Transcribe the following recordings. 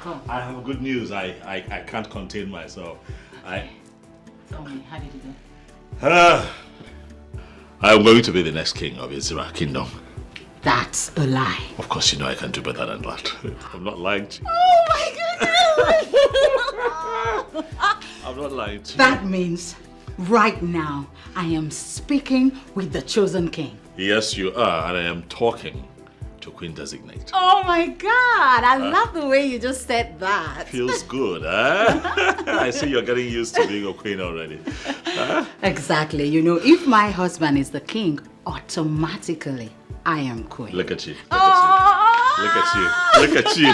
Come. I have good news. I can't contain myself. Tell me, how did it go? I'm going to be the next king of Israel Kingdom. That's a lie. Of course, you know I can do better than that. I'm not lying to you. Oh my goodness! I'm not lying to you. That means right now I am speaking with the chosen king. Yes, you are, and I am talking to Queen Designate. Oh my God! I love the way you just said that. Feels good, huh? I see you're getting used to being a queen already. Huh? Exactly. You know, if my husband is the king, automatically I am queen. Look at you. Look at you. Look at you.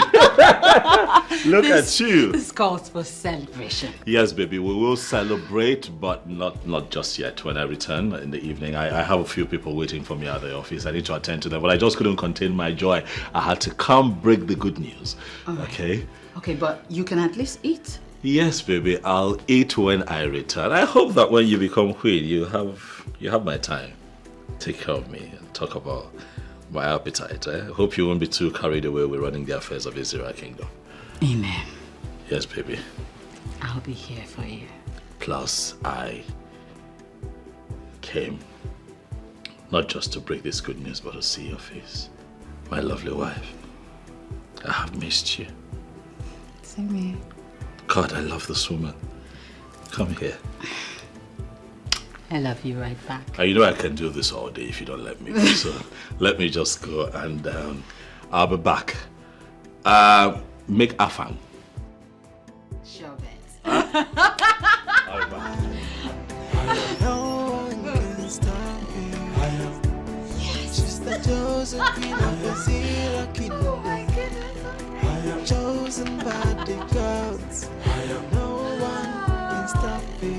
Look at you. This calls for celebration. Yes, baby, we will celebrate, but not just yet. When I return in the evening, I have a few people waiting for me at the office. I need to attend to them, but I just couldn't contain my joy. I had to come break the good news. Okay? Okay, but you can at least eat. Yes, baby, I'll eat when I return. I hope that when you become queen, you have my time. Take care of me and talk about my appetite. I hope you won't be too carried away with running the affairs of Israel Kingdom. Amen. Yes, baby. I'll be here for you. Plus, I came not just to break this good news, but to see your face. My lovely wife. I have missed you. Same here. God, I love this woman. Come here. I love you right back. You know I can do this all day if you don't let me. So let me just go and I'll be back. Make afang. Sure bet. I'll be back. No one can stop me. She's the chosen queen of Israel Kingdom. Oh my goodness. Chosen by the gods. No one can stop me.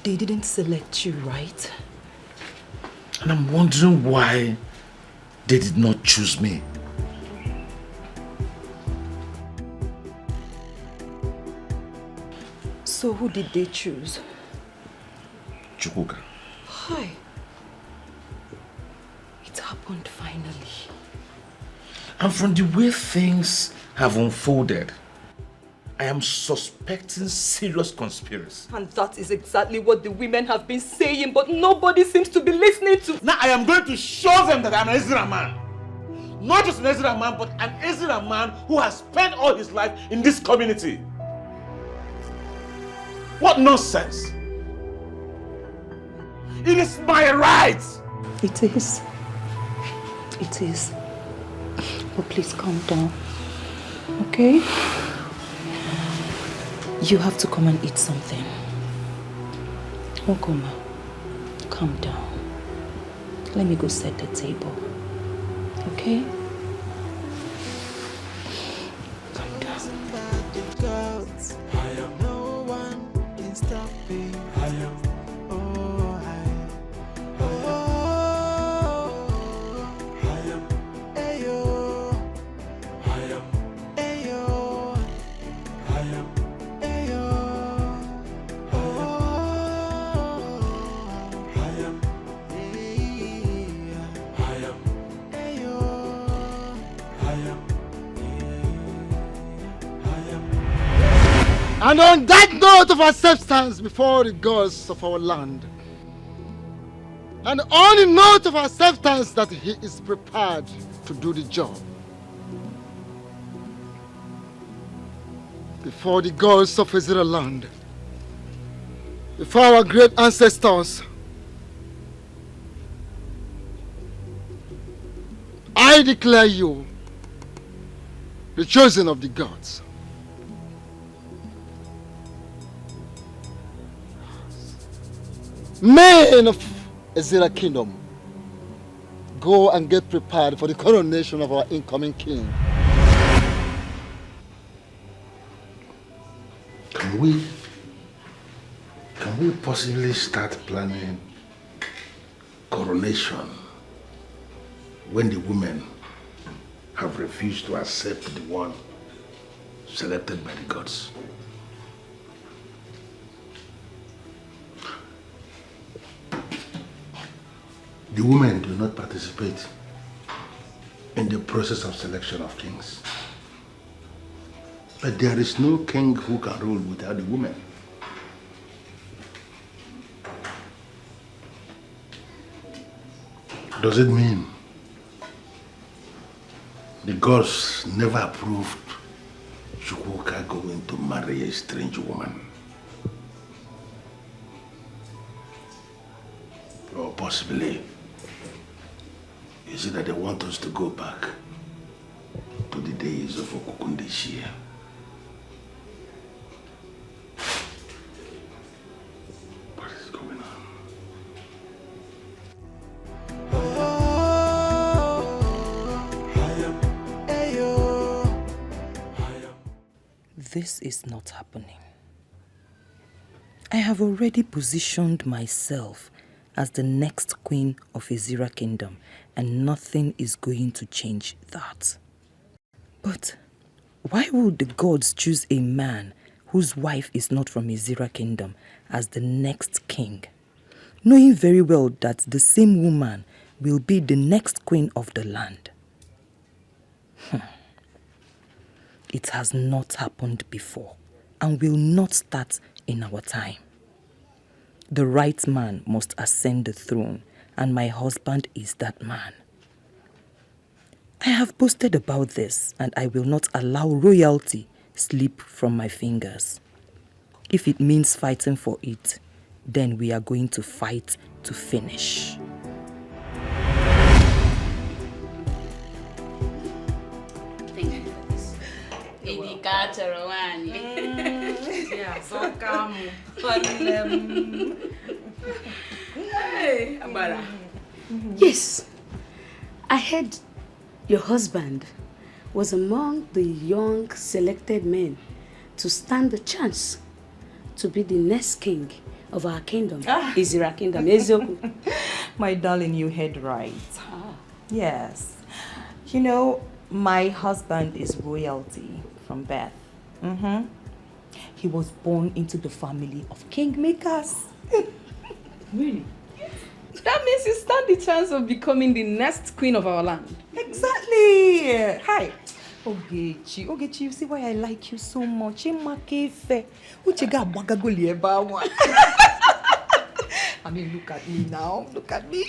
They didn't select you, right? And I'm wondering why they did not choose me. So who did they choose? Chukwuka. Hi. It happened finally. And from the way things have unfolded, I am suspecting serious conspiracy. And that is exactly what the women have been saying, but nobody seems to be listening to. Now I am going to show them that I'm an Israel man. Not just an Israel man, but an Israel man who has spent all his life in this community. What nonsense! It is my right! It is. It is. But please calm down. Okay? You have to come and eat something. Okoma, calm down. Let me go set the table. Okay? Calm down. No one can stop me. And on that note of acceptance before the gods of our land, and on the note of acceptance that he is prepared to do the job, before the gods of Israel land, before our great ancestors, I declare you the chosen of the gods. Men of Ezra Kingdom, go and get prepared for the coronation of our incoming king. Can we possibly start planning coronation when the women have refused to accept the one selected by the gods? The women do not participate in the process of selection of kings. But there is no king who can rule without the women. Does it mean the gods never approved Chukwuka going to marry a strange woman? Or possibly, is it that they want us to go back to the days of Okukundeshia? What is going on? This is not happening. I have already positioned myself as the next queen of Ezra Kingdom, and nothing is going to change that. But why would the gods choose a man whose wife is not from Ezra Kingdom as the next king, knowing very well that the same woman will be the next queen of the land? It has not happened before and will not start in our time. The right man must ascend the throne, and my husband is that man. I have boasted about this, and I will not allow royalty slip from my fingers. If it means fighting for it, then we are going to fight to finish. Thank you for this. Yeah, so come. Hey, Abara. Yes, I heard your husband was among the young selected men to stand the chance to be the next king of our kingdom, Ezra Kingdom. Ezoku. My darling, you heard right. Yes. You know, my husband is royalty from birth. He was born into the family of kingmakers. Really? That means you stand the chance of becoming the next queen of our land. Exactly. Hi. Ogechi, you see why I like you so much. I mean, look at me now. Look at me.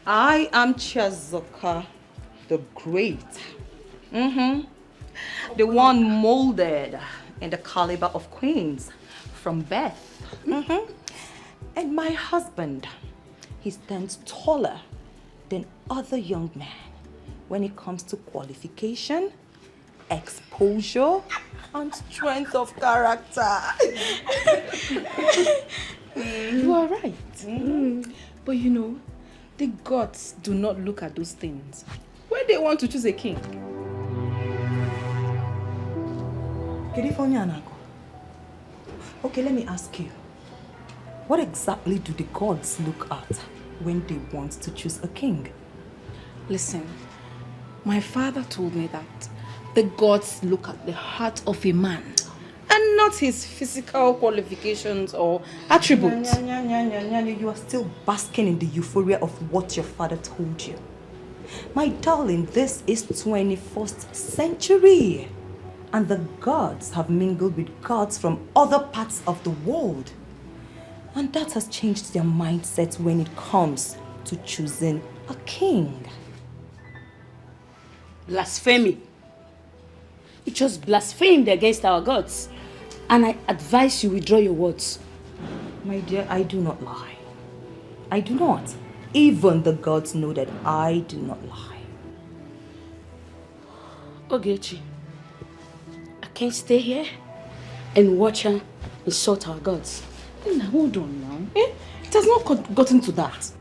I am Chiazoka the Great. The one molded in the caliber of queens from birth. And my husband, he stands taller than other young men when it comes to qualification, exposure, and strength of character. You are right. But you know, the gods do not look at those things when they want to choose a king. Okay, let me ask you. What exactly do the gods look at when they want to choose a king? Listen, my father told me that the gods look at the heart of a man and not his physical qualifications or attributes. You are still basking in the euphoria of what your father told you. My darling, this is 21st century. And the gods have mingled with gods from other parts of the world. And that has changed their mindset when it comes to choosing a king. Blasphemy. You just blasphemed against our gods. And I advise you withdraw your words. My dear, I do not lie. I do not. Even the gods know that I do not lie. Ogechi, I can't stay here and watch her insult our gods. Now, hold on now. It has not gotten to that.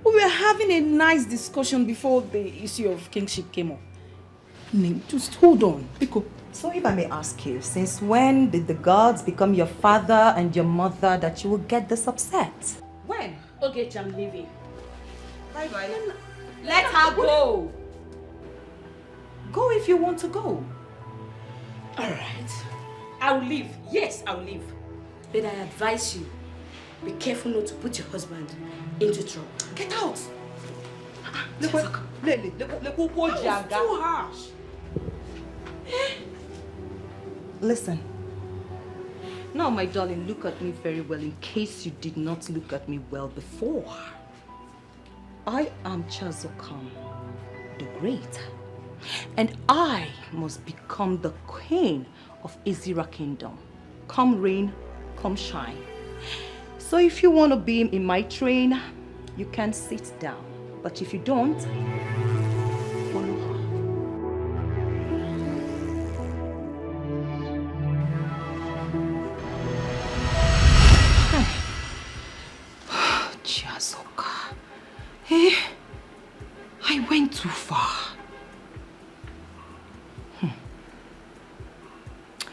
We were having a nice discussion before the issue of kingship came up. Just hold on. Pico. So if I may ask you, since when did the gods become your father and your mother that you will get this upset? When? Ogechi, I'm leaving. Bye-bye. Let her go. Go if you want to go. Alright. I'll leave. Yes, I'll leave. But I advise you, be careful not to put your husband into trouble. Get out! Too harsh. Listen. Now, my darling, look at me very well in case you did not look at me well before. I am Chazokam, the Great, and I must become the queen of Izira Kingdom. Come rain, come shine. So if you want to be in my train, you can sit down. But if you don't, follow her. Chiazoka. Hey, I went too far.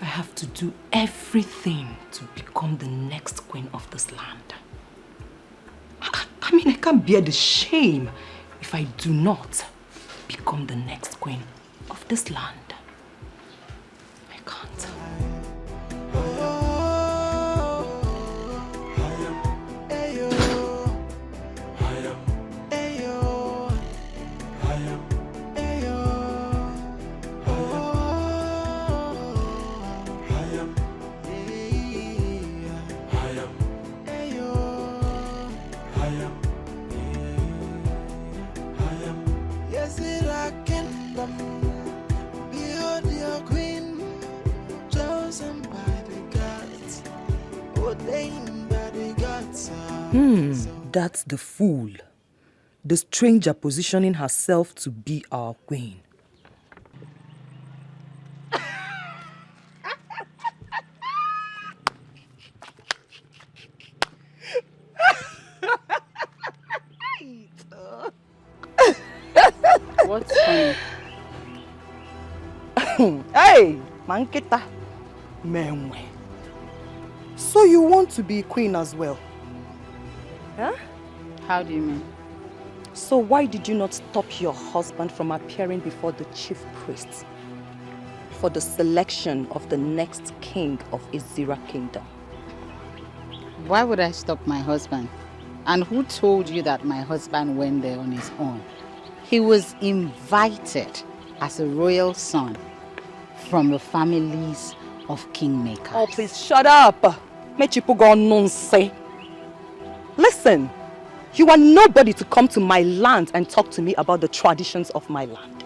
I have to do everything to become the next queen of this land. I mean, I can't bear the shame if I do not become the next queen of this land. I can't. That's the fool. The stranger positioning herself to be our queen. What's funny? Hey, Manketa. Menwe. So you want to be queen as well? Huh? How do you mean? So why did you not stop your husband from appearing before the chief priest for the selection of the next king of Izira Kingdom? Why would I stop my husband? And who told you that my husband went there on his own? He was invited as a royal son from the families of kingmakers. Oh, please shut up. Listen, you are nobody to come to my land and talk to me about the traditions of my land.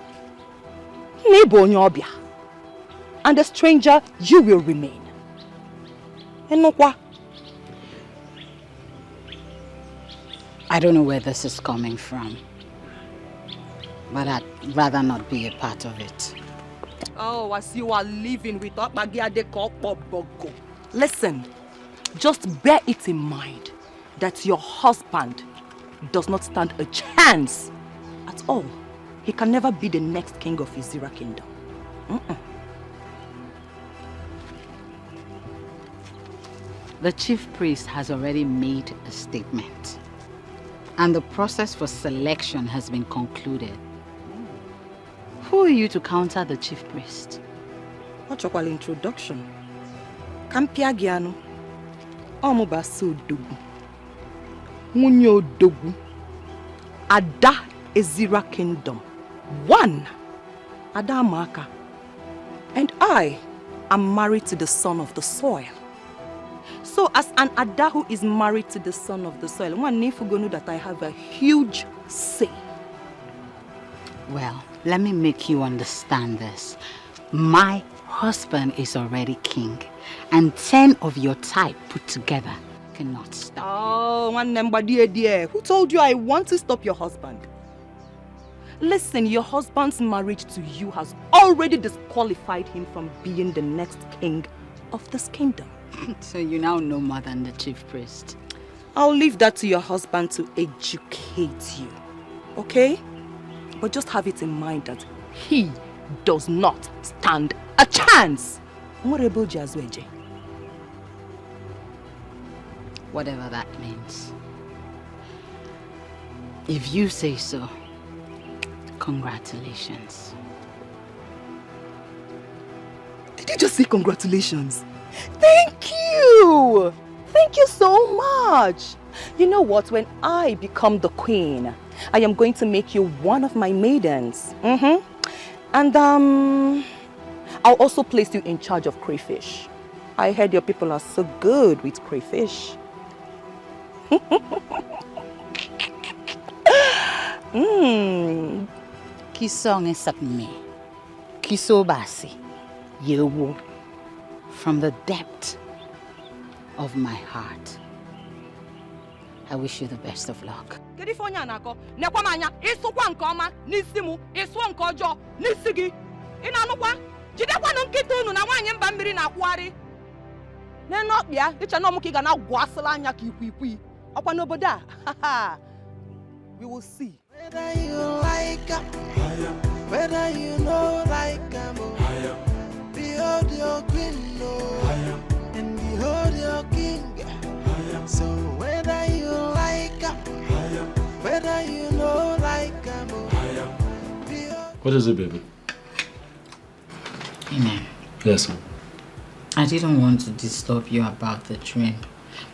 And a stranger, you will remain. I don't know where this is coming from, but I'd rather not be a part of it. Oh, as you are living with Bogo. Listen, just bear it in mind that your husband does not stand a chance at all. He can never be the next king of Izira Kingdom. The chief priest has already made a statement, and the process for selection has been concluded. Who are you to counter the chief priest? What's your introduction? Kampiagiano. Omubasu Dogu. Munyo Dogu. Ada Izira Kingdom. One. Ada Maka. And I am married to the son of the soil. So as an Ada who is married to the son of the soil, one need to know that I have a huge say. Well, let me make you understand this. My husband is already king, and 10 of your type put together cannot stop Oh, one number dear. Who told you I want to stop your husband? Listen, your husband's marriage to you has already disqualified him from being the next king of this kingdom. So you now know more than the chief priest. I'll leave that to your husband to educate you, okay? But just have it in mind that he does not stand a chance. Whatever that means. If you say so, congratulations. Did you just say congratulations? Thank you! Thank you so much. You know what? When I become the queen, I am going to make you one of my maidens. And I'll also place you in charge of crayfish. I heard your people are so good with crayfish. Kisong esapme. Kisobasi. Yewu. From the depth of my heart, I wish you the best of luck. We will see. Whether you like her, whether you know like her, behold your queen, and behold your king. So whether you like her, whether you know like her, What is it, baby? Amen. Yes, sir. I didn't want to disturb you about the dream,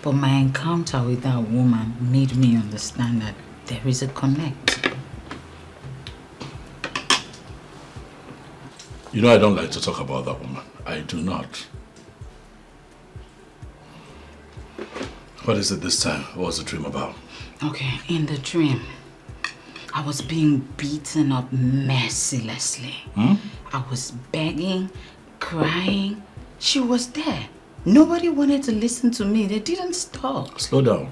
but my encounter with that woman made me understand that there is a connect. You know I don't like to talk about that woman. I do not. What is it this time? What was the dream about? Okay, in the dream, I was being beaten up mercilessly. I was begging, crying. She was there. Nobody wanted to listen to me. They didn't stop. Slow down.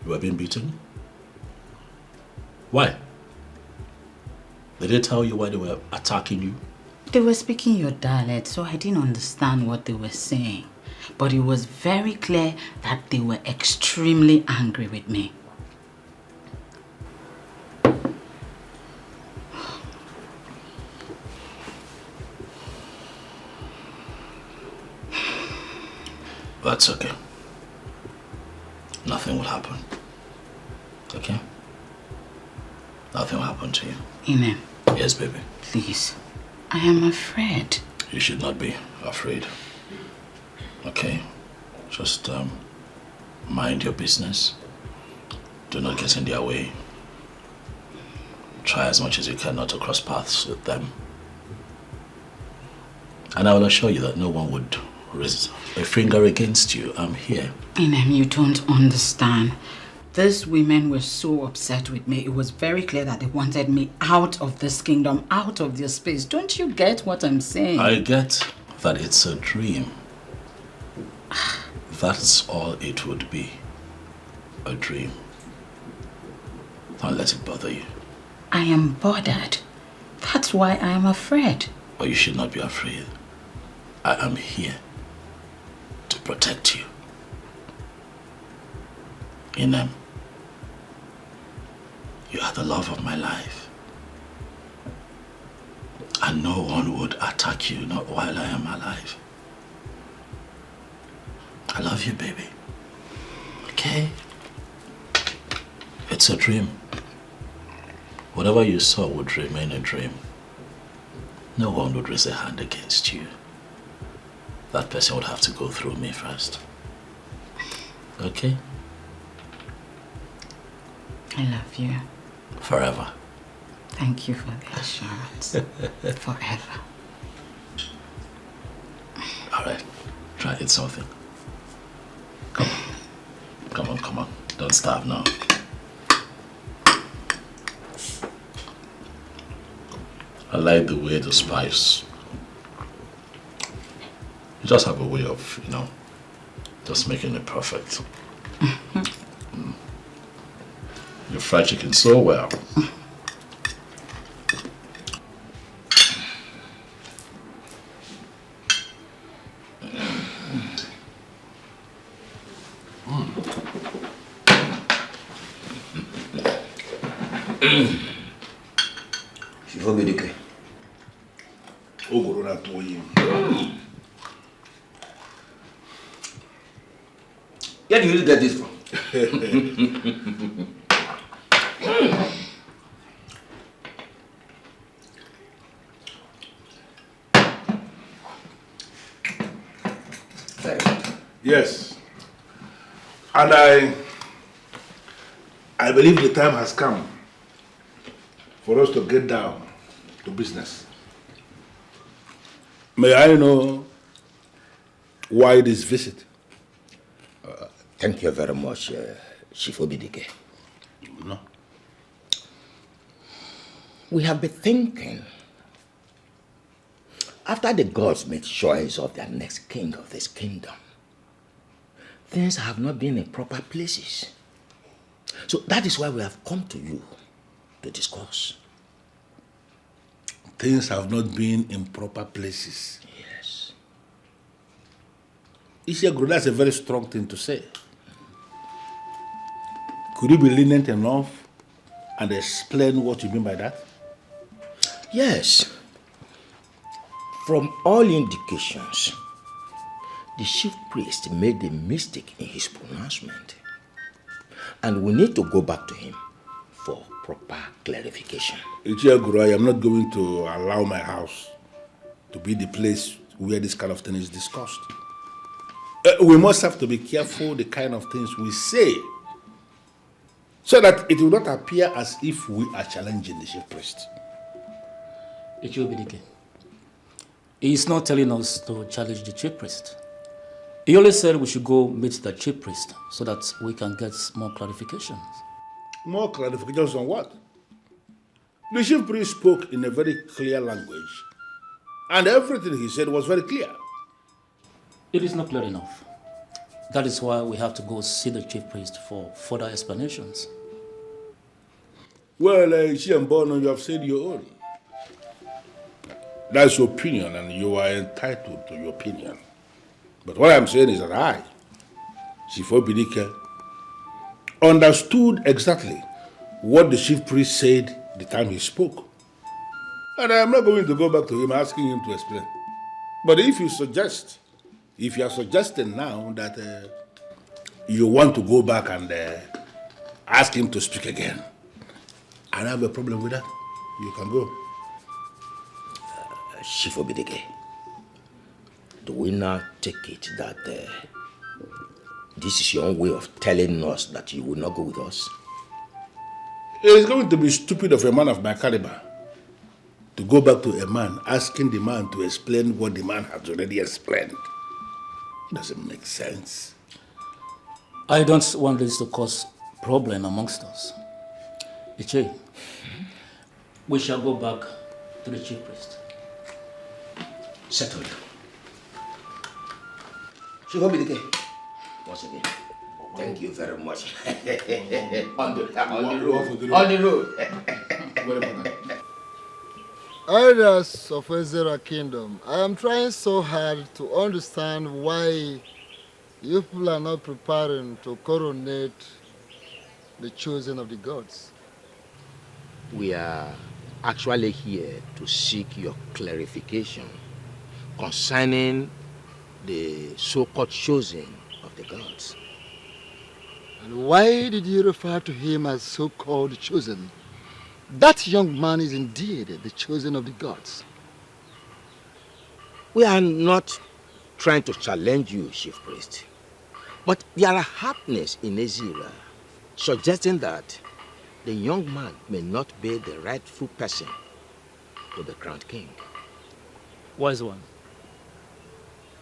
You were being beaten? Why? Did they tell you why they were attacking you? They were speaking your dialect, so I didn't understand what they were saying. But it was very clear that they were extremely angry with me. That's okay. Nothing will happen. Okay? Nothing will happen to you. Amen. Yes, baby. Please. I am afraid. You should not be afraid. Okay? Just mind your business. Do not get in their way. Try as much as you can not to cross paths with them. And I will assure you that no one would raise a finger against you. I'm here. Amen, you don't understand. These women were so upset with me. It was very clear that they wanted me out of this kingdom, out of their space. Don't you get what I'm saying? I get that it's a dream. That's all it would be. A dream. Don't let it bother you. I am bothered. That's why I am afraid. But you should not be afraid. I am here to protect you. Inem, you are the love of my life. And no one would attack you, not while I am alive. I love you, baby. Okay? It's a dream. Whatever you saw would remain a dream. No one would raise a hand against you. That person would have to go through me first. Okay? I love you. Forever. Thank you for the assurance. Forever. All right. Try it something. Come on. Come on, come on. Don't starve now. I like the way the spice. You just have a way of, Just making it perfect. You fried chicken so well. Shifobidike. Ogoro na toyi. Where do you get this from? Yes. And I believe the time has come for us to get down to business. May I know why this visit? Thank you very much, Shifobidike. No. We have been thinking, after the gods made choice of their next king of this kingdom, things have not been in proper places. So that is why we have come to you to discuss. Things have not been in proper places. Yes. Ishiaguru, that's a very strong thing to say. Could you be lenient enough and explain what you mean by that? Yes. From all indications, the chief priest made a mistake in his pronouncement. And we need to go back to him for proper clarification. Ichiaguru, I am not going to allow my house to be the place where this kind of thing is discussed. We must have to be careful the kind of things we say, so that it will not appear as if we are challenging the chief priest. Ichiobidike. He is not telling us to challenge the chief priest. He only said we should go meet the chief priest so that we can get more clarifications. More clarifications on what? The chief priest spoke in a very clear language, and everything he said was very clear. It is not clear enough. That is why we have to go see the chief priest for further explanations. Well, Ishiambono, you have said your own. That's your opinion, and you are entitled to your opinion. But what I'm saying is that I, Shifobidike, understood exactly what the chief priest said the time he spoke. And I am not going to go back to him asking him to explain. But if you are suggesting now that you want to go back and ask him to speak again, I don't have a problem with that. You can go. Shifobidike, do we now take it that this is your own way of telling us that you will not go with us? It is going to be stupid of a man of my caliber to go back to a man asking the man to explain what the man has already explained. It doesn't make sense. I don't want this to cause problem amongst us. Iche, we shall go back to the chief priest. Settled. Shifobidike, once again, thank you very much. on the road. Elders of Ezra Kingdom, I am trying so hard to understand why you people are not preparing to coronate the chosen of the gods. We are actually here to seek your clarification concerning the so-called chosen of the gods. And why did you refer to him as so-called chosen? That young man is indeed the chosen of the gods. We are not trying to challenge you, chief priest, but there are happenings in Ezra suggesting that the young man may not be the rightful person to the crowned king. Wise one,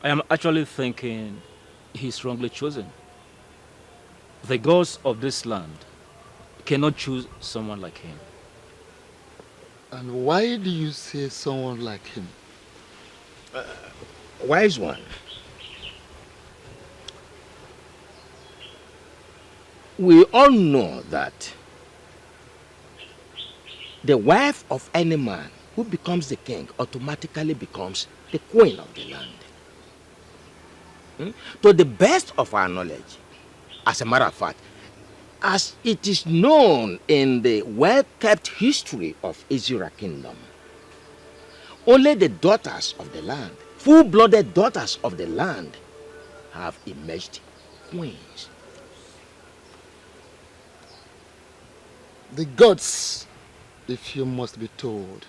I am actually thinking he's wrongly chosen. The gods of this land cannot choose someone like him. And why do you say someone like him? Wise one, We all know that the wife of any man who becomes the king automatically becomes the queen of the land. To the best of our knowledge, as a matter of fact, as it is known in the well-kept history of Izira Kingdom, only the daughters of the land, full-blooded daughters of the land, have emerged queens. The gods, if you must be told,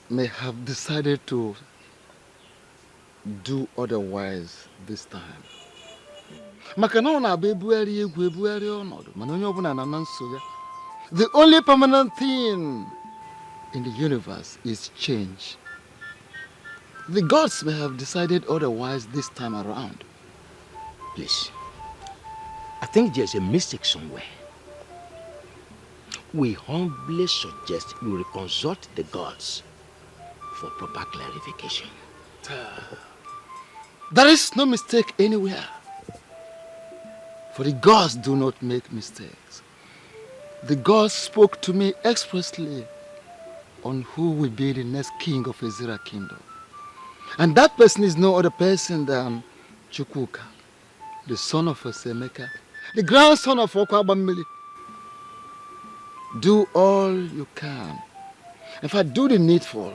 may have decided to do otherwise this time. The only permanent thing in the universe is change. The gods may have decided otherwise this time around. Please, I think there's a mistake somewhere. We humbly suggest you reconsult the gods for proper clarification. There is no mistake anywhere. For the gods do not make mistakes. The gods spoke to me expressly on who will be the next king of Izira Kingdom. And that person is no other person than Chukwuka, the son of Osemeka, the grandson of Okwabamili. Do all you can. In fact, do the needful.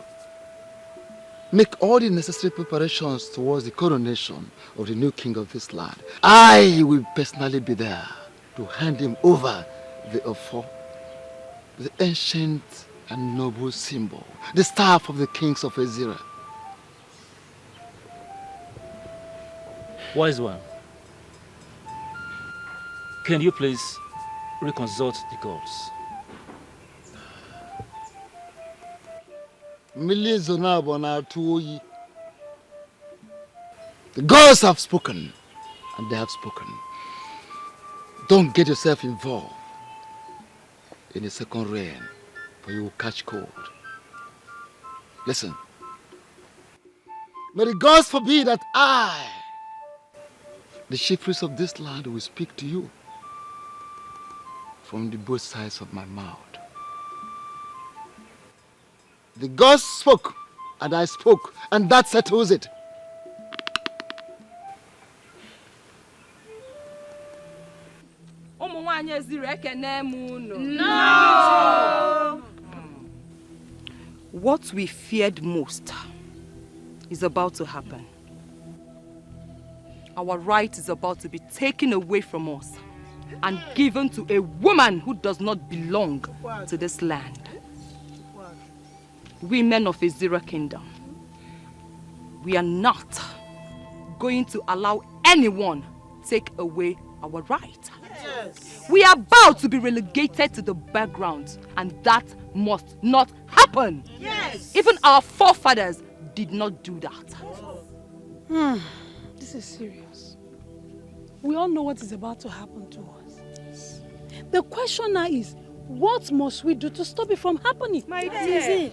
Make all the necessary preparations towards the coronation of the new king of this land. I will personally be there to hand him over the Ofo, the ancient and noble symbol, the staff of the kings of Izira. Wise one, can you please reconsult the gods? The gods have spoken, and they have spoken. Don't get yourself involved in a second reign, for you will catch cold. Listen, may the gods forbid that I, the chief priest of this land, will speak to you from the both sides of my mouth. The gods spoke, and I spoke, and that settles it. No! What we feared most is about to happen. Our right is about to be taken away from us and given to a woman who does not belong to this land. We men of Izira Kingdom, we are not going to allow anyone take away our right. Yes. We are about to be relegated to the background, and that must not happen. Yes. Even our forefathers did not do that. This is serious. We all know what is about to happen to us. The question now is, what must we do to stop it from happening? My dear.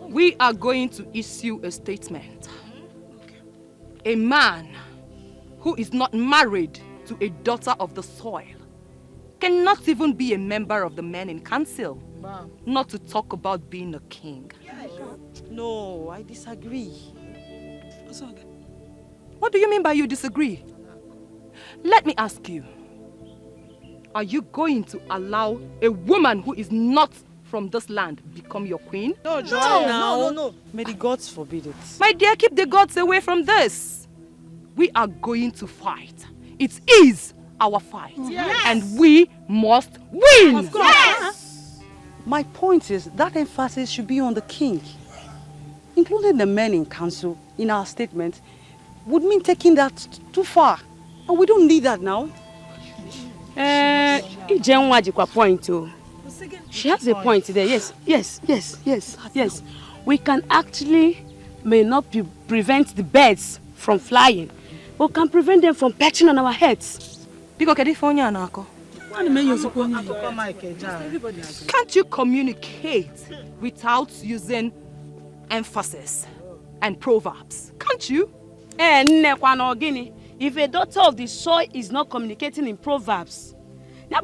We are going to issue a statement. A man who is not married to a daughter of the soil cannot even be a member of the men in council, not to talk about being a king. No, I disagree. What do you mean by you disagree? Let me ask you, are you going to allow a woman who is not from this land become your queen? No. May the gods forbid it. My dear, keep the gods away from this. We are going to fight. It is our fight. Yes. And we must win. Of course. Yes. My point is that emphasis should be on the king. Including the men in council in our statement would mean taking that too far. And we don't need that now. Point. She has a point there. Yes. We can actually may not prevent the birds from flying, but can prevent them from perching on our heads. Can't you communicate without using emphasis and proverbs? Can't you? If a daughter of the soil is not communicating in proverbs, that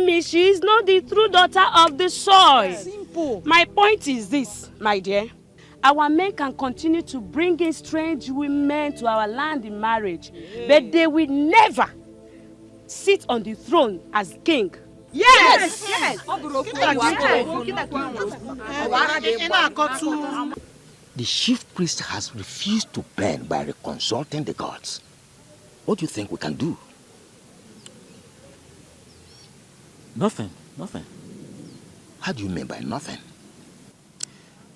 means she is not the true daughter of the soil. Simple. My point is this, my dear. Our men can continue to bring in strange women to our land in marriage, but they will never sit on the throne as king. Yes. The chief priest has refused to burn by consulting the gods. What do you think we can do? Nothing. How do you mean by nothing?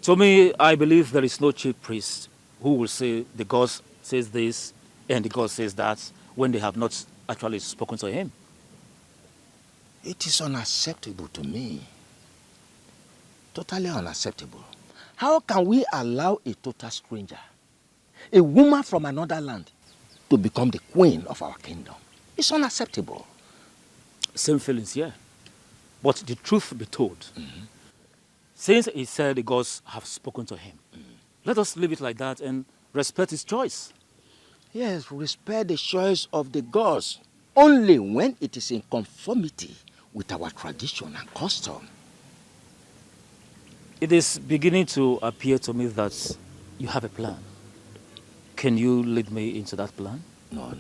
To me, I believe there is no chief priest who will say the God says this and the God says that when they have not actually spoken to him. It is unacceptable to me. Totally unacceptable. How can we allow a total stranger, a woman from another land, to become the queen of our kingdom? It's unacceptable. Same feelings, yeah. But the truth be told, since he said the gods have spoken to him, let us leave it like that and respect his choice. Yes, respect the choice of the gods, only when it is in conformity with our tradition and custom. It is beginning to appear to me that you have a plan. Can you lead me into that plan? No,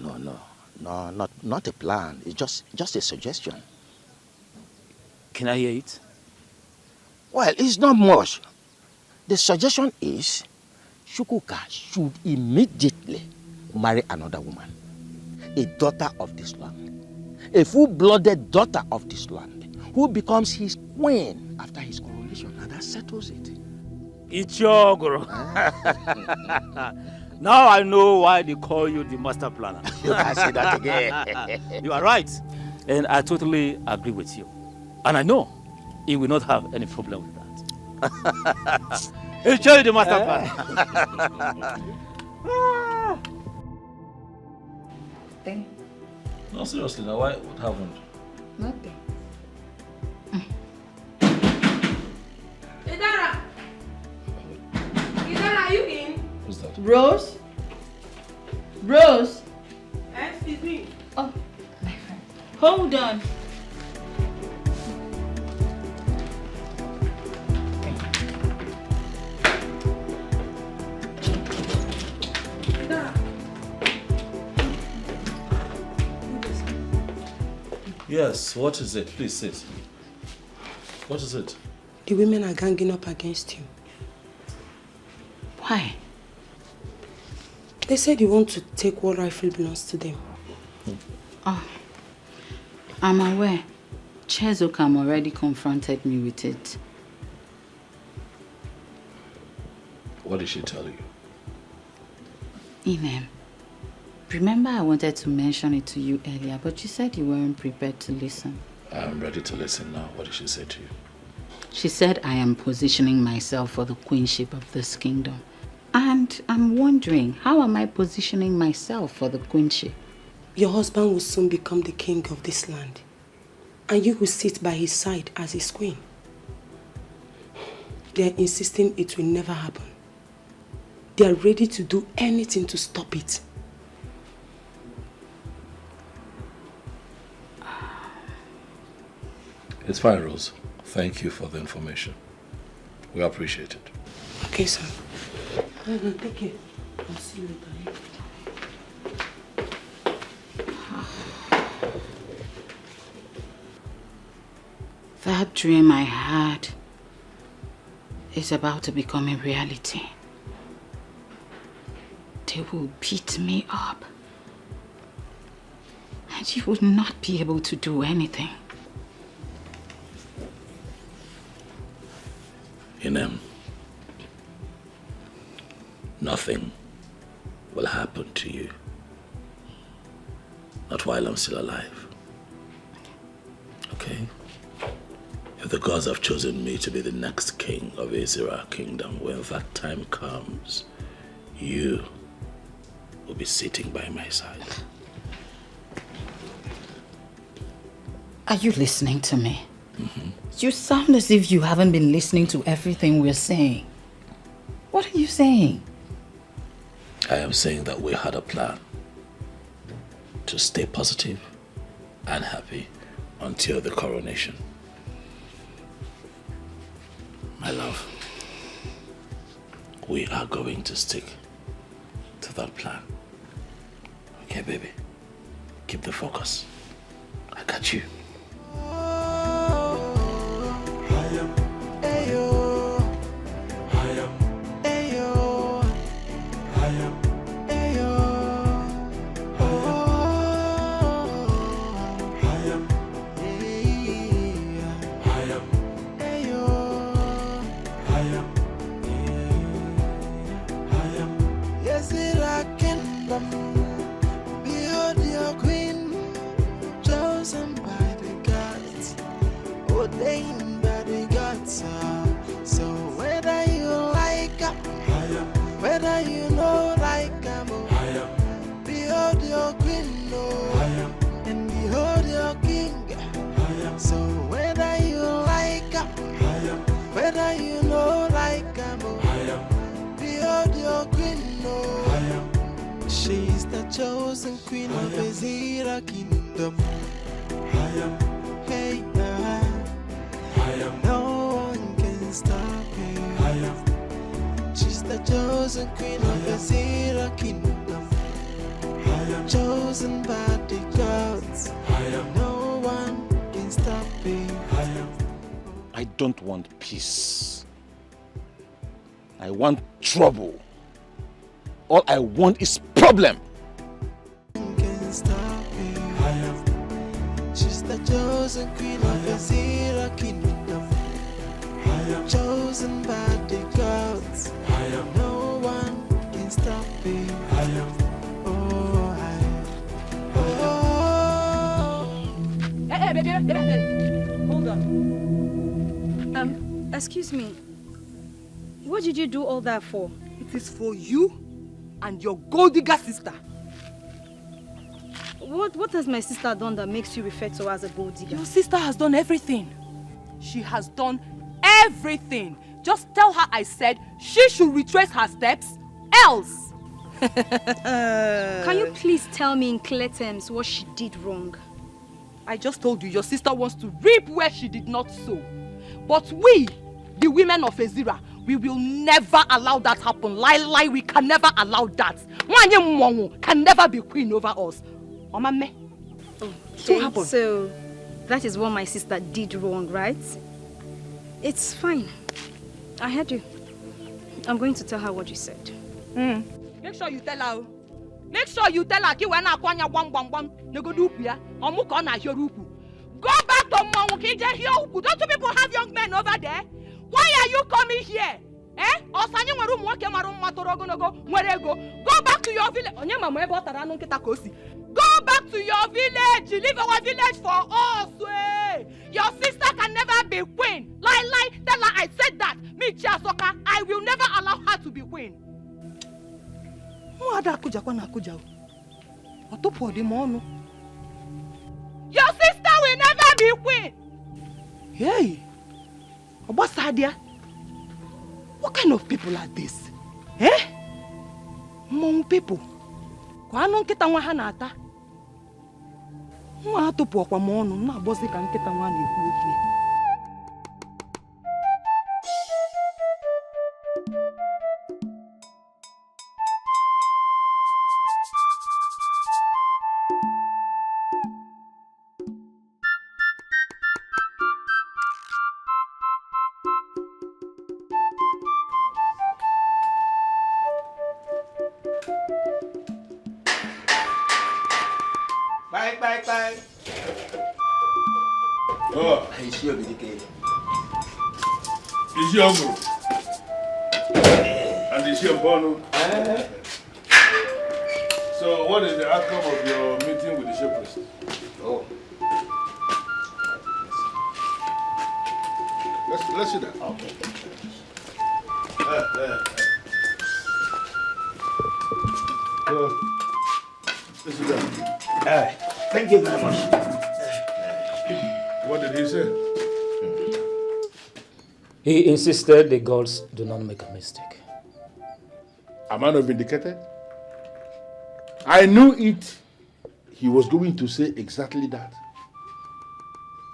not a plan. It's just a suggestion. Can I hear it? Well, it's not much. The suggestion is Chukwuka should immediately marry another woman, a daughter of this land, a full-blooded daughter of this land, who becomes his queen after his coronation, and that settles it. Ichogoro. Now I know why they call you the master planner. You can say that again. You are right. And I totally agree with you. And I know he will not have any problem with that. Enjoy the master plan. Thing? No, seriously, now why? What happened? Nothing. Idara, are you in? Who's that? Rose? Excuse me. Oh, my friend. Hold on. Yes, what is it? Please sit. What is it? The women are ganging up against you. Why? They said you want to take what rightfully belongs to them. Oh, I'm aware. Chezokam already confronted me with it. What did she tell you? Inem, remember I wanted to mention it to you earlier, but you said you weren't prepared to listen. I'm ready to listen now. What did she say to you? She said I am positioning myself for the queenship of this kingdom. And I'm wondering, how am I positioning myself for the queenship? Your husband will soon become the king of this land. And you will sit by his side as his queen. They are insisting it will never happen. They are ready to do anything to stop it. It's fine, Rose. Thank you for the information. We appreciate it. Okay, sir. Take care. I'll see you later. That dream I had is about to become a reality. They will beat me up. And you will not be able to do anything. Inem, nothing will happen to you. Not while I'm still alive. Okay? If the gods have chosen me to be the next king of Israel kingdom, when that time comes, you will be sitting by my side. Are you listening to me? You sound as if you haven't been listening to everything we're saying. What are you saying? I am saying that we had a plan to stay positive and happy until the coronation. My love, we are going to stick to that plan. Okay, baby? Keep the focus. I got you. Chosen queen of Ezira kingdom. Hey, no one can stop her. She's the chosen queen of Ezira kingdom. Chosen by the gods. No one can stop her. I don't want peace. I want trouble. All I want is problem. She's the chosen queen of Ezira kingdom. Chosen by the gods. No one can stop me. Hey, baby. Hold on. Excuse me. What did you do all that for? It is for you and your gold digger sister. What has my sister done that makes you refer to her as a gold digger? Your sister has done everything. She has done everything. Just tell her I said she should retrace her steps, else. Can you please tell me in clear terms what she did wrong? I just told you your sister wants to reap where she did not sow. But we, the women of Ezira, we will never allow that happen. Lie, we can never allow that. Mwanye can never be queen over us. Okay, so that is what my sister did wrong, right? It's fine. I heard you. I'm going to tell her what you said. Make sure you tell her. Make sure you tell her when I kwanya bam. Go back to Mongu. Don't you people have young men over there? Why are you coming here? Go back to your village. Go back to your village. Leave our village for us. Your sister can never be queen. Lie. Tell her I said that. Me, Chiasoka, I will never allow her to be queen. Your sister will never be queen. Hey, what's idea? What kind of people are this? Mong people. Kwano nkita nwa ha na-ata. Nwa atụpụ ọkwa m ọnụ na-agbọzi ka nkịta nwa na-ekwu okwu. Bye. Oh, I see you again. Is your uncle? And is your bono? So, what is the outcome of your meeting with the shepherd? Oh. Let's see that. Okay. Let's see that. Thank you very much. What did he say? He insisted the gods do not make a mistake. Am I not vindicated? I knew it. He was going to say exactly that.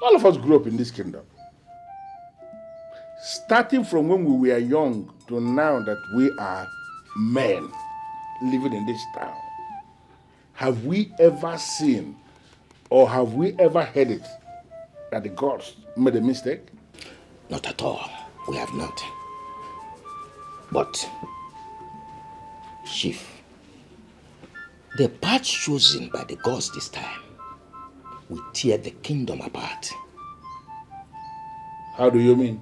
All of us grew up in this kingdom. Starting from when we were young to now that we are men living in this town, have we ever seen or have we ever heard it that the gods made a mistake? Not at all. We have not. But, Chief, the path chosen by the gods this time will tear the kingdom apart. How do you mean?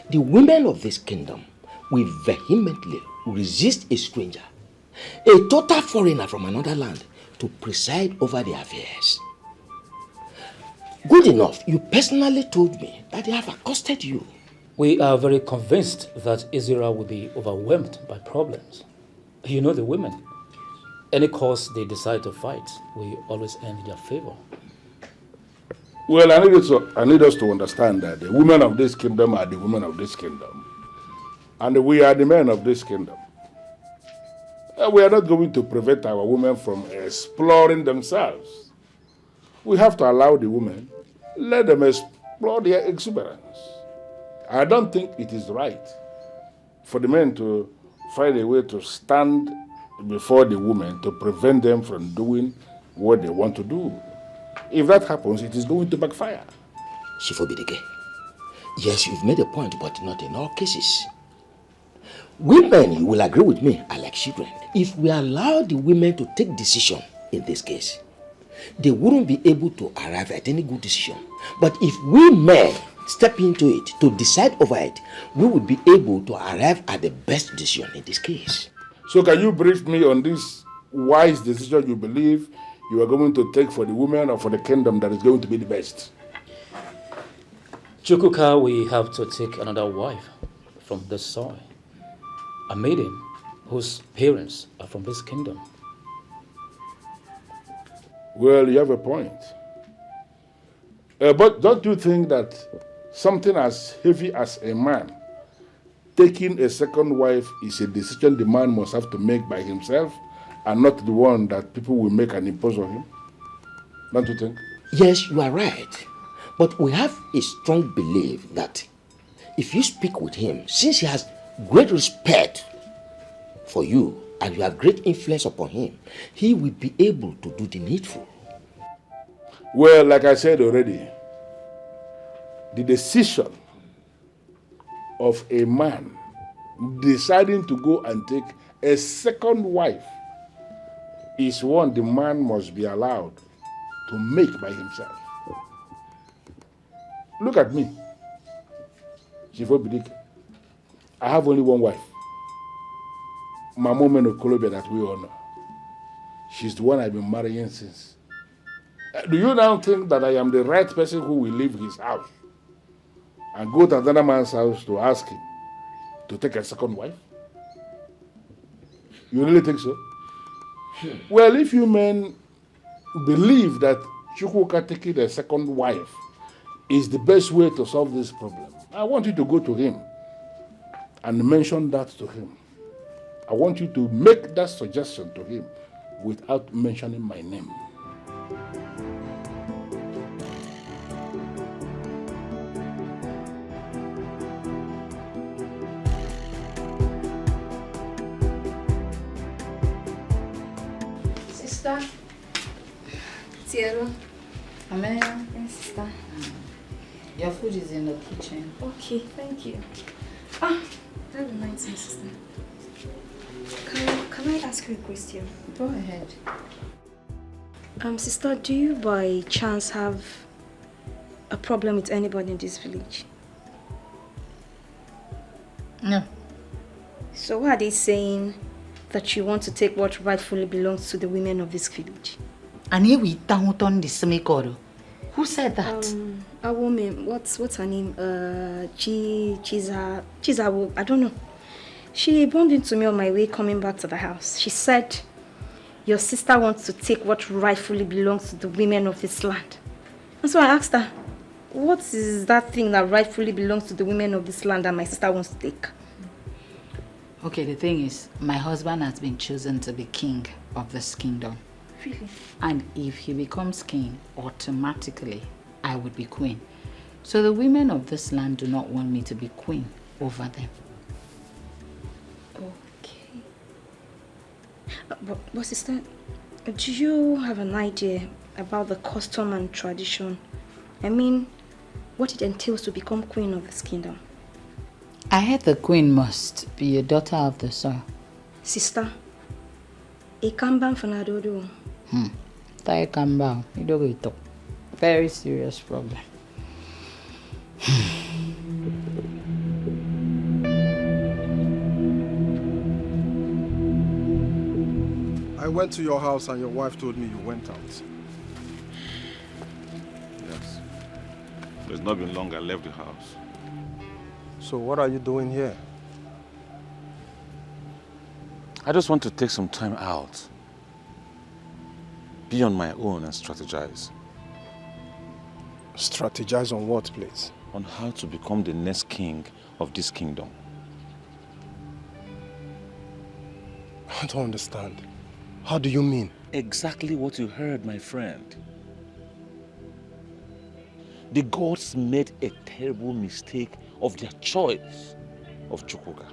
The women of this kingdom will vehemently resist a stranger, a total foreigner from another land, to preside over their affairs. Good enough, you personally told me that they have accosted you. We are very convinced that Israel will be overwhelmed by problems. You know the women. Any cause they decide to fight will always end in their favor. Well, I need us to understand that the women of this kingdom are the women of this kingdom. And we are the men of this kingdom. We are not going to prevent our women from exploring themselves. We have to allow the women, let them explore their exuberance. I don't think it is right for the men to find a way to stand before the women to prevent them from doing what they want to do. If that happens, it is going to backfire. Shifobidike, yes, you've made a point, but not in all cases. Women, you will agree with me, are like children. If we allow the women to take decision in this case, they wouldn't be able to arrive at any good decision. But if we men step into it to decide over it, we would be able to arrive at the best decision in this case. So can you brief me on this wise decision you believe you are going to take for the women or for the kingdom that is going to be the best? Chukwuka, we have to take another wife from this soil. A maiden whose parents are from this kingdom. Well, you have a point. But don't you think that something as heavy as a man taking a second wife is a decision the man must have to make by himself and not the one that people will make and impose on him? Don't you think? Yes, you are right. But we have a strong belief that if you speak with him, since he has great respect for you and you have great influence upon him, he will be able to do the needful. Well, like I said already, the decision of a man deciding to go and take a second wife is one the man must be allowed to make by himself. Look at me. I have only one wife. My mom in Colombia that we all know. She's the one I've been marrying since. Do you now think that I am the right person who will leave his house and go to another man's house to ask him to take a second wife? You really think so? Well, if you men believe that Chukwuka taking a second wife is the best way to solve this problem, I want you to go to him and mention that to him. I want you to make that suggestion to him without mentioning my name. Sister. Tiero. Amelia. Yes, sister. Your food is in the kitchen. Okay, thank you. That reminds me, sister. Can I ask you a question? Go ahead. Sister, do you by chance have a problem with anybody in this village? No. So why are they saying that you want to take what rightfully belongs to the women of this village? And here we down on the semicoro. Who said that? A woman. What's her name? Chiza, I don't know. She bumped into me on my way coming back to the house. She said, your sister wants to take what rightfully belongs to the women of this land. And so I asked her, what is that thing that rightfully belongs to the women of this land that my sister wants to take? Okay, the thing is, my husband has been chosen to be king of this kingdom. Really? And if he becomes king, automatically I would be queen. So the women of this land do not want me to be queen over them. Okay. But sister, do you have an idea about the custom and tradition? I mean, what it entails to become queen of this kingdom? I heard the queen must be a daughter of the soil. Sister, a kamban fanadodo. Tai kamba, you don't go talk. Very serious problem. I went to your house and your wife told me you went out. Yes. It's not been long I left the house. So what are you doing here? I just want to take some time out. Be on my own and strategize. Strategize on what, please? On how to become the next king of this kingdom. I don't understand. How do you mean? Exactly what you heard, my friend. The gods made a terrible mistake of their choice of Chukwuka.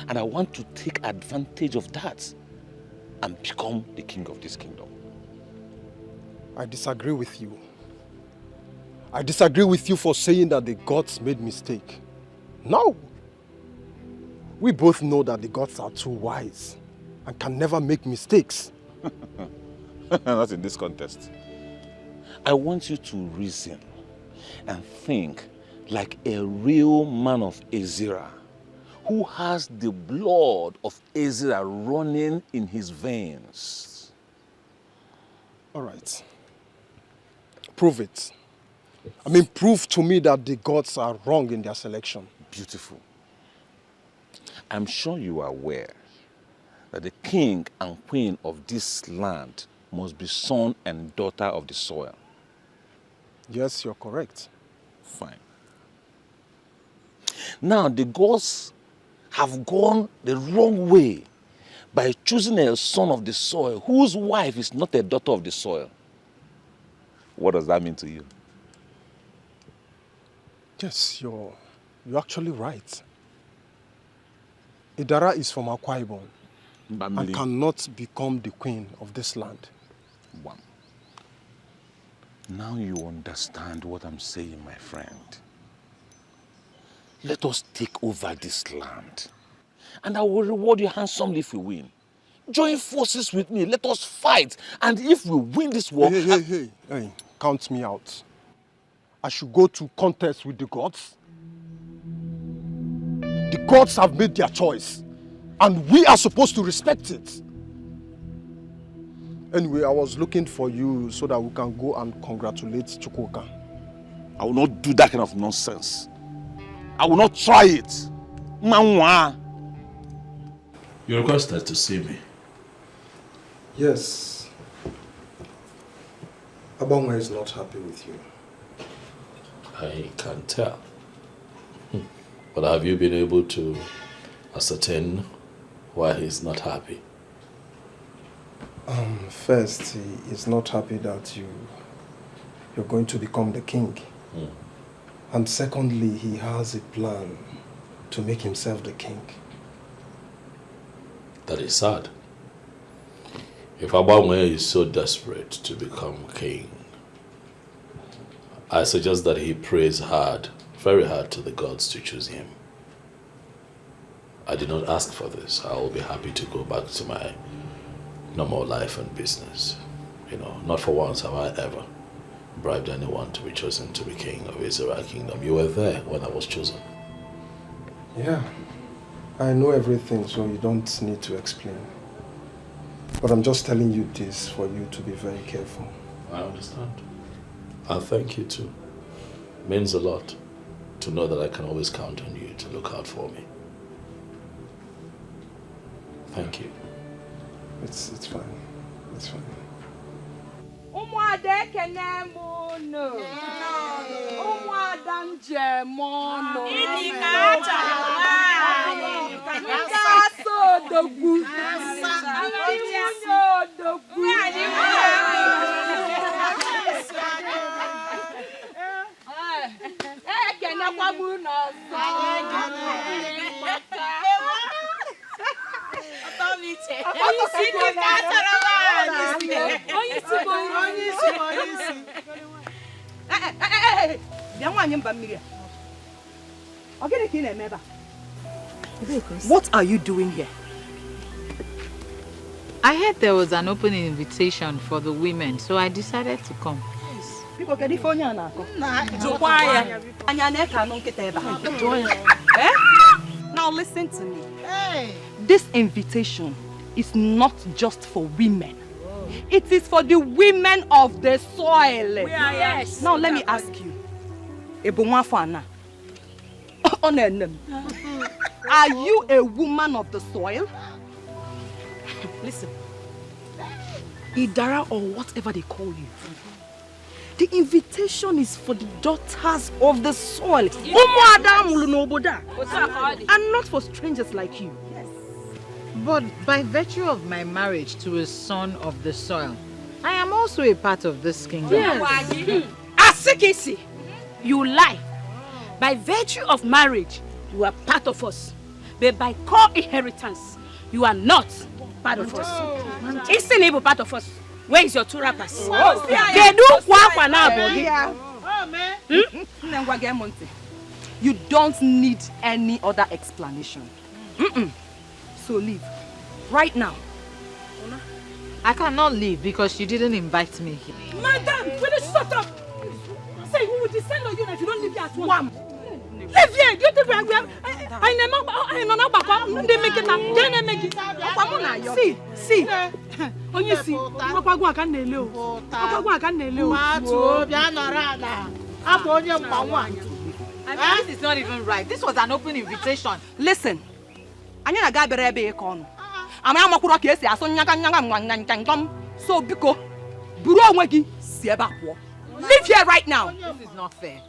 And I want to take advantage of that and become the king of this kingdom. I disagree with you. I disagree with you for saying that the gods made mistake. No. We both know that the gods are too wise and can never make mistakes. Not in this contest. I want you to reason and think like a real man of Ezra who has the blood of Ezra running in his veins. All right. Prove it. I mean, prove to me that the gods are wrong in their selection. Beautiful. I'm sure you are aware that the king and queen of this land must be son and daughter of the soil. Yes, you're correct. Fine. Now, the gods have gone the wrong way by choosing a son of the soil whose wife is not a daughter of the soil. What does that mean to you? Yes, you're actually right. Idara is from Akwa Ibom and cannot become the queen of this land. One. Now you understand what I'm saying, my friend. Let us take over this land. And I will reward you handsomely if we win. Join forces with me. Let us fight. And if we win this war... Hey, count me out. I should go to contest with the gods. The gods have made their choice. And we are supposed to respect it. Anyway, I was looking for you so that we can go and congratulate Chukwuka. I will not do that kind of nonsense. I will not try it. Manwa. You requested to see me. Yes. Abongwe is not happy with you. I can tell. But have you been able to ascertain why he's not happy? First, he is not happy that you're going to become the king. And secondly, he has a plan to make himself the king. That is sad. If Abongwe is so desperate to become king, I suggest that he prays hard, very hard to the gods to choose him. I did not ask for this. I will be happy to go back to my normal life and business. You know, not for once have I ever bribed anyone to be chosen to be king of Israel kingdom. You were there when I was chosen. Yeah, I know everything, so you don't need to explain. But I'm just telling you this for you to be very careful. I understand. And thank you too. It means a lot to know that I can always count on you to look out for me. Thank you. It's fine. It's fine. Umuada kenemono. Umuada njemono. Idikacha. What are you doing here? I heard there was an open invitation for the women, so I decided to come. People get it for you now. Now listen to me. This invitation is not just for women. It is for the women of the soil. Yes. Now let me ask you. Are you a woman of the soil? Listen. Idara or whatever they call you. The invitation is for the daughters of the soil. And not for strangers like you. But by virtue of my marriage to a son of the soil, I am also a part of this kingdom. Yes. Asikisi, you lie. By virtue of marriage, you are part of us. But by co-inheritance, you are not part of us. Isn't able part of us. Where is your two rappers? You don't need any other explanation. So leave. Right now. I cannot leave because you didn't invite me here. Madam, will you shut up? Say, who will descend on you if you don't leave here at once? Leave here! Do you think we are... See. Only see. This is not even right. This was an open invitation. Listen. So Biko, leave here right now. This is not fair.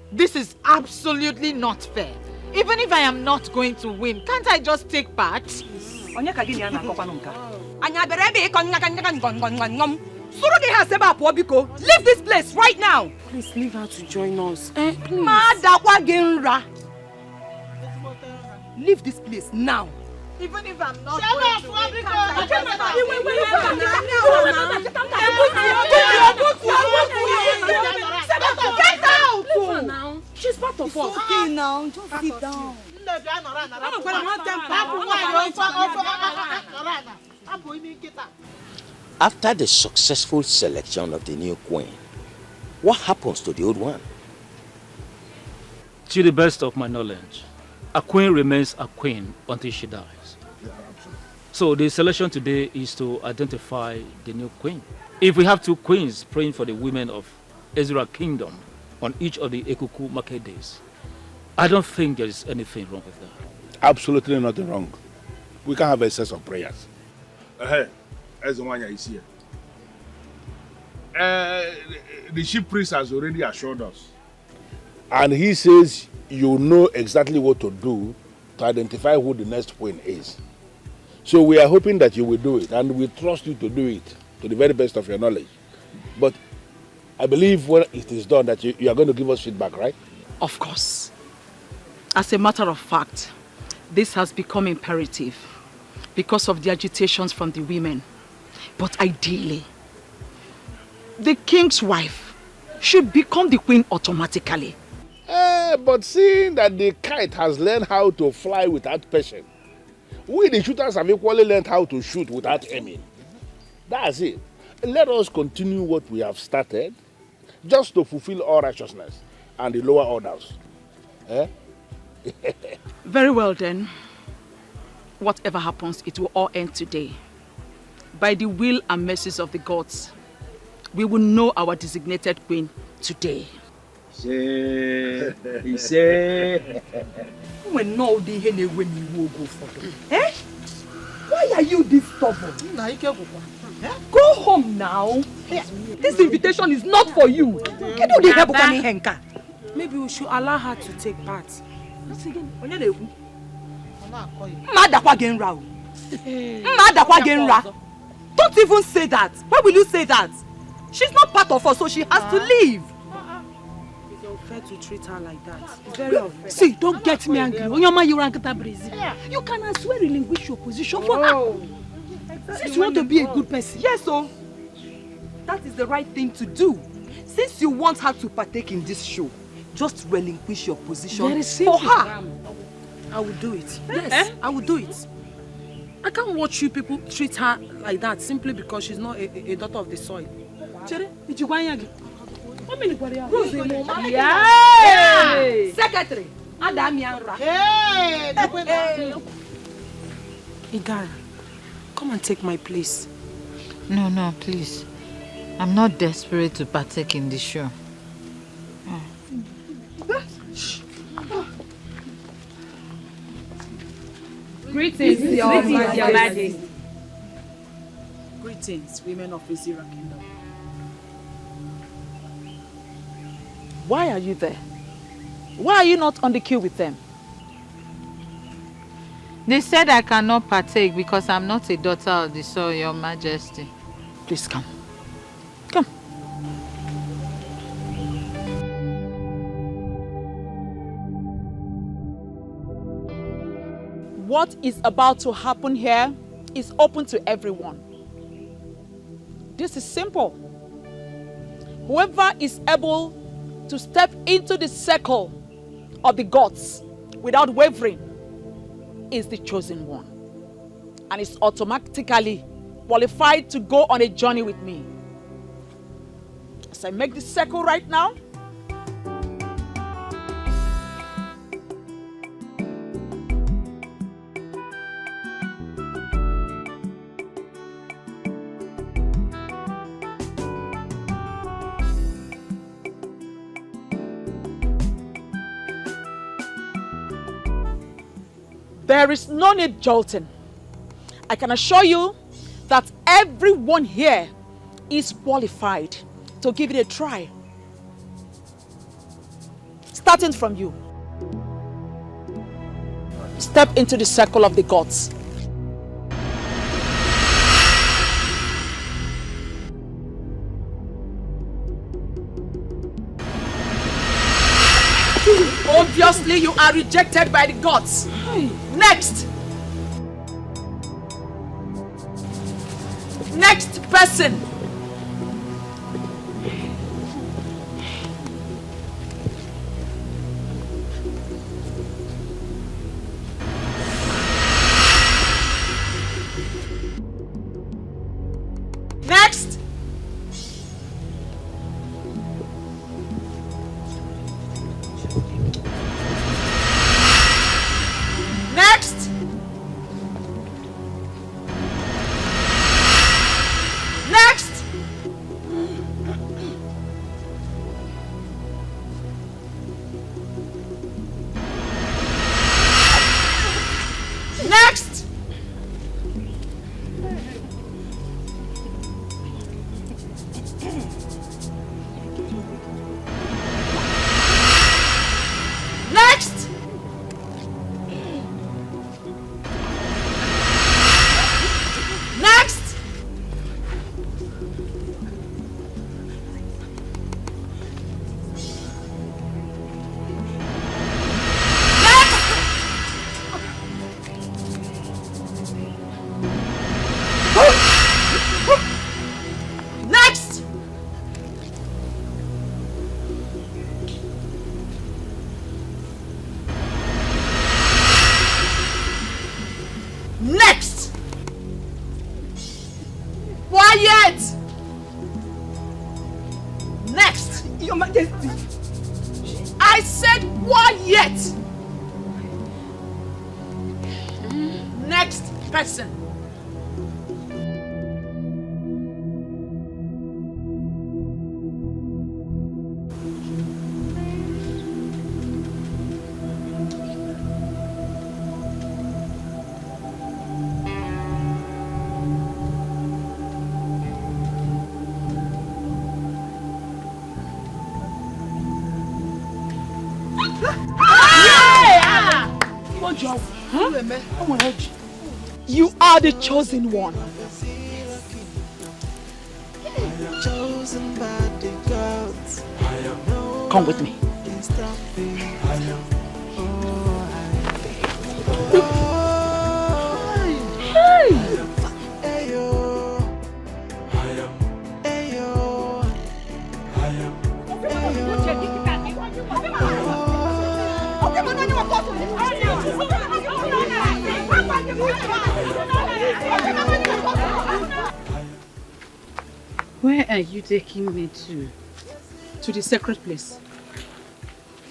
This is absolutely not fair. Even if I am not going to win, can't I just take part? Leave this place right now. Please leave her to join us. Please. Leave this place now. Even if I'm not Get out! She's part of us. Okay now, just sit down. After the successful selection of the new queen, what happens to the old one? To the best of my knowledge, a queen remains a queen until she dies. So the selection today is to identify the new queen. If we have two queens praying for the women of Israel kingdom on each of the Ekuku market days, I don't think there is anything wrong with that. Absolutely nothing wrong. We can have a set of prayers. Hey, as the one is here. The chief priest has already assured us. And he says you know exactly what to do to identify who the next queen is. So we are hoping that you will do it, and we trust you to do it to the very best of your knowledge. But I believe when it is done that you are going to give us feedback, right? Of course. As a matter of fact, this has become imperative because of the agitations from the women. But ideally, the king's wife should become the queen automatically. But seeing that the kite has learned how to fly without passion, we the shooters have equally learned how to shoot without aiming. That's it. Let us continue what we have started, just to fulfill all righteousness and the lower orders. Very well then. Whatever happens, it will all end today. By the will and mercies of the gods, we will know our designated queen today. Say. When no the hen when you will go for them. Why are you this stubborn? Go home now. This invitation is not for you. Maybe we should allow her to take part. Don't even say that. Why will you say that? She's not part of us, so she has to leave. It's unfair to treat her like that. It's very unfair. See, don't get me angry. You can as well relinquish your position for her. Since you want to be a good person. Yes, so that is the right thing to do. Since you want her to partake in this show, just relinquish your position Very for simple. her. I will do it. Yes. Yes, I will do it. I can't watch you people treat her like that simply because she's not a daughter of the soil. Chere, Yeah. Secretary. Igara, come and take my place. No, please. I'm not desperate to partake in the show. Greetings, Your Majesty. Greetings, women of Ezira Kingdom. Why are you there? Why are you not on the queue with them? They said I cannot partake because I'm not a daughter of the soil, Your Majesty. Please come. What is about to happen here is open to everyone. This is simple. Whoever is able to step into the circle of the gods without wavering is the chosen one, and is automatically qualified to go on a journey with me. As I make this circle right now, there is no need jolting. I can assure you that everyone here is qualified to give it a try. Starting from you. Step into the circle of the gods. Obviously, you are rejected by the gods. Next. Next person. Next. Next. Next. Next. Next. Next. Next. Next. Quiet. Next. Your Majesty. I said quiet. Next person. You are the chosen one. Chosen by the gods. Come with me. Where are you taking me to? To the sacred place.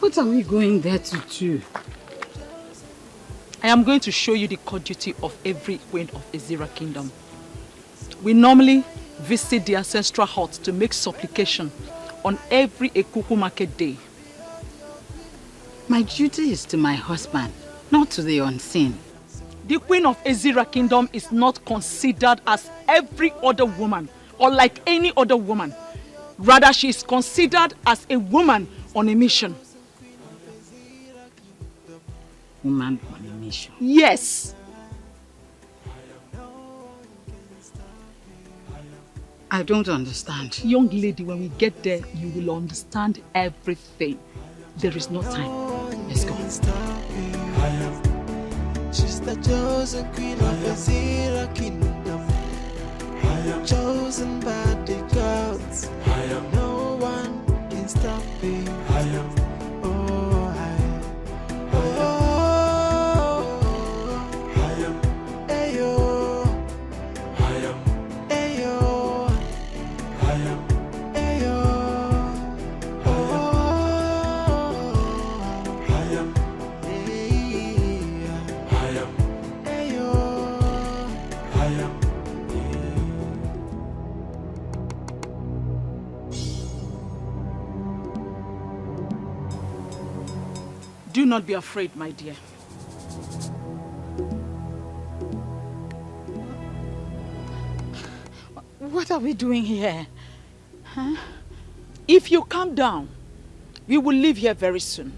What are we going there to do? I am going to show you the court duty of every queen of Ezira kingdom. We normally visit the ancestral hut to make supplication on every Ekuku market day. My duty is to my husband, not to the unseen. The queen of Ezira kingdom is not considered as every other woman or like any other woman. Rather, she is considered as a woman on a mission. Woman on a mission? Yes. I don't understand. Young lady, when we get there, you will understand everything. There is no time. Let's go. She's the chosen queen of Ezira kingdom. Chosen by the gods. No one can stop me. Do not be afraid, my dear. What are we doing here? Huh? If you calm down, we will leave here very soon.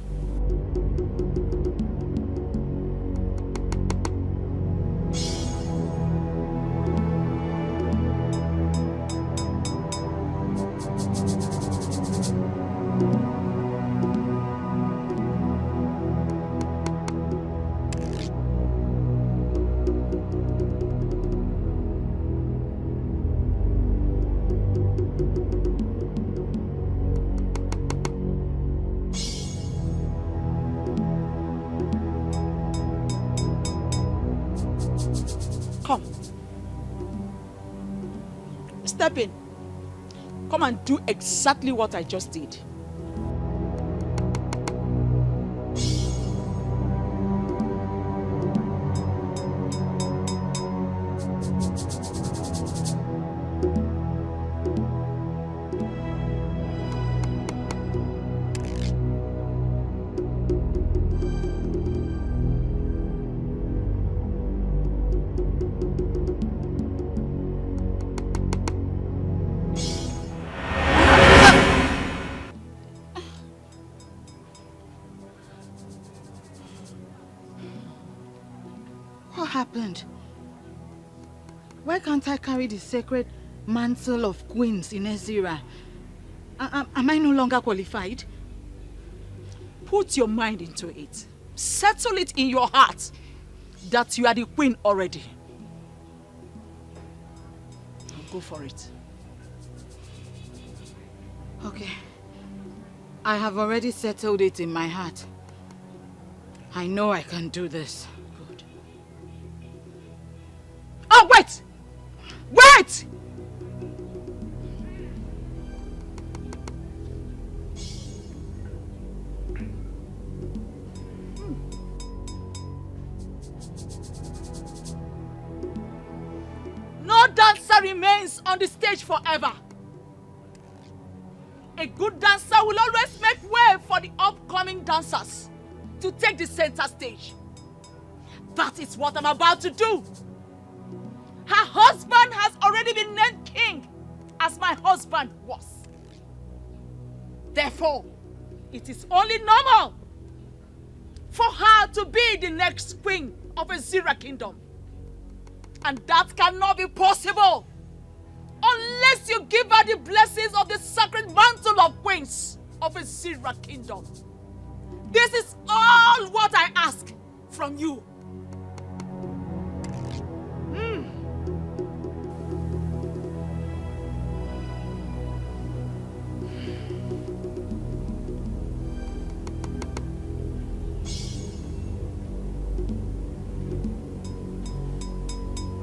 Come. Step in. Come and do exactly what I just did. What happened? Why can't I carry the sacred mantle of queens in Ezira? Am I no longer qualified? Put your mind into it. Settle it in your heart that you are the queen already. Go for it. Okay. I have already settled it in my heart. I know I can do this. Good. Oh, wait! Wait! No dancer remains on the stage forever. A good dancer will always make way for the upcoming dancers to take the center stage. That is what I'm about to do. Her husband has already been named king, as my husband was. Therefore, it is only normal for her to be the next queen of Ezira kingdom. And that cannot be possible unless you give her the blessings of the sacred mantle of queens of a Zira kingdom. This is all what I ask from you.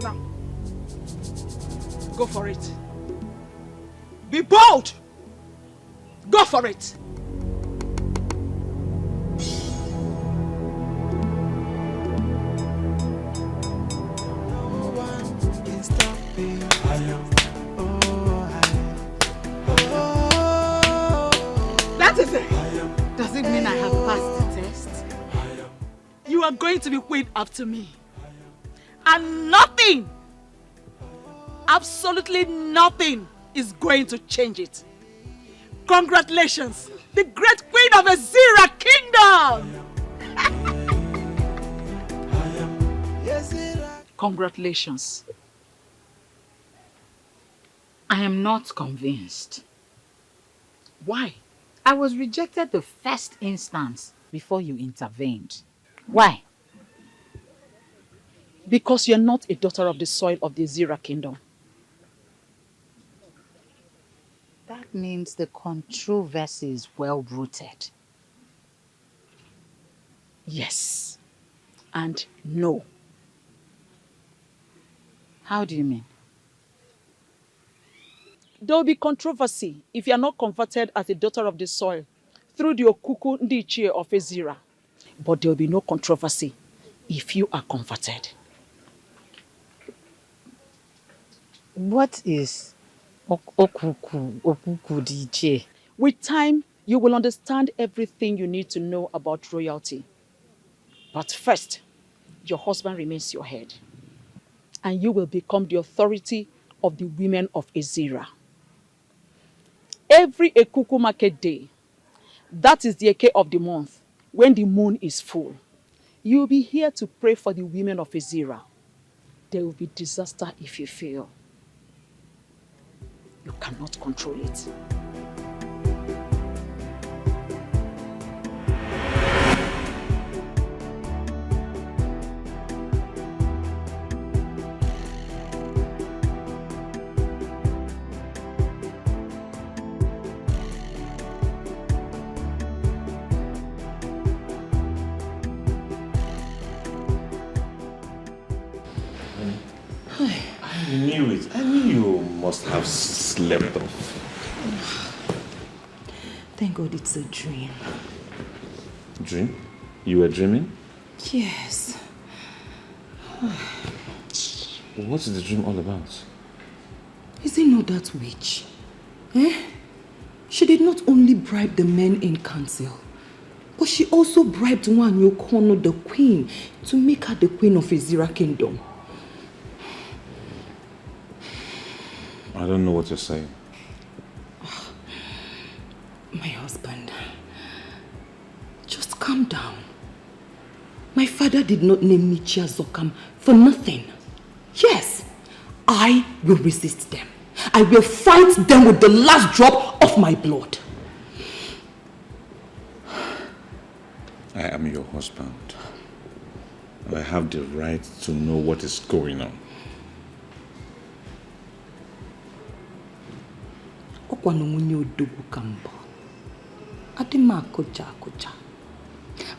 Now, go for it. Be bold. Go for it. That is it. Does it mean I have passed the test? You are going to be queen after me. And nothing, absolutely nothing, is going to change it. Congratulations, the great queen of a Zira kingdom! Congratulations. I am not convinced. Why? I was rejected the first instance before you intervened. Why? Because you're not a daughter of the soil of the Zira kingdom. That means the controversy is well-rooted. Yes. And no. How do you mean? There will be controversy if you are not converted as a daughter of the soil through the Okuku Ndichie of Ezira. But there will be no controversy if you are converted. What is Okuku Ndichie? With time, you will understand everything you need to know about royalty. But first, your husband remains your head. And you will become the authority of the women of Ezira. Every Ekuku market day, that is the Eke of the month, when the moon is full, you will be here to pray for the women of Ezira. There will be disaster if you fail. You cannot control it. I knew it. I knew you must have slept off. Thank God it's a dream. Dream? You were dreaming? Yes. What is the dream all about? Is it not that witch? She did not only bribe the men in council, but she also bribed Nwanyokono, the queen, to make her the queen of Ezira kingdom. I don't know what you're saying. My husband, just calm down. My father did not name me Chiazokam for nothing. Yes, I will resist them. I will fight them with the last drop of my blood. I am your husband. I have the right to know what is going on. Adima koja.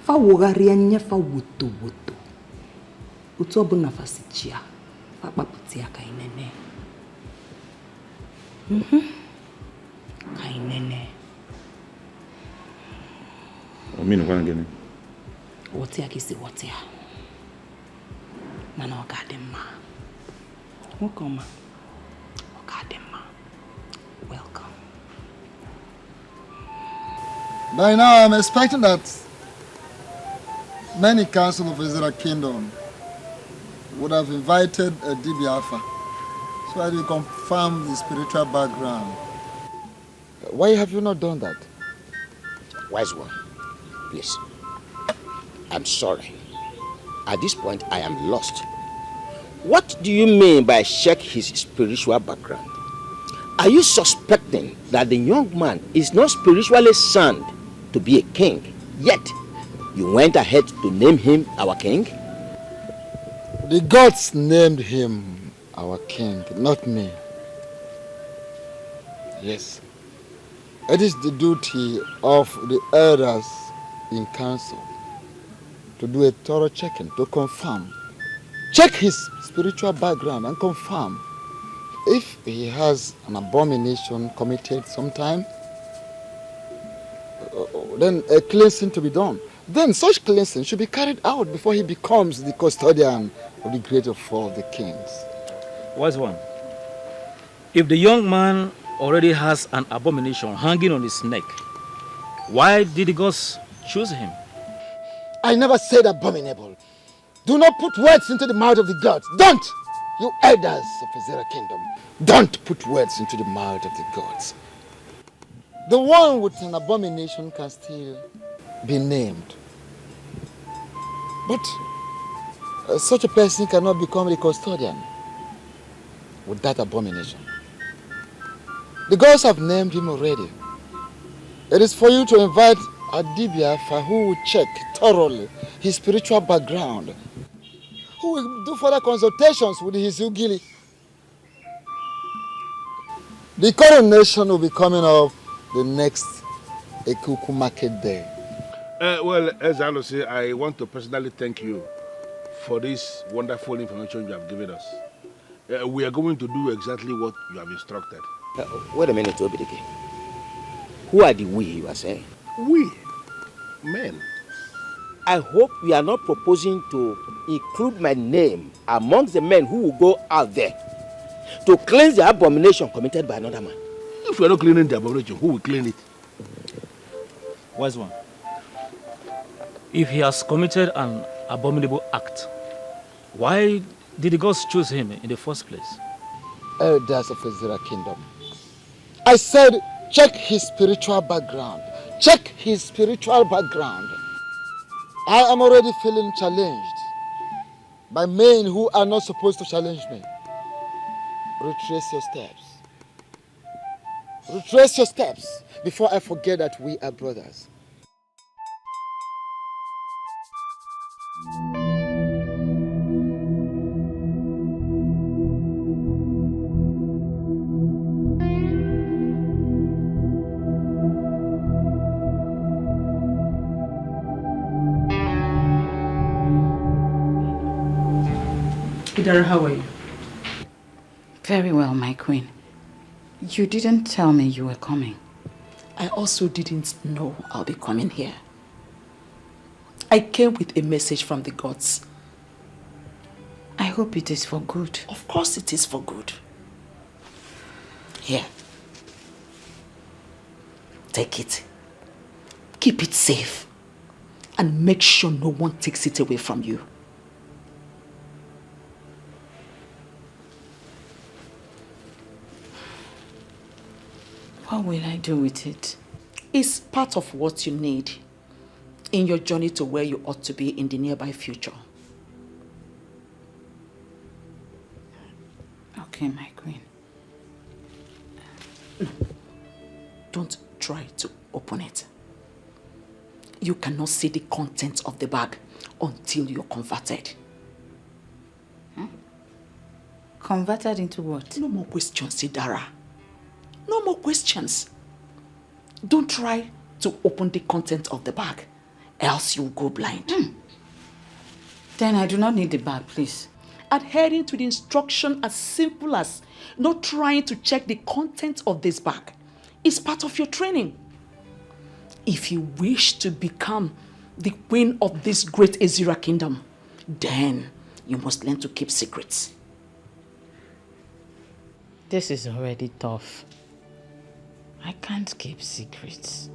Fa wogaria nya fa woto. Utu obuna fasichia. Fa paputia kainene. Kainene. Omino kwa ngene. Wotia kisi wotia. Mana ogadema. Welcome. Ogadema. Welcome. By now, I'm expecting that many council of Ezira Kingdom would have invited a DB Alpha so that we confirm the spiritual background. Why have you not done that? Wise one, please. I'm sorry. At this point, I am lost. What do you mean by check his spiritual background? Are you suspecting that the young man is not spiritually sound to be a king, yet you went ahead to name him our king? The gods named him our king, not me. Yes. It is the duty of the elders in council to do a thorough checking, to confirm. Check his spiritual background and confirm if he has an abomination committed sometime, then a cleansing to be done. Then such cleansing should be carried out before he becomes the custodian of the great of all the kings. Wise one. If the young man already has an abomination hanging on his neck, why did the gods choose him? I never said abominable. Do not put words into the mouth of the gods. Don't! You elders of the Zera kingdom, don't put words into the mouth of the gods. The one with an abomination can still be named. But such a person cannot become the custodian with that abomination. The gods have named him already. It is for you to invite Adibia who will check thoroughly his spiritual background, who will do further consultations with his Ugili. The coronation will be coming up the next Ekuku market day. Well, as I say, I want to personally thank you for this wonderful information you have given us. We are going to do exactly what you have instructed. Wait a minute, Obidike. Who are the we you are saying? We? Men. I hope you are not proposing to include my name amongst the men who will go out there to cleanse the abomination committed by another man. If we are not cleaning the abomination, who will clean it? Wise one. If he has committed an abominable act, why did the gods choose him in the first place? Elders of the Zera kingdom, I said check his spiritual background. Check his spiritual background. I am already feeling challenged by men who are not supposed to challenge me. Retrace your steps. Retrace your steps before I forget that we are brothers. Idara, how are you? Very well, my queen. You didn't tell me you were coming. I also didn't know I'll be coming here. I came with a message from the gods. I hope it is for good. Of course it is for good. Here. Take it. Keep it safe. And make sure no one takes it away from you. What will I do with it? It's part of what you need in your journey to where you ought to be in the nearby future. Okay, my queen. Don't try to open it. You cannot see the contents of the bag until you're converted. Huh? Converted into what? No more questions, Idara. No more questions. Don't try to open the content of the bag, else you'll go blind. Then I do not need the bag, please. Adhering to the instruction as simple as not trying to check the content of this bag is part of your training. If you wish to become the queen of this great Ezira kingdom, then you must learn to keep secrets. This is already tough. I can't keep secrets.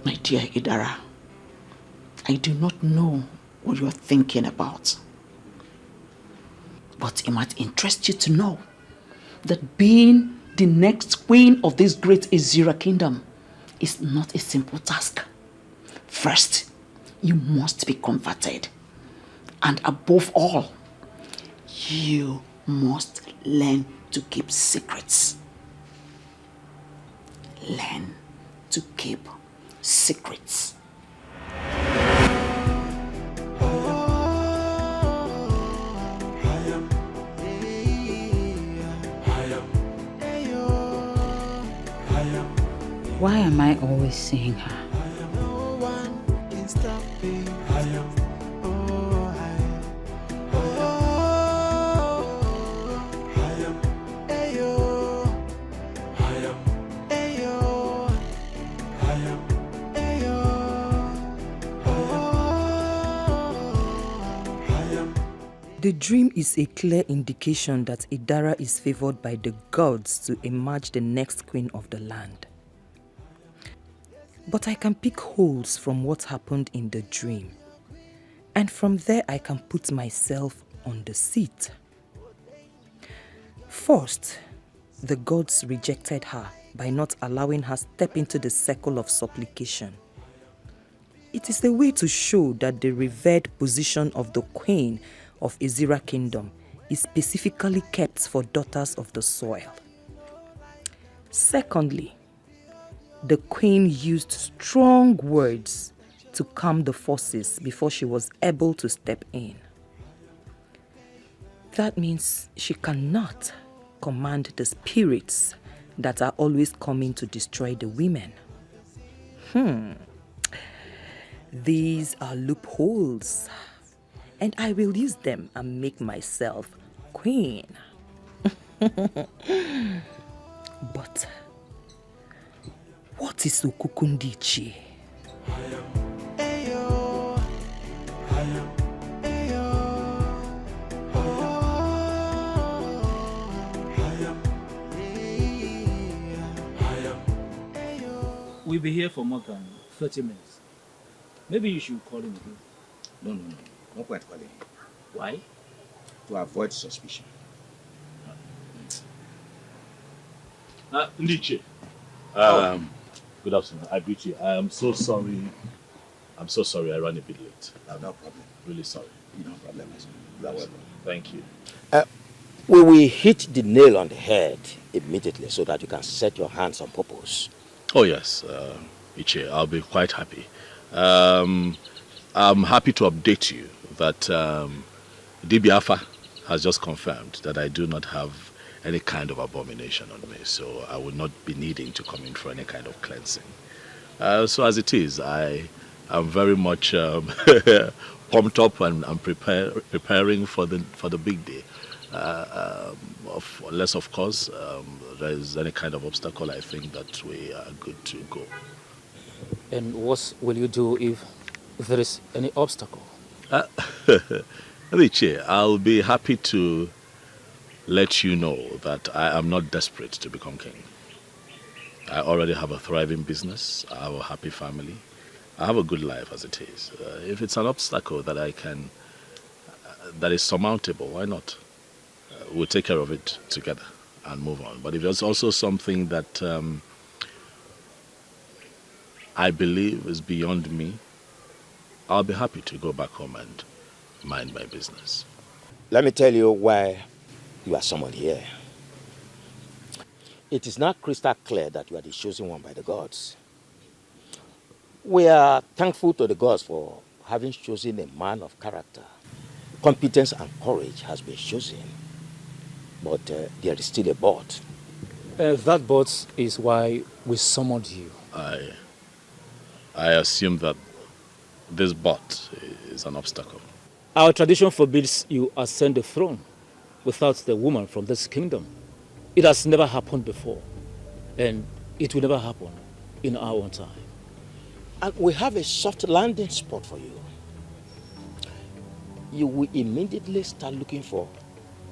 My dear Idara, I do not know what you're thinking about. But it might interest you to know that being the next queen of this great Ezira kingdom is not a simple task. First, you must be converted. And above all, you must learn to keep secrets. Learn to keep secrets. Why am I always seeing her? The dream is a clear indication that Idara is favored by the gods to emerge the next queen of the land. But I can pick holes from what happened in the dream. And from there I can put myself on the seat. First, the gods rejected her by not allowing her step into the circle of supplication. It is a way to show that the revered position of the queen of Ezira Kingdom is specifically kept for daughters of the soil. Secondly, the queen used strong words to calm the forces before she was able to step in. That means she cannot command the spirits that are always coming to destroy the women. These are loopholes, and I will use them and make myself queen. But what is Ukukundichi? We'll be here for more than 30 minutes. Maybe you should call him again. No. No point calling him. Why? To avoid suspicion. Ndiche. Good afternoon. I greet you. I am so sorry. I'm so sorry I ran a bit late. No problem. Really sorry. No problem. You are welcome. Thank you. We will hit the nail on the head immediately so that you can set your hands on purpose. Oh yes, Iche, I'll be quite happy. I'm happy to update you that DBAFA has just confirmed that I do not have any kind of abomination on me, so I will not be needing to come in for any kind of cleansing. So as it is, I am very much pumped up and preparing for the big day. Unless, of course, there is any kind of obstacle, I think that we are good to go. And what will you do if there is any obstacle? Richie, I'll be happy to let you know that I am not desperate to become king. I already have a thriving business. I have a happy family. I have a good life as it is. If it's an obstacle that I can, that is surmountable, why not? We'll take care of it together and move on. But if there's also something that I believe is beyond me, I'll be happy to go back home and mind my business. Let me tell you why you are summoned here. It is now crystal clear that you are the chosen one by the gods. We are thankful to the gods for having chosen a man of character. Competence and courage has been chosen, but there is still a but. That but is why we summoned you. I assume that this but is an obstacle. Our tradition forbids you ascend the throne without the woman from this kingdom. It has never happened before, and it will never happen in our own time. And we have a soft landing spot for you. You will immediately start looking for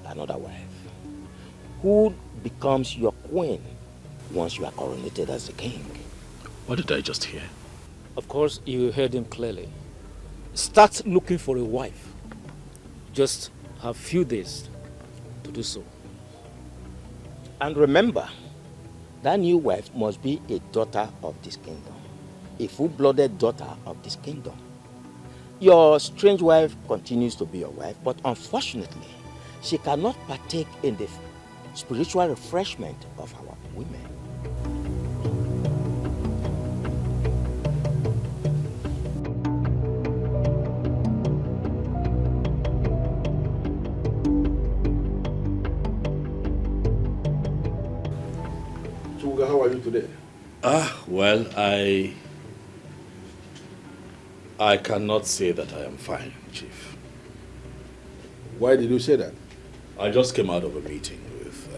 another wife who becomes your queen once you are coronated as the king. What did I just hear? Of course, you heard him clearly. Start looking for a wife. Just have few days to do so. And remember, That new wife must be a daughter of this kingdom, a full-blooded daughter of this kingdom. Your strange wife continues to be your wife, but unfortunately, she cannot partake in the spiritual refreshment of our women. Chuga, how are you today? Well, I cannot say that I am fine, Chief. Why did you say that? I just came out of a meeting with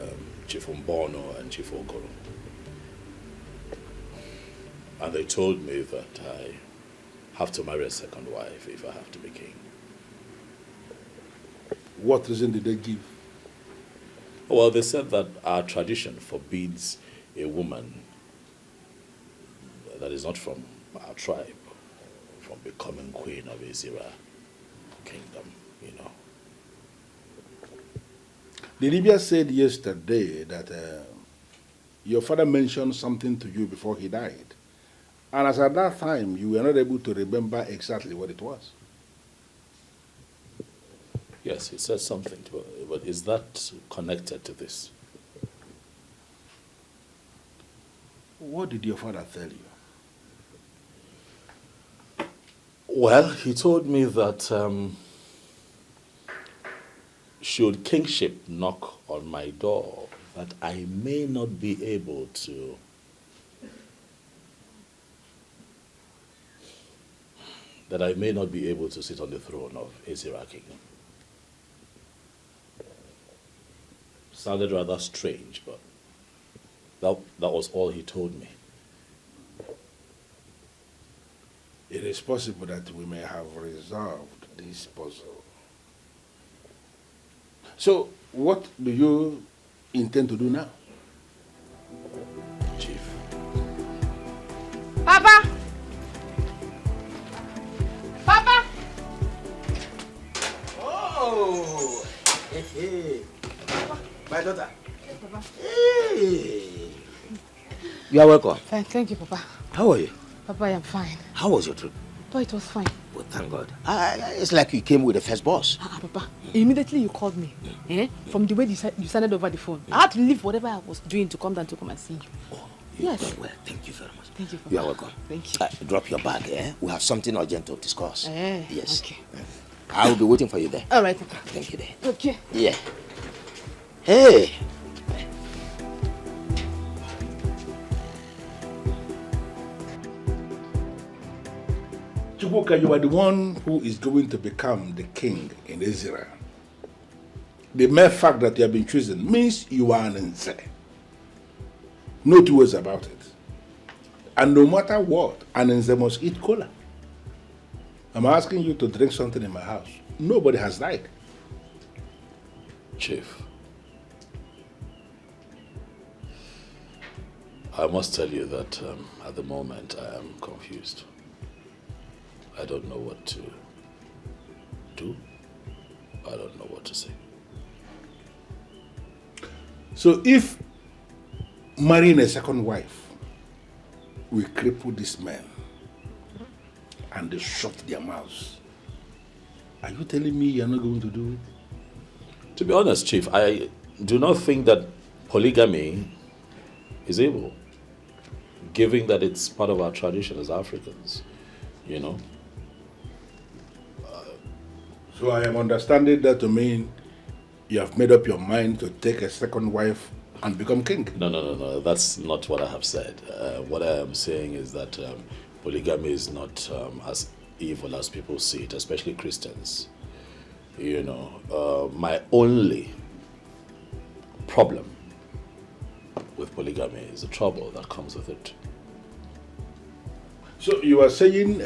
Chief Mbono and Chief Okoro. And they told me that I have to marry a second wife if I have to be king. What reason did they give? Well, they said that our tradition forbids a woman that is not from our tribe from becoming queen of Ezira kingdom, you know. The Libya said yesterday that your father mentioned something to you before he died. And as at that time, you were not able to remember exactly what it was. Yes, he said something, but is that connected to this? What did your father tell you? Well, he told me that should kingship knock on my door, that I may not be able to sit on the throne of Ezira kingdom. Sounded rather strange, but that was all he told me. It is possible that we may have resolved this puzzle. So, what do you intend to do now? Chief. Papa! Papa! Oh! Hey. My daughter. Yes, Papa. Hey! You are welcome. Fine, thank you, Papa. How are you? Papa, I am fine. How was your trip? Oh, it was fine. Well, thank God. It's like you came with the first boss. Papa, immediately you called me. From the way you sounded over the phone. I had to leave whatever I was doing to come and see you. Oh, yes. Well, thank you very much. Thank you, Papa. You are welcome. Thank you. Drop your bag, eh? We have something urgent to discuss. Yes. Okay. I will be waiting for you there. All right, Papa. Thank you there. Okay. Yeah. Hey! Chukwuka, you are the one who is going to become the king in Israel. The mere fact that you have been chosen means you are an Nze. No two ways about it. And no matter what, an Nze must eat cola. I'm asking you to drink something in my house. Nobody has died. Chief, I must tell you that at the moment I am confused. I don't know what to do. I don't know what to say. So if marrying a second wife will cripple these men and they shut their mouths, are you telling me you're not going to do it? To be honest, Chief, I do not think that polygamy is able, given that it's part of our tradition as Africans, you know. So I am understanding that to mean you have made up your mind to take a second wife and become king. No. That's not what I have said. What I am saying is that polygamy is not as evil as people see it, especially Christians. You know, my only problem with polygamy is the trouble that comes with it. So you are saying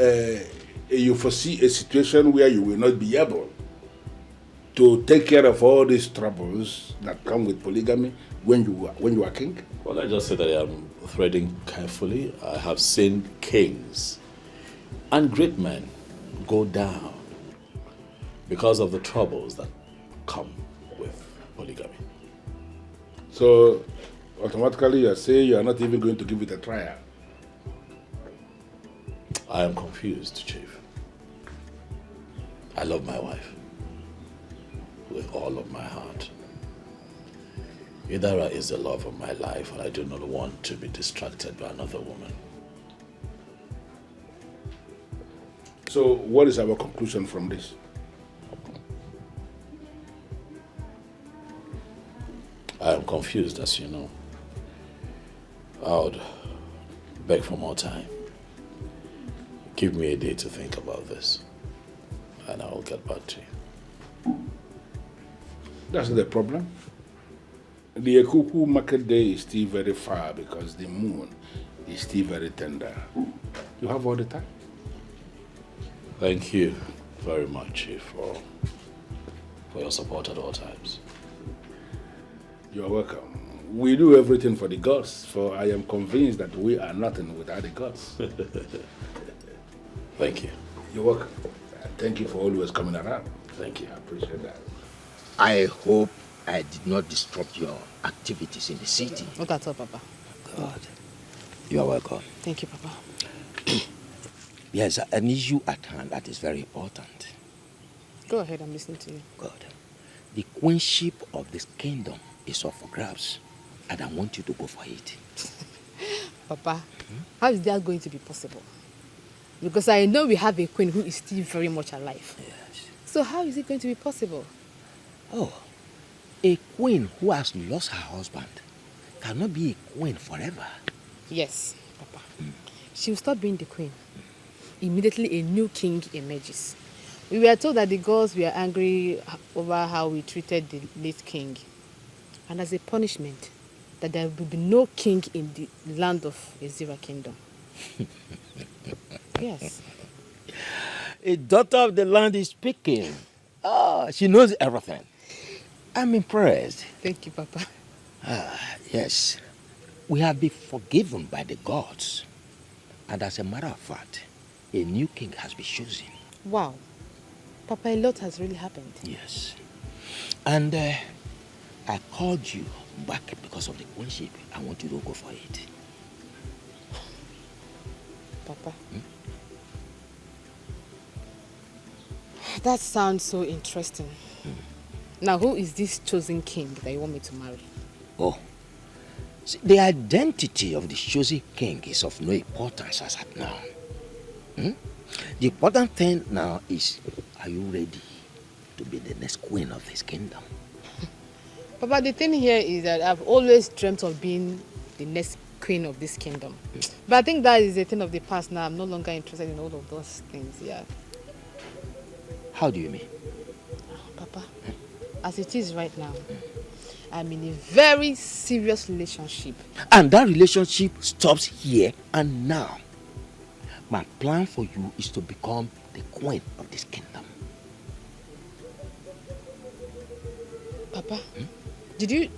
you foresee a situation where you will not be able to take care of all these troubles that come with polygamy when you are king? Well, I just said that I am threading carefully. I have seen kings and great men go down because of the troubles that come with polygamy. So automatically you are saying you are not even going to give it a trial. I am confused, Chief. I love my wife with all of my heart. Idara is the love of my life, and I do not want to be distracted by another woman. So, what is our conclusion from this? I am confused, as you know. I would beg for more time. Give me a day to think about this, and I will get back to you. That's the problem. The Ekuku market day is still very far because the moon is still very tender. You have all the time. Thank you very much, Chief, for your support at all times. You're welcome. We do everything for the gods, for I am convinced that we are nothing without the gods. Thank you. You're welcome. Thank you for always coming around. Thank you. I appreciate that. I hope I did not disrupt your activities in the city. Not at all, Papa. God. You are welcome. Thank you, Papa. Yes, an issue at hand that is very important. Go ahead, I'm listening to you. God. The queenship of this kingdom is up for grabs, and I want you to go for it. Papa, how is that going to be possible? Because I know we have a queen who is still very much alive. Yes. So how is it going to be possible? Oh, a queen who has lost her husband cannot be a queen forever. Yes, Papa. She will stop being the queen. Immediately a new king emerges. We were told that the gods were angry over how we treated the late king. And as a punishment, that there will be no king in the land of Ezira kingdom. Yes. A daughter of the land is speaking. She knows everything. I'm impressed. Thank you, Papa. Yes. We have been forgiven by the gods. And as a matter of fact, a new king has been chosen. Wow. Papa, a lot has really happened. Yes. And I called you back because of the queenship. I want you to go for it. Papa. That sounds so interesting. Now, who is this chosen king that you want me to marry? Oh. See, the identity of the chosen king is of no importance as at now. The important thing now is, are you ready to be the next queen of this kingdom? Papa, the thing here is that I've always dreamt of being the next queen of this kingdom. But I think that is a thing of the past now. I'm no longer interested in all of those things, yeah. How do you mean? Papa, as it is right now, I'm in a very serious relationship. And that relationship stops here and now. My plan for you is to become the queen of this kingdom. Papa, did you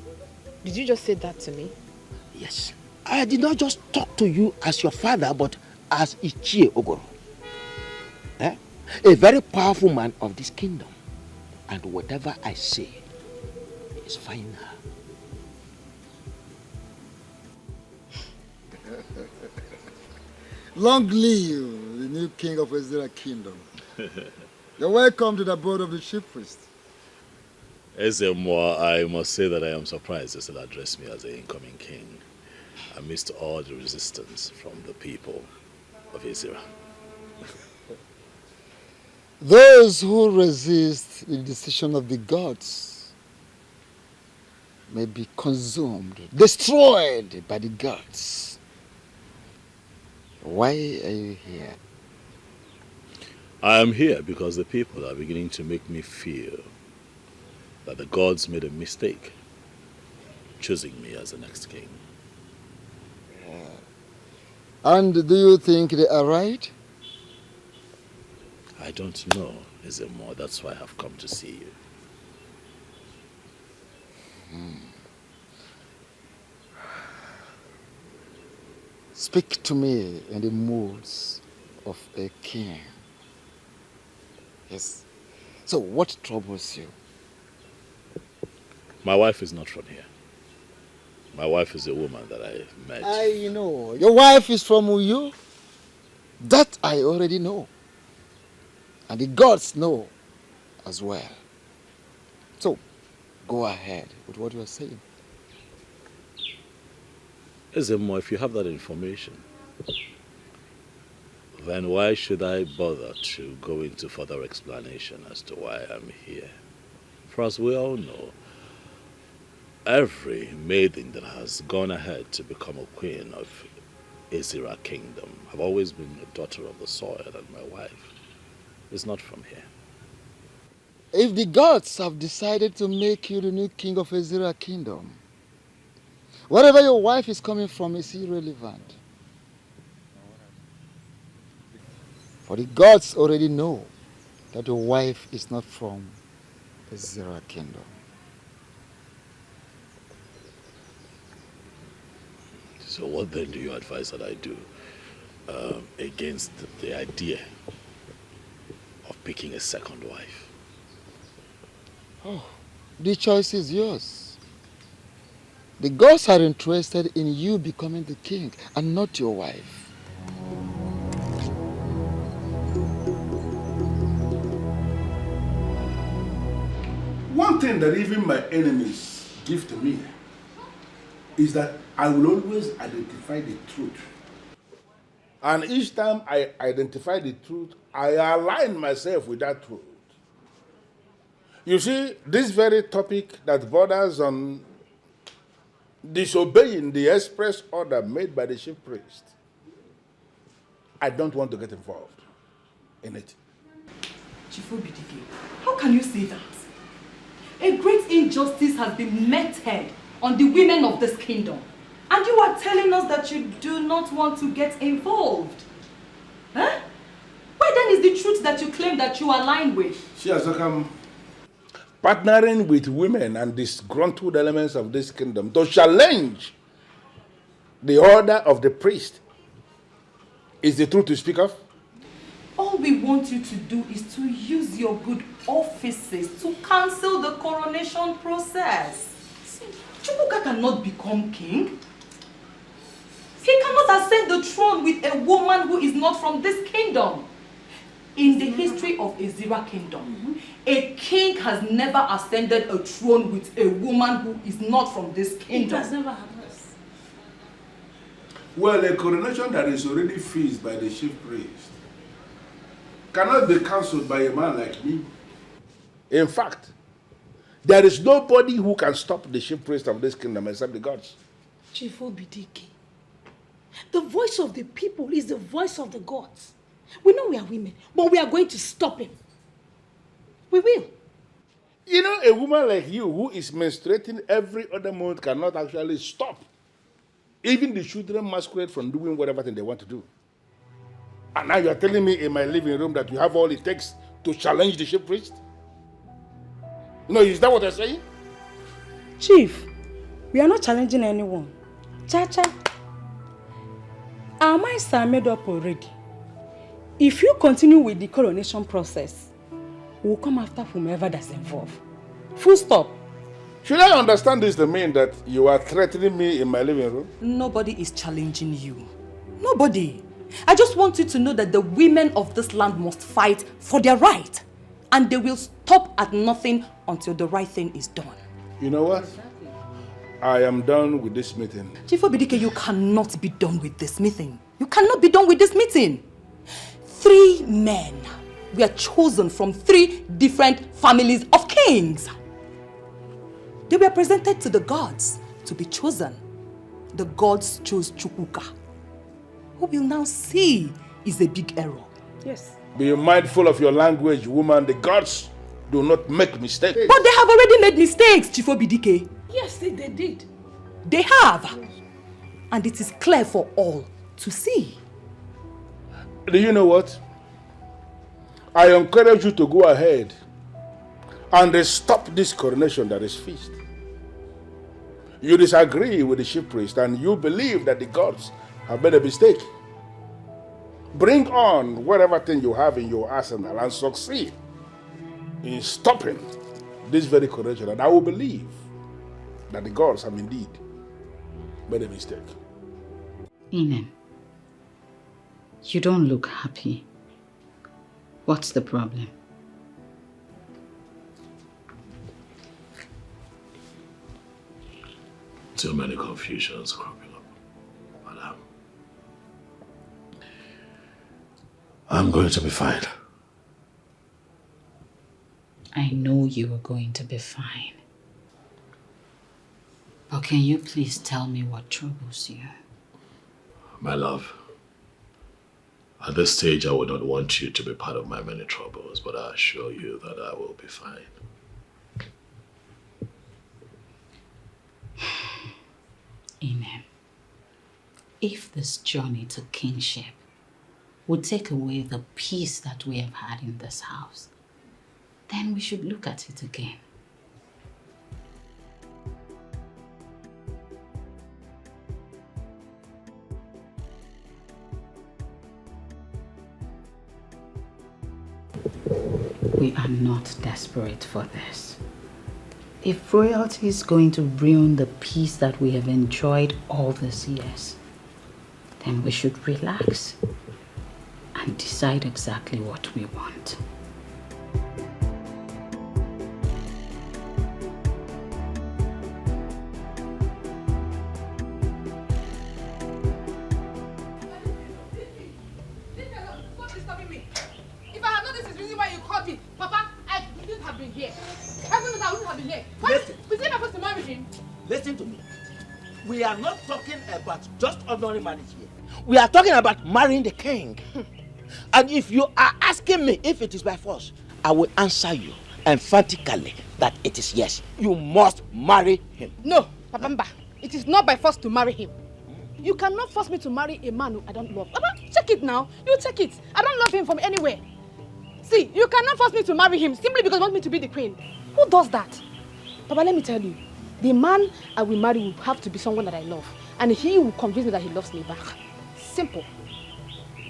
just say that to me? Yes. I did not just talk to you as your father, but as Ichie Ogoro. A very powerful man of this kingdom. And whatever I say is final. Long live the new king of Ezira kingdom. You're welcome to the board of the chief priest. Ezemo, I must say that I am surprised they still address me as the incoming king, amidst all the resistance from the people of Ezira. Those who resist the decision of the gods may be consumed, destroyed by the gods. Why are you here? I am here because the people are beginning to make me feel that the gods made a mistake choosing me as the next king. And do you think they are right? I don't know, Ezemo. That's why I have come to see you. Speak to me in the moods of a king. Yes. So what troubles you? My wife is not from here. My wife is a woman that I met. I know. Your wife is from Uyo. That I already know. And the gods know as well. So, go ahead with what you are saying. Ezemo, if you have that information, then why should I bother to go into further explanation as to why I'm here? For as we all know, every maiden that has gone ahead to become a queen of Ezira Kingdom have always been a daughter of the soil, and my wife is not from here. If the gods have decided to make you the new king of Ezira Kingdom, wherever your wife is coming from is irrelevant. For the gods already know that your wife is not from Ezira Kingdom. So what then do you advise that I do against the idea of picking a second wife? Oh, the choice is yours. The gods are interested in you becoming the king and not your wife. One thing that even my enemies give to me is that I will always identify the truth. And each time I identify the truth, I align myself with that truth. You see, this very topic that borders on disobeying the express order made by the chief priest, I don't want to get involved in it. Chief Obidike, how can you say that? A great injustice has been meted on the women of this kingdom. And you are telling us that you do not want to get involved. Huh? Why then is the truth that you claim that you align with? She has become partnering with women and disgruntled elements of this kingdom to challenge the order of the priest. Is the truth to speak of? All we want you to do is to use your good offices to cancel the coronation process. See, Chukwuka cannot become king. He cannot ascend the throne with a woman who is not from this kingdom. In the history of Ezira Kingdom, a king has never ascended a throne with a woman who is not from this kingdom. It has never happened. Well, a coronation that is already fixed by the chief priest cannot be cancelled by a man like me. In fact, there is nobody who can stop the chief priest of this kingdom except the gods. Chief Obidike, the voice of the people is the voice of the gods. We know we are women, but we are going to stop him. We will. You know, a woman like you who is menstruating every other month cannot actually stop even the children masquerade from doing whatever thing they want to do. And now you are telling me in my living room that you have all it takes to challenge the chief priest? No, is that what you're saying? Chief, we are not challenging anyone. Cha-cha. Our minds are made up already. If you continue with the coronation process, we'll come after whomever that's involved. Full stop. Should I understand this to mean that you are threatening me in my living room? Nobody is challenging you. Nobody. I just want you to know that the women of this land must fight for their right. And they will stop at nothing until the right thing is done. You know what? I am done with this meeting. Chief Obidike, you cannot be done with this meeting. You cannot be done with this meeting. 3 men were chosen from 3 different families of kings. They were presented to the gods to be chosen. The gods chose Chukwuka, who will now see is a big error. Yes. Be mindful of your language, woman. The gods do not make mistakes. But they have already made mistakes, Chief Obidike. Yes, they did. They have. And it is clear for all to see. Do you know what? I encourage you to go ahead and stop this coronation that is fixed. You disagree with the chief priest and you believe that the gods have made a mistake. Bring on whatever thing you have in your arsenal and succeed in stopping this very coronation, and I will believe that the gods have indeed made a mistake. Inem, you don't look happy. What's the problem? Too many confusions cropping up. Madam, I'm going to be fine. I know you are going to be fine. But can you please tell me what troubles you? My love, at this stage I would not want you to be part of my many troubles, but I assure you that I will be fine. Inem, if this journey to kingship would take away the peace that we have had in this house, then we should look at it again. We are not desperate for this. If royalty is going to ruin the peace that we have enjoyed all these years, then we should relax and decide exactly what we want. Listen to me. We are not talking about just ordinary marriage here. We are talking about marrying the king. And if you are asking me if it is by force, I will answer you emphatically that it is yes. You must marry him. No, Papa, it is not by force to marry him. You cannot force me to marry a man who I don't love. Papa, check it now. You check it. I don't love him from anywhere. See, you cannot force me to marry him simply because you want me to be the queen. Who does that? Papa, let me tell you. The man I will marry will have to be someone that I love. And he will convince me that he loves me back. Simple.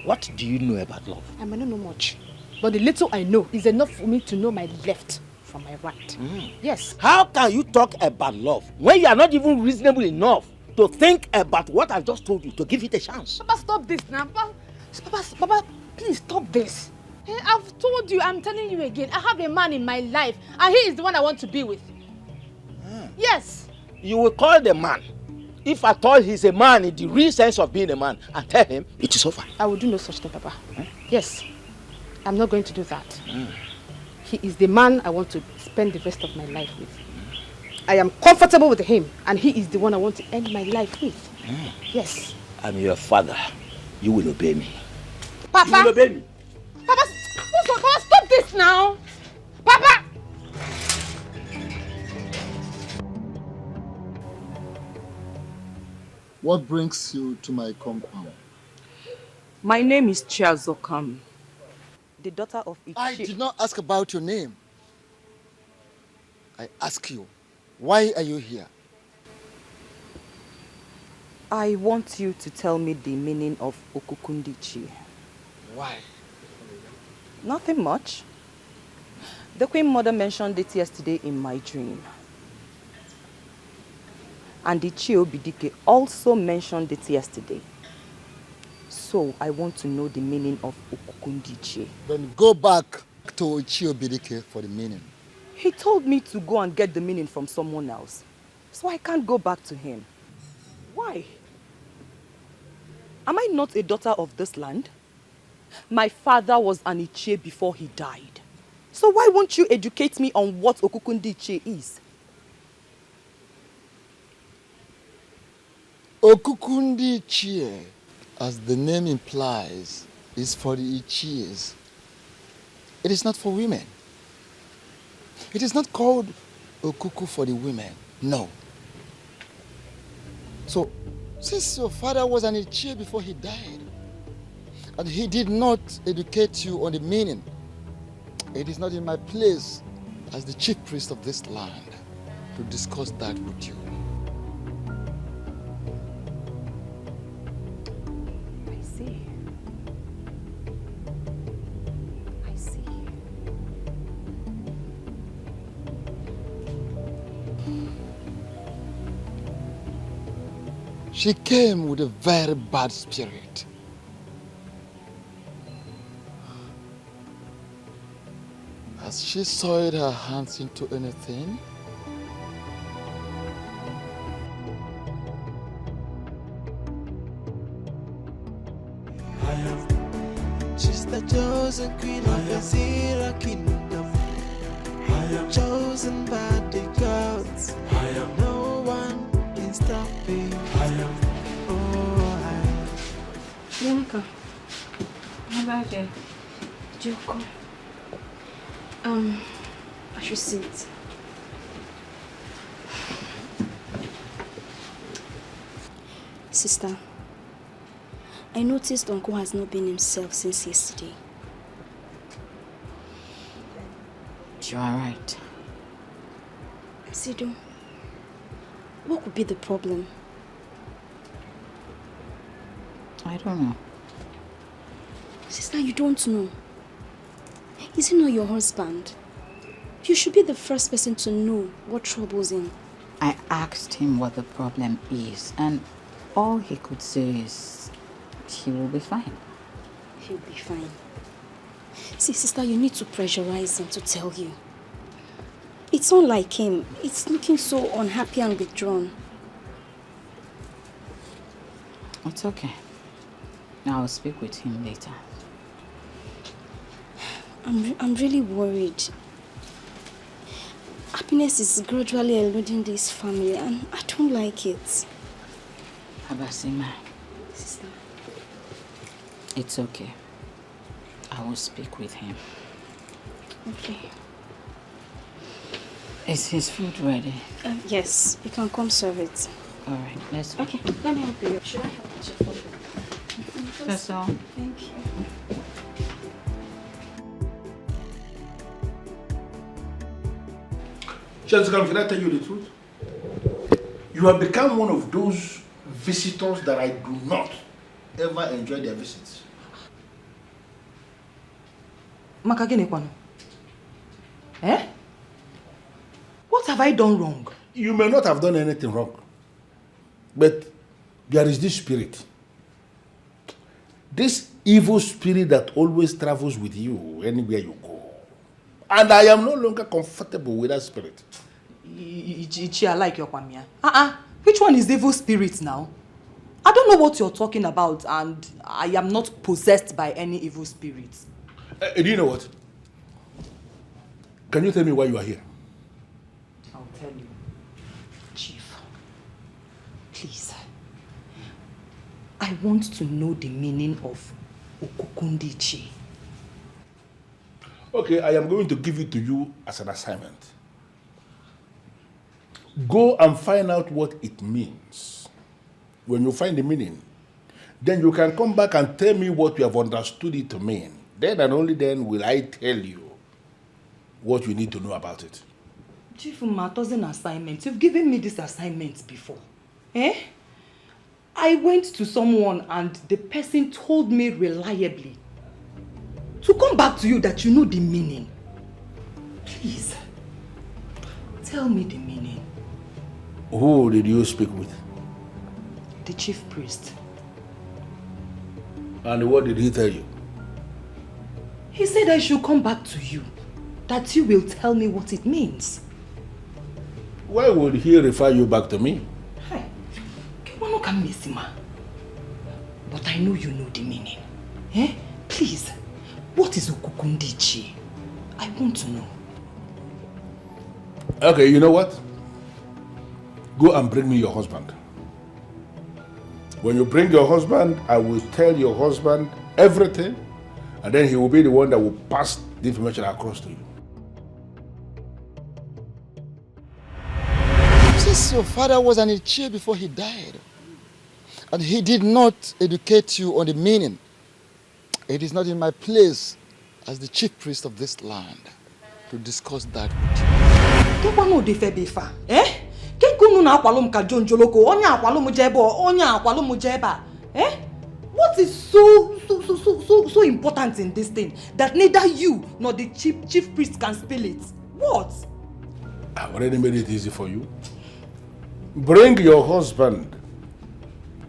What do you know about love? I may not know much. But the little I know is enough for me to know my left from my right. Yes. How can you talk about love when you are not even reasonable enough to think about what I just told you, to give it a chance? Papa, stop this now. Papa, please stop this. Hey, I've told you, I'm telling you again, I have a man in my life and he is the one I want to be with. Yes. You will call the man, if at all he's a man in the real sense of being a man, and tell him it is over. I will do no such thing, Papa. Yes. I'm not going to do that. He is the man I want to spend the rest of my life with. I am comfortable with him and he is the one I want to end my life with. Yes. I'm your father. You will obey me. Papa! You will obey me. Papa, stop this now! Papa! What brings you to my compound? My name is Chiazokam, the daughter of Ichi. I did not ask about your name. I ask you, why are you here? I want you to tell me the meaning of Okukundichi. Why? Nothing much. The Queen Mother mentioned it yesterday in my dream. And the Chiobidike also mentioned it yesterday. So I want to know the meaning of Okukundichi. Then go back to Chiobidike for the meaning. He told me to go and get the meaning from someone else. So I can't go back to him. Why? Am I not a daughter of this land? My father was an Ichie before he died. So why won't you educate me on what Okukundichi is? Okukundichi, as the name implies, is for the Ichies. It is not for women. It is not called Okuku for the women. No. So, since your father was an Ichie before he died, and he did not educate you on the meaning, it is not in my place as the chief priest of this land to discuss that with you. She came with a very bad spirit. Has she soiled her hands into anything? She's the chosen queen of the Zira kingdom. Chosen by the gods. No one can stop me. Bianca, how about you? Joko. I should sit. Sister, I noticed Uncle has not been himself since yesterday. You are right. Sido, what could be the problem? I don't know. Sister, you don't know. Is he not your husband? You should be the first person to know what troubles him. I asked him what the problem is, and all he could say is he will be fine. He'll be fine. See, sister, you need to pressurize him to tell you. It's not like him. It's looking so unhappy and withdrawn. It's okay. I'll speak with him later. I'm really worried. Happiness is gradually eluding this family and I don't like it. Abasima, Sister. It's okay. I will speak with him. Okay. Is his food ready? Yes, you can come serve it. All right, let's go. Okay, let me help you. Should I help with your food? That's all. Thank you. Jessica, can I tell you the truth? You have become one of those visitors that I do not ever enjoy their visits. Makagene kwano. Eh? What have I done wrong? You may not have done anything wrong, but there is this spirit. This evil spirit that always travels with you anywhere you go. And I am no longer comfortable with that spirit. I like your kwamia. Which one is evil spirit now? I don't know what you're talking about and I am not possessed by any evil spirit. Do you know what? Can you tell me why you are here? I'll tell you. Chief, please. I want to know the meaning of Okukundichi. Okay, I am going to give it to you as an assignment. Go and find out what it means. When you find the meaning, then you can come back and tell me what you have understood it to mean. Then and only then will I tell you what you need to know about it. Chief Umato's assignment. You've given me this assignment before. Eh? I went to someone and the person told me reliably to come back to you that you know the meaning. Please, tell me the meaning. Who did you speak with? The chief priest. And what did he tell you? He said I should come back to you, that you will tell me what it means. Why would he refer you back to me? Hey, but I know you know the meaning. Eh? Please, what is Okukundichi? I want to know. Okay, you know what? Go and bring me your husband. When you bring your husband, I will tell your husband everything, and then he will be the one that will pass the information across to you. Since your father was an Ichie before he died, and he did not educate you on the meaning, it is not in my place as the chief priest of this land to discuss that with you. Eh? What is so important in this thing that neither you nor the chief priest can spell it? What? I've already made it easy for you. Bring your husband,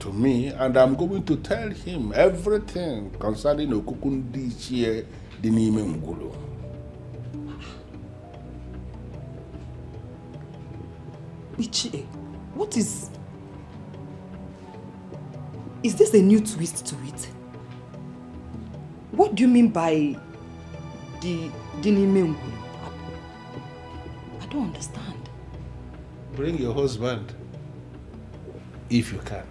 to me, and I'm going to tell him everything concerning Okukundi Chie Dinime Ngulu. Ichie, what is... Is this a new twist to it? What do you mean by the Dinime Ngulu? I don't understand. Bring your husband, if you can.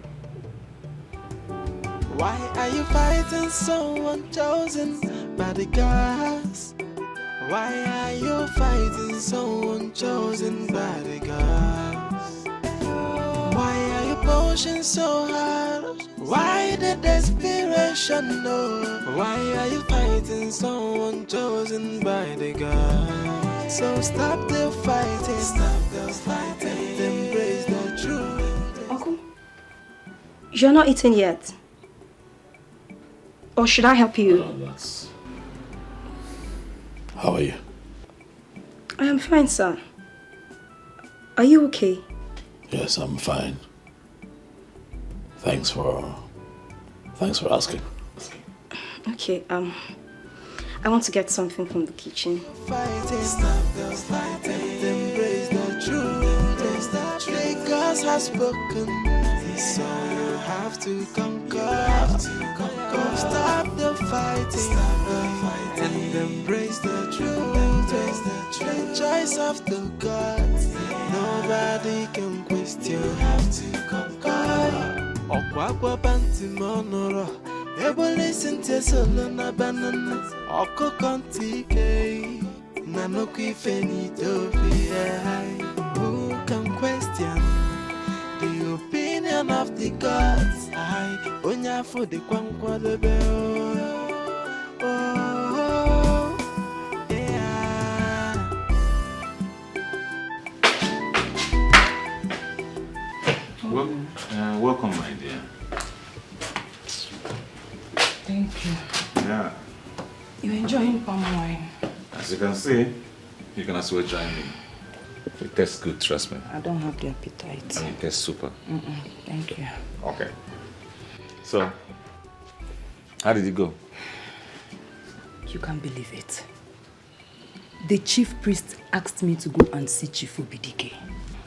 Why are you fighting someone chosen by the gods? Why are you fighting someone chosen by the gods? Why are you pushing so hard? Why the desperation? No. Why are you fighting someone chosen by the gods? So stop the fighting, and embrace the truth. Uncle, you're not eating yet. Or should I help you? How are you? I am fine, sir. Are you okay? Yes, I'm fine. Thanks for asking. Okay, I want to get something from the kitchen. Fighting, embrace the truth. Because has spoken, so you have to conquer. Stop the fighting, and embrace the truth. The choice of the gods, nobody can question. You have to conquer. Okwakwa panti monoro, ebo listen to solo na banana. Oko konti kei, nanoku ifeni tofi. Who can question the opinion of the gods? I onya for the kwankwa the bell. Oh, yeah. Welcome, my dear. Thank you. Yeah. You're enjoying palm wine. As you can see, you can as well join me. It tastes good, trust me. I don't have the appetite. And it tastes super. Thank you. Okay. So, how did it go? You can't believe it. The chief priest asked me to go and see Chief Obidike.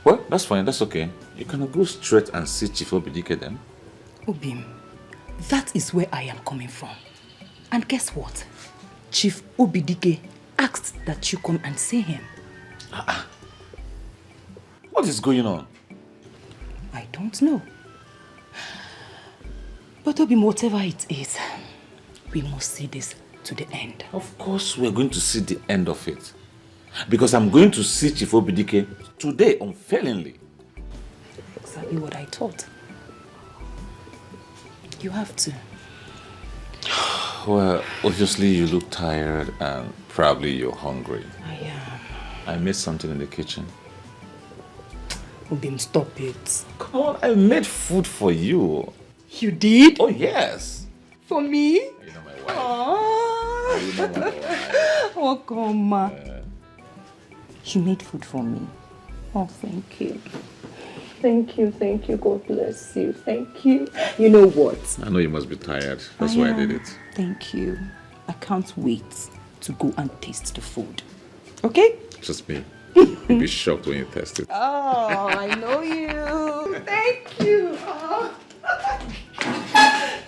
Well, that's fine, that's okay. You can go straight and see Chief Obidike then. Obim, that is where I am coming from. And guess what? Chief Obidike asked that you come and see him. What is going on? I don't know. But Obim, whatever it is, we must see this to the end. Of course we're going to see the end of it. Because I'm going to see Chief Obidike today, unfailingly. Exactly what I thought. You have to. Well, obviously you look tired and probably you're hungry. I am. I made something in the kitchen. Obim, stop it. Come on, I made food for you. You did? Oh, yes. For me? You know my wife. Aww. You know my wife. Oh, come. You made food for me. Oh, thank you. Thank you. God bless you. Thank you. You know what? I know you must be tired. That's why I did it. Thank you. I can't wait to go and taste the food. Okay? Just me. You'll be shocked when you taste it. Oh, I know you. Thank you. Oh.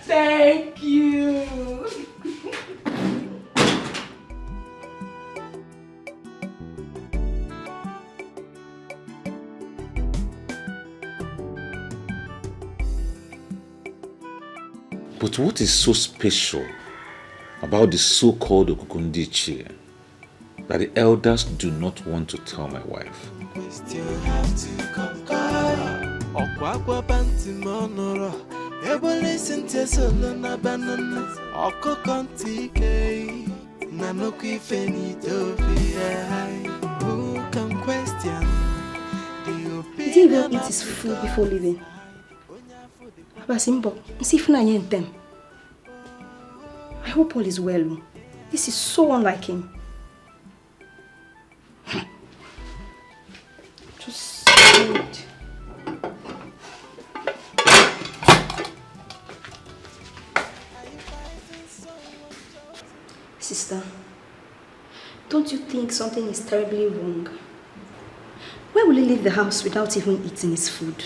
Thank you. But what is so special about the so-called Okukundichie that the elders do not want to tell my wife? You have to conquer. Okwakwa panti monoro, ebo listen to solo na banana. Oko konti kei, nanoku ifeni tofi. Who can question the opinion? Did he even eat his food before leaving? Basimbo, them. I hope all is well. This is so unlike him. Just wait. think something is terribly wrong. Why will he leave the house without even eating his food?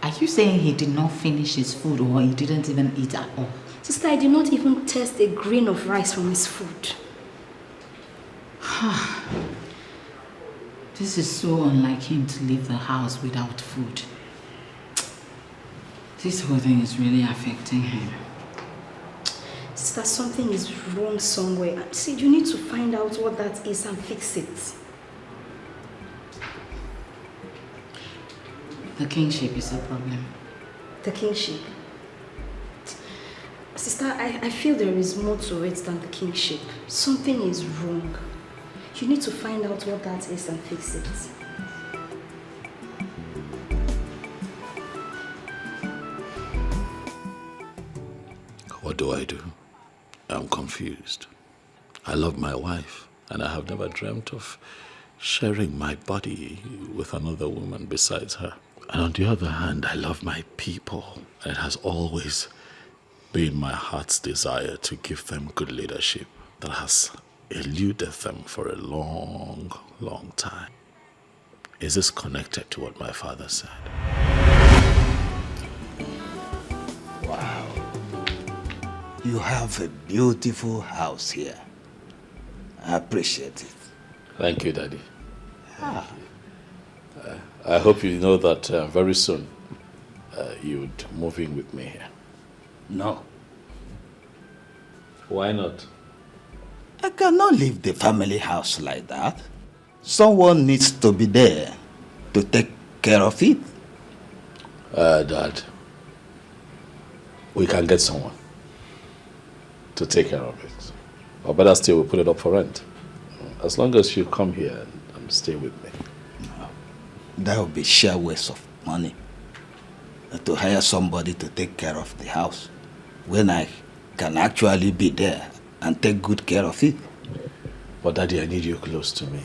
Are you saying he did not finish his food or he didn't even eat at all? Sister, I did not even taste a grain of rice from his food. This is so unlike him to leave the house without food. This whole thing is really affecting him. Sister, something is wrong somewhere. See, you need to find out what that is and fix it. The kingship is a problem. The kingship? Sister, I feel there is more to it than the kingship. Something is wrong. You need to find out what that is and fix it. What do I do? I'm confused. I love my wife, and I have never dreamt of sharing my body with another woman besides her. And on the other hand, I love my people, and it has always been my heart's desire to give them good leadership that has eluded them for a long, long time. Is this connected to what my father said? Wow. You have a beautiful house here. I appreciate it. Thank you, Daddy. I hope you know that very soon you'd move in with me here. No. Why not? I cannot leave the family house like that. Someone needs to be there to take care of it. Dad, we can get someone to take care of it. Or better still, we'll put it up for rent. As long as you come here and stay with me. No. That would be sheer waste of money. To hire somebody to take care of the house when I can actually be there and take good care of it. But Daddy, I need you close to me.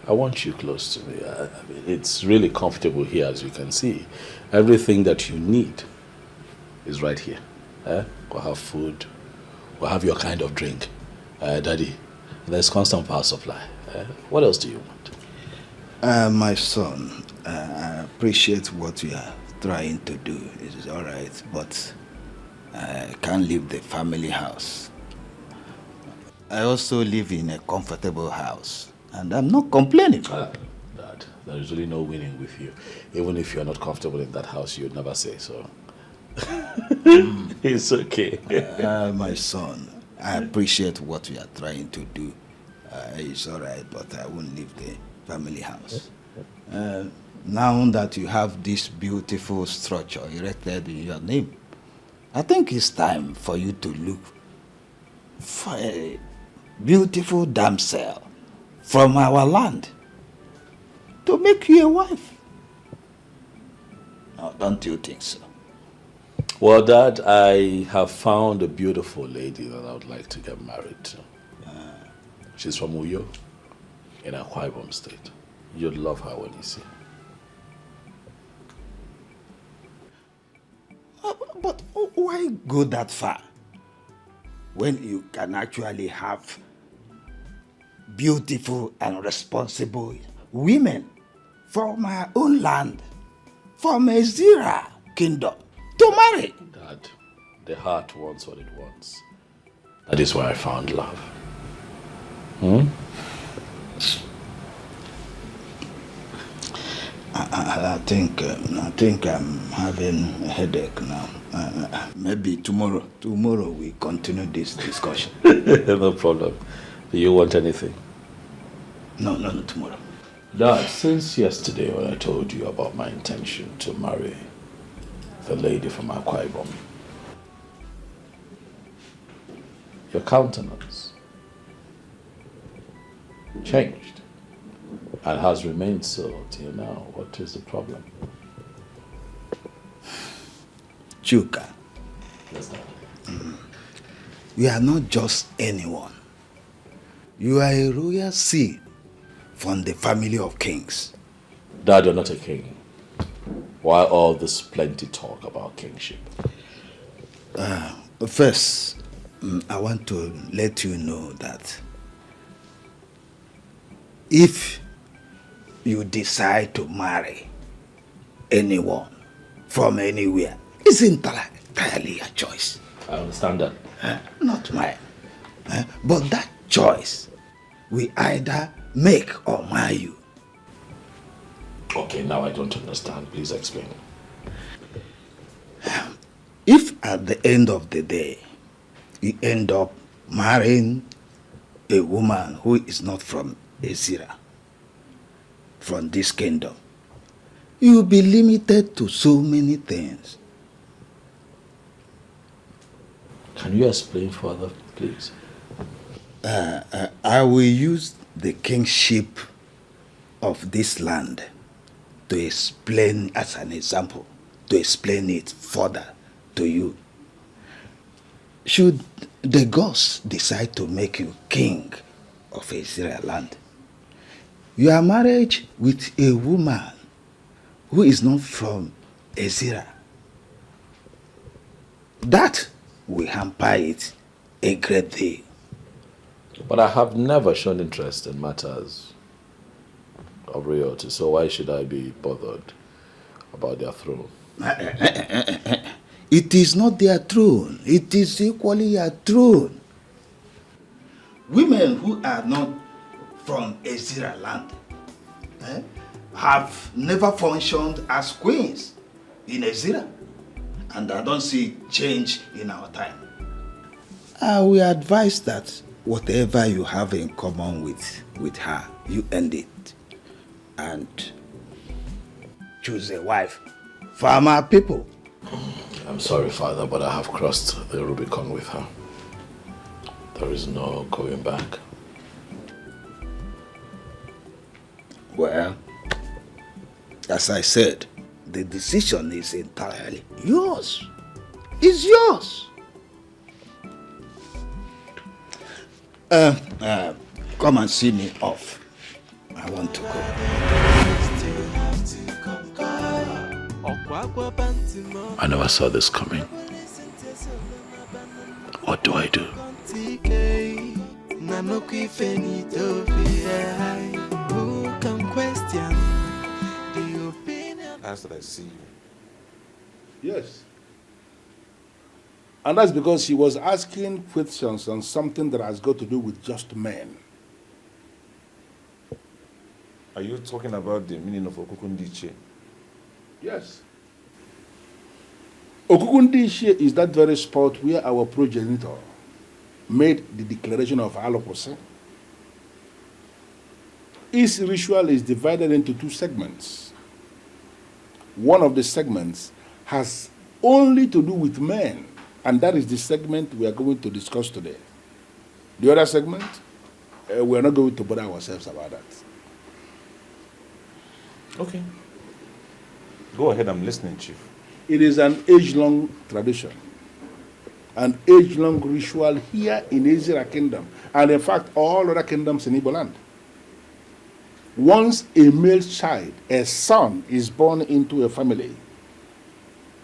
I want you close to me. I mean, it's really comfortable here, as you can see. Everything that you need is right here. We'll have food. We'll have your kind of drink. Daddy, there's constant power supply. What else do you want? My son, I appreciate what you are trying to do. It is all right, but I can't leave the family house. I also live in a comfortable house, and I'm not complaining. Dad, there is really no winning with you. Even if you're not comfortable in that house, you'd never say so. It's okay. My son, I appreciate what you are trying to do. It's all right, but I won't leave the family house. Now that you have this beautiful structure erected in your name, I think it's time for you to look for a beautiful damsel from our land to make you a wife. Now, don't you think so? Well, Dad, I have found a beautiful lady that I would like to get married to. She's from Uyo, in Akwa Ibom State. You'd love her when you see her. But why go that far when you can actually have beautiful and responsible women from our own land, from Ezira kingdom, to marry? Dad, the heart wants what it wants. That is where I found love. I think I'm having a headache now. Maybe tomorrow we continue this discussion. No problem. Do you want anything? No, tomorrow. Dad, since yesterday when I told you about my intention to marry the lady from Akwa Ibom, your countenance changed and has remained so till now. What is the problem? Chuka, Yes, Dad. you are not just anyone. You are a royal seed from the family of kings. Dad, you're not a king. Why all this plenty talk about kingship? First, I want to let you know that if you decide to marry anyone from anywhere, it's entirely your choice. I understand that. Not mine. But that choice will either make or mar you. Okay, now I don't understand. Please explain. If at the end of the day, you end up marrying a woman who is not from Ezira, from this kingdom, you'll be limited to so many things. Can you explain further, please? I will use the kingship of this land to explain as an example, to explain it further to you. Should the gods decide to make you king of Israel land, your marriage with a woman who is not from Ezira, that will hamper it a great deal. But I have never shown interest in matters of royalty, so why should I be bothered about their throne? It is not their throne. It is equally your throne. Women who are not from Ezira land have never functioned as queens in Ezira. And I don't see change in our time. I will advise that whatever you have in common with her, you end it. And choose a wife from our people. I'm sorry, Father, but I have crossed the Rubicon with her. There is no going back. Well, as I said, the decision is entirely yours. It's yours. Come and see me off. I want to go. I never saw this coming. What do I do? Who can question the opinion? As that I see you. Yes. And that's because she was asking questions on something that has got to do with just men. Are you talking about the meaning of Okukundiche? Yes. Okukundiche is that very spot where our progenitor made the declaration of allopause. Its ritual is divided into two segments. One of the segments has only to do with men, and that is the segment we are going to discuss today. The other segment, we are not going to bother ourselves about that. Okay. Go ahead, I'm listening, Chief. It is an age-long tradition, an age-long ritual here in Ezira Kingdom, and in fact, all other kingdoms in Igbo land. Once a male child, a son, is born into a family,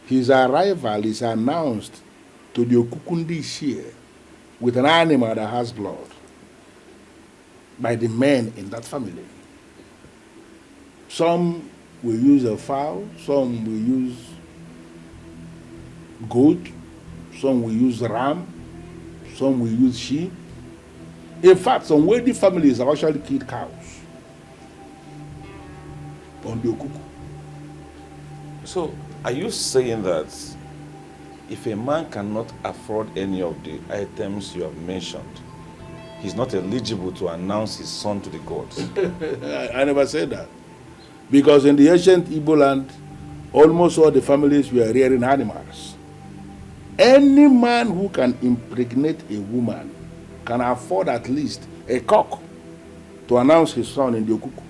his arrival is announced to the Okukundi Ishie with an animal that has blood by the men in that family. Some will use a fowl, some will use goat, some will use ram, some will use sheep. In fact, some wealthy families have actually killed cows on the Okuku. So, are you saying that if a man cannot afford any of the items you have mentioned, he's not eligible to announce his son to the gods? I never said that. Because in the ancient Igbo land, almost all the families were rearing animals. Any man who can impregnate a woman can afford at least a cock to announce his son in the Okuku.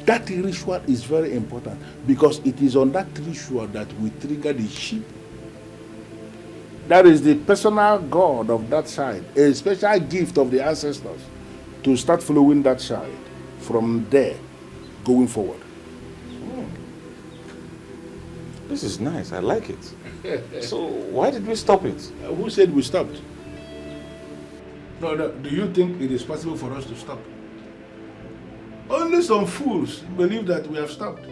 That ritual is very important because it is on that ritual that we trigger the sheep. That is the personal god of that child, a special gift of the ancestors to start following that child from there going forward. This is nice. I like it. So why did we stop it? Who said we stopped? No, do you think it is possible for us to stop? Only some fools believe that we have stopped.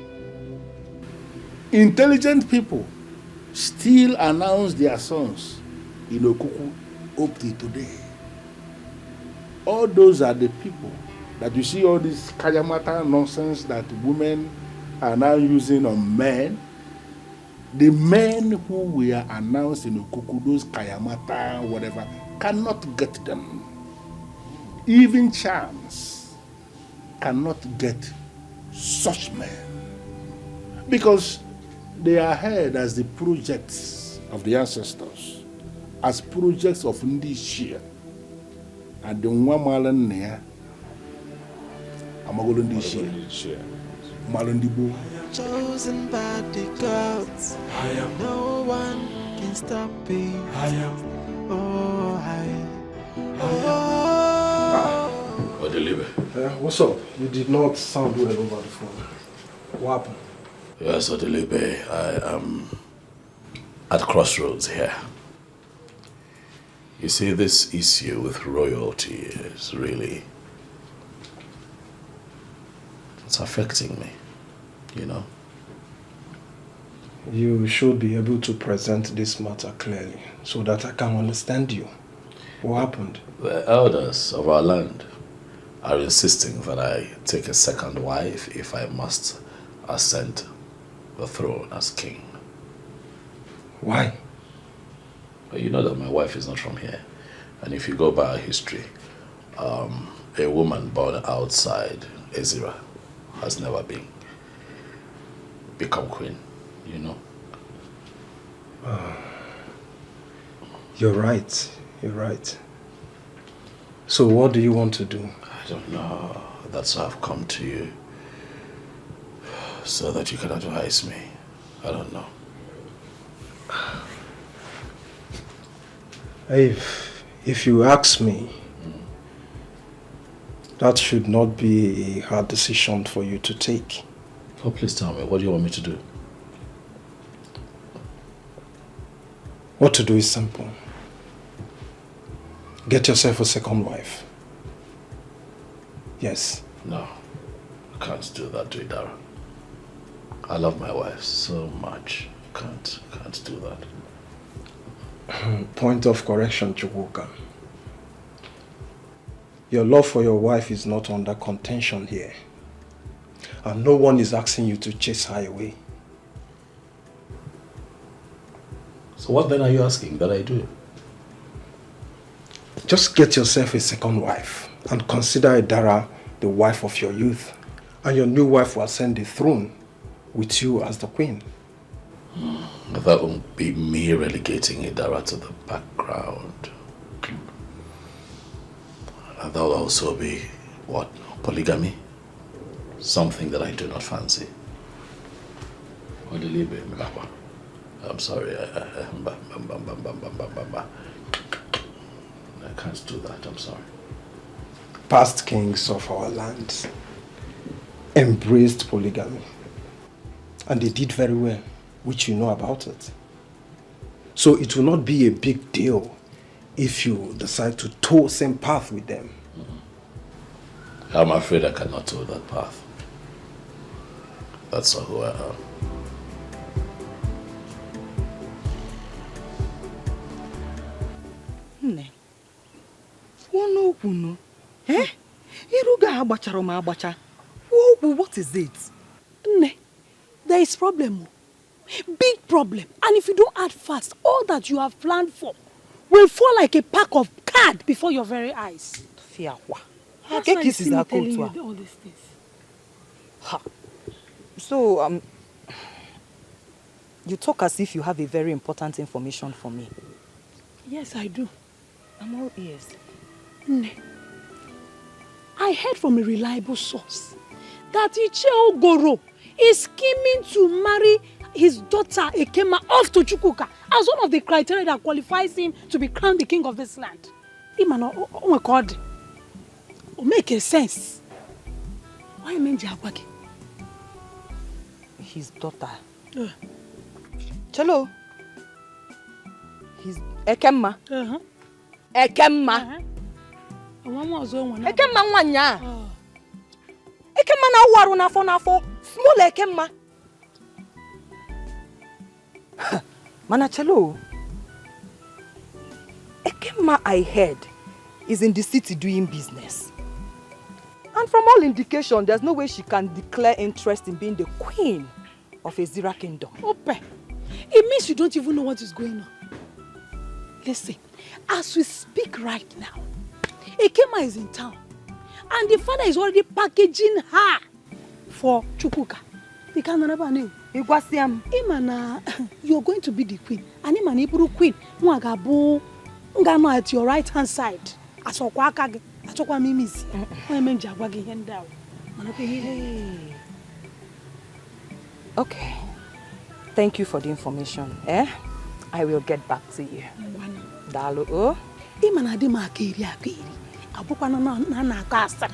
Intelligent people still announce their sons in Okuku up to today. All those are the people that you see all this kayamata nonsense that women are now using on men. The men who were announced in Okuku, those kayamata, whatever, cannot get them. Even charms cannot get such men. Because they are heard as the projects of the ancestors, as projects of Ndishia. And the Nwamalan Nea, Amagolo Ndishia, Malandibo. Chosen by the gods, no one can stop me. Oh, What's up? You did not sound well over the phone. What happened? Yes, Odelibe, I am at crossroads here. You see, this issue with royalty is really... it's affecting me, you know? You should be able to present this matter clearly so that I can understand you. What happened? The elders of our land are insisting that I take a second wife if I must ascend the throne as king. Why? Well, you know that my wife is not from here. And if you go by our history, a woman born outside Ezira has never become queen, you know? You're right. You're right. So what do you want to do? I don't know. That's why I've come to you. So that you can advise me. I don't know. If you ask me, that should not be a hard decision for you to take. Oh, please tell me, what do you want me to do? What to do is simple. Get yourself a second wife. Yes. No, I can't do that to Idara. I love my wife so much. Can't do that. Point of correction, Chukwuka. Your love for your wife is not under contention here. And no one is asking you to chase her away. So what then are you asking that I do? Just get yourself a second wife and consider Idara the wife of your youth. And your new wife will ascend the throne with you as the queen. That won't be me relegating Idara to the background. And that will also be, what, polygamy? Something that I do not fancy. I'm sorry, I can't do that, I'm sorry. Past kings of our land embraced polygamy. And they did very well, which you know about it. So it will not be a big deal if you decide to tow the same path with them. I'm afraid I cannot tow that path. That's not who I am. Nne, no. Eh? Iruga agbachara ma agbacha. What is it? Nne, there is problem. Big problem. And if you don't act fast, all that you have planned for will fall like a pack of cards before your very eyes. Fiawa. That's why you see me telling you all these things. Ha. So, you talk as if you have a very important information for me. Yes, I do. I'm all ears. Nne, I heard from a reliable source that Iche Ogoro is scheming to marry his daughter Ekema off to Chukwuka as one of the criteria that qualifies him to be crowned the king of this land. Imano, oh my God. It makes sense. Why Menji Agwagi? His daughter. Chelo. He's Ekemma. Ekemma. Ekemma nwanya. Ekemma na waru n'afọ. Small Ekemma. Mana Chelo. Ekemma I heard is in the city doing business. And from all indication, there's no way she can declare interest in being the queen of Ezira Kingdom. Ope, it means you don't even know what is going on. Listen, as we speak right now, Ekemma is in town. And the father is already packaging her for Chukwuka. The Canada name. Imana, you're going to be the queen. And Imana Iburu queen. Mwagabu, Ngano at your right hand side. Asokwakage. Achokwa mimizi. Mwenja wagi hendao. Okay. Thank you for the information. I will get back to you. Dalu o. Imana di makiri akiri. Abukwa na akasa.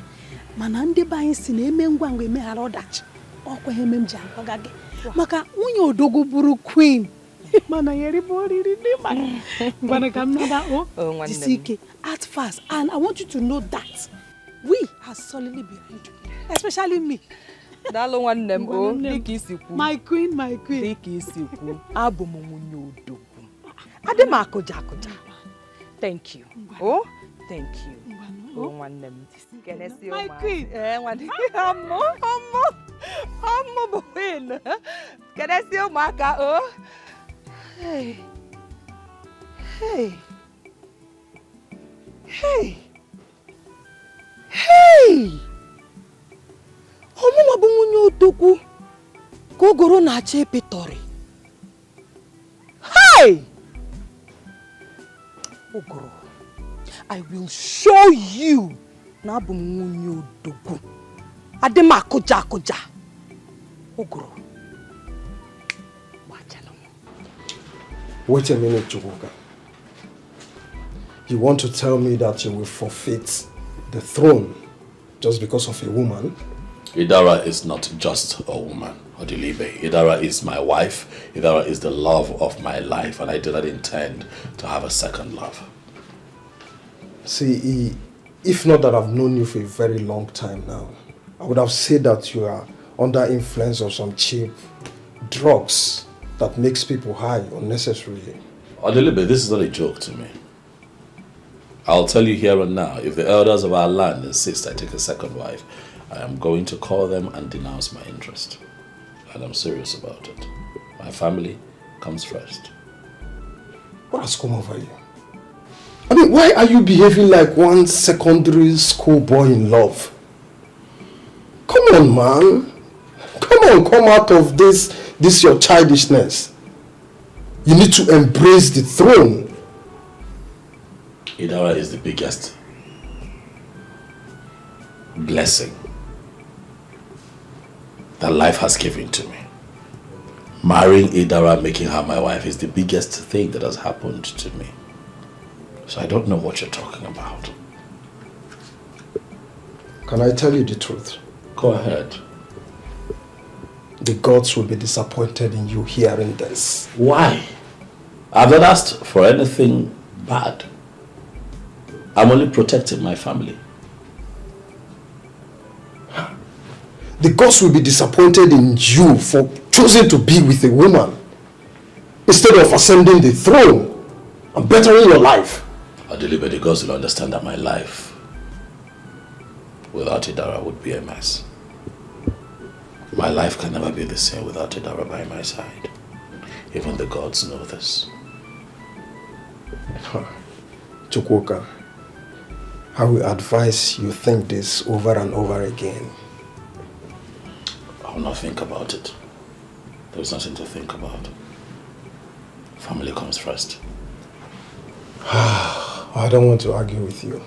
Mana ndi ba yin si na eme ngwangwa eme hara odachi. Okwa heme mja akwagage. Maka unye odogo buru queen. Mana yeri boriri ni mana. Ngwana kamnada o. Disike at first, and I want you to know that we are solidly behind you, especially me. Dalo one them o. Dikisiku. My queen, my queen. Dikisiku. Abomunyo odogo. Adema akoja. Thank you. Oh, thank you. Oh, one them. My queen. One. Amo boin. Can I see your marker? Oh. Hey. Omo mabumunyo odogu. Kogoro na ache petori. Hey! Ogoro, I will show you na bumunyo odogu. Adema koja. Ogoro. Wait a minute, Chukwuka. You want to tell me that you will forfeit the throne just because of a woman? Idara is not just a woman, Odilibe. Idara is my wife. Idara is the love of my life, and I do not intend to have a second love. See, if not that I've known you for a very long time now, I would have said that you are under influence of some cheap drugs that makes people high unnecessarily. Odilibe, this is not a joke to me. I'll tell you here and now, if the elders of our land insist I take a second wife, I am going to call them and denounce my interest. And I'm serious about it. My family comes first. What has come over you? I mean, why are you behaving like one secondary school boy in love? Come on, man. Come out of this your childishness. You need to embrace the throne. Idara is the biggest blessing that life has given to me. Marrying Idara, making her my wife, is the biggest thing that has happened to me. So I don't know what you're talking about. Can I tell you the truth? Go ahead. The gods will be disappointed in you hearing this. Why? I've not asked for anything bad. I'm only protecting my family. The gods will be disappointed in you for choosing to be with a woman instead of ascending the throne and bettering your life. Adelibe, the gods will understand that my life without Idara would be a mess. My life can never be the same without Idara by my side. Even the gods know this. Chukwuka, I will advise you think this over and over again. I will not think about it. There's nothing to think about. Family comes first. I don't want to argue with you.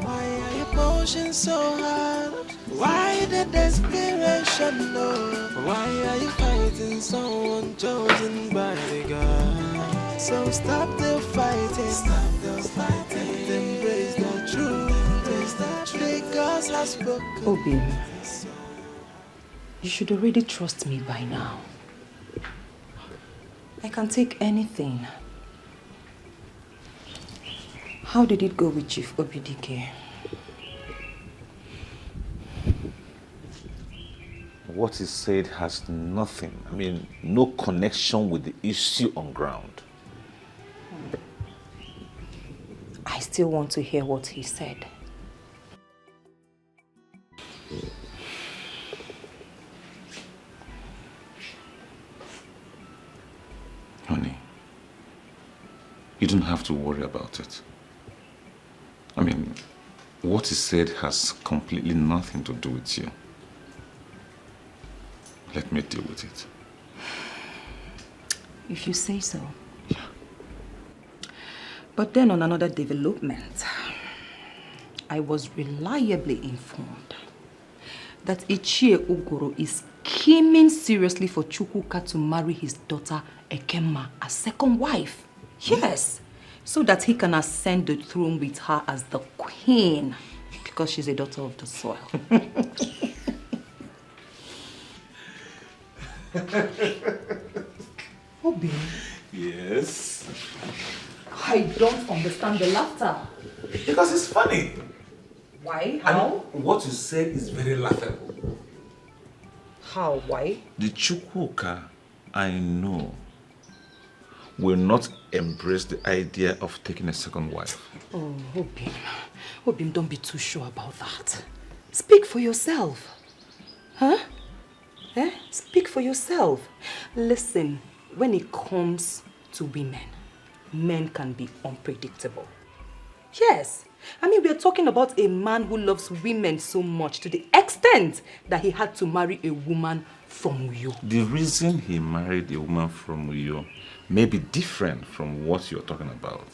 Why are your emotions so hard? Why the desperation, no? Why are you fighting someone chosen by the God? So stop the fighting. Stop the fighting. And embrace the truth. The gods have spoken. Obi, you should already trust me by now. I can take anything. How did it go with Chief Obidike? What he said has nothing, no connection with the issue on ground. I still want to hear what he said. Honey, you don't have to worry about it. What he said has completely nothing to do with you. Let me deal with it. If you say so. Yeah. But then on another development, I was reliably informed that Ichie Ugoro is scheming seriously for Chukwuka to marry his daughter Ekema as second wife. Yes, so that he can ascend the throne with her as the queen, because she's a daughter of the soil. Obi. Yes? I don't understand the laughter. Because it's funny. Why? How? What you said is very laughable. How? Why? The Chukwuka I know will not embrace the idea of taking a second wife. Oh, Obim. Obim, don't be too sure about that. Speak for yourself. Huh? Speak for yourself. Listen, when it comes to women, men can be unpredictable. Yes. We are talking about a man who loves women so much to the extent that he had to marry a woman from Uyo. The reason he married a woman from Uyo may be different from what you're talking about.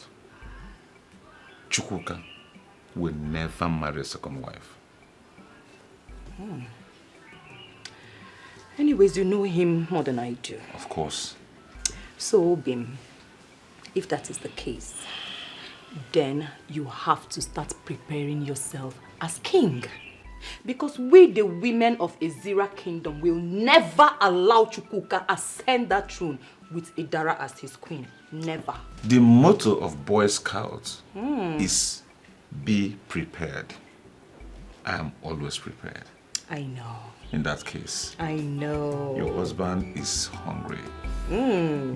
Chukwuka will never marry a second wife. Anyways, you know him more than I do. Of course. So, Obim, if that is the case, then you have to start preparing yourself as king. Because we, the women of Ezira Kingdom, will never allow Chukwuka ascend that throne with Idara as his queen. Never. The motto of Boy Scouts is be prepared. I am always prepared. I know. In that case, I know. Your husband is hungry.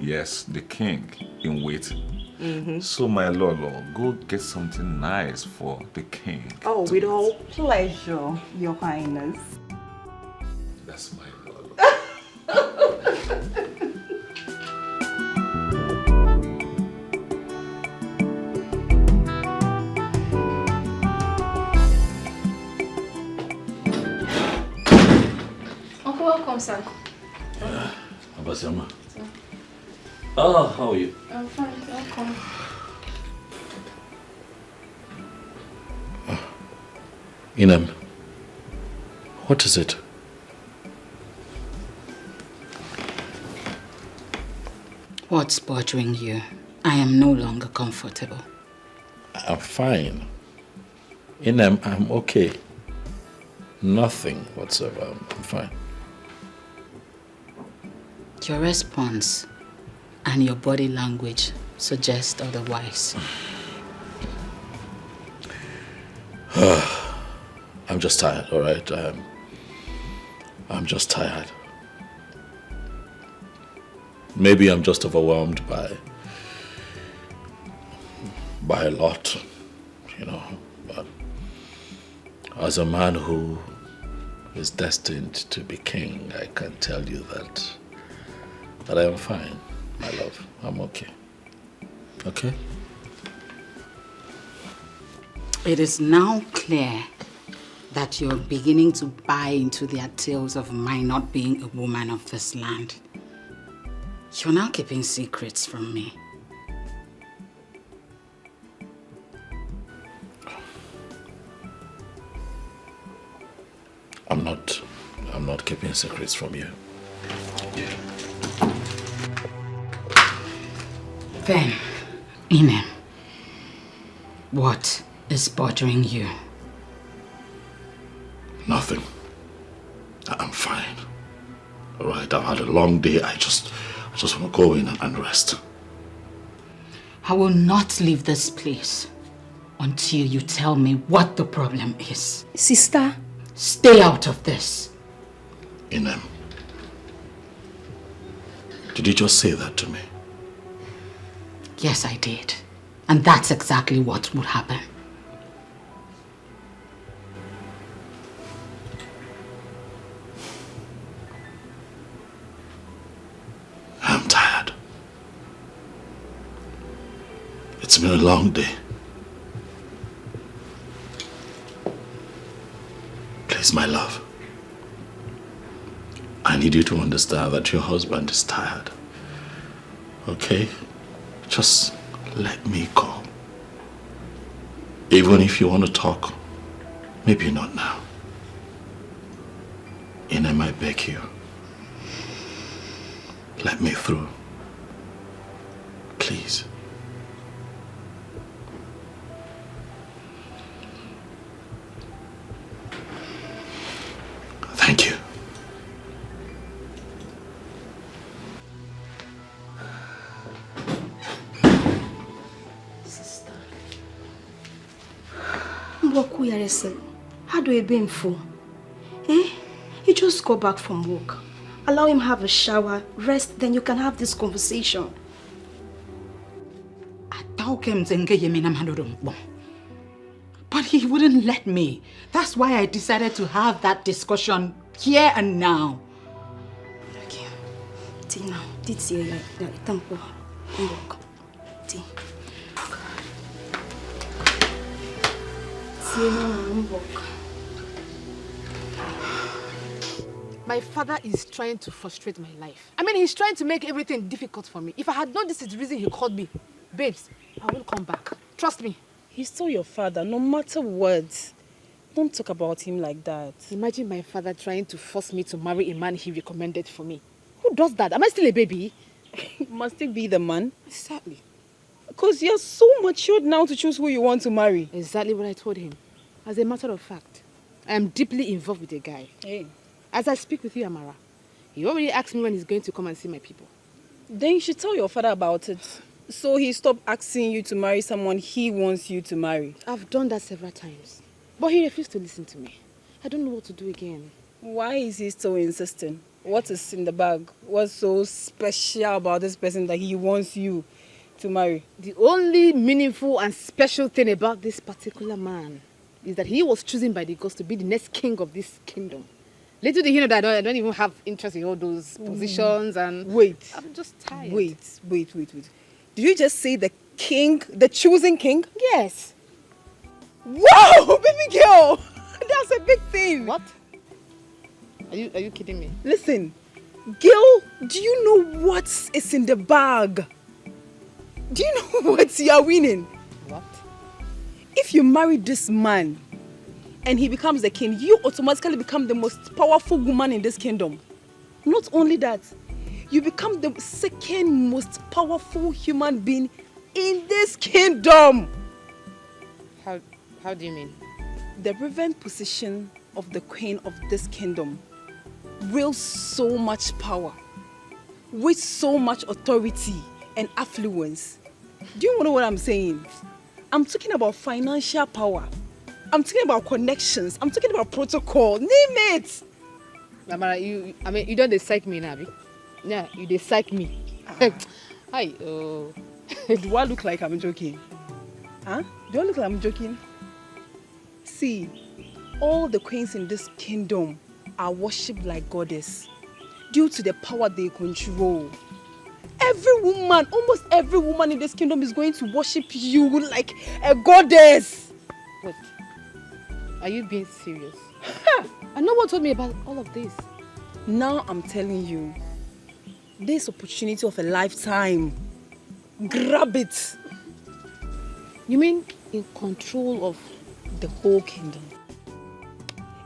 Yes, the king in waiting. So my Lolo, go get something nice for the king. Oh, with all pleasure, Your Highness. That's my Lolo. Uncle, welcome, sir. Abasama. Oh, how are you? I'm fine, welcome. Inem, what is it? What's bothering you? I am no longer comfortable. I'm fine. Inem, I'm okay. Nothing whatsoever. I'm fine. Your response and your body language suggest otherwise. I'm just tired, all right? I'm just tired. Maybe I'm just overwhelmed by a lot, but as a man who is destined to be king, I can tell you that I am fine, my love. I'm okay. Okay? It is now clear that you're beginning to buy into their tales of my not being a woman of this land. You're now keeping secrets from me. I'm not keeping secrets from you. Then, Inem, what is bothering you? Nothing. I'm fine. All right, I've had a long day. I just I just want to go in and rest. I will not leave this place until you tell me what the problem is. Sister? Stay out of this. Inem, did you just say that to me? Yes, I did. And that's exactly what would happen. I'm tired. It's been a long day. Please, my love. I need you to understand that your husband is tired. Okay? Just let me go. Even if you want to talk, maybe not now. Inem, I beg you. Let me through. Please. Thank you. Sister. How do you be for? Eh? You just go back from work. Allow him have a shower, rest, then you can have this conversation. But he wouldn't let me. That's why I decided to have that discussion here and now. Okay. Tina, this is your temple. Look. Tina. My father is trying to frustrate my life. I mean, he's trying to make everything difficult for me. If I had known this is the reason he called me, babes, I will come back. Trust me. He's still your father, no matter what. Don't talk about him like that. Imagine my father trying to force me to marry a man he recommended for me. Who does that? Am I still a baby? Must it be the man? Exactly. Because you're so matured now to choose who you want to marry. Exactly what I told him. As a matter of fact, I am deeply involved with a guy. Hey. As I speak with you, Amara, he already asked me when he's going to come and see my people. Then you should tell your father about it. So he stopped asking you to marry someone he wants you to marry. I've done that several times. But he refused to listen to me. I don't know what to do again. Why is he still insisting? What is in the bag? What's so special about this person that he wants you to marry? The only meaningful and special thing about this particular man is that he was chosen by the gods to be the next king of this kingdom. Little did he know that I don't even have interest in all those positions and... Wait. I'm just tired. Wait. Did you just say the king, the chosen king? Yes. Wow, baby girl! That's a big thing. What? Are you kidding me? Listen, girl, do you know what is in the bag? Do you know what you are winning? What? If you marry this man and he becomes the king, you automatically become the most powerful woman in this kingdom. Not only that, you become the second most powerful human being in this kingdom. How do you mean? The reverend position of the queen of this kingdom wields so much power, with so much authority and affluence. Do you know what I'm saying? I'm talking about financial power. I'm talking about connections. I'm talking about protocol. Name it. Amara, you don't psych me now, Abi? Yeah, you psych me. Hi. Do I look like I'm joking? Huh? Do I look like I'm joking? See, all the queens in this kingdom are worshipped like goddess due to the power they control. Every woman, almost every woman in this kingdom is going to worship you like a goddess. Wait, are you being serious? And no one told me about all of this. Now I'm telling you, this opportunity of a lifetime. Grab it. You mean in control of the whole kingdom?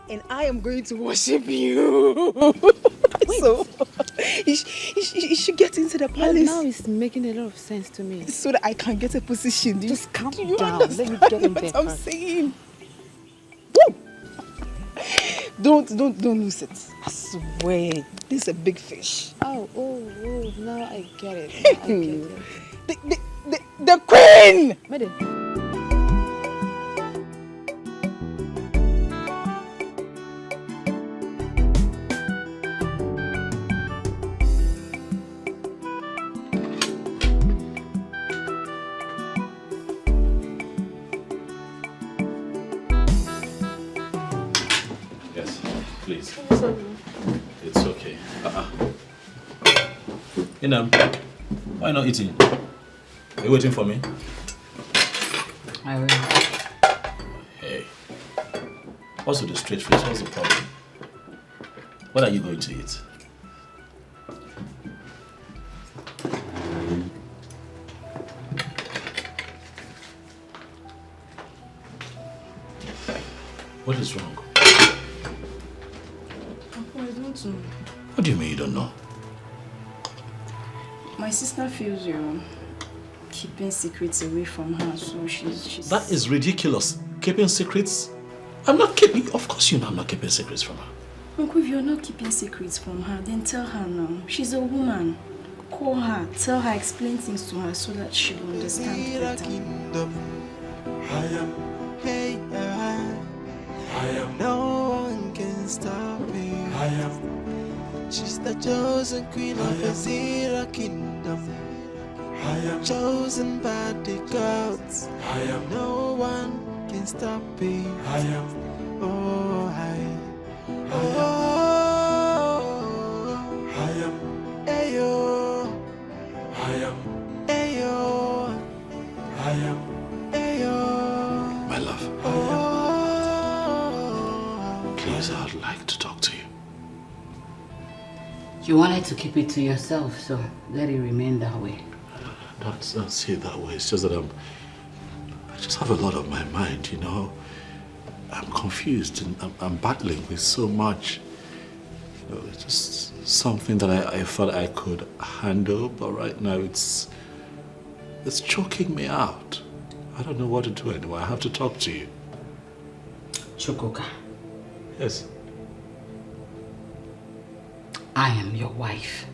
And I am going to worship you. So you should get into the palace. Now it's making a lot of sense to me. So that I can get a position. Just calm down. Let me get in there. What I'm saying. Woo! Don't lose it. I swear. This is a big fish. Oh, now I get it. The queen! Madam. Yes, please. It's okay. Why not eating? Are you waiting for me? I will. Hey. What's with the straight face? What's the problem? What are you going to eat? What is wrong? Papa, I don't know. What do you mean you don't know? My sister feels you're keeping secrets away from her, so she's... That is ridiculous. Keeping secrets? I'm not keeping... Of course you know I'm not keeping secrets from her. Uncle, if you're not keeping secrets from her, then tell her now. She's a woman. Call her, tell her, explain things to her so that she will understand better. No one can stop me. She's the chosen queen of Azira kingdom. Chosen by the gods. No one can stop me. My love. Please, I'd like to talk to you. You wanted to keep it to yourself, so let it remain that way. Don't see it that way. It's just that I just have a lot on my mind, you know. I'm confused and I'm battling with so much. You know, it's just something that I thought I could handle, but right now it's choking me out. I don't know what to do anymore. I have to talk to you. Chukwuka. Yes. I am your wife.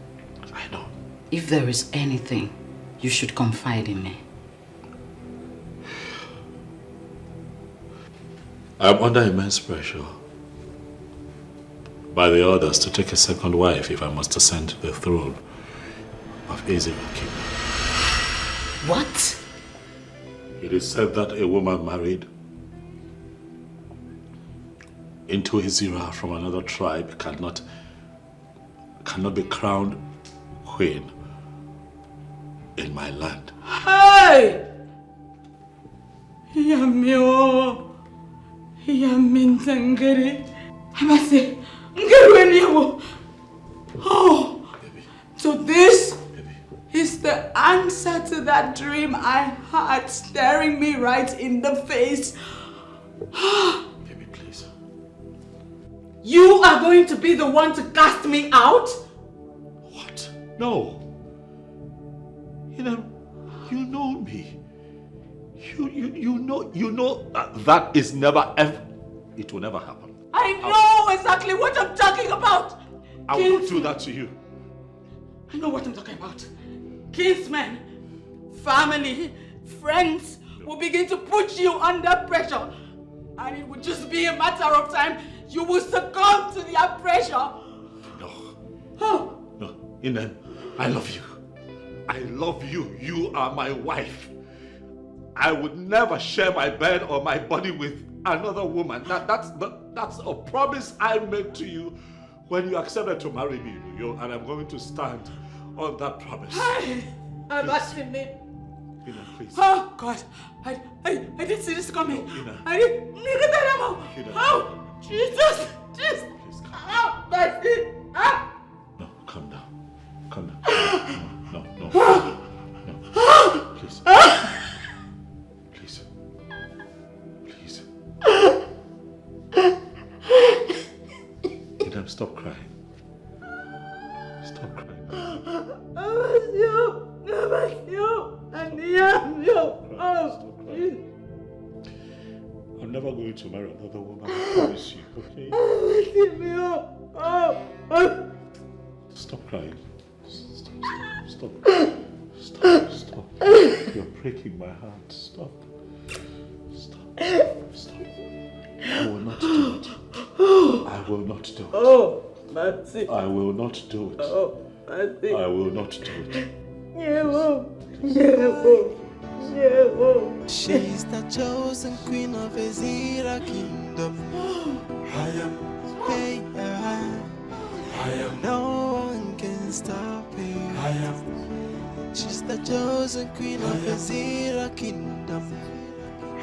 I know. If there is anything, you should confide in me. I'm under immense pressure by the others to take a second wife if I must ascend to the throne of Azra Kingdom. What? It is said that a woman married into Azra from another tribe cannot be crowned queen in my land. Hey! Yamio. Yamintangere. Amase. Ngerueniwo. Oh. So this is the answer to that dream I had staring me right in the face. Baby, please. You are going to be the one to cast me out? What? No. You know me. You know that is never ever. It will never happen. I know exactly what I'm talking about. I will not do that to you. I know what I'm talking about. Kinsmen, family, friends will begin to put you under pressure. And it will just be a matter of time. You will succumb to their pressure. No. Oh. No. Inen, I love you. I love you. You are my wife. I would never share my bed or my body with another woman. That's a promise I made to you when you accepted to marry me, and I'm going to stand on that promise. I'm asking me. Ina, please. Oh God, I didn't see this coming. No, Ina. I didn't. Ina. Oh Jesus! Please come. Oh, mercy! Ah. No, calm down. Calm down. No. Please. Please. Ina, stop crying. Stop crying. I'm never going to marry another woman, I promise you, okay? Stop crying. Stop. Stop. You're breaking my heart. Stop. I will not do it. I will not do it. Oh, Matty. I will not do it. Oh, Matty. I will not do it. She's the chosen queen of Ezira kingdom. I am, hey, I am. No one can stop her. I am. She's the chosen queen of Ezira kingdom.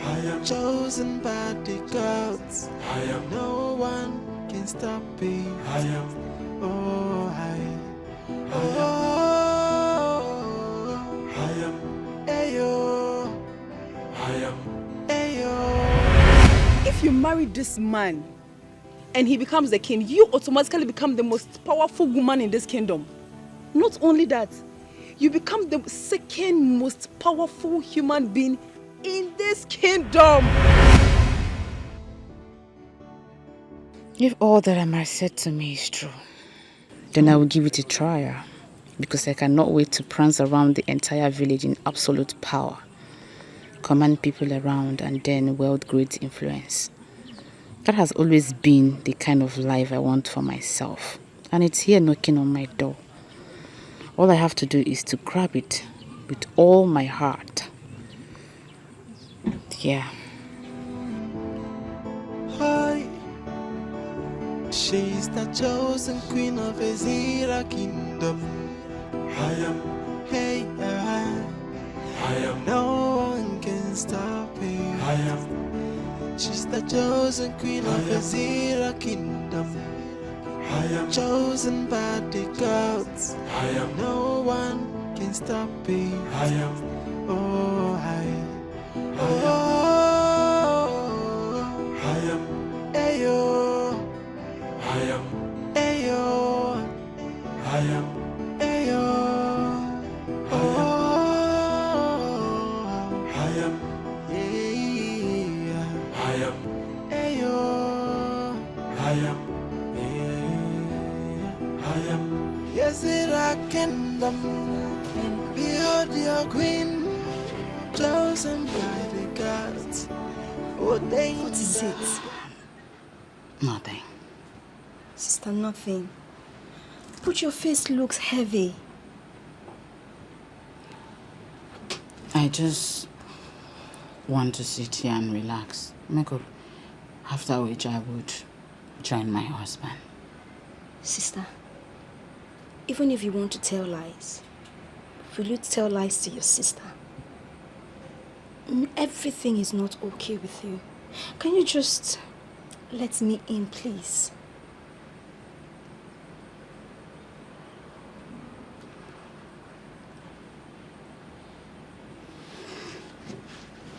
I am chosen by the gods. I am. No one can stop me. I am. Oh, I am. Ayo. I am. Ayo. If you marry this man and he becomes the king, you automatically become the most powerful woman in this kingdom. Not only that, you become the second most powerful human being in this kingdom. If all that Amar said to me is true, then I will give it a try, because I cannot wait to prance around the entire village in absolute power, command people around, and then wield great influence. That has always been the kind of life I want for myself, and it's here knocking on my door. All I have to do is to grab it with all my heart. Yeah. Hi. She's the chosen queen of Ezira kingdom. I am, hey, I am. No one can stop her. I am. She's the chosen queen of Ezira kingdom. I am chosen by the gods. I am. No one can stop me. I am. Oh, I am. Ayo. I am. Ayo. I am. Ayo. I am. Yeah. I am. Ayo. I am. I am. Yes, it I kingdom. Behold your queen, chosen by the gods. Ordained. What is it? Nothing. Sister, nothing. But your face looks heavy. I just want to sit here and relax. Make up. After which I would join my husband. Sister, even if you want to tell lies, will you tell lies to your sister? Everything is not okay with you. Can you just let me in, please?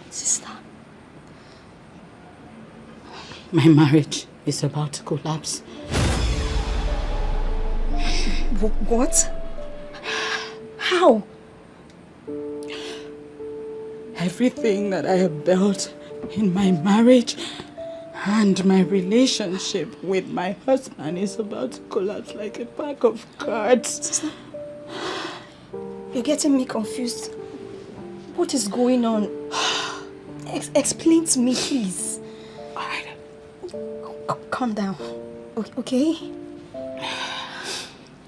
Sister. My marriage is about to collapse. What? How? Everything that I have built in my marriage and my relationship with my husband is about to collapse like a pack of cards. Sister, you're getting me confused. What is going on? Explain to me, please. All right. Calm down, okay?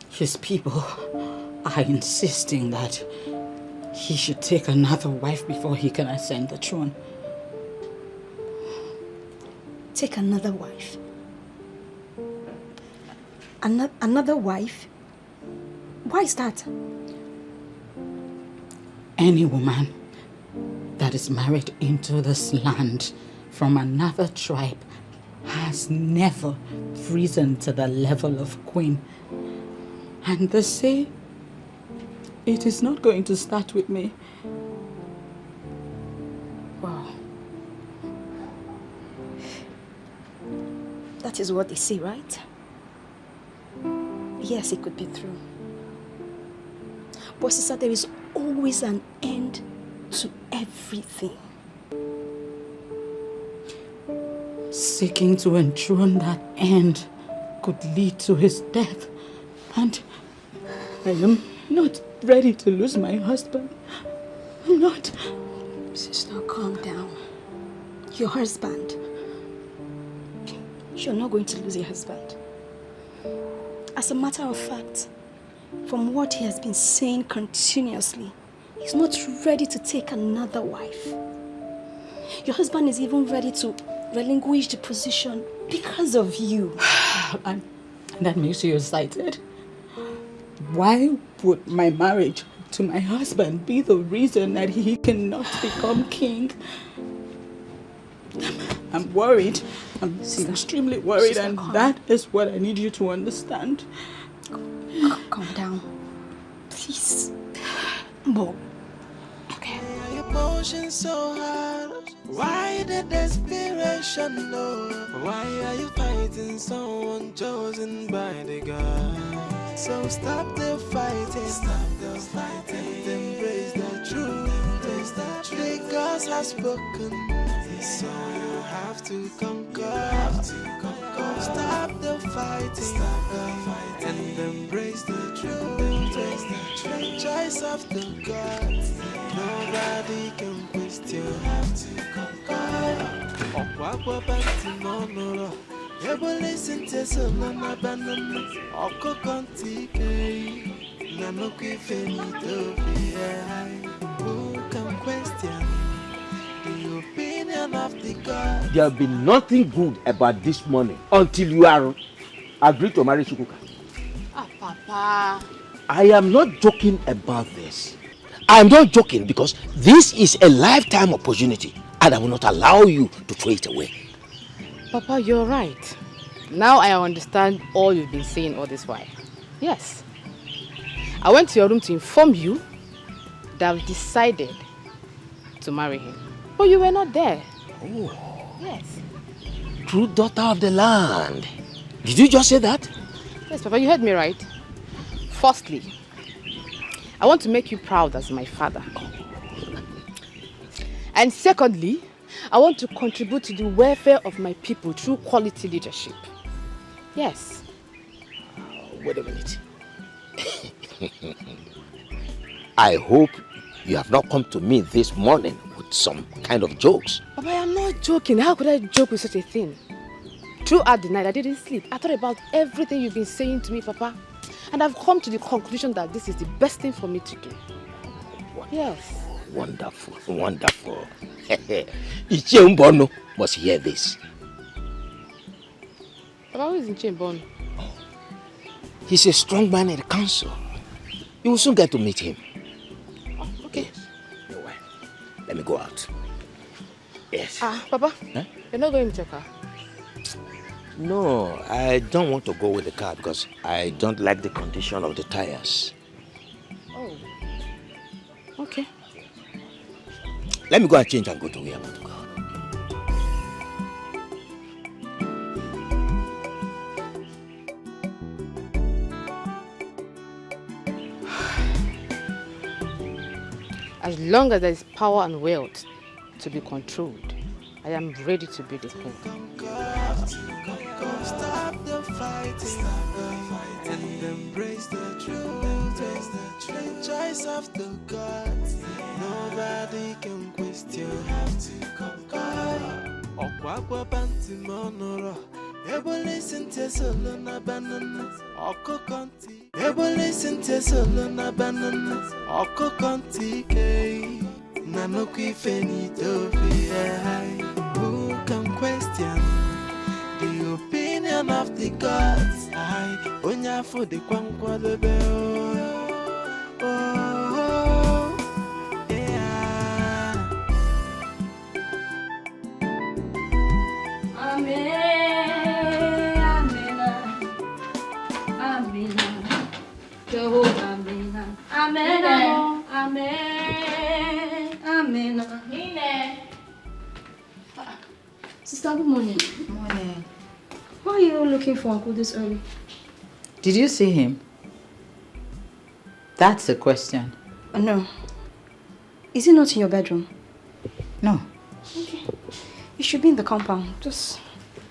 His people are insisting that he should take another wife before he can ascend the throne. Take another wife? Another wife? Why is that? Any woman that is married into this land from another tribe has never risen to the level of queen. And they say it is not going to start with me. Wow. That is what they say, right? Yes, it could be true. But sister, there is always an end to everything. Seeking to enthrone that end could lead to his death. And I am not ready to lose my husband. I'm not. Sister, calm down. Your husband. You're not going to lose your husband. As a matter of fact, from what he has been saying continuously, he's not ready to take another wife. Your husband is even ready to relinquish the position because of you. And that makes you excited. Why would my marriage to my husband be the reason that he cannot become king? I'm worried. I'm extremely worried, Sister, and calm. that is what I need you to understand. Calm down. Please. Mom. Okay. Emotion so hard. Why the desperation, no? Why are you fighting someone chosen by the God? So stop the fighting. Stop the fighting. Embrace the truth. The gods have spoken. So you have to conquer. Stop the fighting. And embrace the truth. The choice of the gods. Nobody can question. You have to conquer. Wakwa banti monoro. Ebo listen to solana banana. Oko konti kei. Nanoki fenito be. Who can question the opinion of the God? There will be nothing good about this money until you are agreed to marry Chukwuka. Ah, Papa. I am not joking about this. I am not joking because this is a lifetime opportunity and I will not allow you to throw it away. Papa, you're right. Now I understand all you've been saying all this while. Yes. I went to your room to inform you that I've decided to marry him. But you were not there. Oh. Yes. True daughter of the land. Did you just say that? Yes, Papa, you heard me right. Firstly, I want to make you proud as my father. And secondly, I want to contribute to the welfare of my people through quality leadership. Yes. Wait a minute. I hope you have not come to me this morning with some kind of jokes. Papa, I am not joking. How could I joke with such a thing? Throughout the night, I didn't sleep. I thought about everything you've been saying to me, Papa. And I've come to the conclusion that this is the best thing for me to do. Yes. Wonderful, wonderful. Iche Mbono must hear this. Papa, who is in Chimbon? He's a strong man in the council. You will soon get to meet him. Oh, okay. Yes. No way. Let me go out. Yes. Papa, Huh? You're not going to your car? No, I don't want to go with the car because I don't like the condition of the tires. Oh. Okay. Let me go and change and go to where I want to go. As long as there is power and wealth to be controlled, I am ready to be the king. Stop the fighting and embrace the truth. The choice of the gods. Nobody can question. You have to conquer. Okwakwa banti monoro. Ebo listen to solana banana. Oko konti. Ebo listen to solana banana. Oko konti kei. Nanoki fenito be. Who can question the opinion of the gods? I onya for the kwankwa the bell. Oh, yeah. Amen, amen, amen. Jehovah, amen, amen, amen, amen. Sister, good morning. Good morning. Why are you looking for Uncle this early? Did you see him? That's a question. No. Is he not in your bedroom? No. Okay. He should be in the compound. Just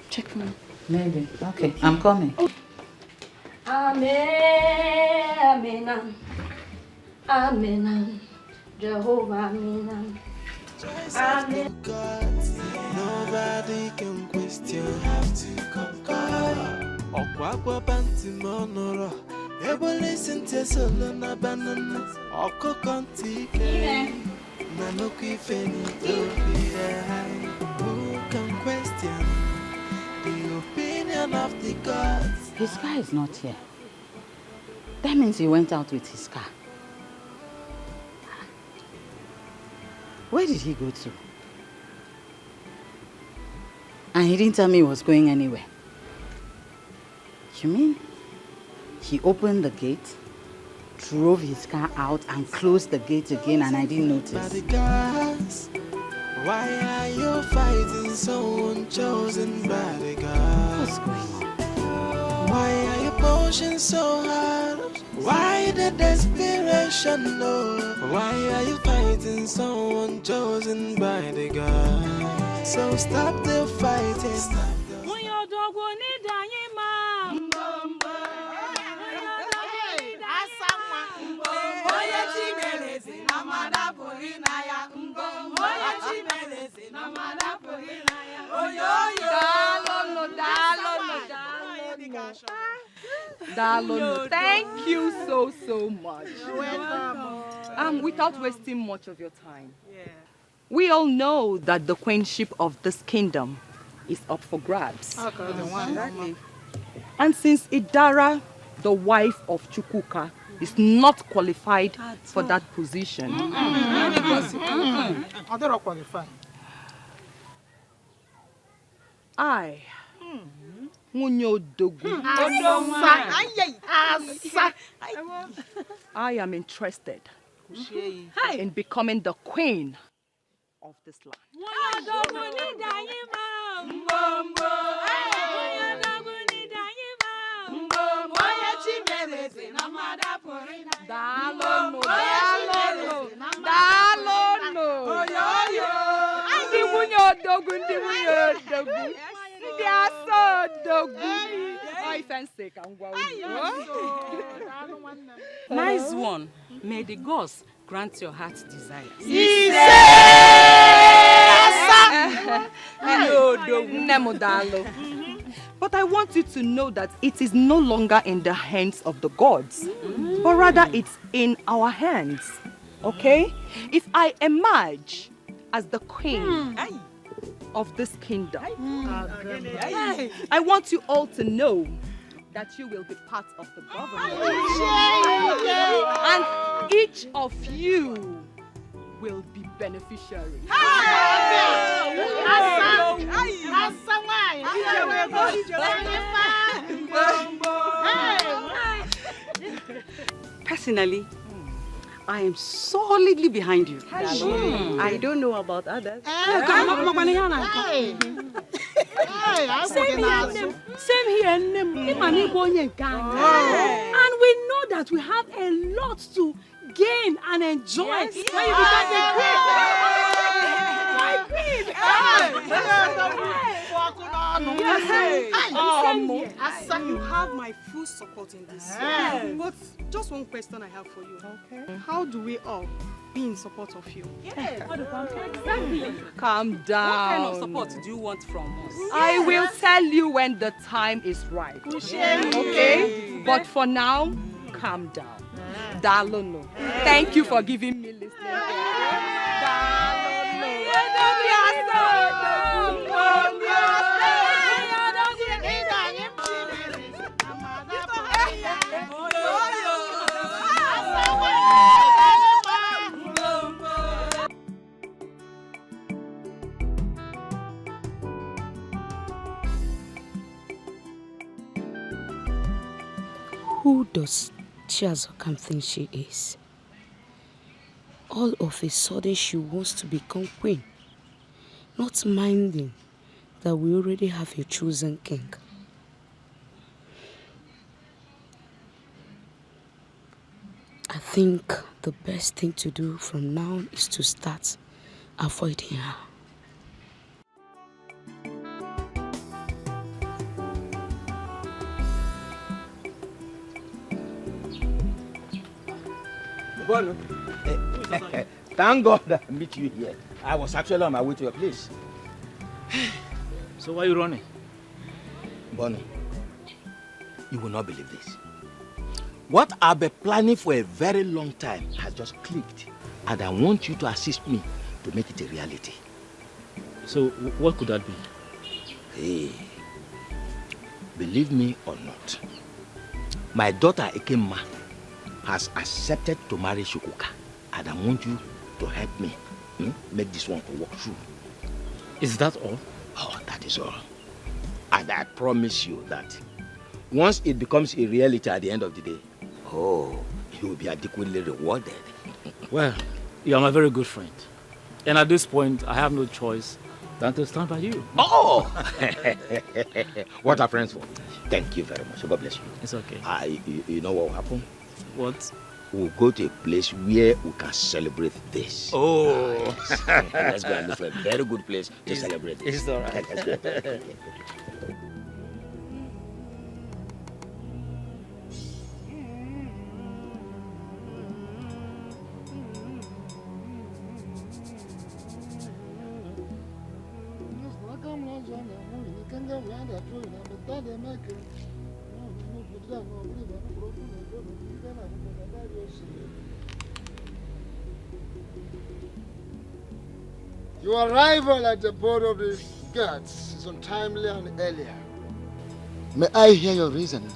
check for me. Maybe. Okay, I'm coming. Oh. Amen. Amen. Jehovah, amen. Amen. Nobody can question. You have to conquer. Okwa banti monoro. Ebo listen to solo na banana. Oko konti ke. Na no kifeni to be there. Who can question the opinion of the gods? His car is not here. That means he went out with his car. Where did he go to? And he didn't tell me he was going anywhere. You mean he opened the gate, drove his car out and closed the gate again and I didn't notice? Why are you fighting someone chosen by the gods? What's going on? Why are you pushing so hard? Why the desperation, no? Why are you fighting someone chosen by the gods? So stop the fighting. Stop the Darlon, thank you so much. You're welcome. Without wasting much of your time, we all know that the queenship of this kingdom is up for grabs. And since Idara, the wife of Chukwuka, is not qualified for that position, I, I am interested in becoming the queen of this land. Nice one. May the gods grant your heart's desires. But I want you to know that it is no longer in the hands of the gods, but rather it's in our hands. Okay? If I emerge as the queen of this kingdom, I want you all to know that you will be part of the government. And each of you will be beneficiaries. Personally, I am solidly behind you. I don't know about others. Same here. And we know that we have a lot to gain and enjoy when you become the queen. My queen. You have my full support in this. But just one question I have for you. Okay. How do we all be in support of you? Exactly. Calm down. What kind of support do you want from us? I will tell you when the time is right. Okay? But for now, calm down. Dalono. Thank you for giving me listening. Who does Chiazokam think she is? All of a sudden she wants to become queen, not minding that we already have a chosen king. I think the best thing to do from now is to start avoiding her. Bono. Thank God that I meet you here. I was actually on my way to your place. So why are you running? Bono, you will not believe this. What I've been planning for a very long time has just clicked. And I want you to assist me to make it a reality. So what could that be? Hey, believe me or not, my daughter Ekema has accepted to marry Shukuka. And I want you to help me make this one to work through. Is that all? Oh, that is all. And I promise you that once it becomes a reality at the end of the day, oh, you will be adequately rewarded. Well, you are my very good friend. And at this point, I have no choice than to stand by you. Oh! What are friends for? Thank you very much. God bless you. It's okay. You know what will happen? What? We'll go to a place where we can celebrate this. Oh! Yes. Let's go and look for a very good place to celebrate this. It's all right. Let's go. Your arrival at the board of the guards is untimely and earlier. May I hear your reason?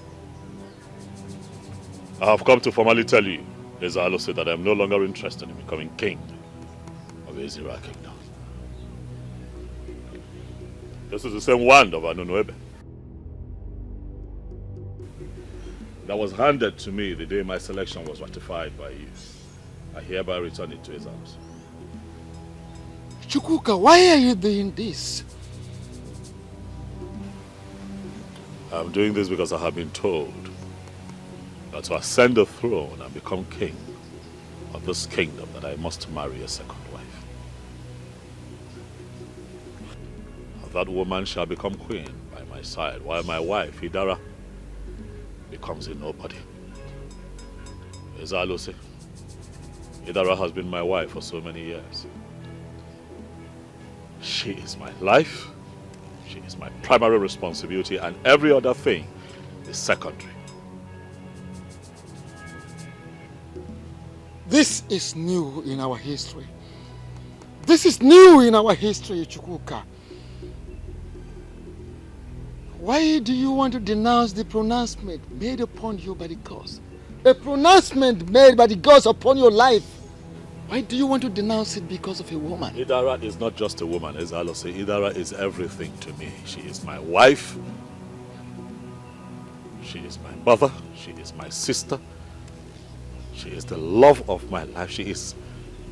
I have come to formally tell you, Ezalo said, that I am no longer interested in becoming king of Ezira Kingdom. This is the same wand of Anunuebe that was handed to me the day my selection was ratified by you. I hereby return it to his house. Chukwuka, why are you doing this? I'm doing this because I have been told that to ascend the throne and become king of this kingdom, that I must marry a second wife. That woman shall become queen by my side, while my wife, Idara, becomes a nobody. Ezalose, Idara has been my wife for so many years. She is my life, she is my primary responsibility, and every other thing is secondary. This is new in our history. This is new in our history, Chukwuka. Why do you want to denounce the pronouncement made upon you by the gods? A pronouncement made by the gods upon your life. Why do you want to denounce it because of a woman? Idara is not just a woman, as Alo say. Idara is everything to me. She is my wife. She is my mother. She is my sister. She is the love of my life. She is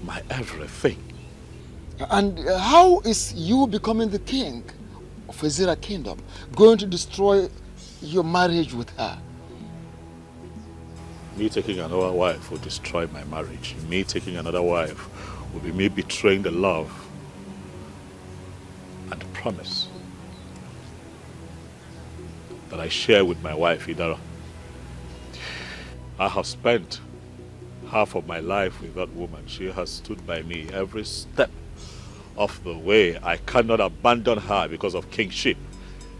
my everything. And how is you becoming the king of Ezira Kingdom going to destroy your marriage with her? Me taking another wife will destroy my marriage. Me taking another wife will be me betraying the love and the promise that I share with my wife, Idara. I have spent half of my life with that woman. She has stood by me every step of the way. I cannot abandon her because of kingship.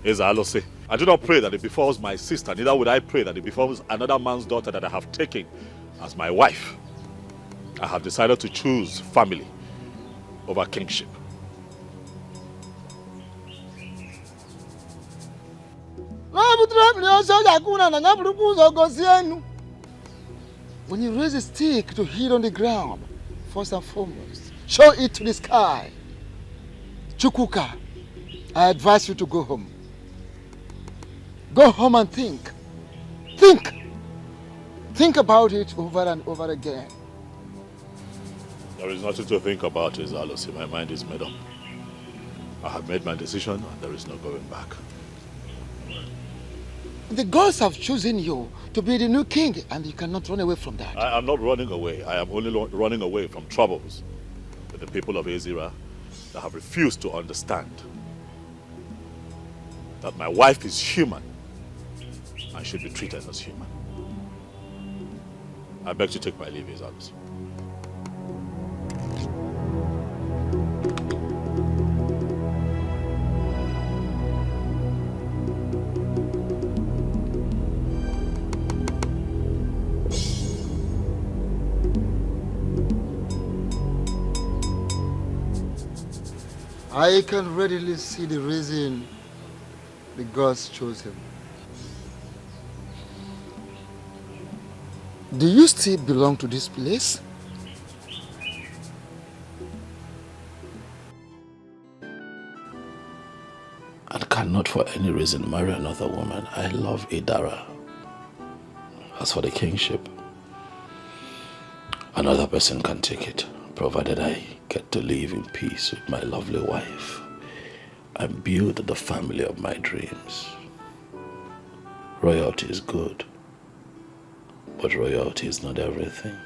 As I say, I do not pray that it befalls my sister, neither would I pray that it befalls another man's daughter that I have taken as my wife. I have decided to choose family over kingship. When you raise a stick to hit on the ground, first and foremost, show it to the sky. Chukwuka, I advise you to go home. Go home and think. Think. Think about it over and over again. There is nothing to think about, Ezalosi. My mind is made up. I have made my decision and there is no going back. The gods have chosen you to be the new king and you cannot run away from that. I am not running away. I am only running away from troubles with the people of Ezira that have refused to understand that my wife is human and should be treated as human. I beg to take my leave, Ezalosi. I can readily see the reason the gods chose him. Do you still belong to this place? And cannot for any reason marry another woman. I love Idara. As for the kingship, another person can take it, provided I get to live in peace with my lovely wife and build the family of my dreams. Royalty is good, but royalty is not everything.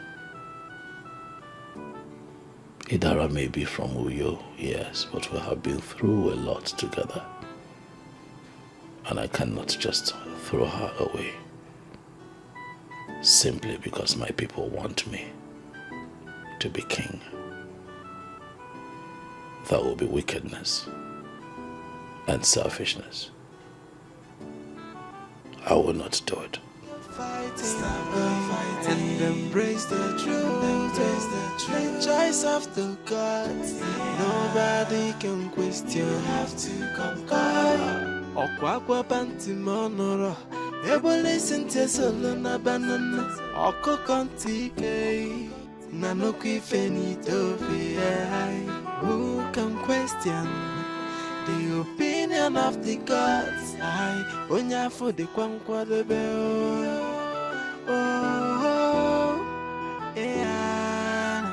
Idara may be from Uyo, yes, but we have been through a lot together. And I cannot just throw her away simply because my people want me to be king. That will be wickedness and selfishness. I will not do it. And embrace the truth, the choice of the gods. Nobody can question. Have to conquer. Okwakwa panti monoro. Ebo listen to solo na banana. Oko kontike. Nanoki fenito fi. Who can question the opinion of the gods? I onya for the kwankwa de bell. Oh, yeah.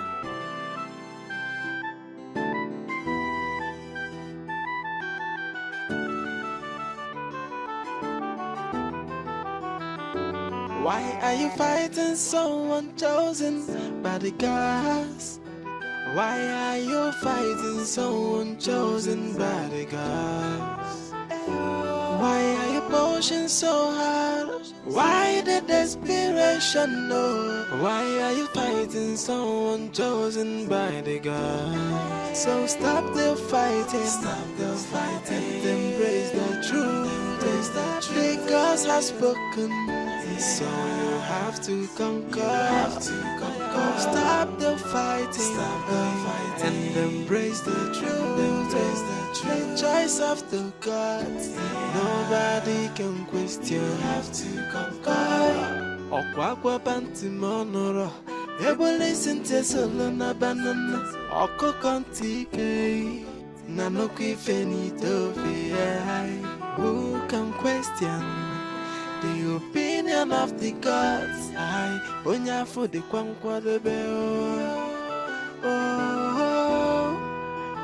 Why are you fighting someone chosen by the gods? Why are you fighting someone chosen by the gods? Why are you pushing so hard? Why the desperation? No. Why are you fighting someone chosen by the gods? So stop the fighting. Stop the fighting. And embrace the truth. The gods have spoken. So you have to conquer. Stop the fighting. Stop the fighting. And embrace the truth. The choice of the gods. Nobody can question. You have to conquer. Okwakwa panti monoro. Ebo listen to solo na banana. Oko kontike. Nanoki fenito fi. Who can question the opinion of the gods? I onya for the kwankwa de bell. Oh,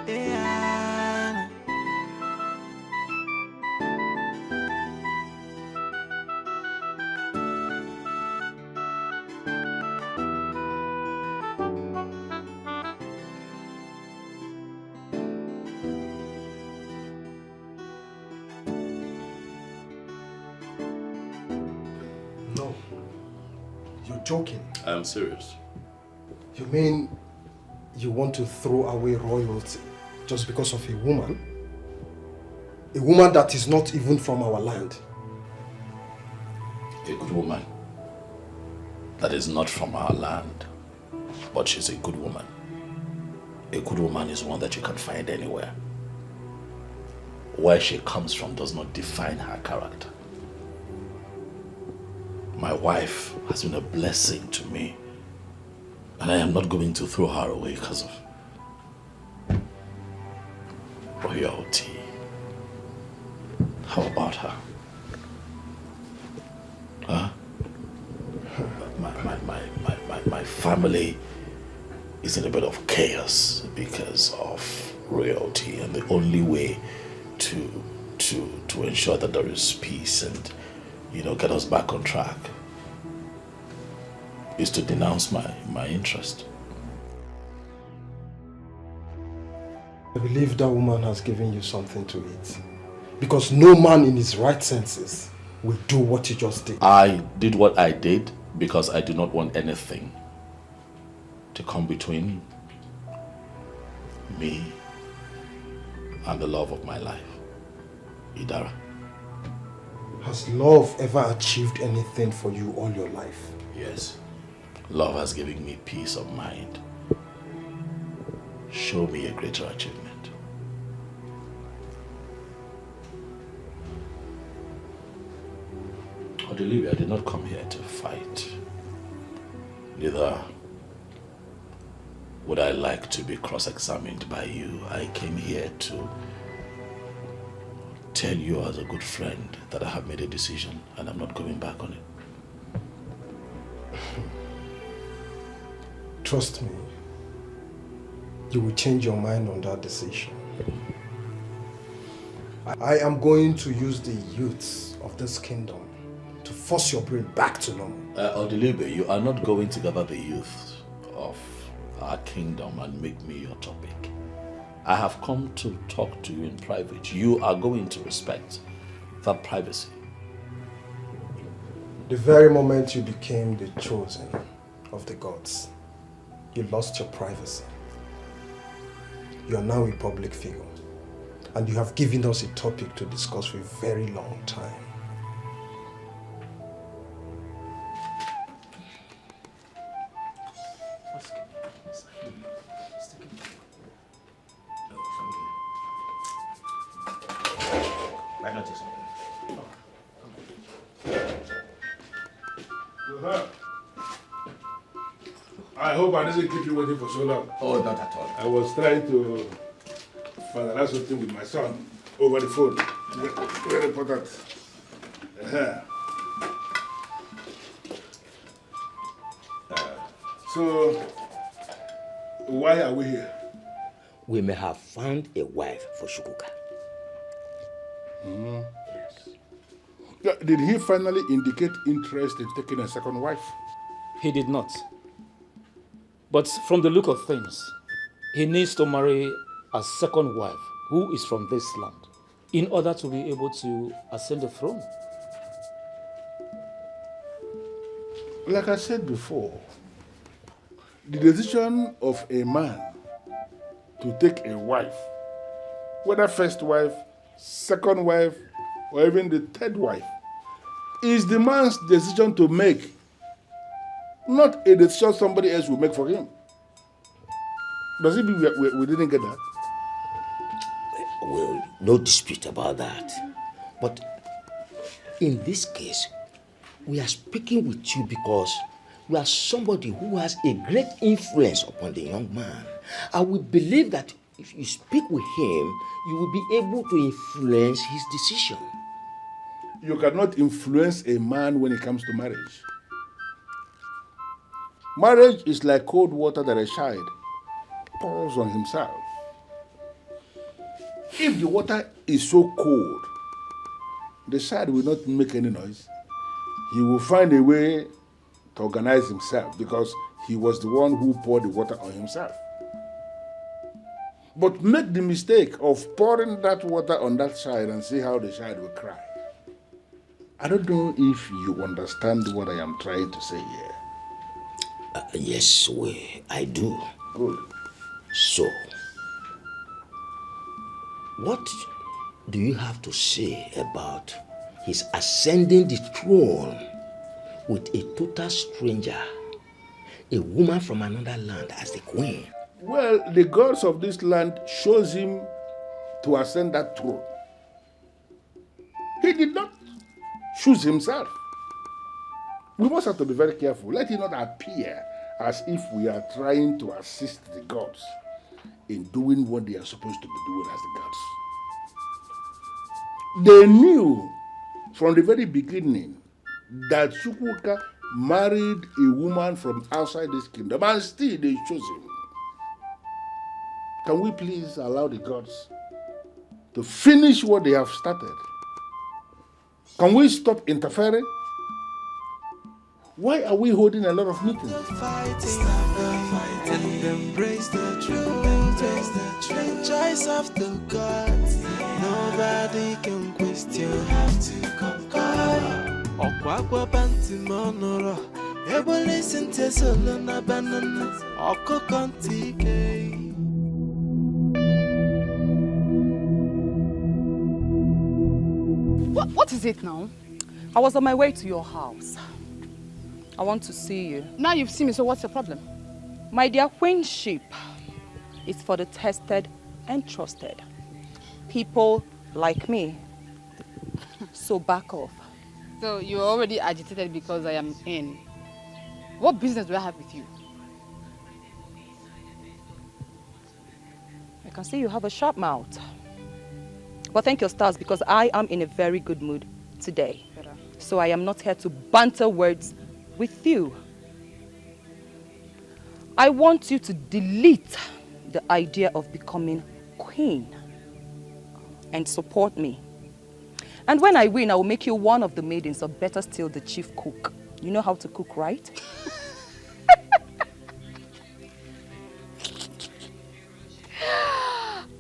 yeah. No. You're joking. I'm serious. You mean you want to throw away royalty just because of a woman? A woman that is not even from our land? A good woman that is not from our land, but she's a good woman. A good woman is one that you can find anywhere. Where she comes from does not define her character. My wife has been a blessing to me, and I am not going to throw her away because of royalty. How about her? Huh? My family is in a bit of chaos because of royalty, and the only way to ensure that there is peace and get us back on track is to denounce my interest. I believe that woman has given you something to eat. Because no man in his right senses will do what you just did. I did what I did because I do not want anything to come between me and the love of my life, Idara. Has love ever achieved anything for you all your life? Yes. Love has given me peace of mind. Show me a greater achievement. Olivia, I did not come here to fight. Neither would I like to be cross-examined by you. I came here to tell you as a good friend that I have made a decision and I'm not going back on it. Trust me, you will change your mind on that decision. I am going to use the youths of this kingdom to force your brain back to normal. Odilibe, you are not going to gather the youth of our kingdom and make me your topic. I have come to talk to you in private. You are going to respect that privacy. The very moment you became the chosen of the gods, you lost your privacy. You are now a public figure, and you have given us a topic to discuss for a very long time. I hope I didn't keep you waiting for so long. Oh, not at all. I was trying to finalize something with my son over the phone. Very important. So, why are we here? We may have found a wife for Shukuka. Yes. Did he finally indicate interest in taking a second wife? He did not. But from the look of things, he needs to marry a second wife who is from this land in order to be able to ascend the throne. Like I said before, the decision of a man to take a wife, whether first wife, second wife, or even the third wife, is the man's decision to make, not a decision somebody else will make for him. Does it mean we didn't get that? Well, no dispute about that. But in this case, we are speaking with you because you are somebody who has a great influence upon the young man. And we believe that if you speak with him, you will be able to influence his decision. You cannot influence a man when it comes to marriage. Marriage is like cold water that a child pours on himself. If the water is so cold, the child will not make any noise. He will find a way to organize himself because he was the one who poured the water on himself. But make the mistake of pouring that water on that child and see how the child will cry. I don't know if you understand what I am trying to say here. Yes, I do. Good. So, what do you have to say about his ascending the throne with a total stranger, a woman from another land as the queen? Well, the gods of this land chose him to ascend that throne. He did not choose himself. We must have to be very careful. Let it not appear as if we are trying to assist the gods in doing what they are supposed to be doing as the gods. They knew from the very beginning that Chukwuka married a woman from outside this kingdom, and still they chose him. Can we please allow the gods to finish what they have started? Can we stop interfering? Why are we holding a lot of meetings? And embrace the truth. The choice of the gods. Nobody can question. You have to conquer. Okwakwa panti monoro. Ebo listen to solo na banana. Oko kontike. What is it now? I was on my way to your house. I want to see you. Now you've seen me, so what's the problem? My dear queenship is for the tested and trusted. People like me. So back off. So you're already agitated because I am in. What business do I have with you? I can see you have a sharp mouth. But thank your stars because I am in a very good mood today. So I am not here to banter words with you. I want you to delete the idea of becoming queen and support me. And when I win, I will make you one of the maidens, or better still, the chief cook. You know how to cook, right?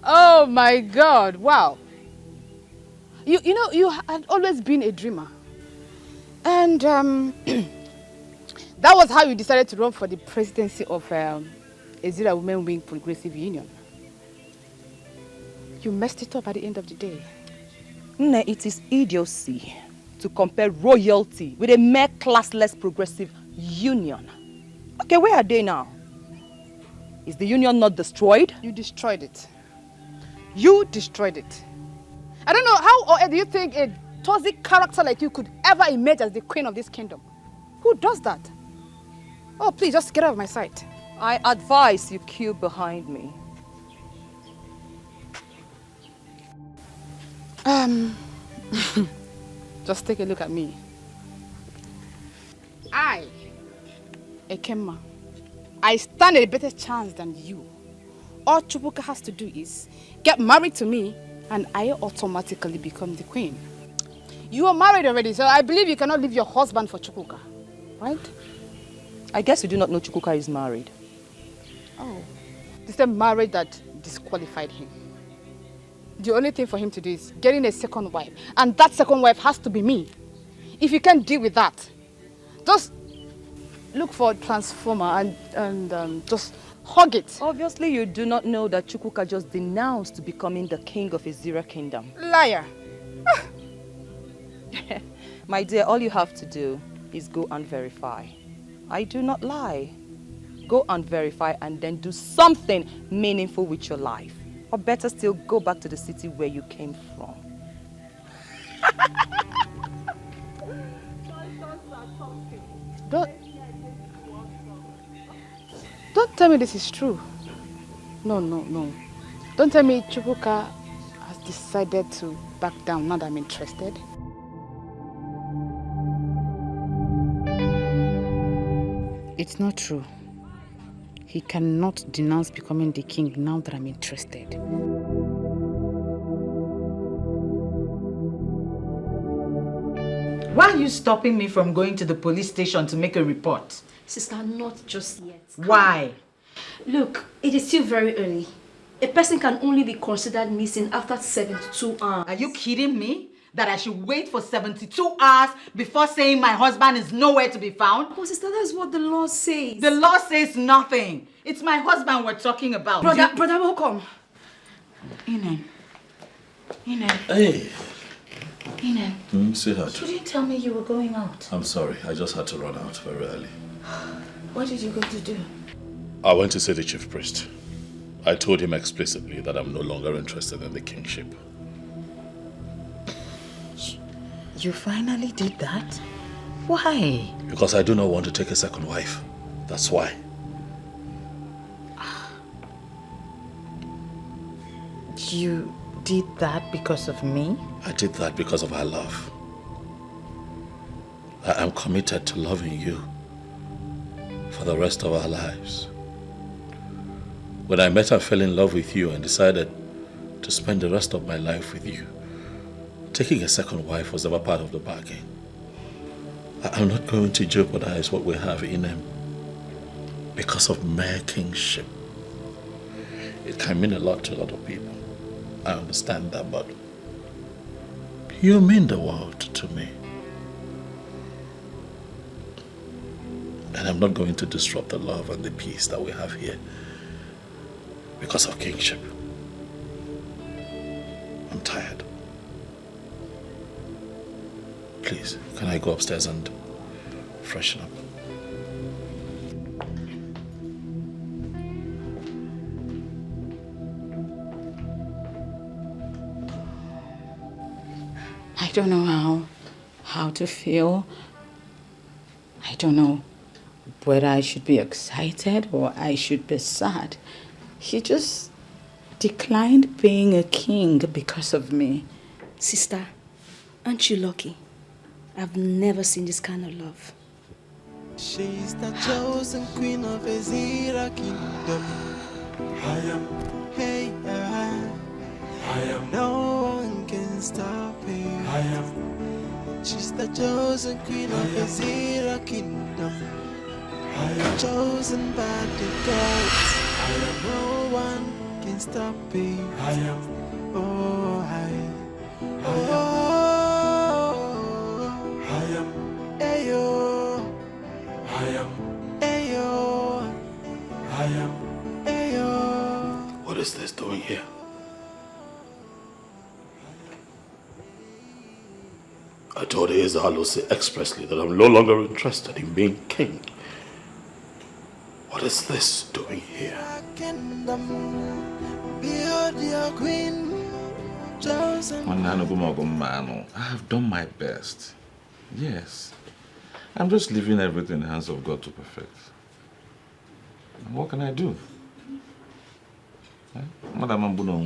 Oh my God, wow. You know, you had always been a dreamer. And that was how you decided to run for the presidency of Ezira Women Wing Progressive Union. You messed it up at the end of the day. No, it is idiocy to compare royalty with a mere classless progressive union. Okay, where are they now? Is the union not destroyed? You destroyed it. You destroyed it. I don't know how do you think a toxic character like you could ever emerge as the queen of this kingdom? Who does that? Oh, please, just get out of my sight. I advise you queue behind me. Just take a look at me. Ekema, I stand a better chance than you. All Chukwuka has to do is get married to me and I automatically become the queen. You are married already, so I believe you cannot leave your husband for Chukwuka, right? I guess you do not know Chukwuka is married. Oh, the same marriage that disqualified him. The only thing for him to do is getting a second wife, and that second wife has to be me. If you can't deal with that, just look for a transformer and just hug it. Obviously, you do not know that Chukwuka just denounced becoming the king of Ezira Kingdom. Liar. My dear, all you have to do is go and verify. I do not lie. Go and verify and then do something meaningful with your life. Or better still, go back to the city where you came from. Don't tell me this is true. No. Don't tell me Chukwuka has decided to back down now that I'm interested. It's not true. He cannot denounce becoming the king now that I'm interested. Why are you stopping me from going to the police station to make a report? Sister, not just yet. Why? Look, it is still very early. A person can only be considered missing after 72 hours. Are you kidding me? That I should wait for 72 hours before saying my husband is nowhere to be found? Oh, sister, that's what the law says. The law says nothing. It's my husband we're talking about. Brother, welcome. Inen. Hey. Inen. Sweetheart. You didn't tell me you were going out. I'm sorry. I just had to run out very early. What did you go to do? I went to see the chief priest. I told him explicitly that I'm no longer interested in the kingship. You finally did that? Why? Because I do not want to take a second wife. That's why. You did that because of me? I did that because of our love. I am committed to loving you for the rest of our lives. When I met and fell in love with you and decided to spend the rest of my life with you, taking a second wife was never part of the bargain. I'm not going to jeopardize what we have in him because of mere kingship. It can mean a lot to a lot of people. I understand that, but you mean the world to me. And I'm not going to disrupt the love and the peace that we have here because of kingship. I'm tired. Please, can I go upstairs and freshen up? I don't know how to feel. I don't know whether I should be excited or I should be sad. He just declined being a king because of me. Sister, aren't you lucky? I've never seen this kind of love. She's the chosen queen of Ezira kingdom. I am, hey, I am. No one can stop me. I am. She's the chosen queen of Ezira kingdom. I am chosen by the gods. I am. No one can stop me. I am. Oh, I am. Ayo. I am. Ayo. I am. Ayo. What is this doing here? I told Ezealusi expressly that I'm no longer interested in being king. What is this doing here? Behold your queen, chosen. I have done my best. Yes. I'm just leaving everything in the hands of God to perfect. And what can I do? Madam Ambuno.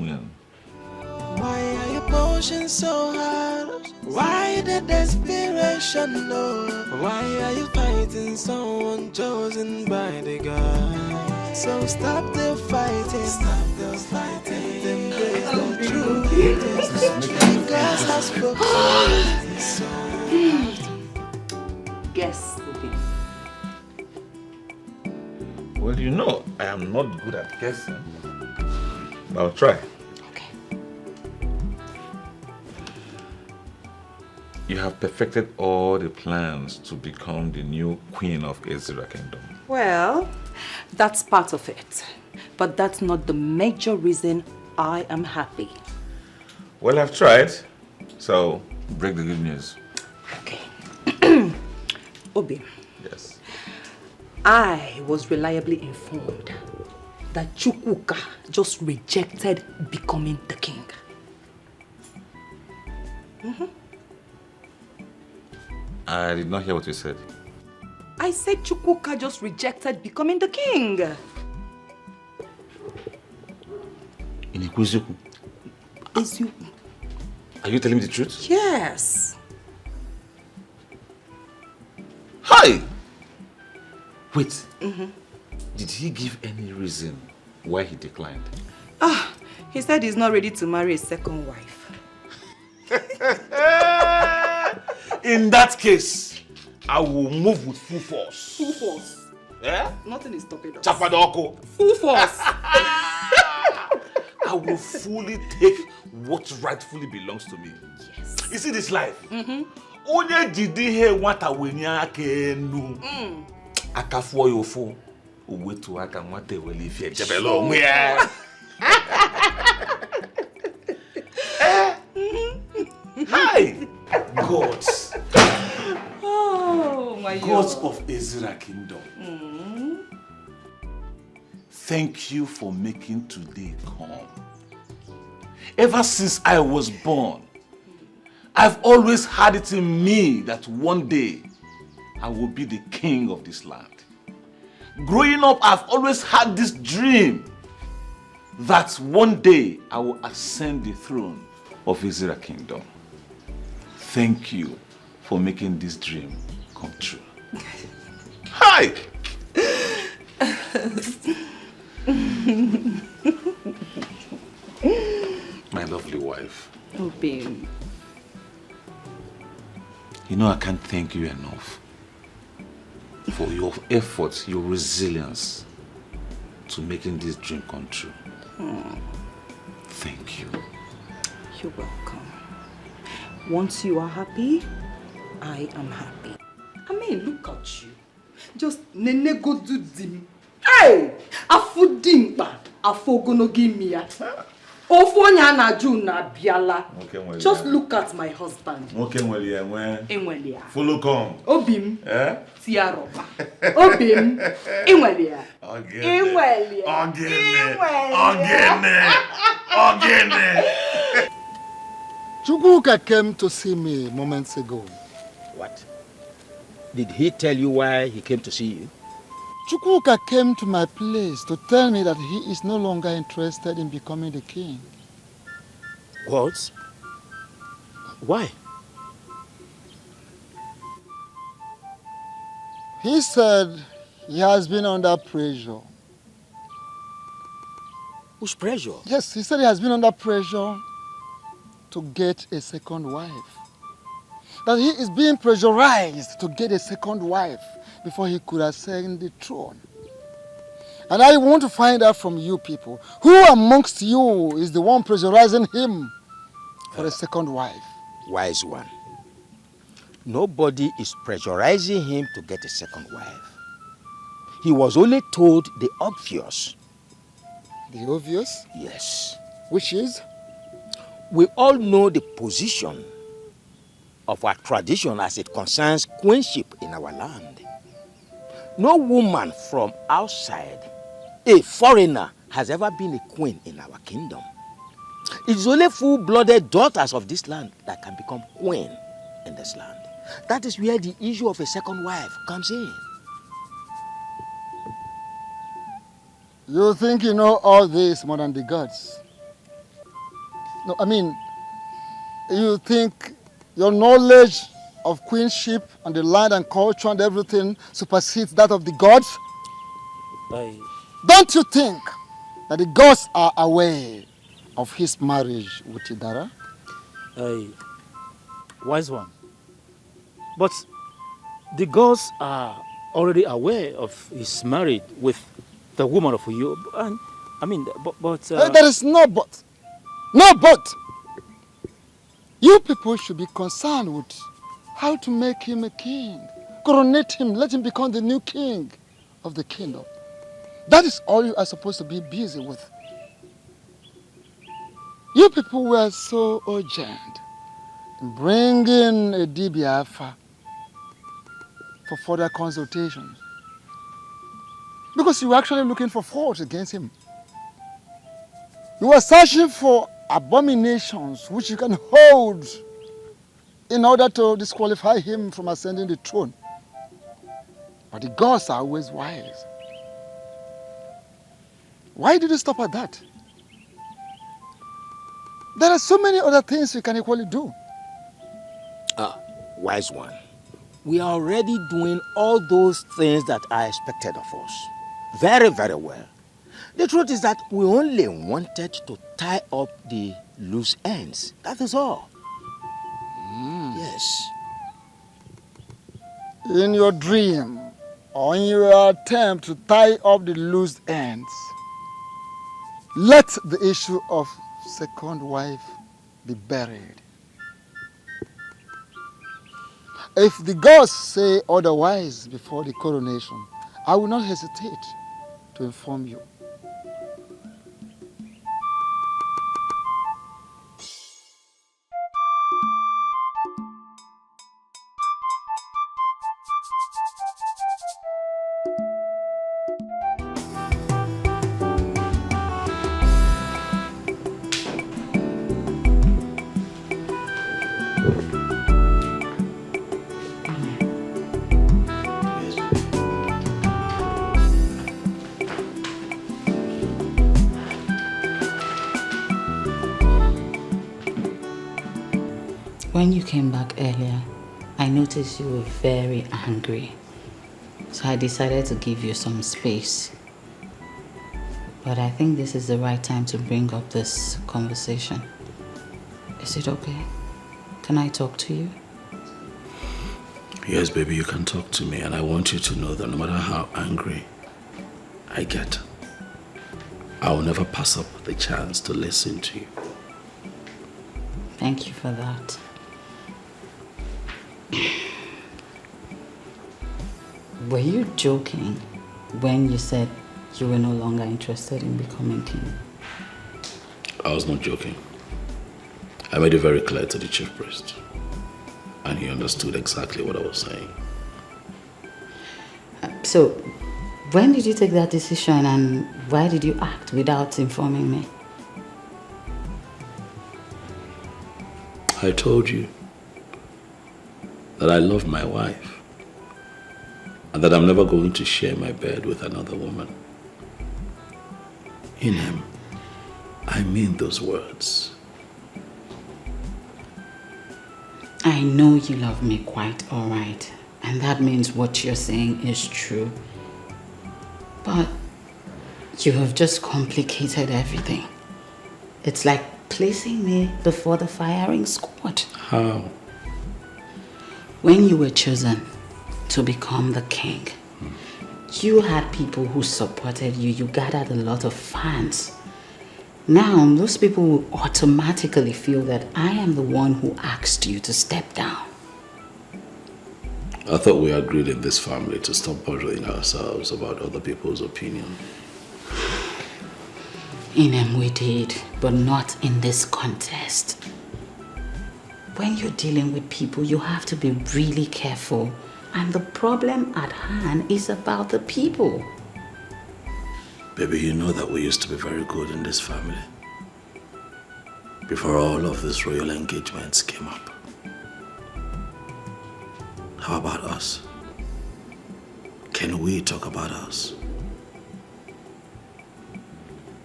Why are your potions so hard? Why the desperation, no? Why are you fighting someone chosen by the God? So stop the fighting, stop the fighting. Embrace the truth. God has spoken. Guess, Obi. Well, you know, I am not good at guessing. But I'll try. You have perfected all the plans to become the new queen of Ezira Kingdom. Well, that's part of it. But that's not the major reason I am happy. Well, I've tried. So, break the good news. Okay. Obi. Yes. I was reliably informed that Chukwuka just rejected becoming the king. I did not hear what you said. I said Chukwuka just rejected becoming the king. In Ikuzuku? Eziokwu. Are you telling me the truth? Yes. Hi! Wait. Did he give any reason why he declined? He said he's not ready to marry a second wife. In that case, I will move with full force. Full force? Yeah? Nothing is stopping us. Chapadoko. Full force. I will fully take what rightfully belongs to me. Yes. You see this life? Onye jidi he nwata wenye aka enu. Akafuo yofo. Owetu aka nwata wele ife ejebelo onwe ya. Hi! Gods. Oh my God. Gods of Ezira Kingdom. Thank you for making today come. Ever since I was born, I've always had it in me that one day I will be the king of this land. Growing up, I've always had this dream that one day I will ascend the throne of Ezira Kingdom. Thank you for making this dream come true. Hi! My lovely wife. Oh, babe. You know I can't thank you enough for your efforts, your resilience to making this dream come true. Thank you. You're welcome. Once you are happy, I am happy. I mean, look at you. Just nene go do dim. Hey! Afu dim bad. Afu gono give me ya. Ofonya na ju na biala. Just look at my husband. Okay, well, yeah, when. Enwelia. Follow come. Obim. Eh? Tiaroba. Obim. Enwelia. Ogene. Chukwuka came to see me moments ago. What? Did he tell you why he came to see you? Chukwuka came to my place to tell me that he is no longer interested in becoming the king. What? Why? He said he has been under pressure. Whose pressure? Yes, he said he has been under pressure to get a second wife. That he is being pressurized to get a second wife before he could ascend the throne. And I want to find out from you people, who amongst you is the one pressurizing him for a second wife? Wise one. Nobody is pressurizing him to get a second wife. He was only told the obvious. The obvious? Yes. Which is? We all know the position of our tradition as it concerns queenship in our land. No woman from outside, a foreigner, has ever been a queen in our kingdom. It is only full-blooded daughters of this land that can become queen in this land. That is where the issue of a second wife comes in. You think you know all this more than the gods? No, I mean, you think your knowledge of queenship and the land and culture and everything supersedes that of the gods? Don't you think that the gods are aware of his marriage with Idara? Wise one. But the gods are already aware of his marriage with the woman of you. And I mean, but there is no but. No but. You people should be concerned with how to make him a king. Coronate him, let him become the new king of the kingdom. That is all you are supposed to be busy with. You people were so urgent in bringing a Dibiafa for further consultations. Because you were actually looking for faults against him. You were searching for abominations which you can hold in order to disqualify him from ascending the throne. But the gods are always wise. Why did you stop at that? There are so many other things you can equally do. Wise one. We are already doing all those things that are expected of us. Very, very well. The truth is that we only wanted to tie up the loose ends. That is all. Yes. In your dream, or in your attempt to tie up the loose ends, let the issue of second wife be buried. If the gods say otherwise before the coronation, I will not hesitate to inform you. When you came back earlier, I noticed you were very angry. So I decided to give you some space. But I think this is the right time to bring up this conversation. Is it okay? Can I talk to you? Yes, baby, you can talk to me. And I want you to know that no matter how angry I get, I will never pass up the chance to listen to you. Thank you for that. Were you joking when you said you were no longer interested in becoming king? I was not joking. I made it very clear to the chief priest. And he understood exactly what I was saying. So, when did you take that decision and why did you act without informing me? I told you. that I love my wife and that I'm never going to share my bed with another woman. Inem, I mean those words. I know you love me quite all right, and that means what you're saying is true. But you have just complicated everything. It's like placing me before the firing squad. How? When you were chosen to become the king, you had people who supported you. You gathered a lot of fans. Now, those people will automatically feel that I am the one who asked you to step down. I thought we agreed in this family to stop bothering ourselves about other people's opinion. Inem, we did, but not in this contest. When you're dealing with people, you have to be really careful. And the problem at hand is about the people. Baby, you know that we used to be very good in this family. Before all of these royal engagements came up. How about us? Can we talk about us?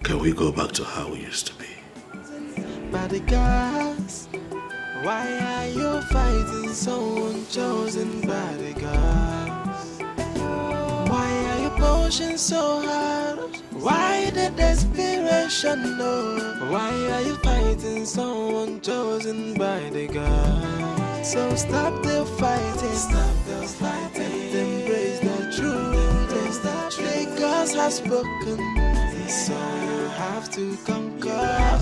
Can we go back to how we used to be? Bodyguards, why are you fighting someone chosen bodyguards? Why are you pushing so hard? Why the desperation? No. Why are you fighting someone chosen by the God? So stop the fighting, and embrace the truth. The gods have spoken, so you have to conquer.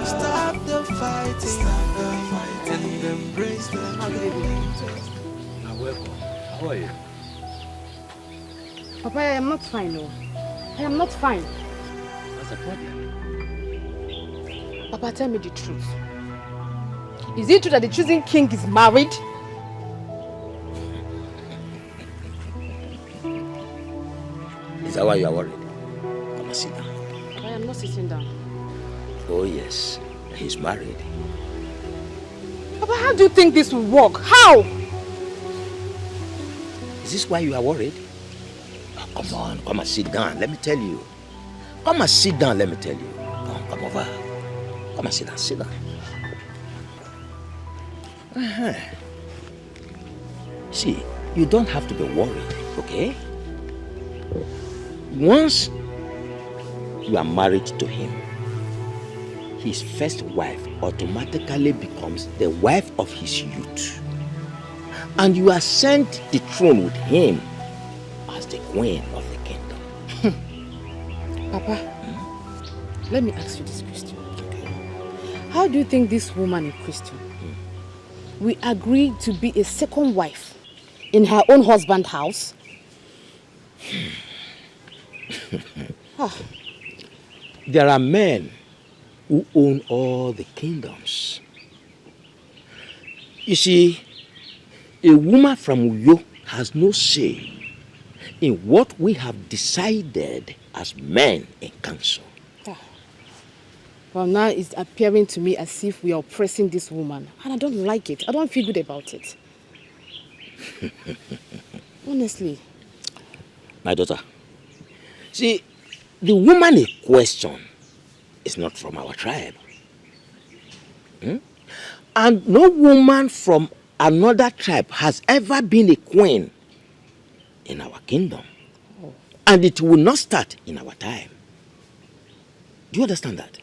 Stop the fighting, and embrace the truth. Now, welcome. How are you? Papa, I am not fine, no. I am not fine. What's the problem? Papa, tell me the truth. Is it true that the chosen king is married? Is that why you are worried? Come and sit down. I am not sitting down. Oh yes, he's married. Papa, how do you think this will work? How? Is this why you are worried? Oh, come on, come and sit down. Let me tell you. Come and sit down, let me tell you. Come over. Come and sit down, sit down. See, you don't have to be worried, okay? Once you are married to him, his first wife automatically becomes the wife of his youth. And you are sent the throne with him as the queen of the kingdom. Papa, let me ask you this question. How do you think this woman is Christian? We agreed to be a second wife in her own husband's house? There are men who own all the kingdoms. You see, a woman from Uyo has no say in what we have decided as men in council. Well, now it's appearing to me as if we are oppressing this woman. And I don't like it. I don't feel good about it. Honestly. My daughter, see, the woman in question is not from our tribe. And no woman from another tribe has ever been a queen in our kingdom. And it will not start in our time. Do you understand that?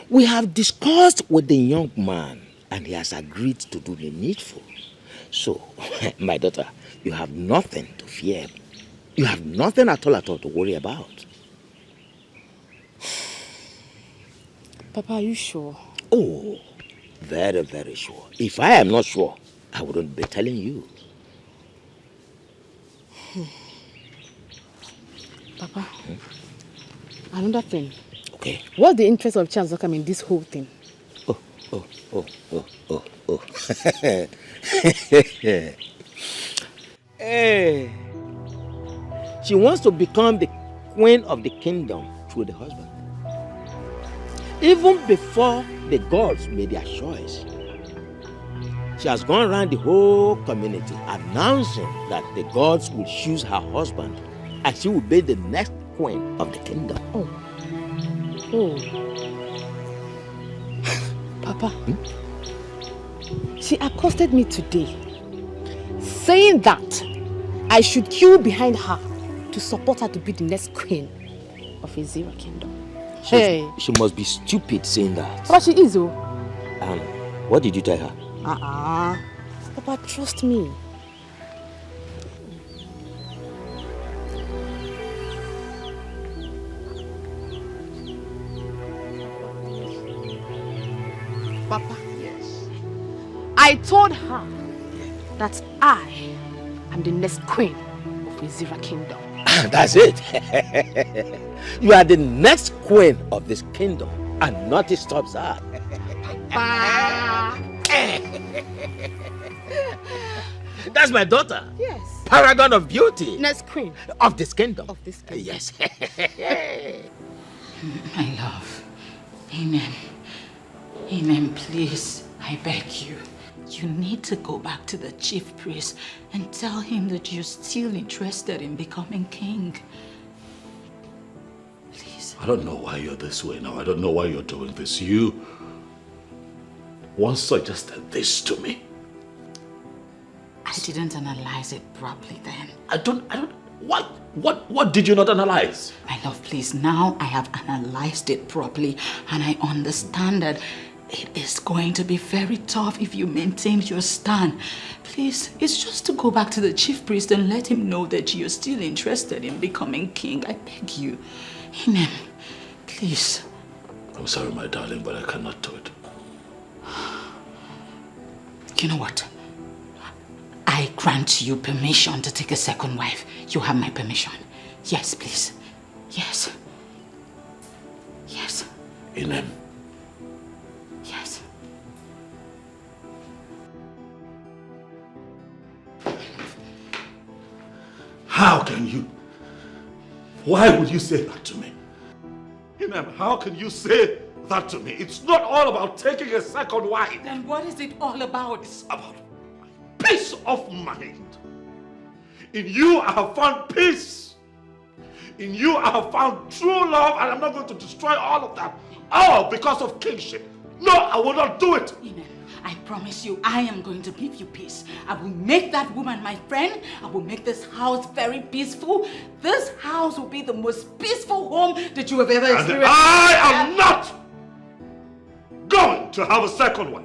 We have discussed with the young man and he has agreed to do the needful. So, my daughter, you have nothing to fear. You have nothing at all to worry about. Papa, are you sure? Oh, very, very sure. If I am not sure, I wouldn't be telling you. Papa, another thing. Okay. What's the interest of Chance in this whole thing? Oh. Hey. She wants to become the queen of the kingdom through the husband. Even before the gods made their choice. She has gone around the whole community announcing that the gods will choose her husband and she will be the next queen of the kingdom. Oh. Papa, she accosted me today, saying that I should queue behind her to support her to be the next queen of Ezira kingdom. She must be stupid saying that. But she is, oh. And what did you tell her? Papa, trust me. Papa, yes. I told her that I am the next queen of Ezira kingdom. That's it. You are the next queen of this kingdom and nothing stops her. That's my daughter. Yes. Paragon of beauty. Next queen. Of this kingdom. Of this kingdom. Yes. My love. Amen. Amen, please. I beg you. You need to go back to the chief priest and tell him that you're still interested in becoming king. Please. I don't know why you're this way now. I don't know why you're doing this. You once suggested this to me. I didn't analyze it properly then. What did you not analyze? My love, please, now I have analyzed it properly and I understand that it is going to be very tough if you maintain your stand. Please, it's just to go back to the chief priest and let him know that you're still interested in becoming king. I beg you. Amen. Please. I'm sorry, my darling, but I cannot do it. You know what? I grant you permission to take a second wife. You have my permission. Yes, please. Yes. Yes. Amen. Yes. How can you? Why would you say that to me? Inem, how can you say that to me? It's not all about taking a second wife. Then what is it all about? It's about peace of mind. In you I have found peace. In you I have found true love, and I'm not going to destroy all of that. All because of kingship. No, I will not do it. Inem, I promise you, I am going to give you peace. I will make that woman my friend. I will make this house very peaceful. This house will be the most peaceful home that you have ever experienced. And I am not going to have a second wife.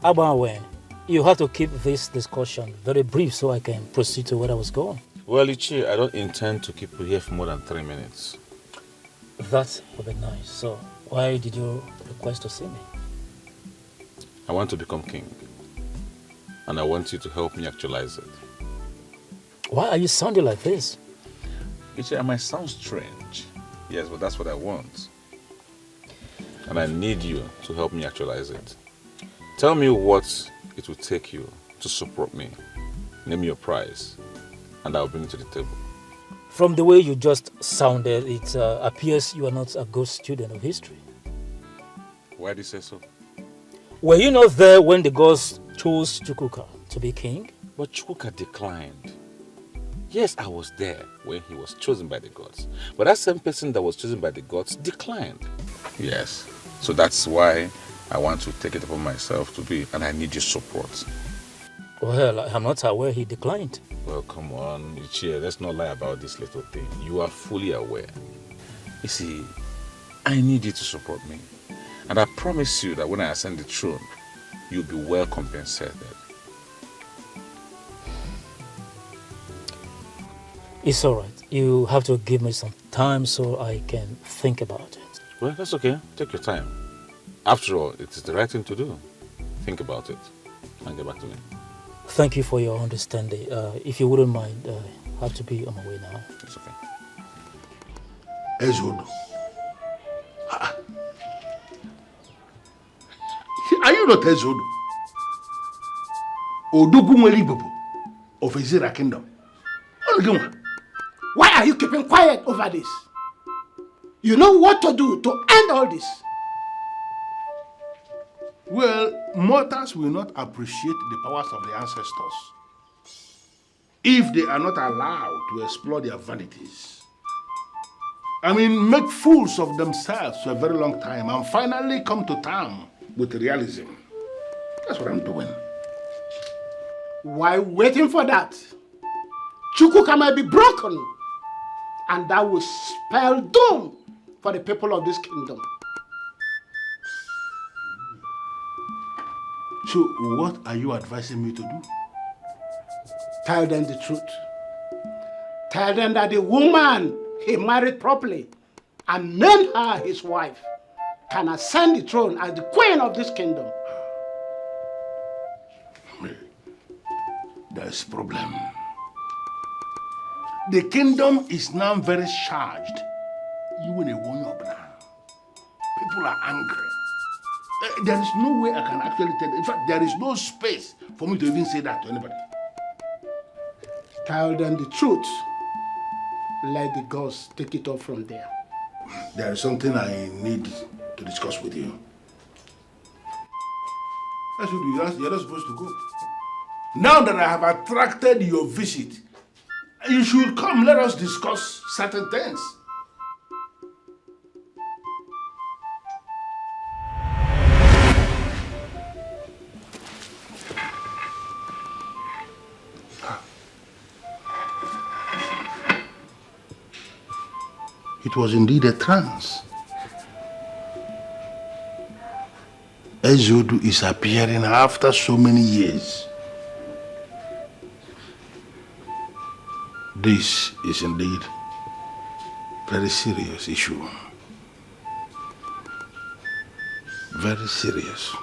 Abawen, you have to keep this discussion very brief so I can proceed to where I was going. Well, Ichi, I don't intend to keep you here for more than 3 minutes. That would be nice. So, why did you request to see me? I want to become king. And I want you to help me actualize it. Why are you sounding like this? Ichi, I might sound strange. Yes, but that's what I want. And I need you to help me actualize it. Tell me what it will take you to support me. Name your price, and I'll bring it to the table. From the way you just sounded, it appears you are not a good student of history. Why do you say so? Were you not there when the gods chose Chukwuka to be king? But Chukwuka declined. Yes, I was there when he was chosen by the gods. But that same person that was chosen by the gods declined. Yes, so that's why I want to take it upon myself to be, and I need your support. Well, I'm not aware he declined. Well, come on, Ichie, let's not lie about this little thing. You are fully aware. You see, I need you to support me. And I promise you that when I ascend the throne, you'll be well compensated. It's all right. You have to give me some time so I can think about it. Well, that's okay. Take your time. After all, it is the right thing to do. Think about it and get back to me. Thank you for your understanding. If you wouldn't mind, I have to be on my way now. It's okay. Ezwood. Are you not Ezwood? Odogunweli of Ezira Kingdom. Why are you keeping quiet over this? You know what to do to end all this. Well, mortals will not appreciate the powers of the ancestors if they are not allowed to explore their vanities. I mean, make fools of themselves for a very long time and finally come to terms with realism. That's what I'm doing. While waiting for that, Chukwuka might be broken, and that will spell doom for the people of this kingdom. So, what are you advising me to do? Tell them the truth. Tell them that the woman he married properly and named her his wife can ascend the throne as the queen of this kingdom. There's a problem. The kingdom is now very charged. You will now. People are angry. There is no way I can actually tell them. In fact, there is no space for me to even say that to anybody. Tell them the truth. Let the gods take it up from there. There is something I need to discuss with you. That's what you're not supposed to go. Now that I have attracted your visit, you should come. Let us discuss certain things. It was indeed a trance. Ezwood is appearing after so many years. This is indeed a very serious issue. Very serious.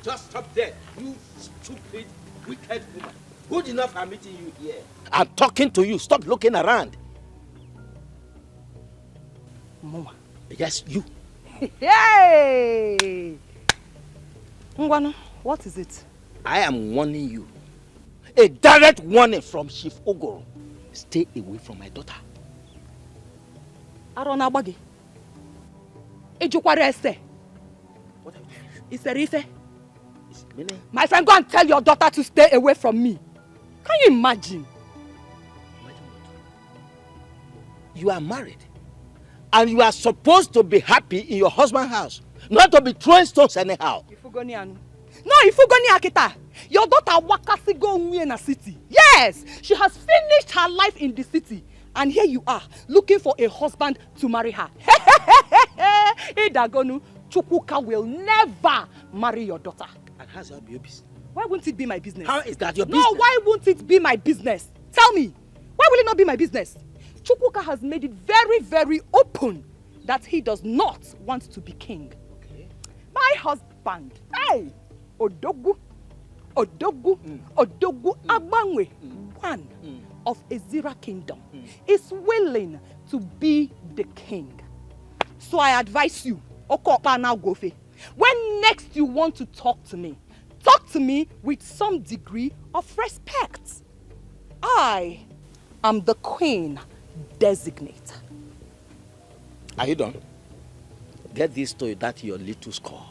Just stop there, you stupid, wicked woman. Good enough I'm meeting you here. I'm talking to you. Stop looking around. Mama. Yes, you. Hey! Ngwanu, what is it? I am warning you. A direct warning from Chief Ogoro. Stay away from my daughter. Arona Bagi. Ejukwara Ese. What are you doing? Iserife. My friend, go and tell your daughter to stay away from me. Can you imagine? You are married. And you are supposed to be happy in your husband's house. Not to be throwing stones anyhow. Ifugoni anu. No, Ifugoni Akita. Your daughter wakasi go in a city. Yes, she has finished her life in the city. And here you are, looking for a husband to marry her. Idagonu, Chukwuka will never marry your daughter. And how's that your business? Why won't it be my business? How is that your business? No, why won't it be my business? Tell me, why will it not be my business? Chukwuka has made it very, very open that he does not want to be king. Okay. My husband, hey, Odogu Agbangwe, one of Ezira Kingdom, is willing to be the king. So I advise you, Okokpa now gofe. When next you want to talk to me with some degree of respect. I am the queen designate. Are you done? Get this to that your little score.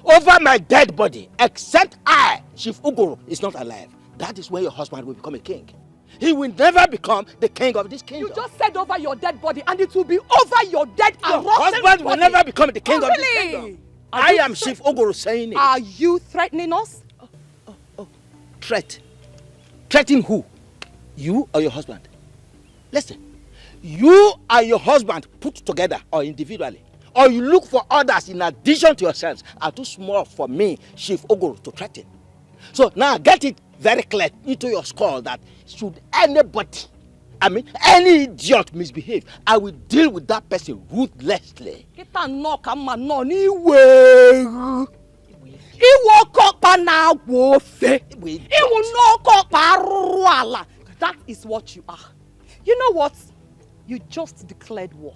Over my dead body, except I, Chief Uguru, is not alive. That is when your husband will become a king. He will never become the king of this kingdom. You just said over your dead body, and it will be over your dead and Your rotten husband will body. never become the king Oh, of this really? kingdom. I am Chief Uguru saying it. Are you threatening us? Threat? Threatening who? You or your husband? Listen, you and your husband put together or individually, or you look for others in addition to yourselves, are too small for me, Chief Uguru, to threaten. So now get it very clear into your skull that should anybody, any idiot misbehave, I will deal with that person ruthlessly. That is what you are. You know what? You just declared war.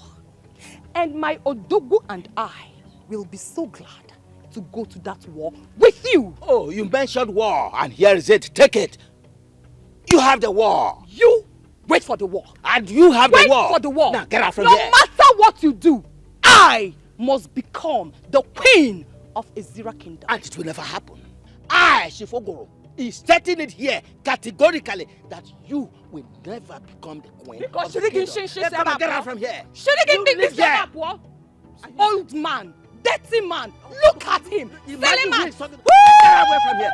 And my Odogu and I will be so glad to go to that war with you. Oh, you mentioned war, and here is it. Take it. You have the war. You wait for the war. And you have the war. Wait for the war. Now get out from no here. No matter what you do, I must become the queen of Ezira Kingdom. And it will never happen. I, Chief Uguru, is stating it here categorically that you will never become the queen. Because of the kingdom. Come on, get out from here. Old man, dirty man, look at him. Silly man. Get away from here.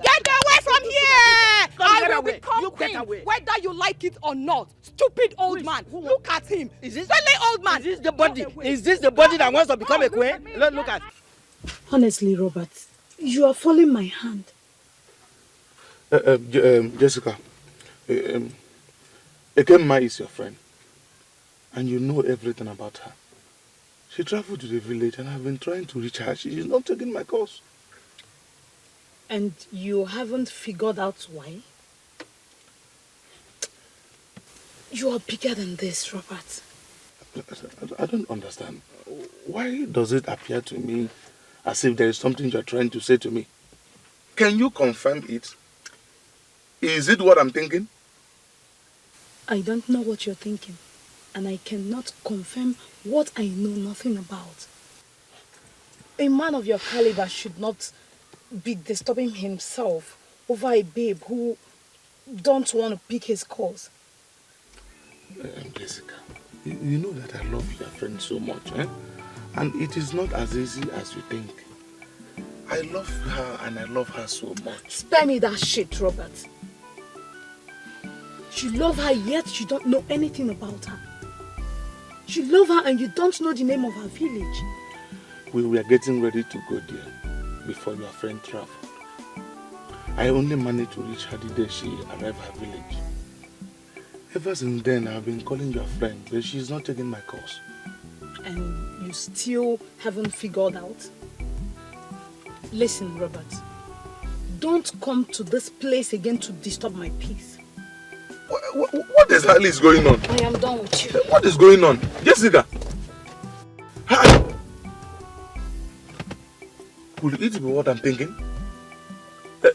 Get away from here! I will become You queen, get away. whether you like it or not. Stupid old man. Look at him. Is this silly old man? Is this the body? Is this the body that wants to become a queen? Look at. Honestly, Robert, you are following my hand. Jessica, Ekemma is your friend, and you know everything about her. She traveled to the village, and I've been trying to reach her. She is not taking my calls. And you haven't figured out why? You are bigger than this, Robert. I don't understand. Why does it appear to me as if there is something you're trying to say to me? Can you confirm it? Is it what I'm thinking? I don't know what you're thinking, and I cannot confirm what I know nothing about. A man of your caliber should not be disturbing himself over a babe who don't want to pick his calls. Jessica, you know that I love your friend so much, eh? And it is not as easy as you think. I love her and I love her so much. Spare me that shit, Robert. You love her, yet you don't know anything about her. You love her and you don't know the name of her village. We were getting ready to go there before your friend traveled. I only managed to reach her the day she arrived at her village. Ever since then, I've been calling your friend, but she's not taking my calls. And you still haven't figured out? Listen, Robert. Don't come to this place again to disturb my peace. What exactly is going on? I am done with you. What is going on? Jessica! Hi! Could it be what I'm thinking?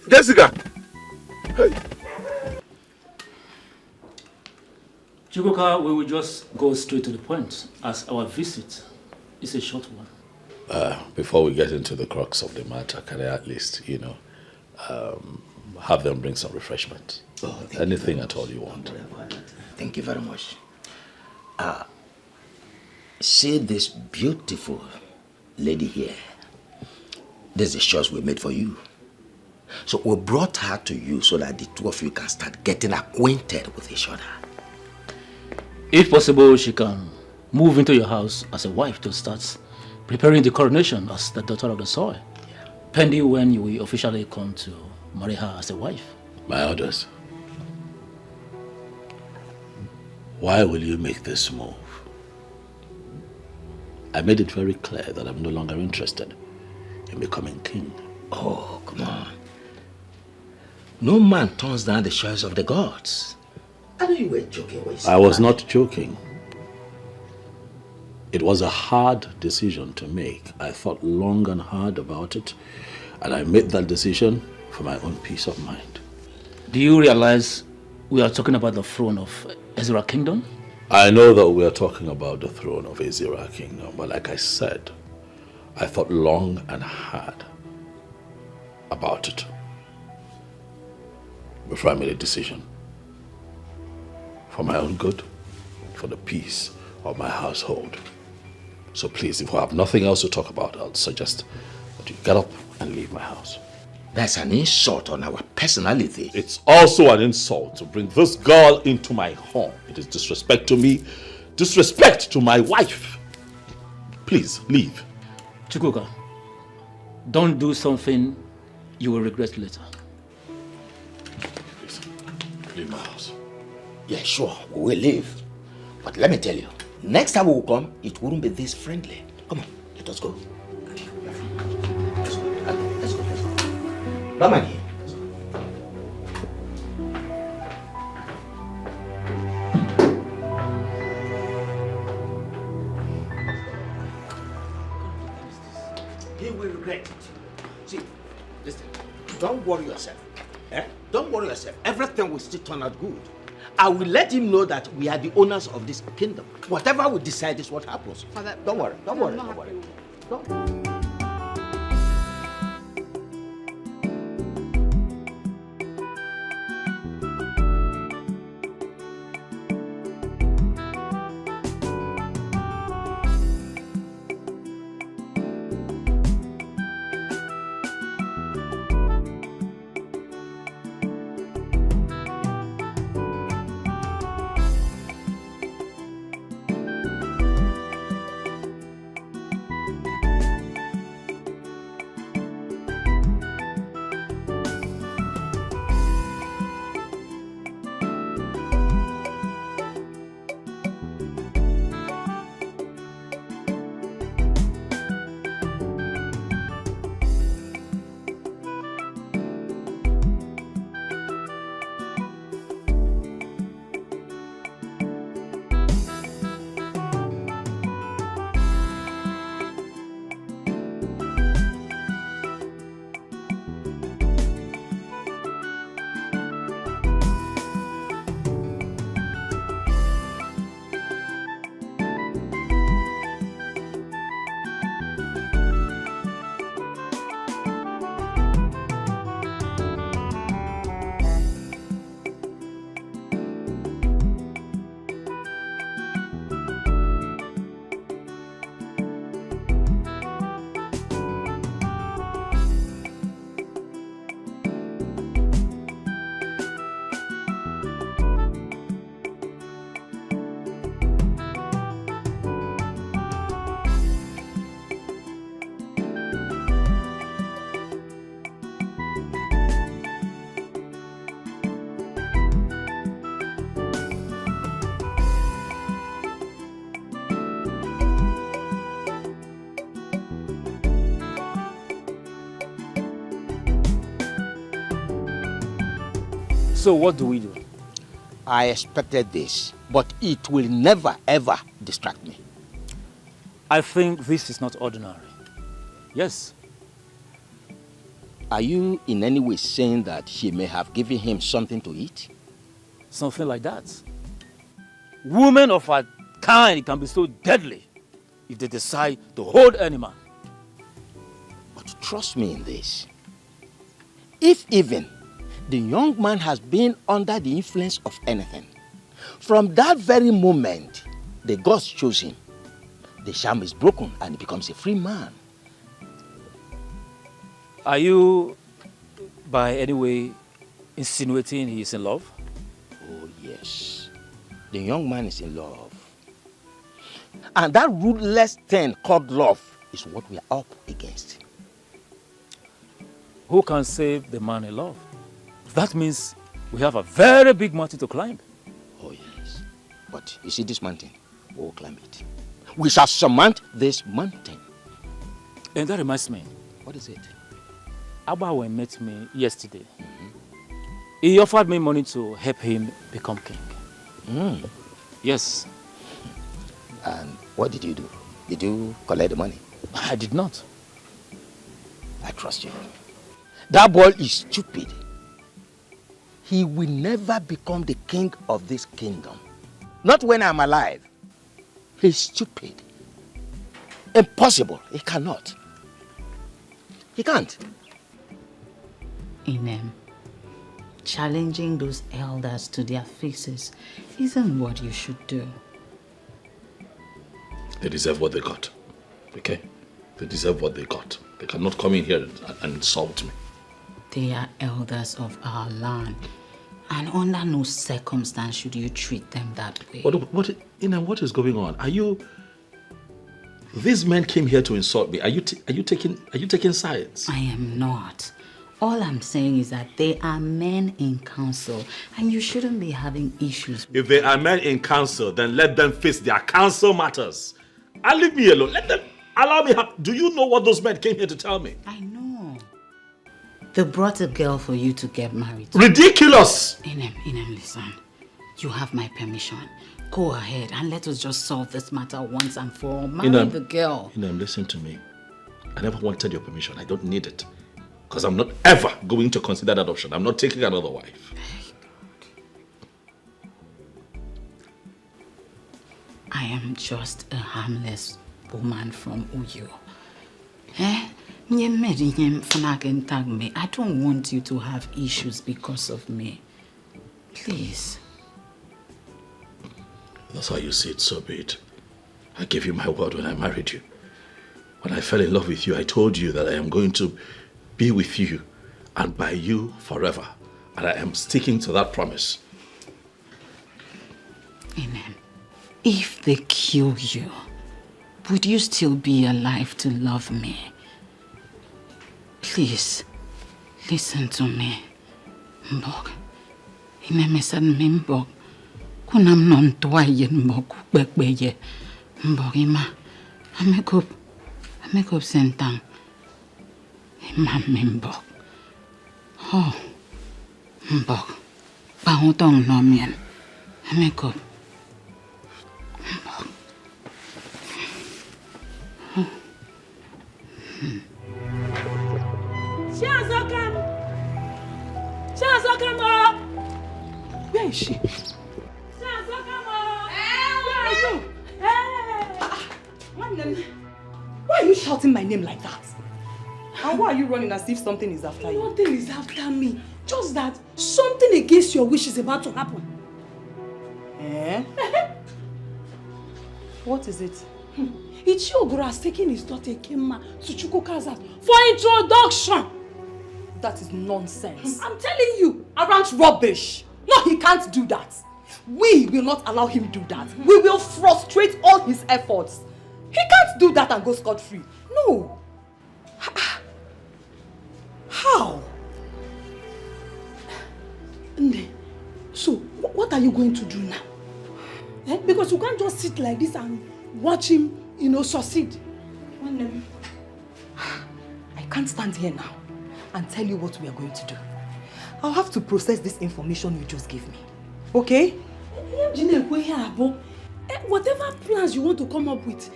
Jessica! Hey! Chukwuka, we will just go straight to the point, as our visit is a short one. Before we get into the crux of the matter, can I at least, have them bring some refreshment? Anything at all you want. Thank you very much. See this beautiful lady here. This is the choice we made for you. So we brought her to you so that the two of you can start getting acquainted with each other. If possible, she can move into your house as a wife to start preparing the coronation as the daughter of the soil. Pending when you will officially come to marry her as a wife. My orders. Why will you make this move? I made it very clear that I'm no longer interested in becoming king. Oh, come on. No man turns down the choice of the gods. I know you were joking when you said I was that. not joking. It was a hard decision to make. I thought long and hard about it, and I made that decision for my own peace of mind. Do you realize we are talking about the throne of Ezra Kingdom? I know that we are talking about the throne of Ezra Kingdom, but like I said, I thought long and hard about it before I made a decision. For my own good, for the peace of my household. So please, if we have nothing else to talk about, I'll suggest that you get up and leave my house. That's an insult on our personality. It's also an insult to bring this girl into my home. It is disrespect to me, disrespect to my wife. Please, leave. Chukwuka, don't do something you will regret later. Please, leave my house. Yeah, sure, we will leave. But let me tell you, next time we will come, it wouldn't be this friendly. Come on, let us go. Let's go. Come here. He will regret it. See, listen, don't worry yourself. Don't worry yourself. Everything will still turn out good. I will let him know that we are the owners of this kingdom. Whatever we decide is what happens. Father, don't worry. So what do we do? I expected this, but it will never ever distract me. I think this is not ordinary. Yes. Are you in any way saying that she may have given him something to eat? Something like that. Women of our kind can be so deadly if they decide to hold any man. But trust me in this. If even the young man has been under the influence of anything, from that very moment the gods chose him, the charm is broken and he becomes a free man. Are you, by any way, insinuating he is in love? Oh yes, the young man is in love. And that ruthless thing called love is what we are up against. Who can save the man in love? That means we have a very big mountain to climb. Oh yes, but you see this mountain, we will climb it. We shall surmount this mountain. And that reminds me. What is it? Abawe met me yesterday. He offered me money to help him become king. Yes. And what did you do? Did you collect the money? I did not. I trust you. That boy is stupid. He will never become the king of this kingdom. Not when I'm alive. He's stupid. Impossible. He cannot. He can't. Inem, challenging those elders to their faces isn't what you should do. They deserve what they got. Okay? They deserve what they got. They cannot come in here and insult me. They are elders of our land. And under no circumstance should you treat them that way. What is going on? Are you... These men came here to insult me. Are you taking sides? I am not. All I'm saying is that they are men in council and you shouldn't be having issues. If they are men in council, then let them face their council matters. And leave me alone. Let them allow me. Do you know what those men came here to tell me? I know. They brought a girl for you to get married to. Ridiculous! Inem, listen. You have my permission. Go ahead and let us just solve this matter once and for all. Marry the girl. Inem, listen to me. I never wanted your permission. I don't need it. Because I'm not ever going to consider that option. I'm not taking another wife. I am just a harmless woman from Uyo. I don't want you to have issues because of me. Please. That's how you see it, so be it. I gave you my word when I married you. When I fell in love with you, I told you that I am going to be with you and by you forever. And I am sticking to that promise. Amen. If they kill you, would you still be alive to love me? Please, listen to me. Mbok. Imemesan mimbok. Kunam non toyen mbok bekbeye. Mbok ima. Amekop sentang. Ima mimbok. Oh. Mbok. Pautong nomien. Amekop. Mbok. Shazokam! Where is she? Why are you shouting my name like that? And why are you running as if something is after you? Nothing is after me. Just that something against your wish is about to happen. Eh? What is it? Ichiogoro has taken his daughter Ekema to Chukwuka's house for introduction. That is nonsense. I'm telling you. Arrant rubbish. No, he can't do that. We will not allow him do that. We will frustrate all his efforts. He can't do that and go scot-free. No. How? So, what are you going to do now? Because you can't just sit like this and watch him, succeed. I can't stand here now and tell you what we are going to do. I'll have to process this information you just gave me. Okay? Whatever plans you want to come up with,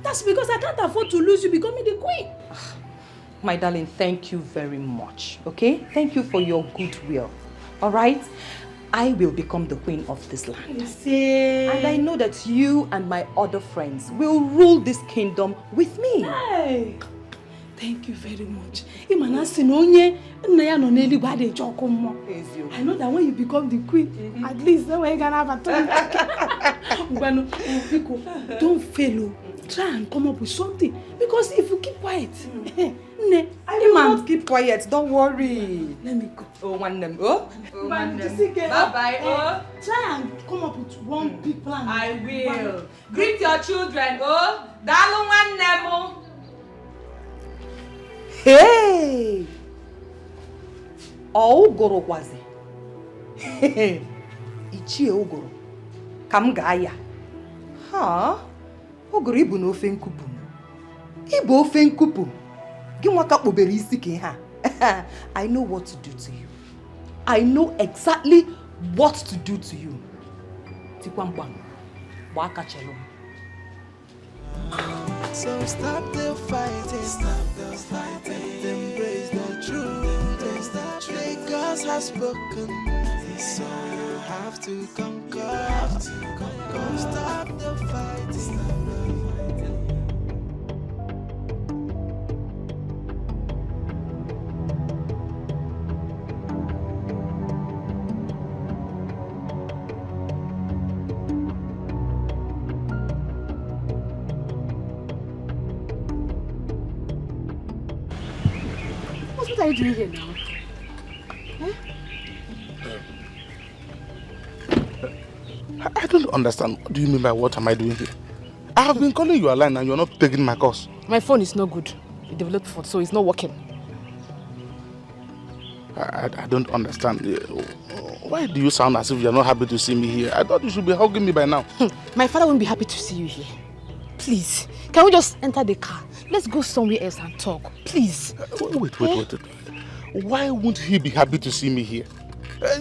that's because I can't afford to lose you becoming the queen. My darling, thank you very much. Okay? Thank you for your goodwill. Alright? I will become the queen of this land. And I know that you and my other friends will rule this kingdom with me. Hey. Thank you very much. I know that when you become the queen, at least then we're gonna have a turn. Don't fail. Try and come up with something. Because if you keep quiet, I will not keep quiet. Don't worry. Let me go. Oh, one them. Oh, one them. Bye-bye. Oh. Try and come up with one big plan. I will. Greet your children. Oh, dalu one them. Hey! Ogoro kwazi. Ichie Ogoro. Kam gaya. Ha? Ogoro ibu na ofe nkupu. Ibu ofe nkupu. Ginwa ka kpobere isi ke ha. I know what to do to you. I know exactly what to do to you. Tikwamkwam. So stop the fighting, embrace the truth. The gods have spoken, so you have to conquer. Stop the fighting. What are you doing here now? I don't understand. What do you mean by what am I doing here? I have been calling you a line and you're not taking my calls. My phone is not good. It developed fault, so it's not working. I don't understand. Why do you sound as if you're not happy to see me here? I thought you should be hugging me by now. My father won't be happy to see you here. Please, can we just enter the car? Let's go somewhere else and talk. Please. Wait. Why won't he be happy to see me here?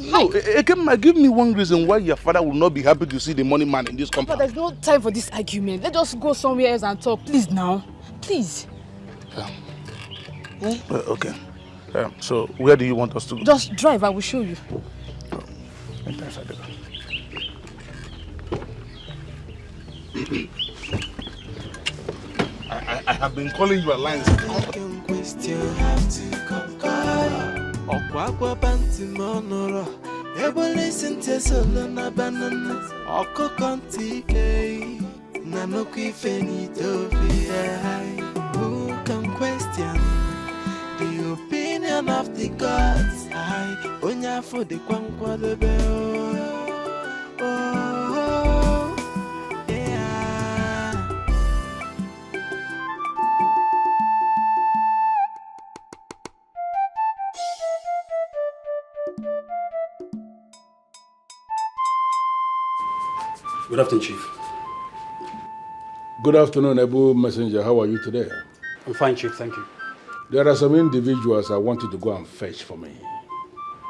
No, Ekema, give me one reason why your father will not be happy to see the money man in this compound. But there's no time for this argument. Let's just go somewhere else and talk. Please now. Please. Okay. So, where do you want us to go? Just drive, I will show you. Enter inside the car. I have been calling you a line. You have to conquer. Okwa banti monoro. Ebo listen to solo na banana. Oko konti ke. Nano ki feni who can question the opinion of the gods? I onya for the kwankwa de Good afternoon, Chief. Good afternoon, Abu Messenger. How are you today? I'm fine, Chief. Thank you. There are some individuals I want you to go and fetch for me.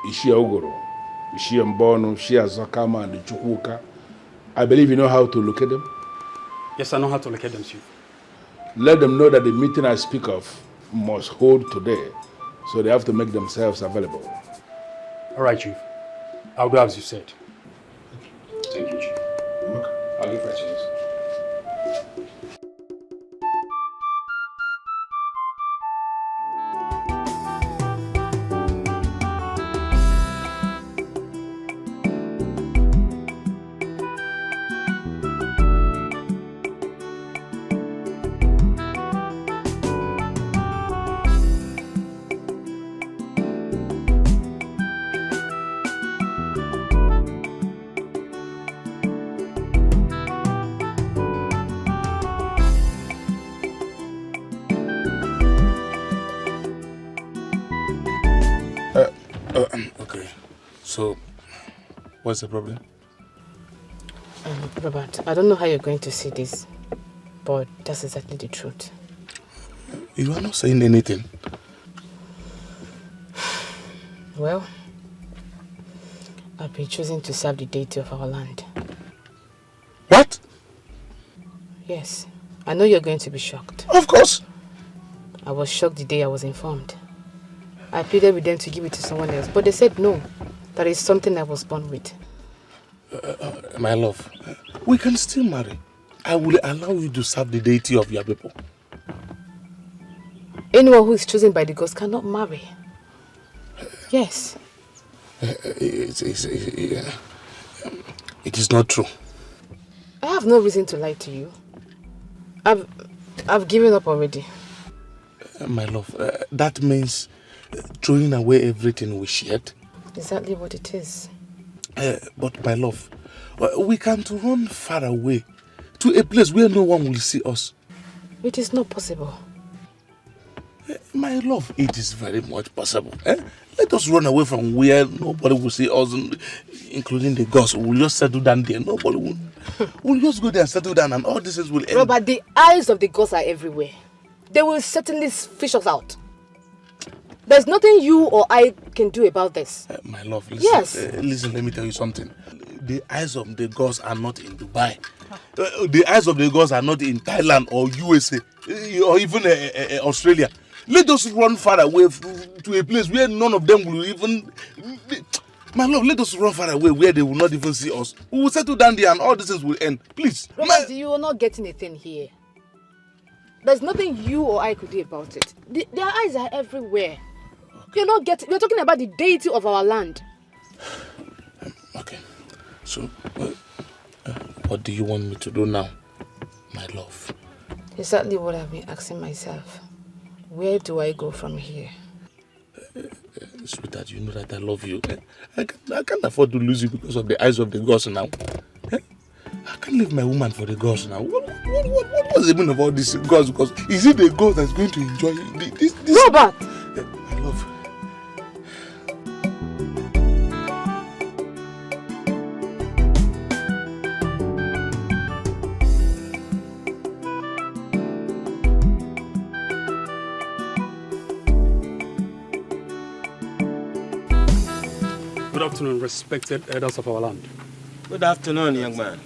Ishia Ogoro, Ishia Mbono, Ishia Zakama, and the Chukwuka. I believe you know how to locate them? Yes, I know how to locate them, Chief. Let them know that the meeting I speak of must hold today, so they have to make themselves available. All right, Chief. I'll do as you said. Thank you, Chief. I'll give questions. Okay. So, what's the problem? Robert, I don't know how you're going to see this, but that's exactly the truth. You are not saying anything. Well, I've been choosing to serve the deity of our land. What? Yes. I know you're going to be shocked. Of course. I was shocked the day I was informed. I pleaded with them to give it to someone else, but they said no. That is something I was born with. My love, we can still marry. I will allow you to serve the deity of your people. Anyone who is chosen by the gods cannot marry. Yes. It is not true. I have no reason to lie to you. I've given up already. My love, that means throwing away everything we shared. Exactly what it is. But my love, we can't run far away to a place where no one will see us. It is not possible. My love, it is very much possible. Let us run away from where nobody will see us, including the gods. We'll just settle down there. Nobody will. We'll just go there and settle down and all this will end. Robert, the eyes of the gods are everywhere. They will certainly fish us out. There's nothing you or I can do about this. My love, listen. Yes. Listen, let me tell you something. The eyes of the gods are not in Dubai. the eyes of the gods are not in Thailand or USA or even Australia. Let us run far away to a place where none of them will even... My love, let us run far away where they will not even see us. We will settle down there and all this things will end. Please. Robert, you are not getting a thing here. There's nothing you or I could do about it. Their eyes are everywhere. You're not getting... We're talking about the deity of our land. Okay. So, what do you want me to do now, my love? Exactly what I've been asking myself. Where do I go from here? Sweetheart, you know that I love you. I can't afford to lose you because of the eyes of the gods now. I can't leave my woman for the gods now. What's the meaning of all these gods? Because is it the god that's going to enjoy this? Robert! My love. Good afternoon, respected elders of our land. Good afternoon, young man.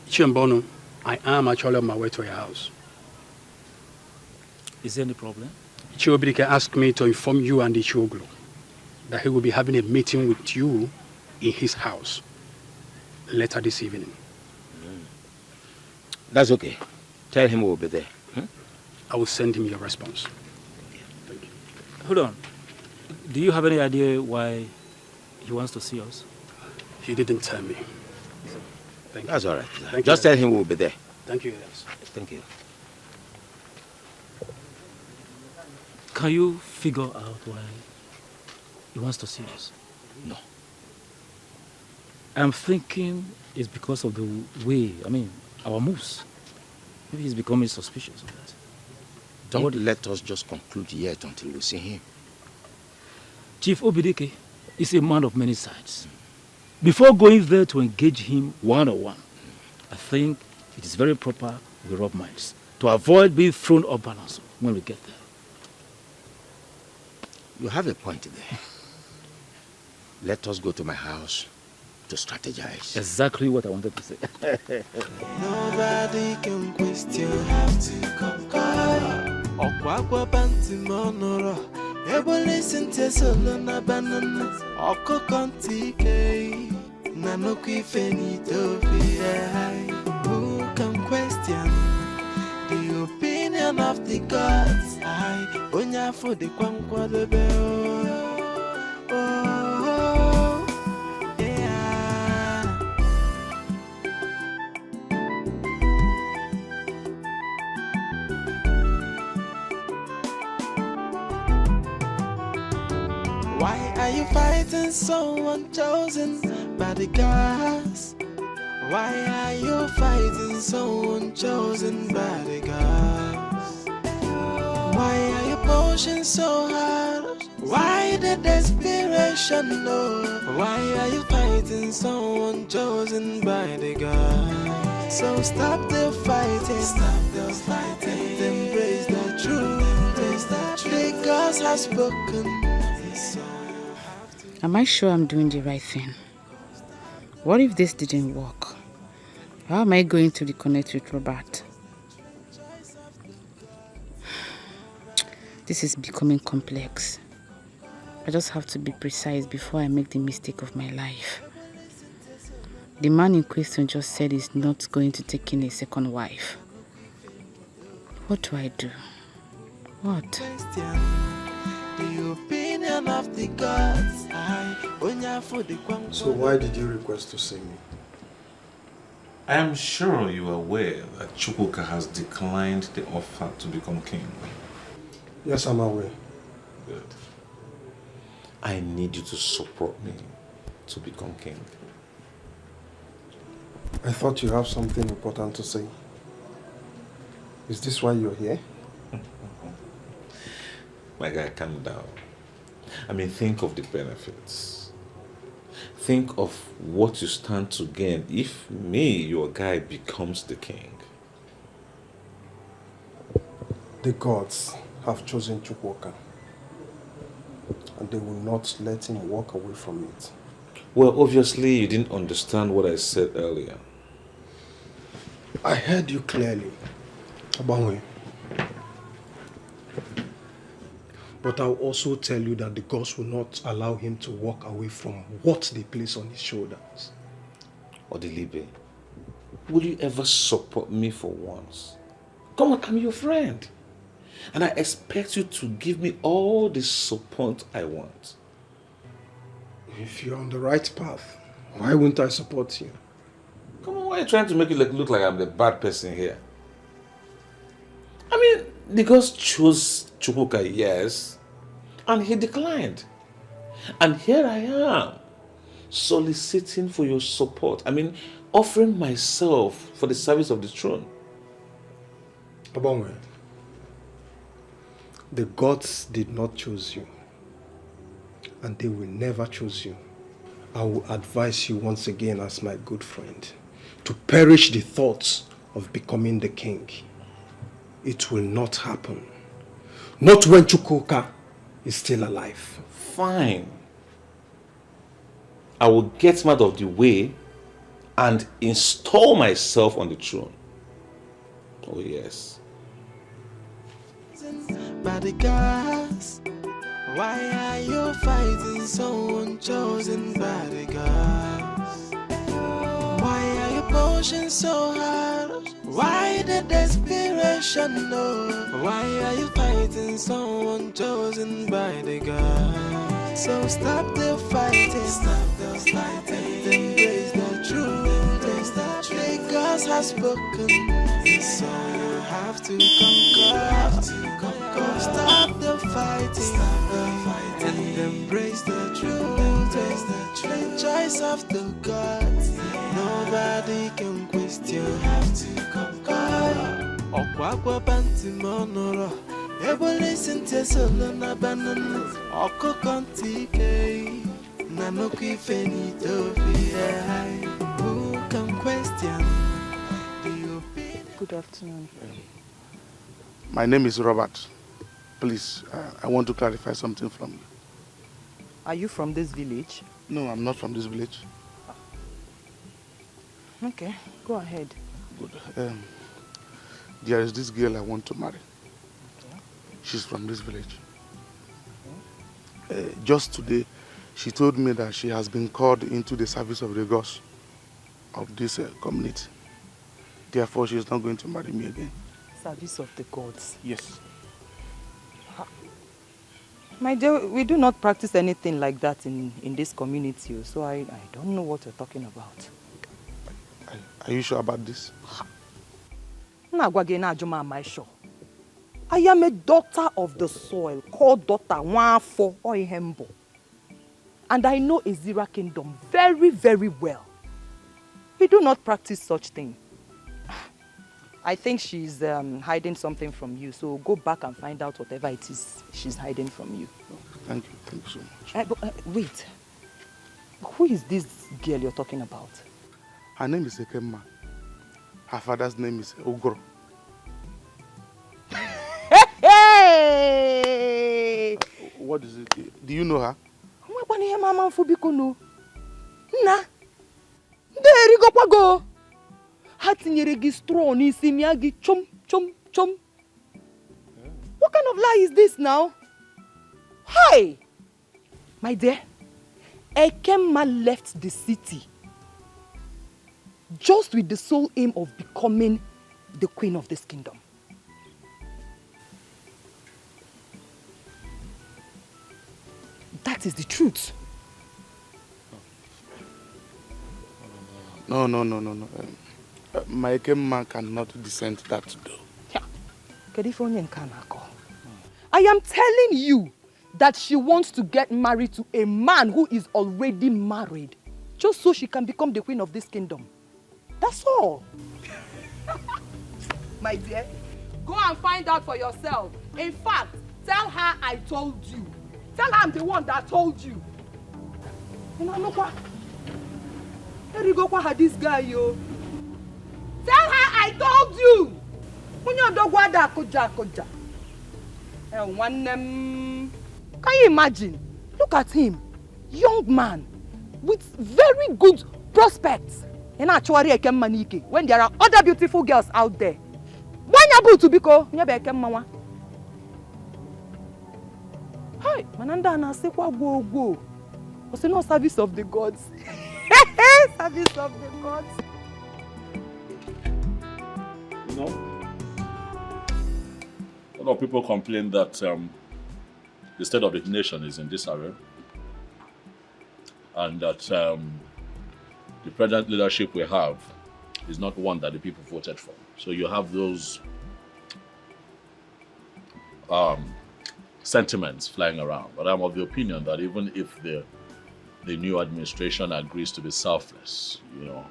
Chiembono, I am actually on my way to your house. Is there any problem? Chiobirike asked me to inform you and the Chioglu that he will be having a meeting with you in his house later this evening. That's okay. Tell him we'll be there. I will send him your response. Thank you. Hold on. Do you have any idea why he wants to see us? He didn't tell me. Thank you. That's all right. Thank Just you. tell him we'll be there. Thank you, yes. Thank you. Can you figure out why he wants to see us? No. I'm thinking it's because of the way, our moves. Maybe he's becoming suspicious of that. Don't let us just conclude yet until we see him. Chief Obidike is a man of many sides. Before going there to engage him one-on-one, I think it is very proper we rub minds to avoid being thrown off balance when we get there. You have a point there. Let us go to my house to strategize. Exactly what I wanted to say. Nobody can question. You have to conquer. Okwakwa banti monoro. Ebo listen to solo na banana. Oko konti kei. Nanoku ifenito fi. Who can question the opinion of the gods? I onya for the kwankwa lebe. Why are you fighting someone chosen by the gods? Why are you fighting someone chosen by the gods? Why are you pushing so hard? Why the desperation, Lord? Why are you fighting someone chosen by the gods? So stop the fighting, and embrace the truth. The gods have spoken. Am I sure I'm doing the right thing? What if this didn't work? How am I going to reconnect with Robert? This is becoming complex. I just have to be precise before I make the mistake of my life. The man in question just said he's not going to take in a second wife. What do I do? What? The opinion of the gods. So why did you request to see me? I am sure you are aware that Chukwuka has declined the offer to become king. Yes, I'm aware. Good. I need you to support me to become king. I thought you have something important to say. Is this why you're here? My guy, calm down. Think of the benefits. Think of what you stand to gain if me, your guy, becomes the king. The gods have chosen Chukwuka, and they will not let him walk away from it. Well, obviously you didn't understand what I said earlier. I heard you clearly, Abanwe. But I'll also tell you that the gods will not allow him to walk away from what they place on his shoulders. Odilibe, will you ever support me for once? Come on, I'm your friend. And I expect you to give me all the support I want. If you're on the right path, why wouldn't I support you? Come on, why are you trying to make it look like I'm the bad person here? I mean, the gods chose Chukwuka, yes, and he declined. And here I am, soliciting for your support. I mean, offering myself for the service of the throne. Abongwe, the gods did not choose you, and they will never choose you. I will advise you once again as my good friend to perish the thoughts of becoming the king. It will not happen. Not when Chukwuka is still alive. Fine. I will get him out of the way and install myself on the throne. Oh yes. By the gods, why are you fighting someone chosen by the gods? Why are you pushing so hard? Why the desperation? No. Why are you fighting someone chosen by the gods? So stop the fighting, stop the fighting, embrace the truth, embrace the truth. The gods have spoken, so you have to conquer. Stop the fighting, and embrace the truth, embrace the truth. The choice of the gods, nobody can question. You have to conquer. Okwa panti monoro, ebo listen to solo na banana. Oko kontike, na no kifeni tofi. Who can question the opinion? Good afternoon. My name is Robert. Please, I want to clarify something from you. Are you from this village? No, I'm not from this village. Okay, go ahead. Good. There is this girl I want to marry. She's from this village. Just today, she told me that she has been called into the service of the gods of this community. Therefore, she is not going to marry me again. Service of the gods? Yes. My dear, we do not practice anything like that in this community, so I don't know what you're talking about. Are you sure about this? I am a daughter of the soil, called daughter Nwafo Oyembo. And I know Ezira Kingdom very, very well. We do not practice such thing. I think she's hiding something from you, so go back and find out whatever it is she's hiding from you. Thank you so much. Wait, who is this girl you're talking about? Her name is Ekemma. Her father's name is Ogro. Hey! What is it? Do you know her? Nna, there you go. Ha tinyere gị straw n'isi mịa gị chom chom chom. What kind of lie is this now? Hi! My dear, Ekemma left the city just with the sole aim of becoming the queen of this kingdom. That is the truth. No. My Ekemma cannot descend that door. I am telling you that she wants to get married to a man who is already married, just so she can become the queen of this kingdom. That's all. My dear, go and find out for yourself. In fact, tell her I told you. Tell her I'm the one that told you. There you go, this guy, yo. Tell her I told you. Can you imagine? Look at him. Young man with very good prospects. When there are other beautiful girls out there. Hi, Mananda na say go. What's no service of the gods? Service of the gods. You know, a lot of people complain that the state of the nation is in disarray, and that the present leadership we have is not one that the people voted for. So you have those sentiments flying around. But I'm of the opinion that even if the new administration agrees to be selfless, you know,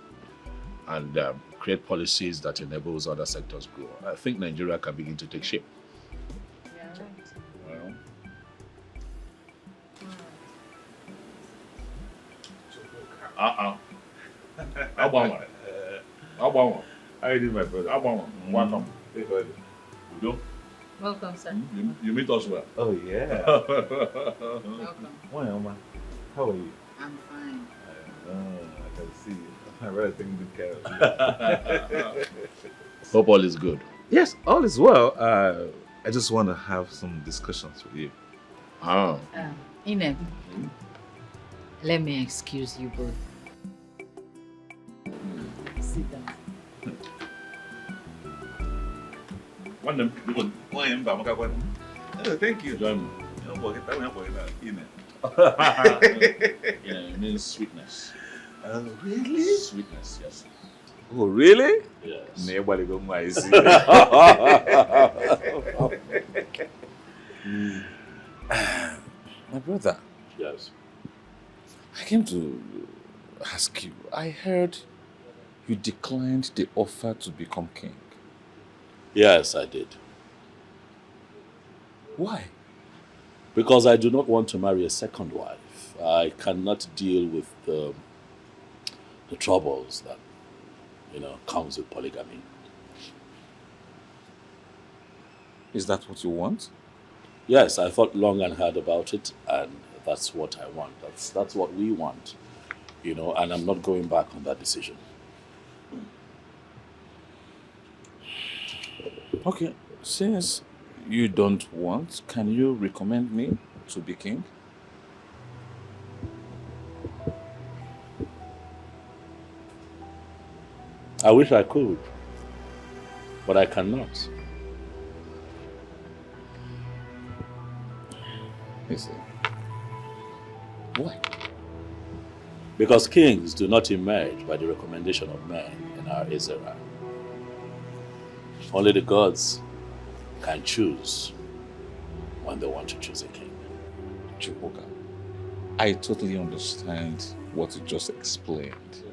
and create policies that enables other sectors grow, I think Nigeria can begin to take shape. How you doing, my brother? Welcome. Welcome, sir. You meet us well. Oh, yeah. Welcome. Why, Oma? How are you? I'm fine. I can see you. I'm really taking good care of you. Hope all is good. Yes, all is well. I just want to have some discussions with you. Ine, let me excuse you both. Sit down. Thank you. Join me. It means sweetness. Really? Sweetness, yes. Oh, really? Yes. Nobody go my see. My brother. Yes. I came to ask you. I heard you declined the offer to become king. Yes, I did. Why? Because I do not want to marry a second wife. I cannot deal with the troubles that, comes with polygamy. Is that what you want? Yes, I thought long and hard about it, and that's what I want. That's what we want, and I'm not going back on that decision. Okay, since you don't want, can you recommend me to be king? I wish I could, but I cannot. Listen. Why? Because kings do not emerge by the recommendation of men in our Israel. Only the gods can choose when they want to choose a king. Chukwuka, I totally understand what you just explained.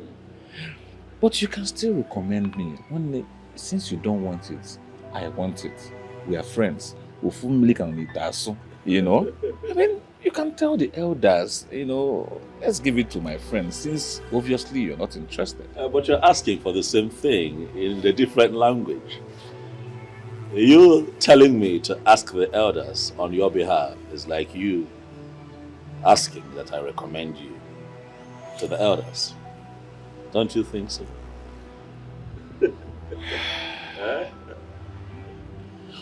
But you can still recommend me. Only since you don't want it, I want it. We are friends. I mean, you can tell the elders, let's give it to my friends, since obviously you're not interested. But you're asking for the same thing in a different language. You telling me to ask the elders on your behalf is like you asking that I recommend you to the elders. Don't you think so?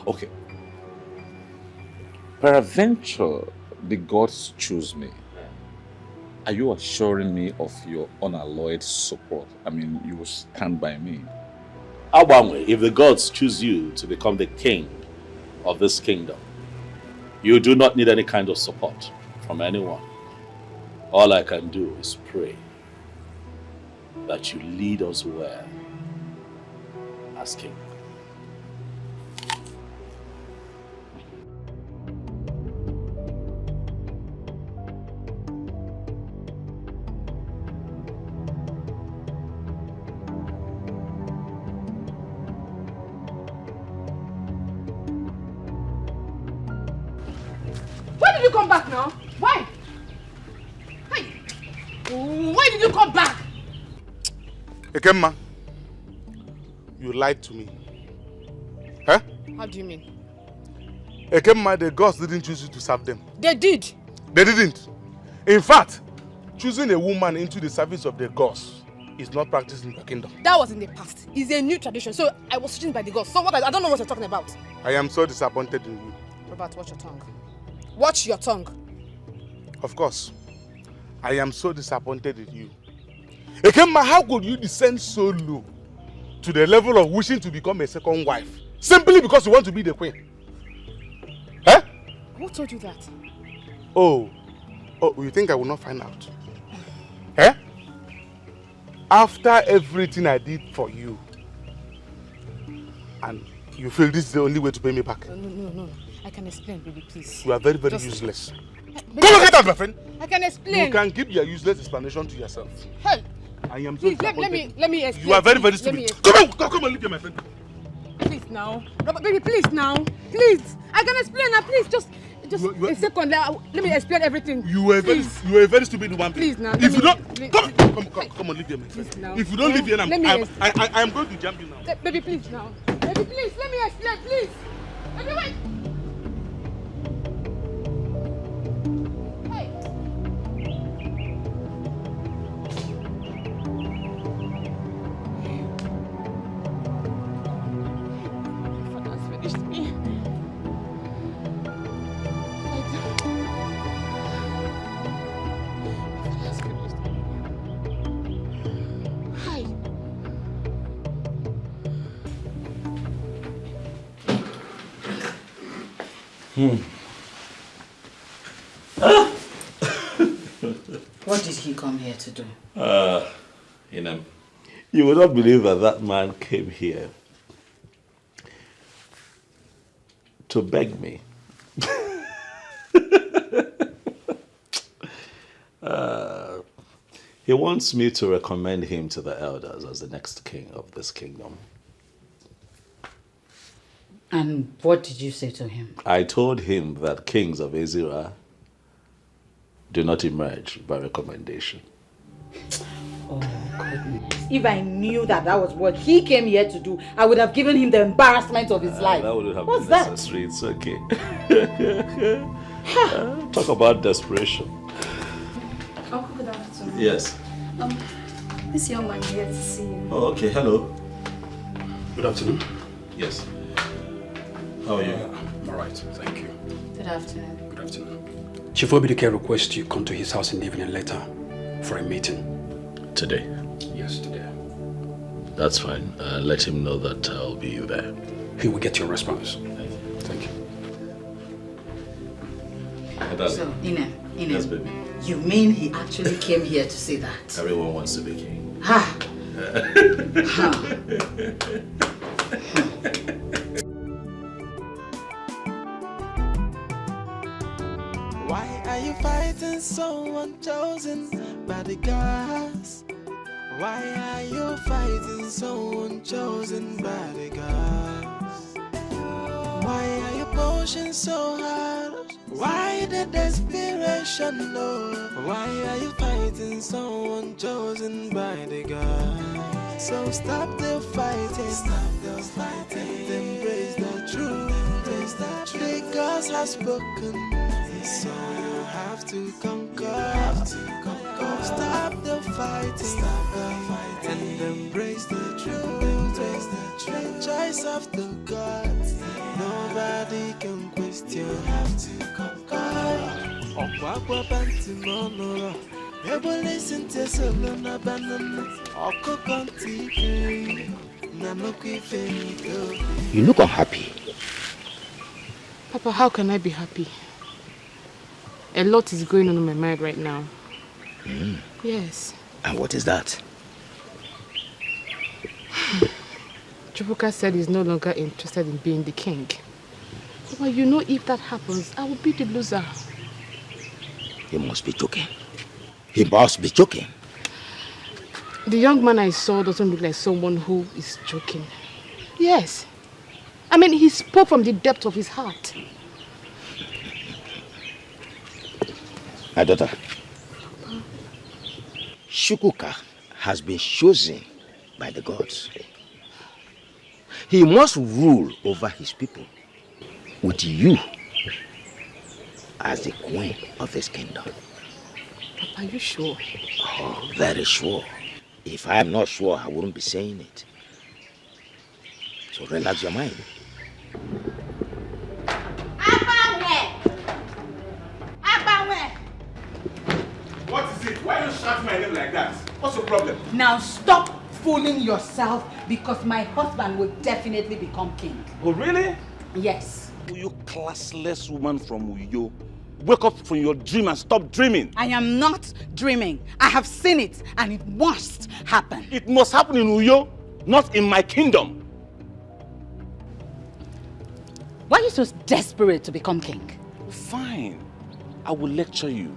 Okay. Peradventure, the gods choose me. Are you assuring me of your unalloyed support? I mean, you will stand by me. Abamwe, if the gods choose you to become the king of this kingdom, you do not need any kind of support from anyone. All I can do is pray that you lead us well as king. Why did you come back now? Why? Hey. Why did you come back? Ekemma, you lied to me. Huh? How do you mean? Ekemma, the gods didn't choose you to serve them. They did. They didn't. In fact, choosing a woman into the service of the gods is not practiced in the kingdom. That was in the past. It's a new tradition, so I was chosen by the gods. So what? I don't know what you're talking about. I am so disappointed in you. Robert, watch your tongue. Watch your tongue. Of course. I am so disappointed in you. Ekemma, how could you descend so low to the level of wishing to become a second wife simply because you want to be the queen? Eh? Who told you that? Oh, you think I will not find out? Eh? After everything I did for you, and you feel this is the only way to pay me back? No. I can explain, baby, please. You are very, very useless. Baby, Come on, get out, my friend. I can explain. You can keep your useless explanation to yourself. Hey. I am so Please, disappointed. let me explain. You are very, very Please, stupid. Come on, leave here, my friend. Please now. Robert, baby, please now. Please. I can explain now. Please, just a second. Let me explain everything. You are a very stupid woman. Please now. If you don't, come on, leave here, my friend. Please now. If you don't leave here, I am going to jump you now. Baby, please now. Baby, please, let me explain, please. Baby, wait. What did he come here to do? You would not believe that man came here to beg me. He wants me to recommend him to the elders as the next king of this kingdom. And what did you say to him? I told him that kings of Ezira do not emerge by recommendation. Oh, goodness. If I knew that was what he came here to do, I would have given him the embarrassment of his life. That wouldn't have What's been necessary. It's okay. Talk about desperation. Uncle, good afternoon. Yes. This young man here to see you. Oh, okay. Hello. Good afternoon. Yes. How are you? I'm all right, thank you. Good afternoon. Good afternoon. Chief Obidike requests you come to his house in the evening later for a meeting. Today? Yes, today. That's fine. Let him know that I'll be there. He will get your response. Thank you. So, Inem, Yes, baby. You mean he actually came here to say that? Everyone wants to be king. Ha! Why are you fighting someone chosen by the gods? Why are you fighting someone chosen by the gods? Why are you pushing so hard? Why the desperation, Lord? Why are you fighting someone chosen by the gods? So stop the fighting, and embrace the truth. The gods have spoken, so you have to conquer. Stop the fighting, and embrace the truth. The choice of the gods, nobody can question. You have to conquer. Okwa bantu monoro, ebo listen to solo na banana. Oko konti na no go. You look unhappy. Papa, how can I be happy? A lot is going on in my mind right now. Yes. And what is that? Chubuka said he's no longer interested in being the king. Papa, you know if that happens, I will be the loser. He must be joking. He must be joking. The young man I saw doesn't look like someone who is joking. Yes. I mean, he spoke from the depth of his heart. My daughter, Chukwuka has been chosen by the gods. He must rule over his people with you as the queen of this kingdom. Papa, are you sure? Oh, very sure. If I am not sure, I wouldn't be saying it. So relax your mind. What is it? Why are you shouting my name like that? What's the problem? Now stop fooling yourself because my husband will definitely become king. Oh, really? Yes. You classless woman from Uyo. Wake up from your dream and stop dreaming. I am not dreaming. I have seen it and it must happen. It must happen in Uyo, not in my kingdom. Why are you so desperate to become king? Fine. I will lecture you.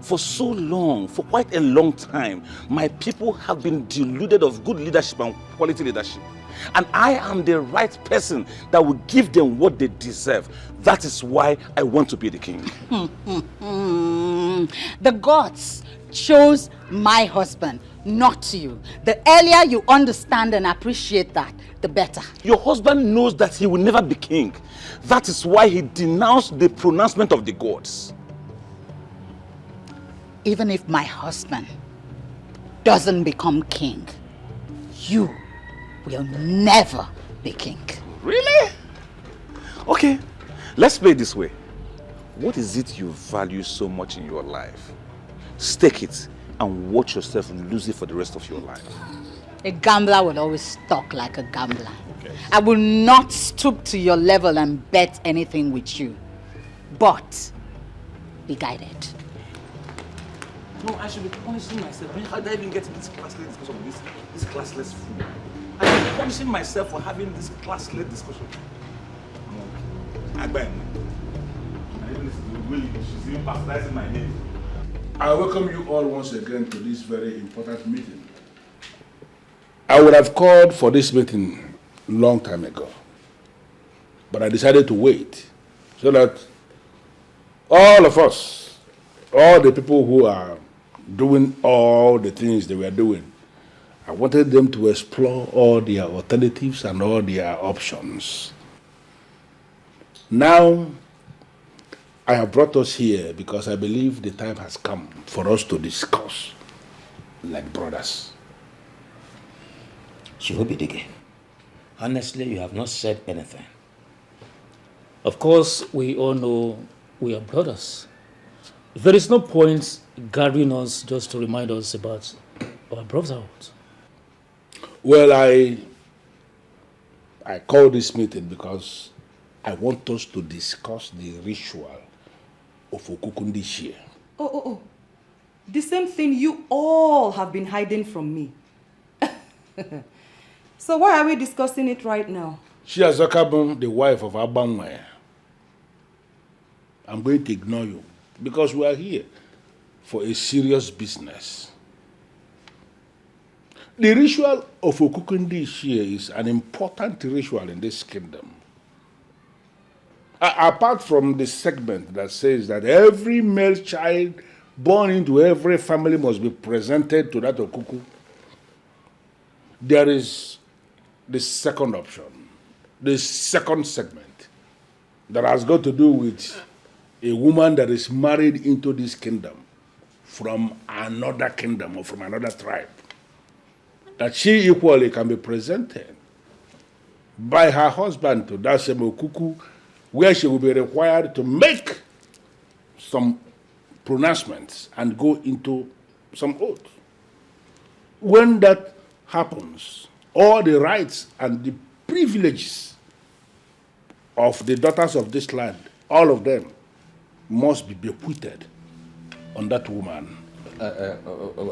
For so long, for quite a long time, my people have been deluded of good leadership and quality leadership. And I am the right person that will give them what they deserve. That is why I want to be the king. The gods chose my husband, not you. The earlier you understand and appreciate that, the better. Your husband knows that he will never be king. That is why he denounced the pronouncement of the gods. Even if my husband doesn't become king, you will never be king. Really? Okay, let's play it this way. What is it you value so much in your life? Stake it and watch yourself lose it for the rest of your life. A gambler will always talk like a gambler. Okay. I will not stoop to your level and bet anything with you. But be guided. No, I should be punishing myself. How did I even get in this classless discussion with this classless fool? I should be punishing myself for having this classless discussion. She's even baptizing my name. I welcome you all once again to this very important meeting. I would have called for this meeting long time ago, but I decided to wait so that all of us, all the people who are doing all the things they were doing, I wanted them to explore all their alternatives and all their options. Now, I have brought us here because I believe the time has come for us to discuss like brothers. Chihobidige, honestly, you have not said anything. Of course, we all know we are brothers. There is no point gathering us just to remind us about our brotherhood. Well, I called this meeting because I want us to discuss the ritual of Okukundi this year. Oh. The same thing you all have been hiding from me. So why are we discussing it right now? She has become the wife of Abanwe. I'm going to ignore you because we are here for a serious business. The ritual of Okukundi this year is an important ritual in this kingdom. Apart from the segment that says that every male child born into every family must be presented to that Okuku, there is the second option, the second segment that has got to do with a woman that is married into this kingdom from another kingdom or from another tribe, that she equally can be presented by her husband to that same Okuku, where she will be required to make some pronouncements and go into some oath. When that happens, all the rights and the privileges of the daughters of this land, all of them, must be bequeathed on that woman.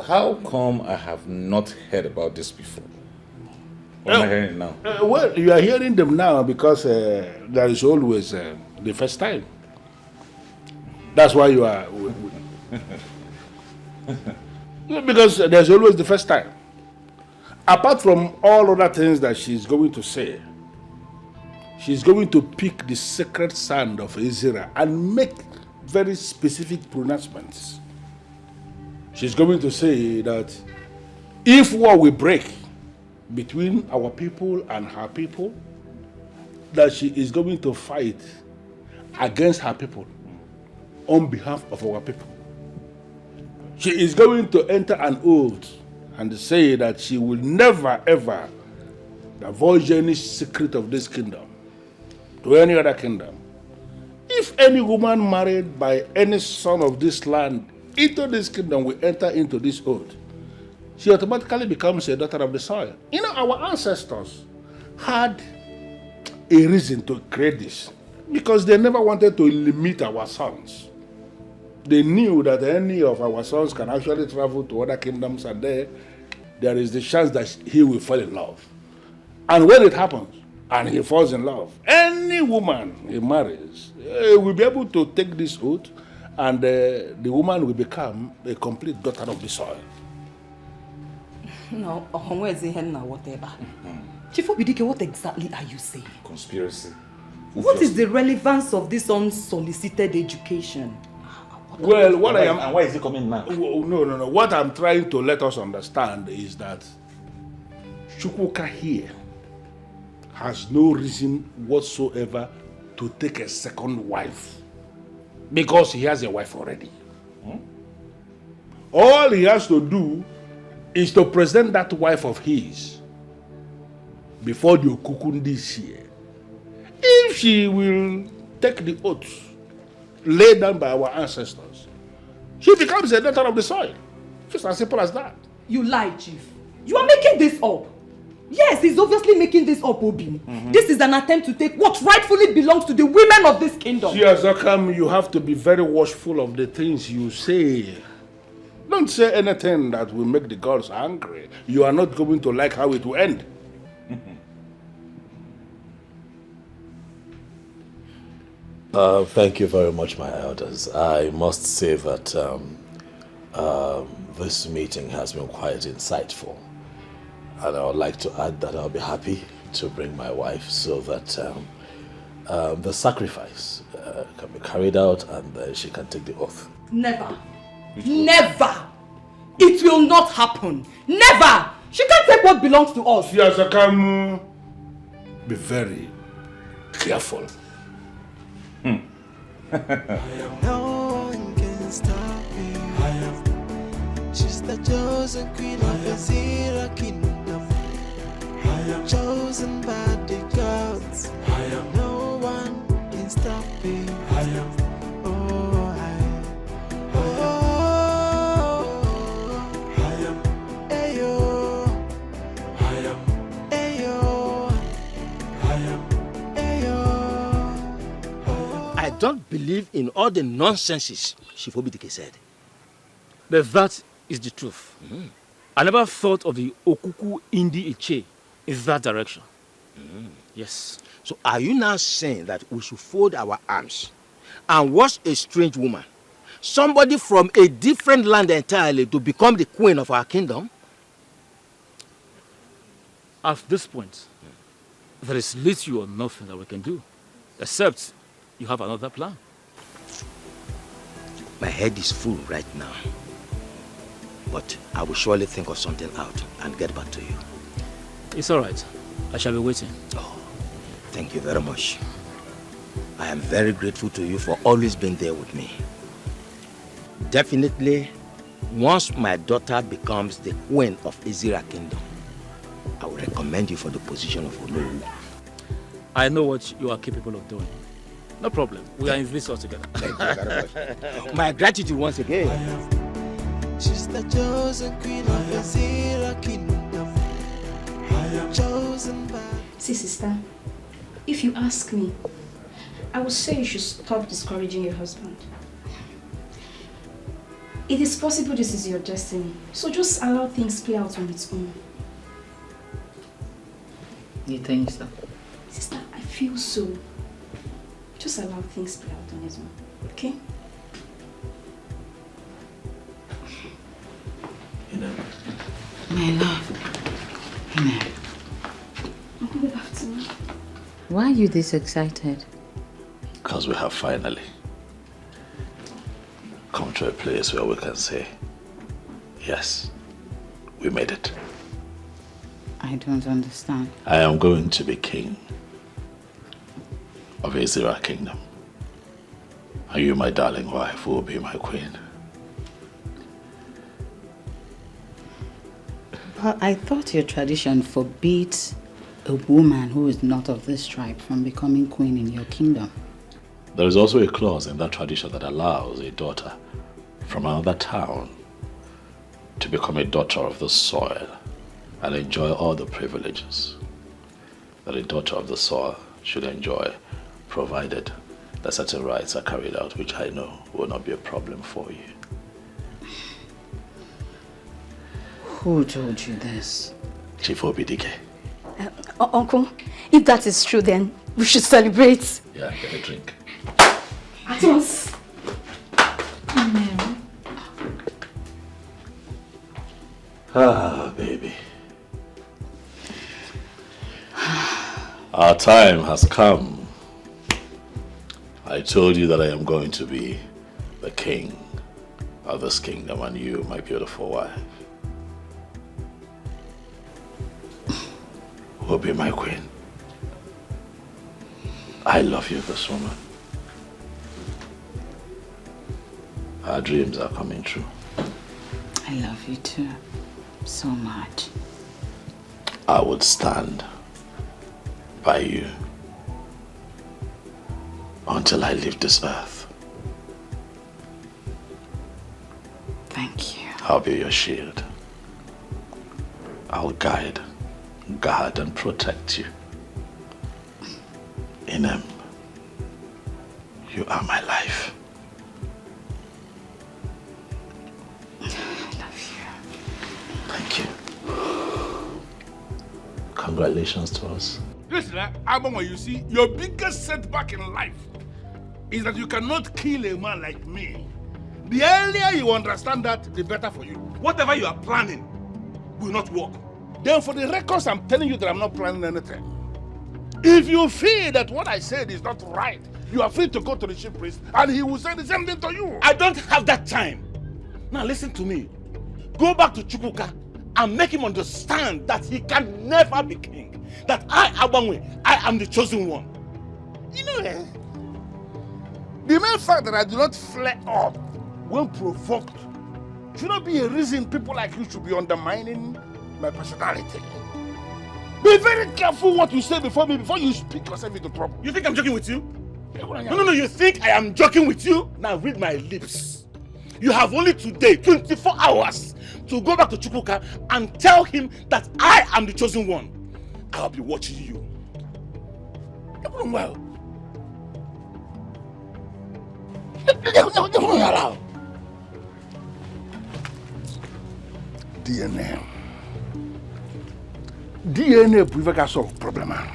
How come I have not heard about this before? Or am I hearing it now? Well, you are hearing them now because there is always the first time. That's why you are... because there's always the first time. Apart from all other things that she's going to say, she's going to pick the sacred sand of Ezra and make very specific pronouncements. She's going to say that if war will break between our people and her people, that she is going to fight against her people on behalf of our people. She is going to enter an oath and say that she will never ever divulge any secret of this kingdom to any other kingdom. If any woman married by any son of this land into this kingdom will enter into this oath, she automatically becomes a daughter of the soil. You know, our ancestors had a reason to create this because they never wanted to limit our sons. They knew that any of our sons can actually travel to other kingdoms, and there is the chance that he will fall in love. And when it happens, and he falls in love, any woman he marries will be able to take this oath, and the woman will become a complete daughter of the soil. No, whatever. Chief Obidike, what exactly are you saying? Conspiracy. What is the relevance of this unsolicited education? Well, what I am... And why is it coming now? No. What I'm trying to let us understand is that Chukwuka here has no reason whatsoever to take a second wife because he has a wife already. All he has to do is to present that wife of his before the Okukun this year. If she will take the oath laid down by our ancestors, she becomes a daughter of the soil. Just as simple as that. You lie, Chief. You are making this up. Yes, he's obviously making this up, Obi. This is an attempt to take what rightfully belongs to the women of this kingdom. Shiazakam, you have to be very watchful of the things you say. Don't say anything that will make the gods angry. You are not going to like how it will end. Thank you very much, my elders. I must say that this meeting has been quite insightful. And I would like to add that I'll be happy to bring my wife so that the sacrifice can be carried out and she can take the oath. Never. Never. It will not happen. Never. She can't take what belongs to us. Shiazakam, be very careful. No one can stop me. She's the chosen queen of the Zira kingdom. Chosen by the gods. No one can stop me. I don't believe in all the nonsenses Chief Obidike said. But that is the truth. I never thought of the Okuku Indi Iche in that direction. Yes. So are you now saying that we should fold our arms and watch a strange woman, somebody from a different land entirely, to become the queen of our kingdom? At this point, there is little or nothing that we can do, except you have another plan. My head is full right now, but I will surely think of something out and get back to you. It's all right. I shall be waiting. Oh, thank you very much. I am very grateful to you for always being there with me. Definitely, once my daughter becomes the queen of Ezira Kingdom, I will recommend you for the position of Olowu. I know what you are capable of doing. No problem. We are in this all together. Thank you very much. My gratitude once again. She's the chosen queen of Ezira kingdom. Chosen by... See, sister, if you ask me, I would say you should stop discouraging your husband. It is possible this is your destiny, so just allow things play out on its own. You think so? Sister, I feel so. Just allow things play out on its own, okay? My love. Good afternoon. Why are you this excited? Because we have finally come to a place where we can say, yes, we made it. I don't understand. I am going to be king of Ezira Kingdom. And you, my darling wife, will be my queen. Well, I thought your tradition forbids a woman who is not of this tribe from becoming queen in your kingdom. There is also a clause in that tradition that allows a daughter from another town to become a daughter of the soil and enjoy all the privileges that a daughter of the soil should enjoy, provided that certain rights are carried out, which I know will not be a problem for you. Who told you this? Chief Obidike. Uncle, if that is true, then we should celebrate. Yeah, get a drink. At once. Ah, baby. Our time has come. I told you that I am going to be the king of this kingdom, and you, my beautiful wife, will be my queen. I love you, this woman. Our dreams are coming true. I love you too, so much. I would stand by you until I leave this earth. Thank you. I'll be your shield. I'll guide, guard, and protect you. Inem, you are my life. I love you. Thank you. Congratulations to us. Listen, Amon, you see, your biggest setback in life is that you cannot kill a man like me. The earlier you understand that, the better for you. Whatever you are planning will not work. Then for the records, I'm telling you that I'm not planning anything. If you feel that what I said is not right, you are free to go to the chief priest and he will say the same thing to you. I don't have that time. Now listen to me. Go back to Chukwuka and make him understand that he can never be king. That I, Abanwe, I am the chosen one. You know, the mere fact that I do not flare up when provoked should not be a reason people like you should be undermining my personality. Be very careful what you say before me before you speak yourself into trouble. You think I'm joking with you? No, you think I am joking with you? Now read my lips. You have only today, 24 hours, to go back to Chukwuka and tell him that I am the chosen one. I'll be watching you. Well. DNA bụ ife ga-solve problem ahụ.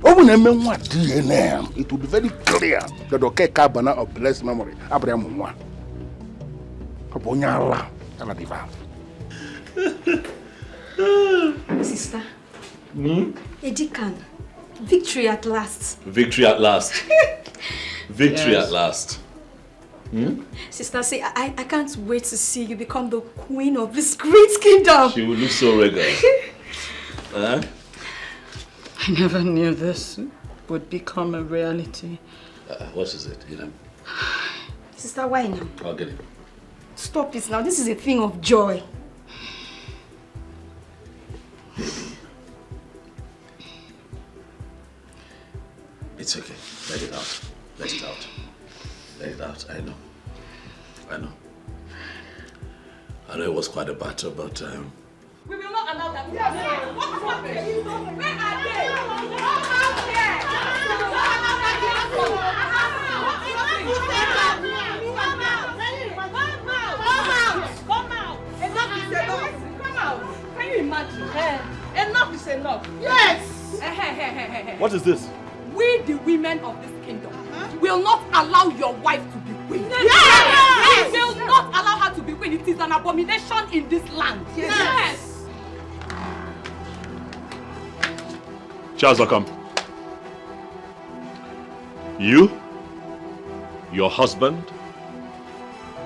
Ọ bụ na eme nwa DNA, it will be very clear that Okeke Abana of blessed memory abụrụ ya mụ nwa. Ọ bụ onye ala ala dị va. Sister. Edikan, victory at last. Victory at last. Victory Yes. at last. Sister, see, I can't wait to see you become the queen of this great kingdom. She will look so regal. Huh? I never knew this would become a reality. What is it? You know? Sister, why now? I'll get it. Stop it now. This is a thing of joy. It's okay. Let it out. Let it out. Let it out. I know. I know. I know it was quite a battle, but We will not allow that. What's happening? Where are they? Come out here! Come out! Enough is enough. Come out. Can you imagine? Enough is enough. Yes! What is this? We, the women of this kingdom, will not allow your wife to be queen. Yes! We will not allow her to be queen. It is an abomination in this land. Yes! Charles, come. You, your husband,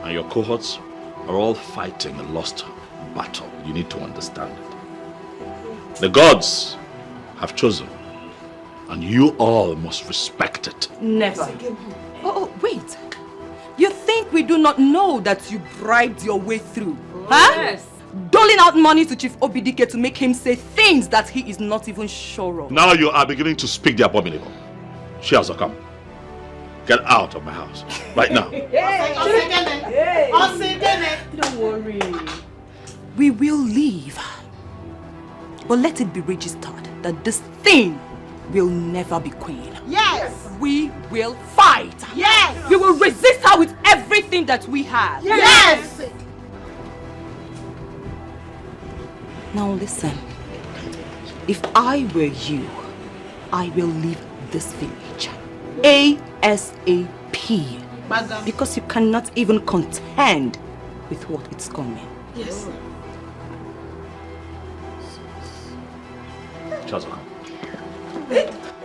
and your cohorts are all fighting a lost battle. You need to understand it. The gods have chosen, and you all must respect it. Never. Oh, wait. You think we do not know that you bribed your way through? Huh? Yes. doling out money to Chief Obidike to make him say things that he is not even sure of. Now you are beginning to speak the abominable. She has come. Get out of my house right now. Don't worry. We will leave. But let it be registered that this thing will never be queen. Yes. We will fight. Yes. We will resist her with everything that we have. Yes. Now listen. If I were you, I will leave this village ASAP. Because you cannot even contend with what is coming. Yes. Chazoka.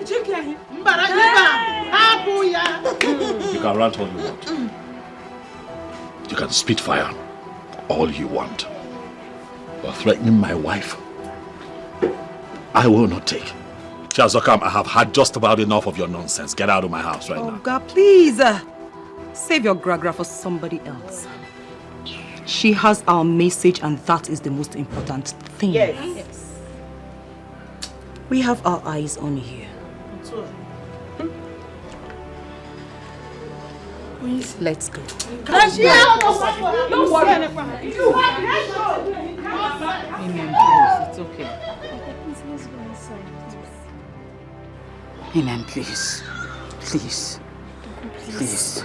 You can rant all you want. You can spit fire all you want. But threatening my wife, I will not take. Chazokam, I have had just about enough of your nonsense. Get out of my house right now. Oh God, please. Save your gragra for somebody else. She has our message and that is the most important thing. Yes. We have our eyes on you. Let's go. Don't worry. Amen, please. It's okay. Amen, please. Please. Please.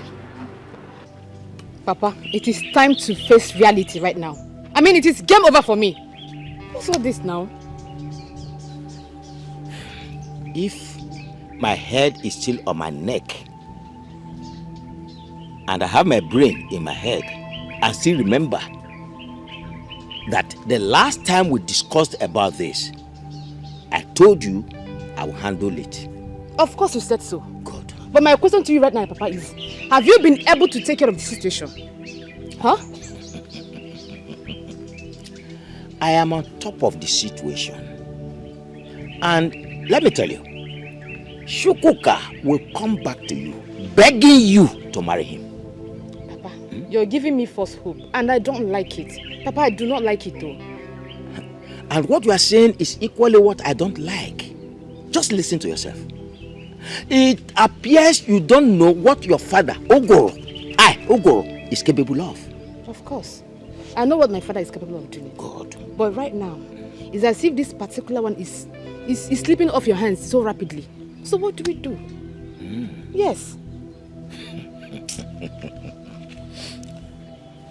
Papa, it is time to face reality right now. I mean, it is game over for me. What's all this now? If my head is still on my neck and I have my brain in my head and still remember that the last time we discussed about this, I told you I will handle it. Of course you said so. Good. But my question to you right now, Papa, is have you been able to take care of the situation? Huh? I am on top of the situation. And let me tell you, Shukuka will come back to you, begging you to marry him. Papa, you're giving me false hope, and I don't like it. Papa, I do not like it though. And what you are saying is equally what I don't like. Just listen to yourself. It appears you don't know what your father, Ogoro, is capable of. Of course. I know what my father is capable of doing. God. But right now, it's as if this particular one is slipping off your hands so rapidly. So what do we do? Yes.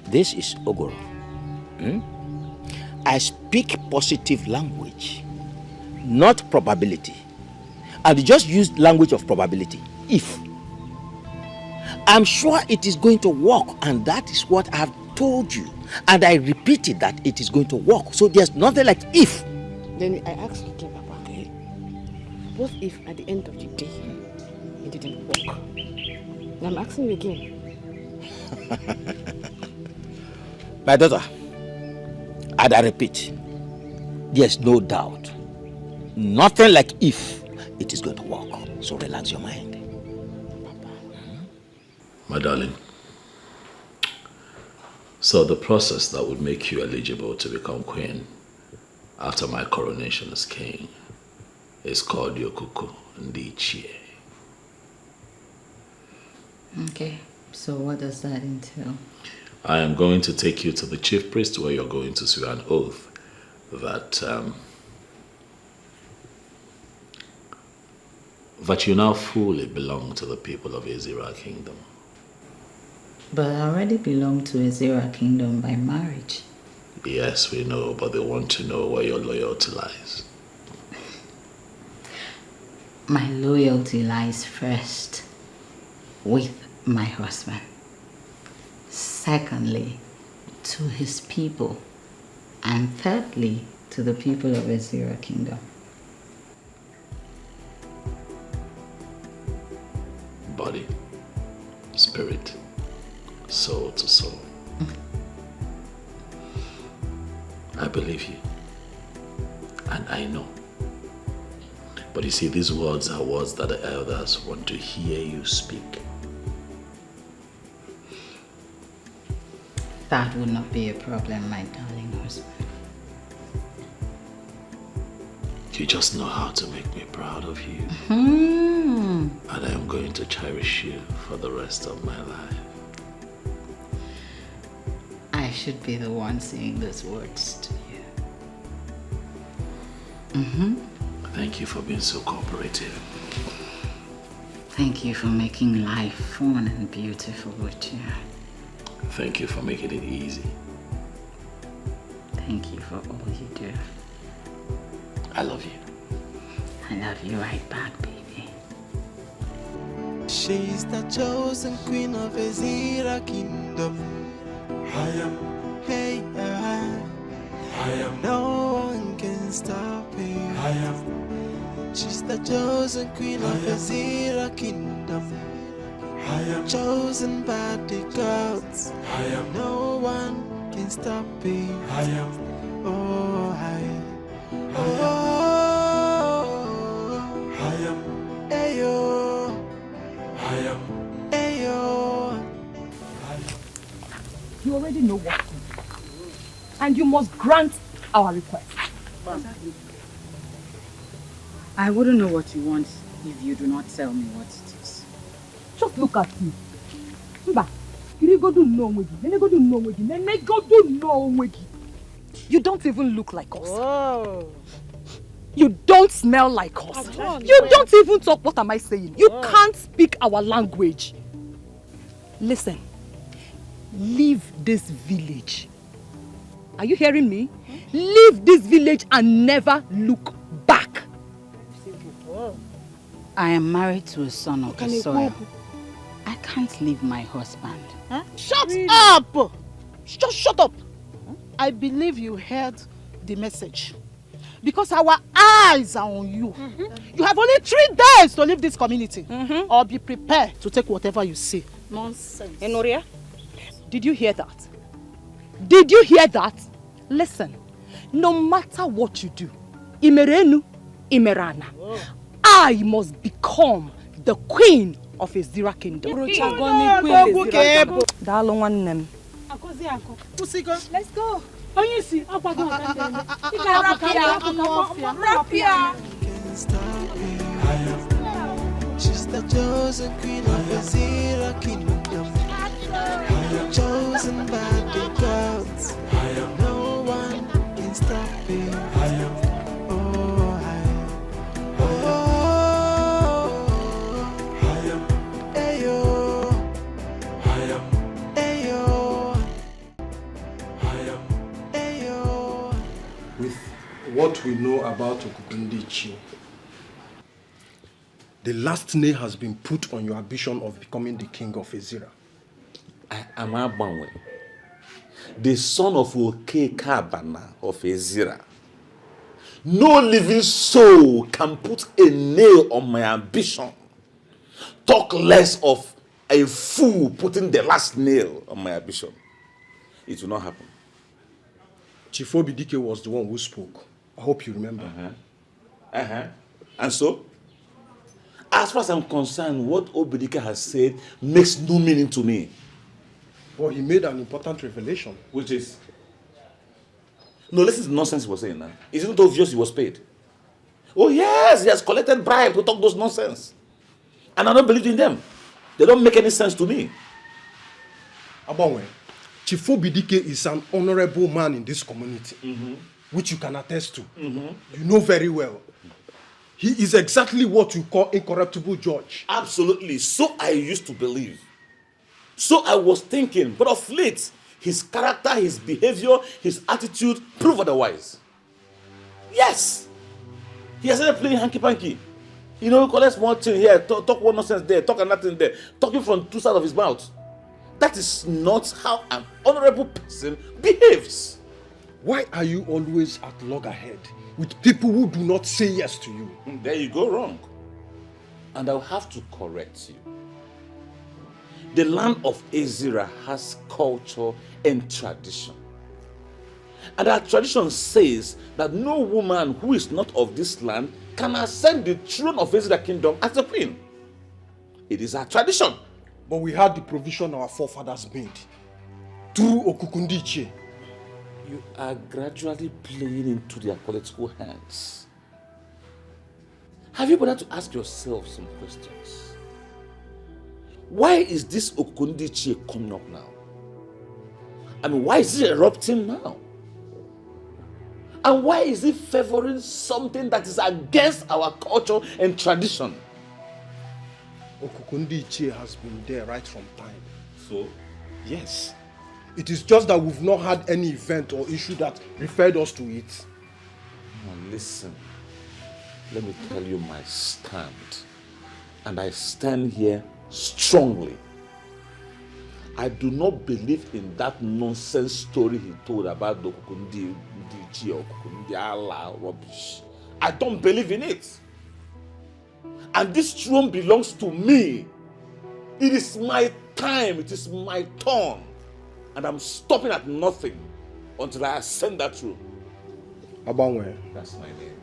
This is Ogoro. I speak positive language, not probability. And just use language of probability. If. I'm sure it is going to work, and that is what I have told you. And I repeated that it is going to work. So there's nothing like if. Then I ask you again, Papa. Okay. What if at the end of the day, it didn't work? Now I'm asking you again. My daughter, and I repeat, there's no doubt. Nothing like if it is going to work. So relax your mind. My darling, so the process that would make you eligible to become queen after my coronation as king is called Yokuku Ndichie. Okay, so what does that entail? I am going to take you to the chief priest where you're going to swear an oath that you now fully belong to the people of Ezira Kingdom. But I already belong to Ezira Kingdom by marriage. Yes, we know, but they want to know where your loyalty lies. My loyalty lies first with my husband. Secondly, to his people. And thirdly, to the people of Ezira Kingdom. Body, spirit, soul to soul. I believe you. And I know. But you see, these words are words that the elders want to hear you speak. That would not be a problem, my darling husband. You just know how to make me proud of you. Hmm. And I am going to cherish you for the rest of my life. I should be the one saying those words to you. Thank you for being so cooperative. Thank you for making life fun and beautiful with you. Thank you for making it easy. Thank you for all you do. I love you. I love you right back, baby. She's the chosen queen of Ezira kingdom. I am, hey, I am. No one can stop me. I am. She's the chosen queen of Ezira kingdom. I am chosen by the gods. I am. No one can stop me. I am. Oh, I am. I am. Ayo. I am. Ayo. You already know what to do. And you must grant our request. I wouldn't know what you want if you do not tell me what it is. Just look at you. You don't even look like us. Whoa. You don't smell like us. You don't even talk. What am I saying? You can't speak our language. Listen. Leave this village. Are you hearing me? Leave this village and never look back. I am married to a son of the soil. I can't leave my husband. Huh? Shut up! Just shut up! I believe you heard the message. Because our eyes are on you. You have only 3 days to leave this community. Or be prepared to take whatever you see. Nonsense. Enoria, did you hear that? Did you hear that? Listen, no matter what you do, Imerenu, Imerana, I must become the queen of Ezira kingdom. Let's go. She's the chosen queen of Ezira kingdom. Chosen by the gods. No one can stop me. Oh, Ayo. Ayo. With what we know about Okukundichi, the last nail has been put on your ambition of becoming the king of Ezira. I am Abanwe, the son of Oke Kabana of Ezira. No living soul can put a nail on my ambition. Talk less of a fool putting the last nail on my ambition. It will not happen. Chief Obidike was the one who spoke. I hope you remember. And so? As far as I'm concerned, what Obidike has said makes no meaning to me. Well, he made an important revelation. Which is? No, listen to the nonsense he was saying now. Isn't it obvious he was paid? Oh yes, he has collected bribe to talk those nonsense. And I don't believe in them. They don't make any sense to me. Abanwe, Chief Obidike is an honorable man in this community, which you can attest to. You know very well. He is exactly what you call incorruptible judge. Absolutely. So I used to believe. So I was thinking, but of late, his character, his behavior, his attitude prove otherwise. Yes. He has started playing hanky-panky. You know, collect one thing here, talk one nonsense there, talk another thing there, talking from 2 sides of his mouth. That is not how an honorable person behaves. Why are you always at loggerhead with people who do not say yes to you? There you go wrong. And I'll have to correct you. The land of Ezira has culture and tradition. And our tradition says that no woman who is not of this land can ascend the throne of Ezira kingdom as a queen. It is our tradition. But we had the provision our forefathers made through Okukundiche. You are gradually playing into their political hands. Have you bothered to ask yourself some questions? Why is this Okundichie coming up now? I mean, why is it erupting now? And why is it favoring something that is against our culture and tradition? Okukundichie has been there right from time. So? Yes. It is just that we've not had any event or issue that referred us to it. Now listen, let me tell you my stand. And I stand here strongly. I do not believe in that nonsense story he told about the Okukundichie or Okukundiala rubbish. I don't believe in it. And this throne belongs to me. It is my time. It is my turn. And I'm stopping at nothing until I ascend that throne. Abanwe. That's my name.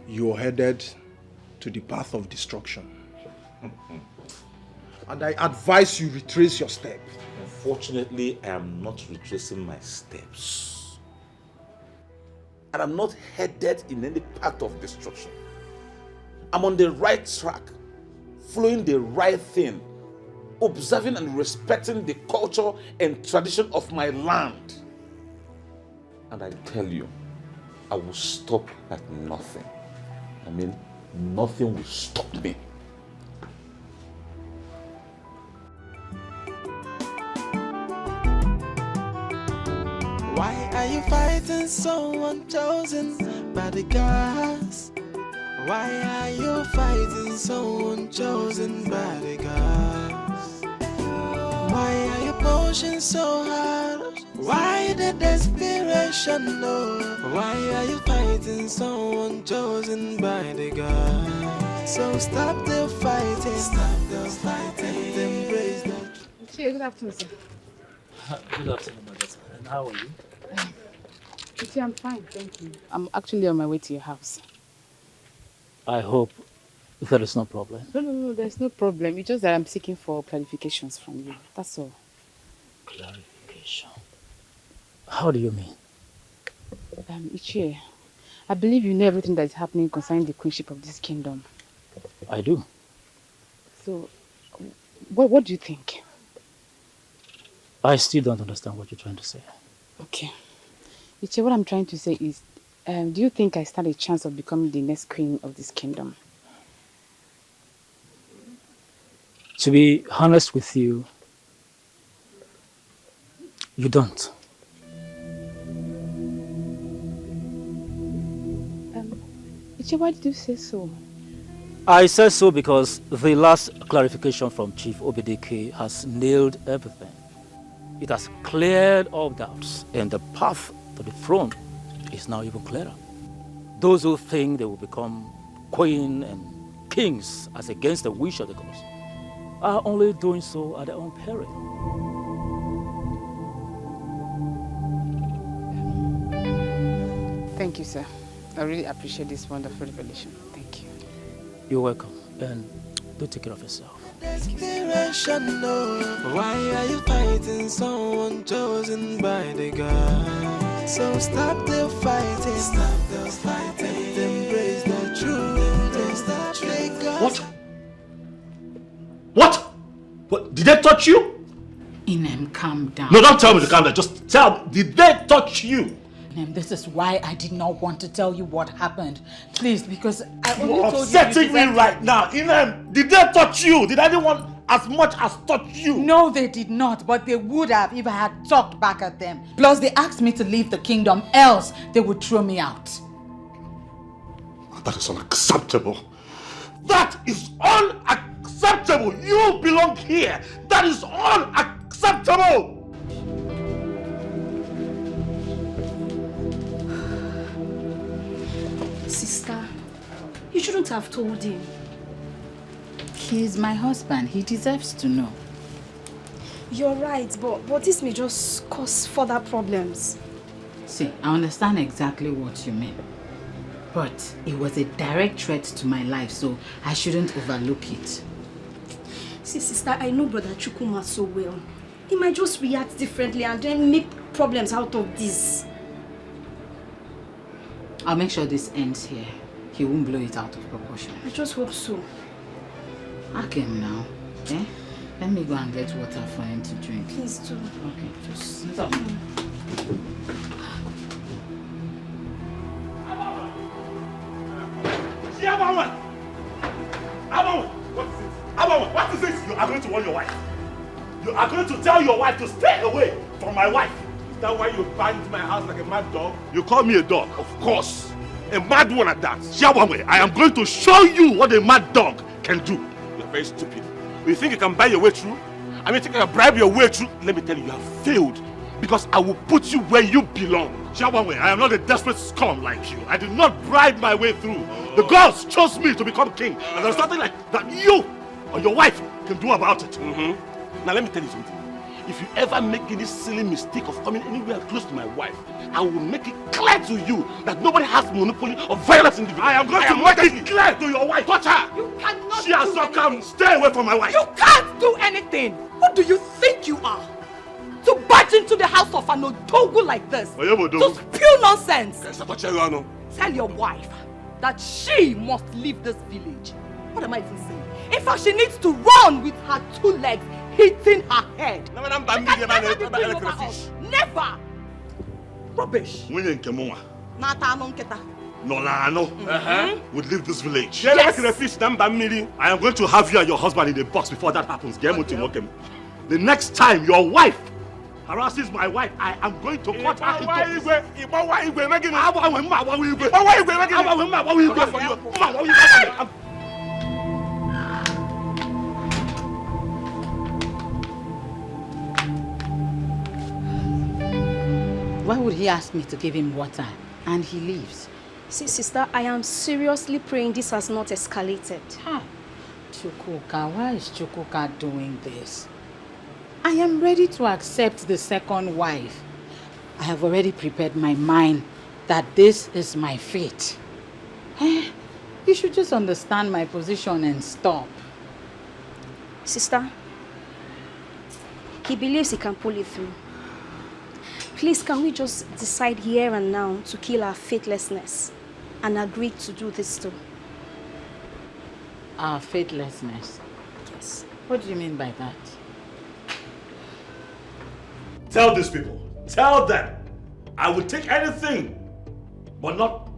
You're headed to the path of destruction. And I advise you retrace your step. Unfortunately, I am not retracing my steps. And I'm not headed in any path of destruction. I'm on the right track, following the right thing, observing and respecting the culture and tradition of my land. And I tell you, I will stop at nothing. I mean, nothing will stop me. Why are you fighting someone chosen by the gods? Why are you fighting someone chosen by the gods? Why are you pushing so hard? Why the desperation, no? Why are you fighting someone chosen by the gods? So stop the fighting, stop the fighting, embrace the truth. Good afternoon, sir. Good afternoon, my daughter. And how are you? I'm fine, thank you. I'm actually on my way to your house. I hope there is no problem. No, there's no problem. It's just that I'm seeking for clarifications from you. That's all. Clarification? How do you mean? Ichie, I believe you know everything that is happening concerning the queenship of this kingdom. I do. So, what do you think? I still don't understand what you're trying to say. Okay. Ichie, what I'm trying to say is, do you think I stand a chance of becoming the next queen of this kingdom? To be honest with you, you don't. Ichie, why did you say so? I said so because the last clarification from Chief Obedeke has nailed everything. It has cleared all doubts, and the path to the throne is now even clearer. Those who think they will become queen and kings as against the wish of the gods are only doing so at their own peril. Thank you, sir. I really appreciate this wonderful revelation. Thank you. You're welcome, and do take care of yourself. Desperation, no. Why are you fighting someone chosen by the God? So stop the fighting, stop the fighting, embrace the truth, stop the God. What? Did they touch you? Inem, calm down. No, don't tell me to calm down. Just tell me, did they touch you? Inem, this is why I did not want to tell you what happened. Please, because I only You're told you. upsetting me right now. Inem, did they touch you? Did anyone as much as touch you? No, they did not, but they would have if I had talked back at them. Plus, they asked me to leave the kingdom, else they would throw me out. That is unacceptable. That is unacceptable. You belong here. That is unacceptable. Sister, you shouldn't have told him. He's my husband. He deserves to know. You're right, but this may just cause further problems. See, I understand exactly what you mean. But it was a direct threat to my life, so I shouldn't overlook it. See, sister, I know Brother Chukuma so well. He might just react differently and then make problems out of this. I'll make sure this ends here. he won't blow it out of proportion. I just hope so. Ask him now. Eh? Let me go and get water for him to drink. Please do. Okay, just stop. What is this? You are going to warn your wife. You are going to tell your wife to stay away from my wife. Is that why you banged my house like a mad dog? You call me a dog? Of course. A mad one at that. Xiaowanwei, I am going to show you what a mad dog can do. You're very stupid. You think you can buy your way through? I mean, you think you can bribe your way through? Let me tell you, you have failed. Because I will put you where you belong. Xiaowanwei, I am not a desperate scum like you. I did not bribe my way through. The gods chose me to become king. And there's nothing like that you or your wife can do about it. Now let me tell you something. If you ever make any silly mistake of coming anywhere close to my wife, I will make it clear to you that nobody has monopoly of violence in the village. I am going to make it clear to your wife. Touch her! You cannot She has not come. Stay away from my wife. You can't do anything. Who do you think you are? To barge into the house of an Odogu like this? To spew nonsense? Tell your wife that she must leave this village. What am I even saying? In fact, she needs to run with her 2 legs hitting her head. Never! Rubbish. Nolano would leave this village. Yes. I am going to have you and your husband in a box before that happens. The next time your wife harasses my wife, I am going to cut her into Why would he ask me to give him water and he leaves? See, sister, I am seriously praying this has not escalated. Chukwuka, why is Chukwuka doing this? I am ready to accept the second wife. I have already prepared my mind that this is my fate. You should just understand my position and stop. Sister, he believes he can pull it through. Please, can we just decide here and now to kill our faithlessness and agree to do this too? Our faithlessness? Yes. What do you mean by that? Tell these people, tell them, I will take anything, but not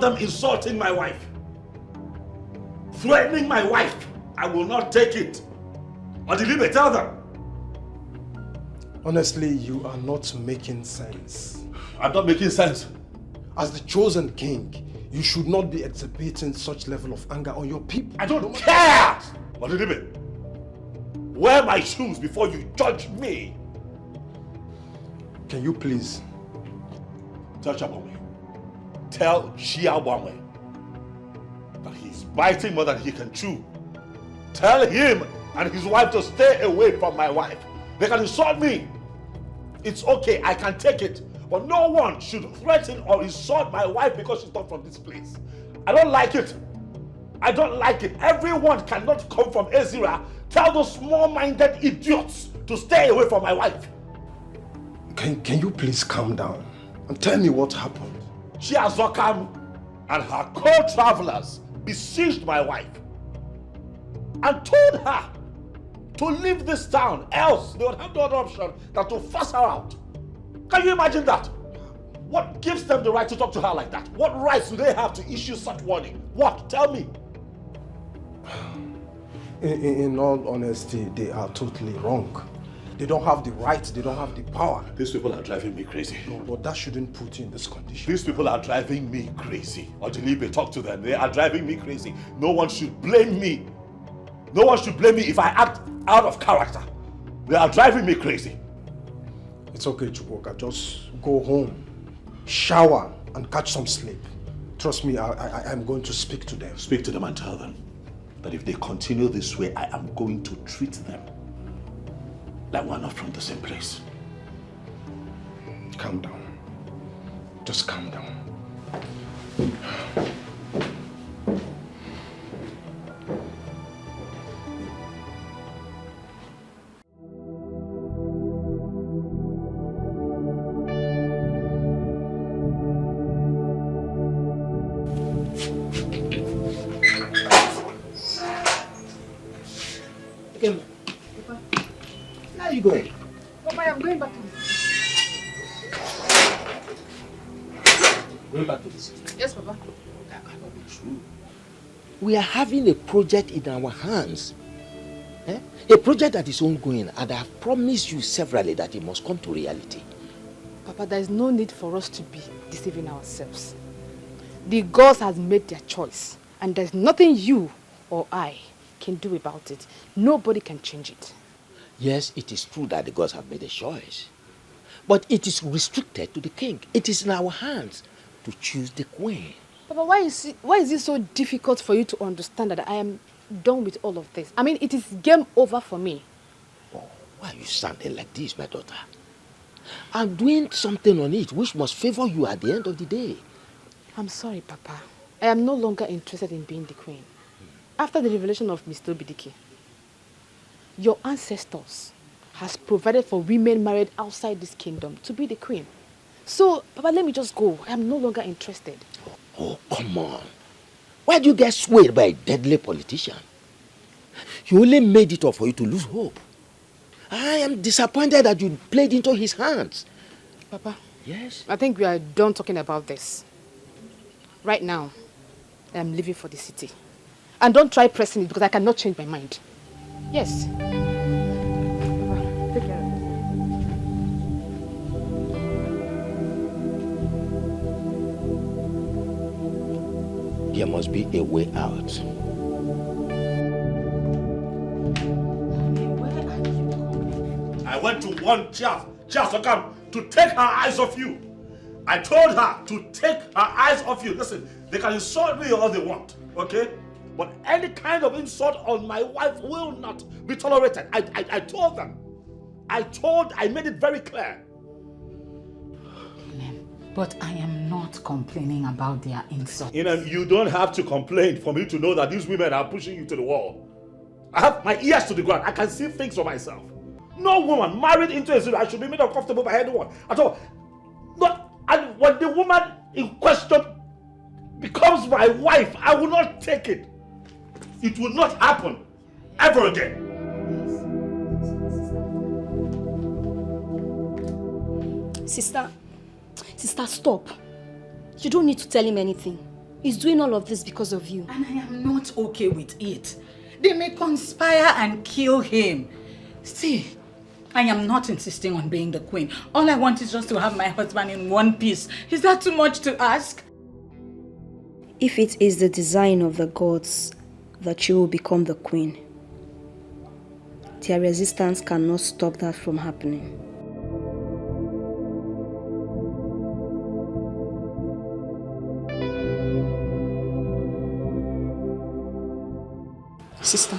them insulting my wife, threatening my wife. I will not take it. Odilibe, tell them. Honestly, you are not making sense. I'm not making sense. As the chosen king, you should not be exhibiting such level of anger on your people. I don't care! Odilibe, wear my shoes before you judge me. Can you please? Tell Xiaowanwei. Tell Xiaowanwei that he's biting more than he can chew. Tell him and his wife to stay away from my wife. They can insult me. It's okay, I can take it. But no one should threaten or insult my wife because she's not from this place. I don't like it. I don't like it. Everyone cannot come from Ezira. Tell those small-minded idiots to stay away from my wife. Can you please calm down and tell me what happened? Chiazokam and her co-travelers besieged my wife and told her to leave this town, else they would have no other option than to force her out. Can you imagine that? What gives them the right to talk to her like that? What rights do they have to issue such warning? What? Tell me. In all honesty, they are totally wrong. They don't have the right, they don't have the power. These people are driving me crazy. No, but that shouldn't put you in this condition. These people are driving me crazy. Odilibe, talk to them. They are driving me crazy. No one should blame me. No one should blame me if I act out of character. They are driving me crazy. It's okay, Chukwuka. Just go home, shower, and catch some sleep. Trust me, I'm going to speak to them. Speak to them and tell them that if they continue this way, I am going to treat them like we're not from the same place. Calm down. Just calm down. Where are you going? Papa, I'm going back to the Going back to the city. Yes, Papa. That cannot be true. We are having a project in our hands. A project that is ongoing, and I have promised you severally that it must come to reality. Papa, there is no need for us to be deceiving ourselves. The gods has made their choice, and there's nothing you or I can do about it. Nobody can change it. Yes, it is true that the gods have made a choice, but it is restricted to the king. It is in our hands to choose the queen. Papa, why is it so difficult for you to understand that I am done with all of this? I mean, it is game over for me. Oh, why are you sounding like this, my daughter? I'm doing something on it which must favor you at the end of the day. I'm sorry, Papa. I am no longer interested in being the queen. After the revelation of Mr. Obidike, your ancestors has provided for women married outside this kingdom to be the queen. So, Papa, let me just go. I am no longer interested. Oh, come on. Why do you get swayed by a deadly politician? He only made it up for you to lose hope. I am disappointed that you played into his hands. Papa. Yes? I think we are done talking about this. Right now, I am leaving for the city. And don't try pressing it because I cannot change my mind. Yes. Papa, take care of it. There must be a way out. I went to warn Chiaf Okam to take her eyes off you. I told her to take her eyes off you. Listen, they can insult me all they want, okay? But any kind of insult on my wife will not be tolerated. I told them. I made it very clear. But I am not complaining about their insults. You don't have to complain for me to know that these women are pushing you to the wall. I have my ears to the ground. I can see things for myself. No woman married into a zero, I should be made uncomfortable by anyone at all. And when the woman in question becomes my wife, I will not take it. It will not happen ever again. Sister, stop. You don't need to tell him anything. He's doing all of this because of you. And I am not okay with it. They may conspire and kill him. See, I am not insisting on being the queen. All I want is just to have my husband in one piece. Is that too much to ask? If it is the design of the gods that you will become the queen, their resistance cannot stop that from happening. Sister,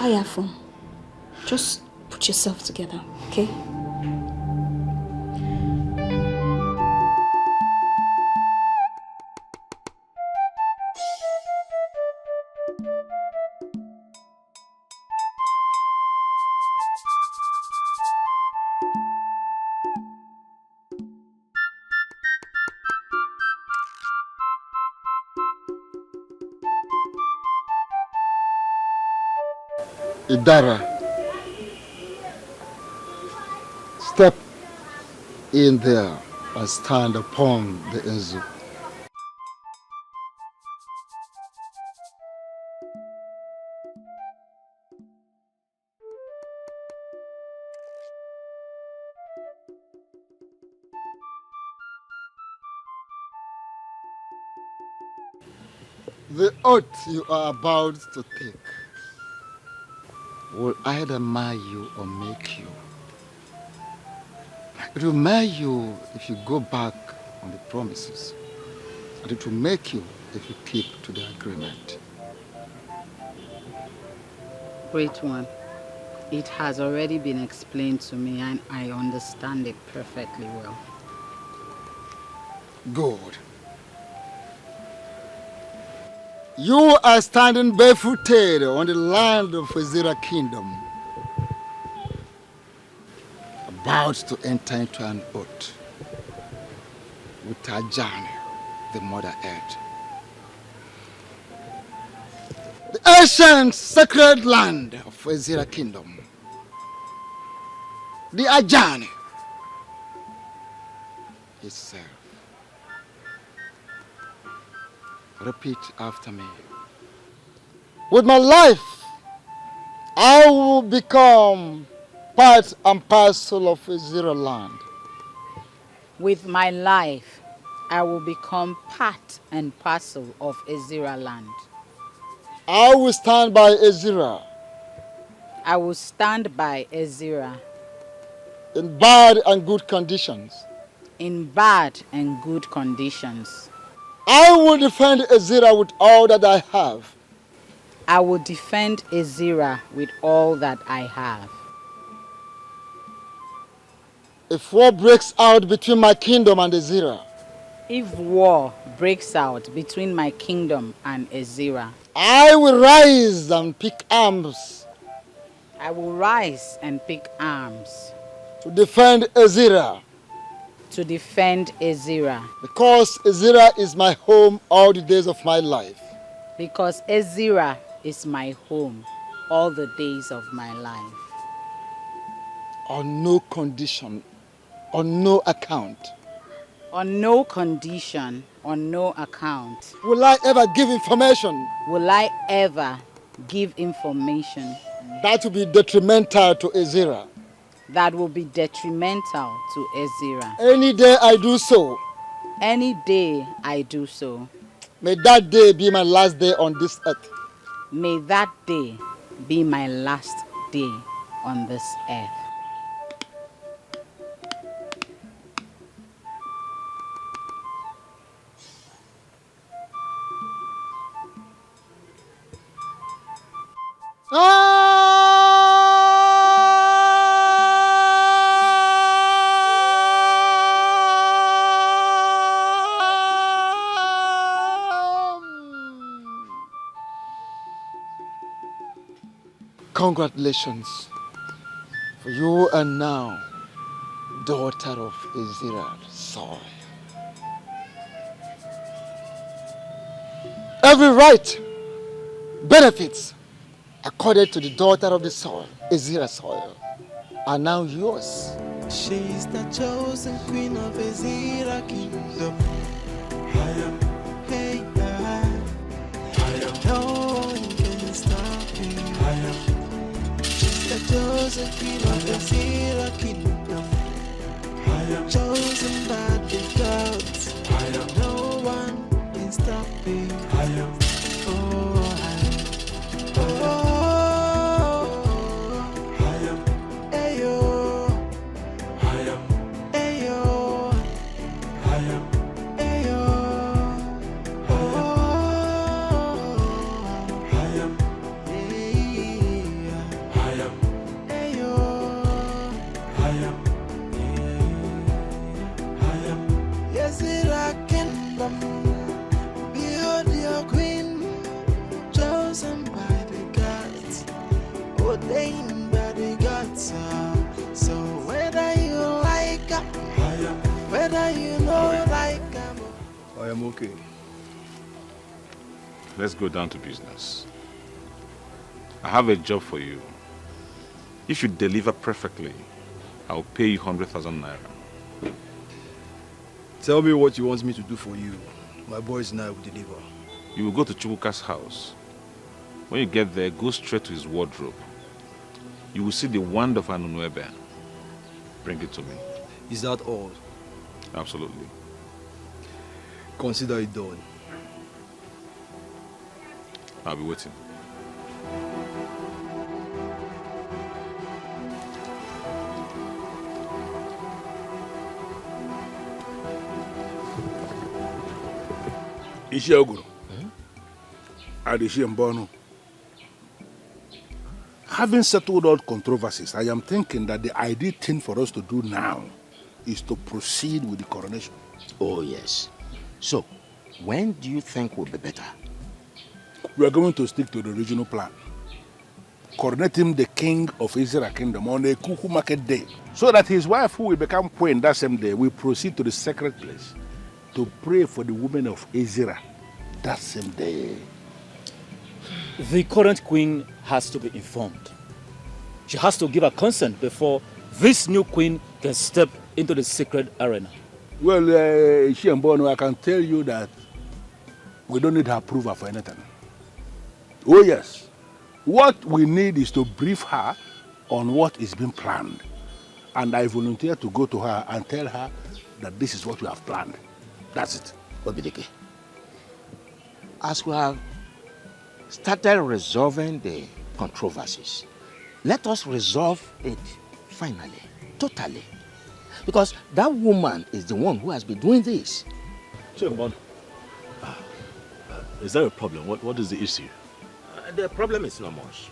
I have fun. Just put yourself together, okay? Idara, step in there and stand upon the Enzu. The oath you are about to take will either mar you or make you. It will mar you if you go back on the promises, and it will make you if you keep to the agreement. Great one. It has already been explained to me and I understand it perfectly well. Good. You are standing barefooted on the land of Ezira Kingdom, about to enter into an oath with Ajani, the Mother Earth. The ancient sacred land of Ezira Kingdom. the Ajani itself. Repeat after me. With my life, I will become part and parcel of Azira land. With my life, I will become part and parcel of Azira land. I will stand by Azira. I will stand by Azira. In bad and good conditions. In bad and good conditions. I will defend Azira with all that I have. I will defend Azira with all that I have. If war breaks out between my kingdom and Azira. If war breaks out between my kingdom and Azira. I will rise and pick arms. I will rise and pick arms. To defend Azira. To defend Azira. Because Azira is my home all the days of my life. Because Azira is my home all the days of my life. On no condition, on no account. On no condition, on no account. Will I ever give information? Will I ever give information? That will be detrimental to Azira. That will be detrimental to Azira. Any day I do so. Any day I do so. May that day be my last day on this earth. May that day be my last day on this earth. Congratulations, for you are now daughter of Azira's soil. Every right, benefits, accorded to the daughter of the soil, Azira's soil, are now yours. She's the chosen queen of Azira kingdom. Hey, no one can stop me. She's the chosen queen of Azira kingdom. Chosen by the gods. No one can stop me. So whether you like whether you know like I am okay. Let's go down to business. I have a job for you. If you deliver perfectly, I'll pay you 100,000 naira. Tell me what you want me to do for you. My boys and I will deliver. You will go to Chubuka's house. When you get there, go straight to his wardrobe. You will see the wand of Anunuebe. Bring it to me. Is that all? Absolutely. Consider it done. I'll be waiting. Ishioguru. Adishi Mbono. Having settled all controversies, I am thinking that the ideal thing for us to do now is to proceed with the coronation. Oh, yes. So, when do you think will be better? We are going to stick to the original plan. Coronate him the king of Israel kingdom on a Kuku market day, so that his wife, who will become queen that same day, will proceed to the sacred place to pray for the women of Israel that same day. The current queen has to be informed. She has to give her consent before this new queen can step into the sacred arena. Well, Shiambono, I can tell you that we don't need her approval for anything. Oh yes. What we need is to brief her on what is being planned. And I volunteer to go to her and tell her that this is what we have planned. That's it. Obidike, as we have started resolving the controversies, let us resolve it finally, totally. Because that woman is the one who has been doing this. Chimbon, is there a problem? What is the issue? The problem is not much.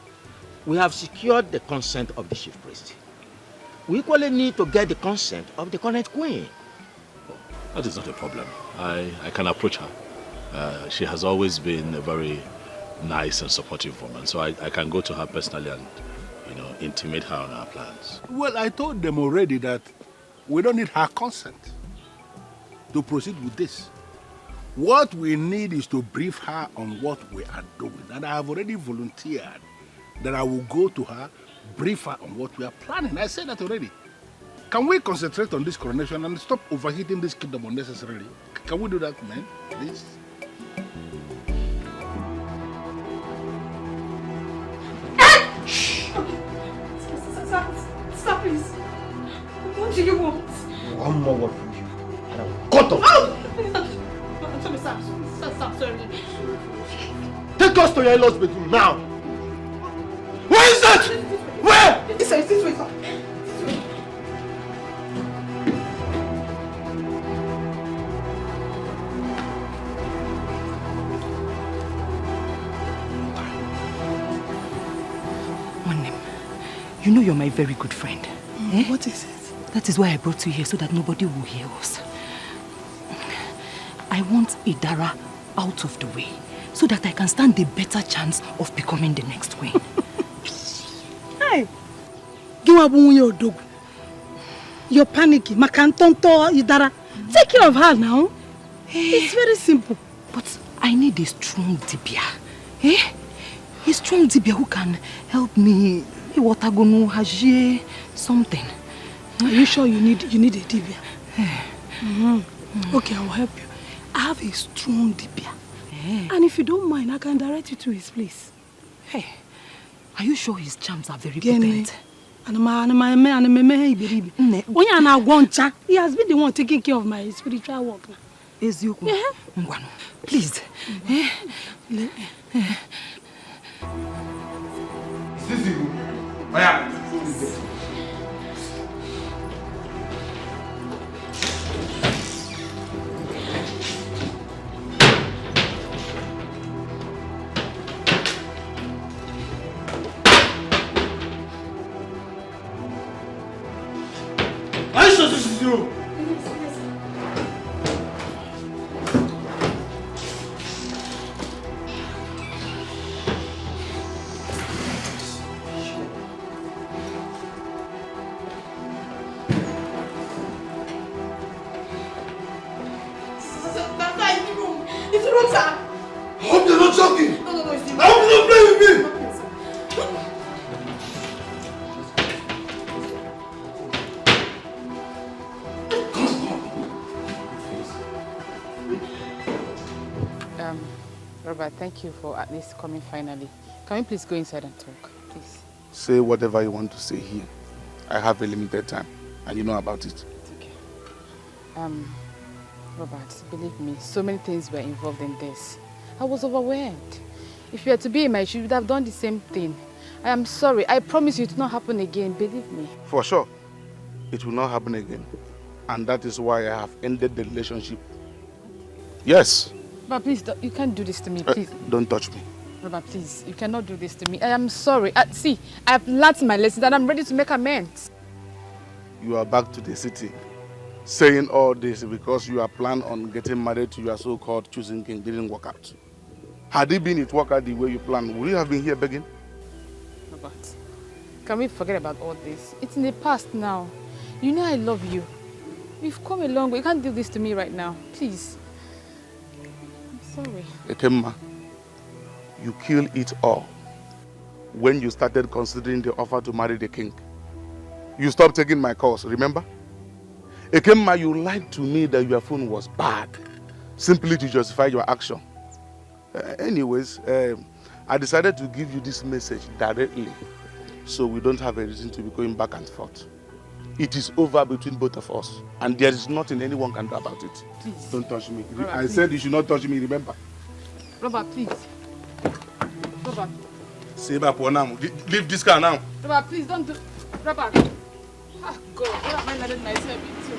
We have secured the consent of the chief priest. We equally need to get the consent of the current queen. That is not a problem. I can approach her. She has always been a very nice and supportive woman, so I can go to her personally and, intimate her on our plans. Well, I told them already that we don't need her consent to proceed with this. What we need is to brief her on what we are doing. And I have already volunteered that I will go to her, brief her on what we are planning. I said that already. Can we concentrate on this coronation and stop overheating this kingdom unnecessarily? Can we do that, man? Please? Stop, please. What do you want? One more word from you, and I will cut off. Stop, sorry. Take us to your in-laws' bedroom now. Where is that? Where? This way, sir. You know you're my very good friend. What is it? That is why I brought you here, so that nobody will hear us. I want Idara out of the way, so that I can stand a better chance of becoming the next queen. Hey! You're panicking. Makantonto Idara. Take care of her now. It's very simple. But I need a strong Dibia. A strong Dibia who can help me. Something. Are you sure you need a Dibia? Okay, I will help you. I have a strong Dibia. And if you don't mind, I can direct you to his place. Hey, are you sure his charms are very potent? He has been the one taking care of my spiritual work. Please. Robert, thank you for at least coming finally. Can we please go inside and talk, please? Say whatever you want to say here. I have a limited time, and you know about it. It's okay. Robert, believe me, so many things were involved in this. I was overwhelmed. If you were to be in my shoes, you would have done the same thing. I am sorry. I promise you it will not happen again. Believe me. For sure, it will not happen again. And that is why I have ended the relationship. Yes. But please, you can't do this to me, please. Don't touch me. Robert, please, you cannot do this to me. I am sorry. See, I have learned my lesson and I'm ready to make amends. You are back to the city, saying all this because you are planning on getting married to your so-called choosing king didn't work out. Had it been it worked out the way you planned, would you have been here begging? Robert, can we forget about all this? It's in the past now. You know I love you. We've come a long way. You can't do this to me right now. Please. I'm sorry. Ekemma, you killed it all when you started considering the offer to marry the king. you stopped taking my calls, remember? Ekema, you lied to me that your phone was bad, simply to justify your action. Anyways, I decided to give you this message directly, so we don't have a reason to be going back and forth. It is over between both of us, and there is nothing anyone can do about it. Please. Don't touch me. Robert, I said you should not touch me, remember? Robert, please. Robert. Leave this car now. Robert, please don't do... Robert. Oh, God. What am I letting myself into?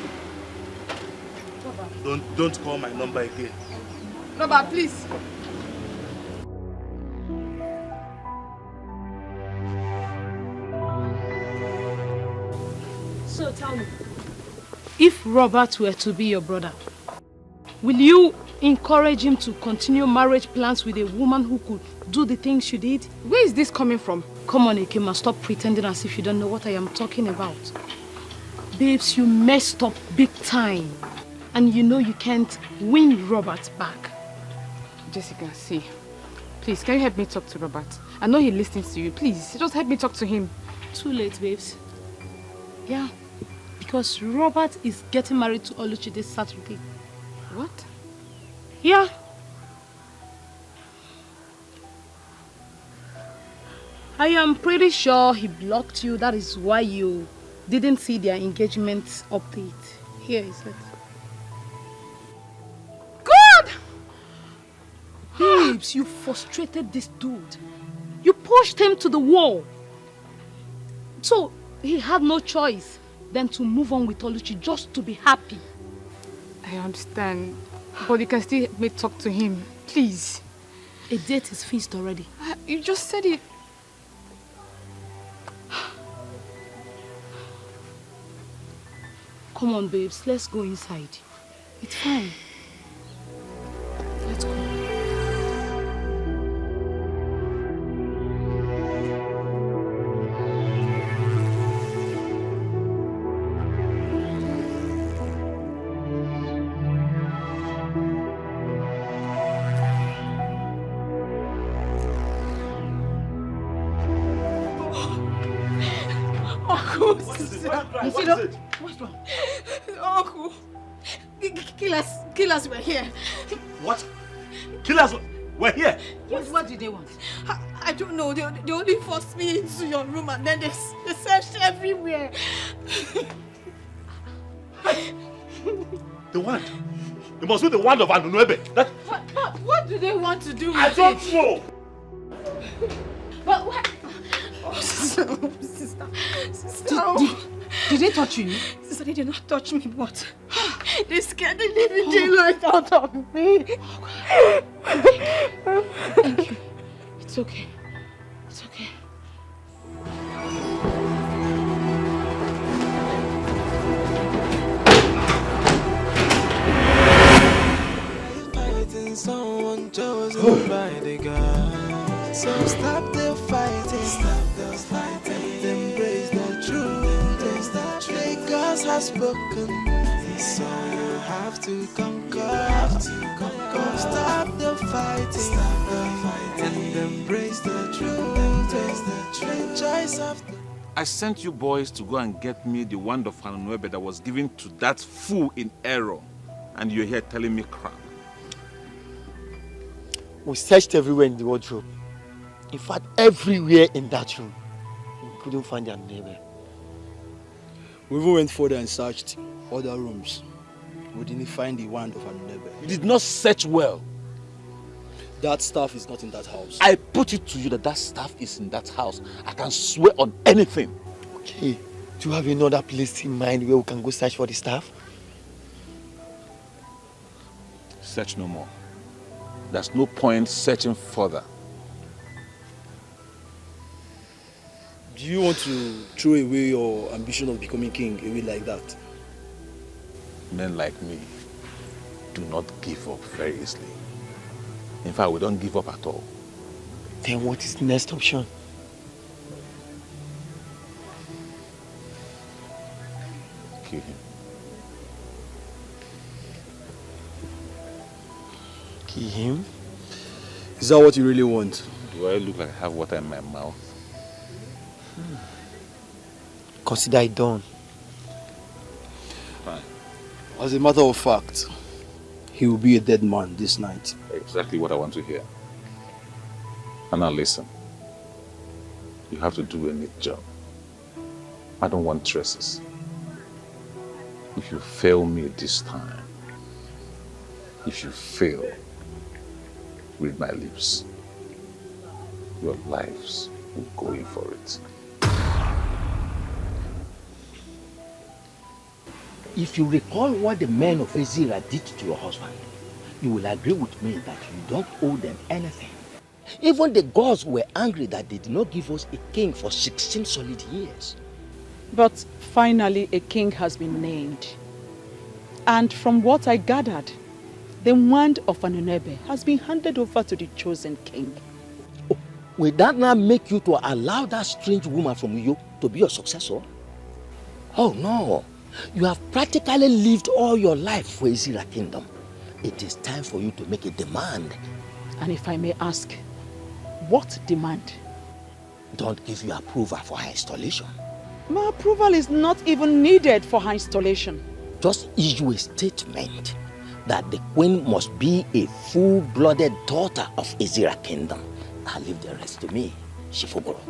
Robert. Don't call my number again. Robert, please. So tell me, if Robert were to be your brother, will you encourage him to continue marriage plans with a woman who could do the things you did? Where is this coming from? Come on, Ekema, stop pretending as if you don't know what I am talking about. Babes, you messed up big time. And you know you can't win Robert back. Jessica, see. Please, can you help me talk to Robert? I know he listens to you. Please, just help me talk to him. Too late, babes. Yeah. Because Robert is getting married to Oluchi this Saturday. What? Yeah. I am pretty sure he blocked you. That is why you didn't see their engagement update. Here is it. God! Babes, you frustrated this dude. You pushed him to the wall. So he had no choice than to move on with Oluchi just to be happy. I understand. But you can still help me talk to him. Please. A date is fixed already. You just said it. Come on, babes. Let's go inside. It's fine. Let's go. What's wrong? Uncle, killers were here. What? Killers were here? Yes. What did they want? I don't know. They only forced me into your room and then they searched everywhere. The wand? It must be the wand of Anunuebe. What do they want to do with I don't know. But what? Oh, sister. Did they touch you? Sister, they did not touch me, but they scared the living daylight out of me. Thank you. It's okay. It's okay. Fighting someone chosen by the God. So stop the fighting. Stop the fighting. Embrace the truth. God has spoken, so you have to conquer. Stop the fighting, and embrace the truth. Rejoice of the... I sent you boys to go and get me the wand of Anunuebe that was given to that fool in error, and you're here telling me crap. We searched everywhere in the wardrobe. In fact, everywhere in that room. We couldn't find their neighbor. We even went further and searched other rooms. We didn't find the wand of Anunuebe. You did not search well. That stuff is not in that house. I put it to you that stuff is in that house. I can swear on anything. Okay. Do you have another place in mind where we can go search for the stuff? Search no more. There's no point searching further. Do you want to throw away your ambition of becoming king away like that? Men like me do not give up very easily. In fact, we don't give up at all. Then what is the next option? Kill him. Kill him? Is that what you really want? Do I look like I have water in my mouth? consider it done. Fine. As a matter of fact, he will be a dead man this night. Exactly what I want to hear. And now listen. You have to do a neat job. I don't want traces. If you fail me this time, if you fail, read my lips. Your lives will go in for it. If you recall what the men of Ezra did to your husband, you will agree with me that you don't owe them anything. Even the gods were angry that they did not give us a king for 16 solid years. But finally a king has been named. And from what I gathered, the wand of Anunebe has been handed over to the chosen king. Oh, will that not make you to allow that strange woman from Uyo to be your successor? Oh no, you have practically lived all your life for Ezra Kingdom. It is time for you to make a demand. And if I may ask, what demand? Don't give your approval for her installation. My approval is not even needed for her installation. Just issue a statement that the queen must be a full-blooded daughter of Ezra Kingdom. I'll leave the rest to me, Shifoboro.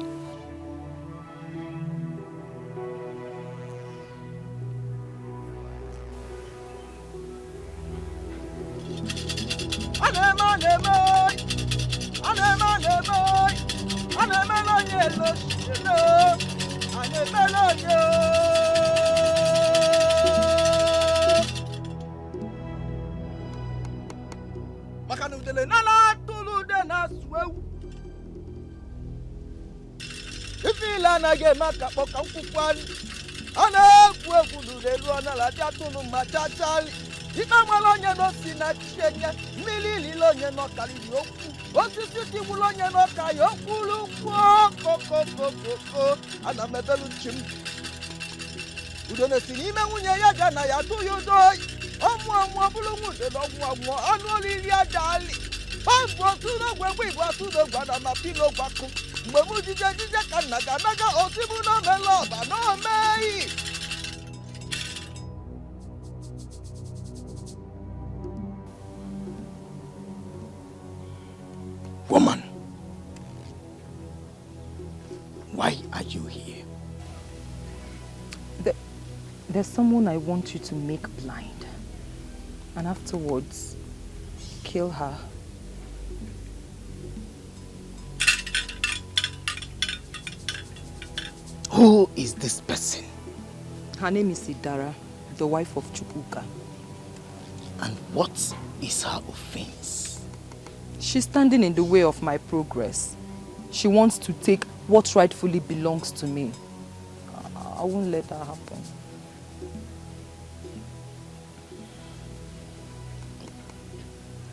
Woman, why are you here? There's someone I want you to make blind. And afterwards, kill her. Who is this person? Her name is Idara, the wife of Chukwuka. And what is her offense? She's standing in the way of my progress. She wants to take what rightfully belongs to me. I won't let that happen.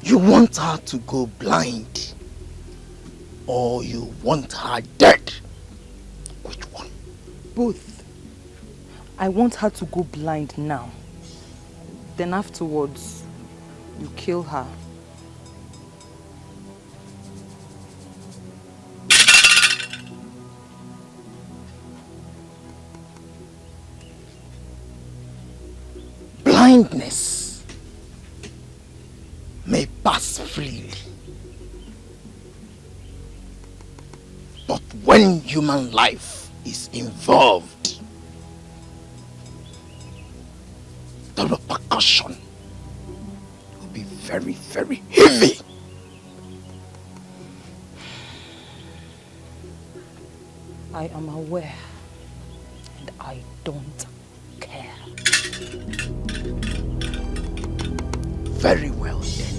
You want her to go blind? Or you want her dead? Which one? Both. I want her to go blind now. Then afterwards, you kill her. Blindness may pass freely, but when human life is involved, the repercussion will be very, very heavy. I am aware, and I don't care. Very well then.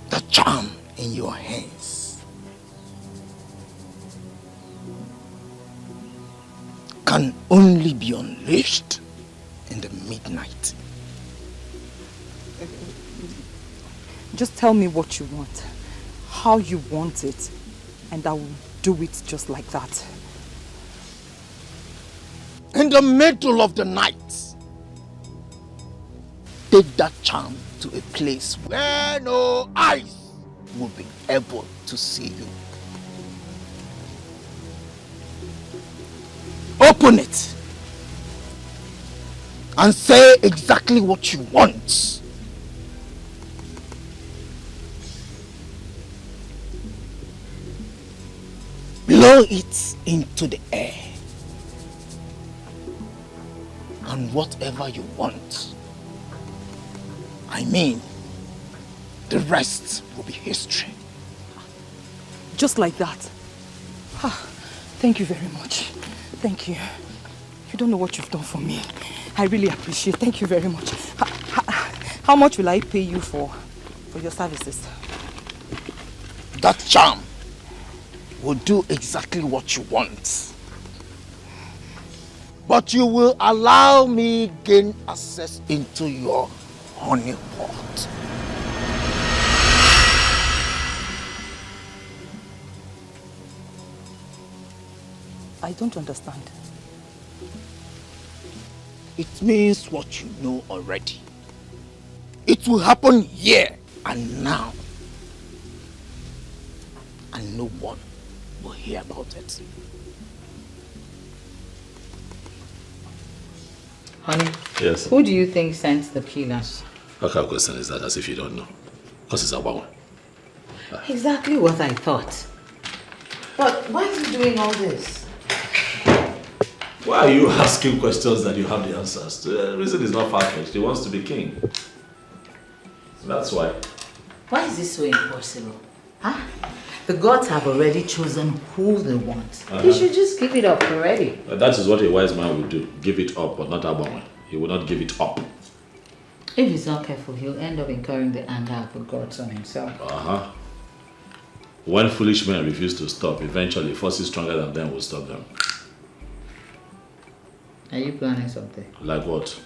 The charm in your hands can only be unleashed in the midnight. Just tell me what you want, how you want it, and I will do it just like that. In the middle of the night, take that charm to a place where no eyes will be able to see you. Open it and say exactly what you want. Blow it into the air, and whatever you want, I mean, the rest will be history. Just like that. Thank you very much. Thank you. You don't know what you've done for me. I really appreciate it. Thank you very much. How much will I pay you for your services? That charm will do exactly what you want. But you will allow me gain access into your honey pot. I don't understand. It means what you know already. It will happen here and now. And no one will hear about it. Honey, Yes. who do you think sent the killers? What kind of question is that, as if you don't know? Because it's about one. Exactly what I thought. But why is he doing all this? Why are you asking questions that you have the answers to? The reason is not far-fetched. He wants to be king. That's why. Why is this so impossible? Huh? The gods have already chosen who they want. They should just give it up already. That is what a wise man would do. Give it up, but not Abonwe. He will not give it up. If he's not careful, he'll end up incurring the anger of the gods on himself. When foolish men refuse to stop, eventually forces stronger than them will stop them. Are you planning something? Like what?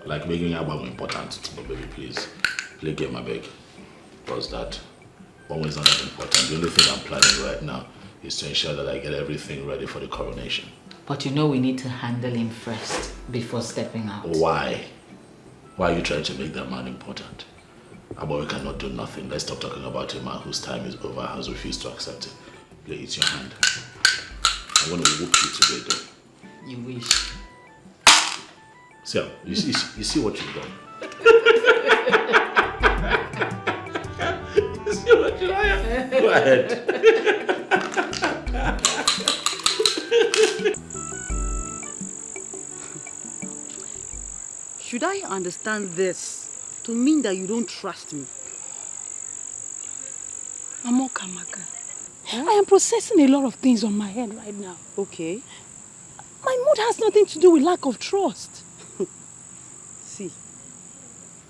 Like making Abonwe important. But baby, please. Play game, I beg. Because that Abonwe is not that important. The only thing I'm planning right now is to ensure that I get everything ready for the coronation. But you know we need to handle him first before stepping out. Why? Why are you trying to make that man important? Abonwe cannot do nothing. Let's stop talking about a man whose time is over, has refused to accept it. Play, it's your hand. I'm going to whoop you today, though. You wish. See, you see what you've done. You see what you've done? Go ahead. Should I understand this to mean that you don't trust me? Amokamaka, I am processing a lot of things on my head right now. Okay. My mood has nothing to do with lack of trust. See,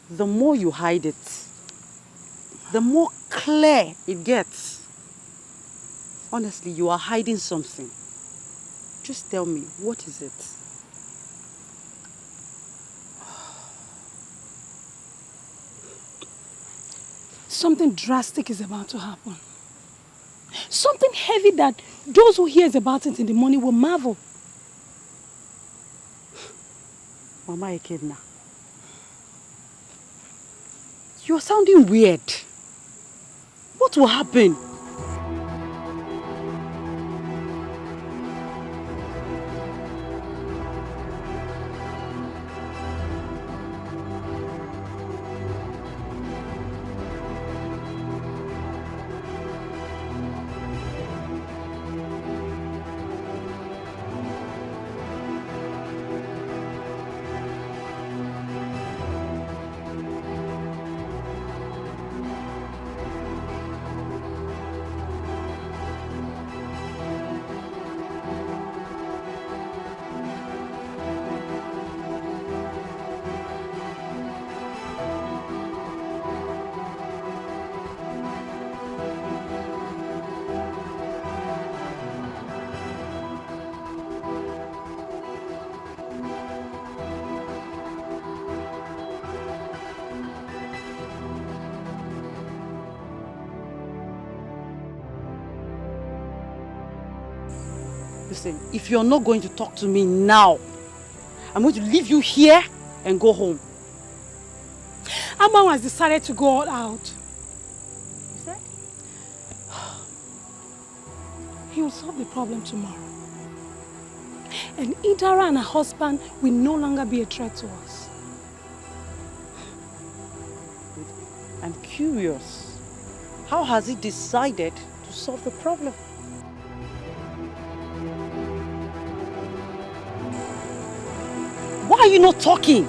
the more you hide it, the more clear it gets. Honestly, you are hiding something. Just tell me, what is it? Something drastic is about to happen. Something heavy that those who hears about it in the morning will marvel. Mama Ekedna, you're sounding weird. What will happen? Listen, if you're not going to talk to me now, I'm going to leave you here and go home. Amazn has decided to go all out. You said? He will solve the problem tomorrow. And Idara and her husband will no longer be a threat to us. I'm curious. How has he decided to solve the problem? Why are you not talking?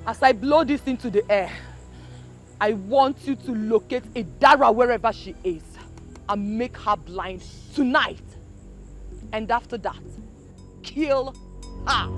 As I blow this into the air, I want you to locate Idara wherever she is and make her blind tonight. And after that, kill her.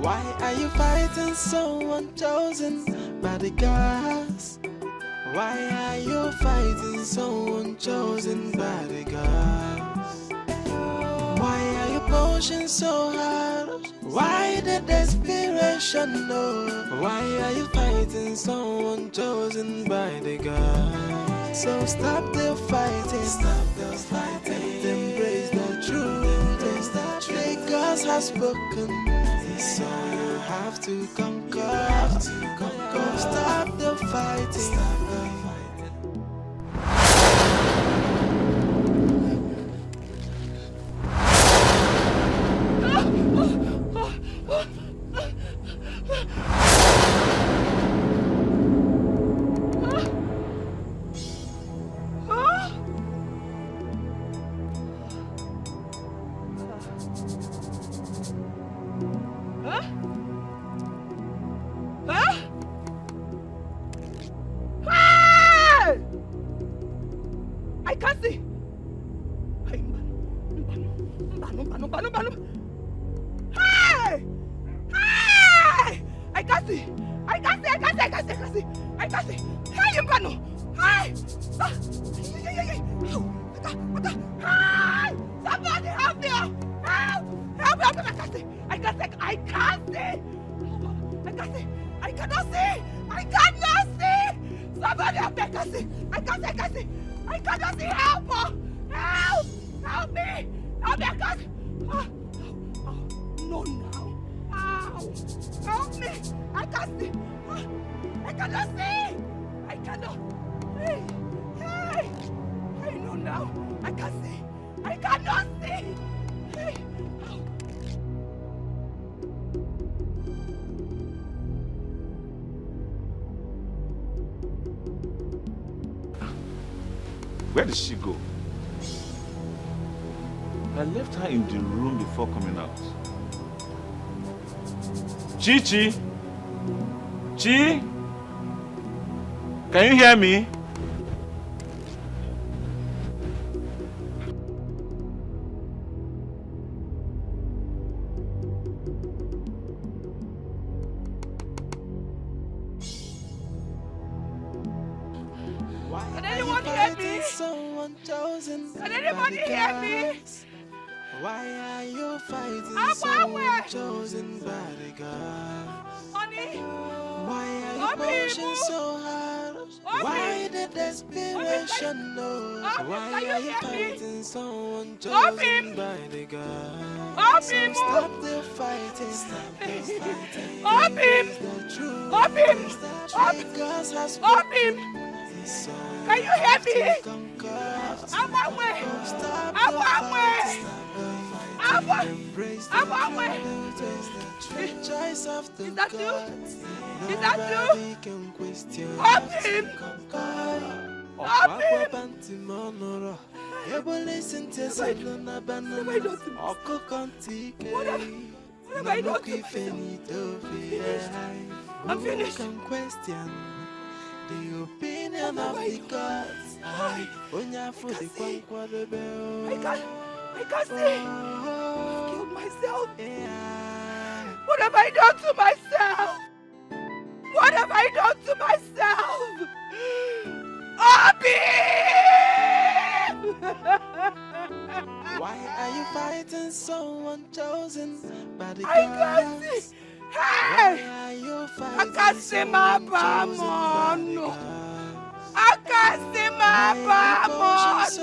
Why are you fighting someone chosen by the gods? Why are you fighting someone chosen by the gods? Why are you pushing so hard? Why the desperation? No. Why are you fighting someone chosen by the gods? So stop the fighting. Stop the fighting. Embrace the truth. The gods have spoken. So you have to conquer. Stop the fighting. Stop the fighting. I can't see. Hey! Hey! I can't see. I can't see. Hey, Mbano! Hey! Hey! Somebody help me! Help! Help! I can't see. I cannot see. Somebody help me! I can't see. Help! Help me! I can't see. No, now. Ow! Help me! I can't see. I cannot see. I cannot. Hey! I know now. I can't see. I cannot see. Hey! Where did she go? I left her in the room before coming out. Chi? Chi? Can you hear me? Can anyone hear me? Can anybody hear me? Why are you fighting someone chosen by the gods? Honey, why are you pushing so hard? Why the desperation? No. Why are you fighting someone chosen by the gods? So stop the fighting. Stop the fighting. Up him! Up him! Up him! Can you hear me? I'm on way. I'm on way. I'm on way. Is that you? Is that you? Up him! Up him! What have I done to myself? I'm finished. The opinion of the gods. I can't see. I've killed myself. What have I done to myself? What have I done to myself? Abi! Why are you fighting someone chosen by the gods? I can't see. Hey! I can't see my bamon. I can't see my bamon.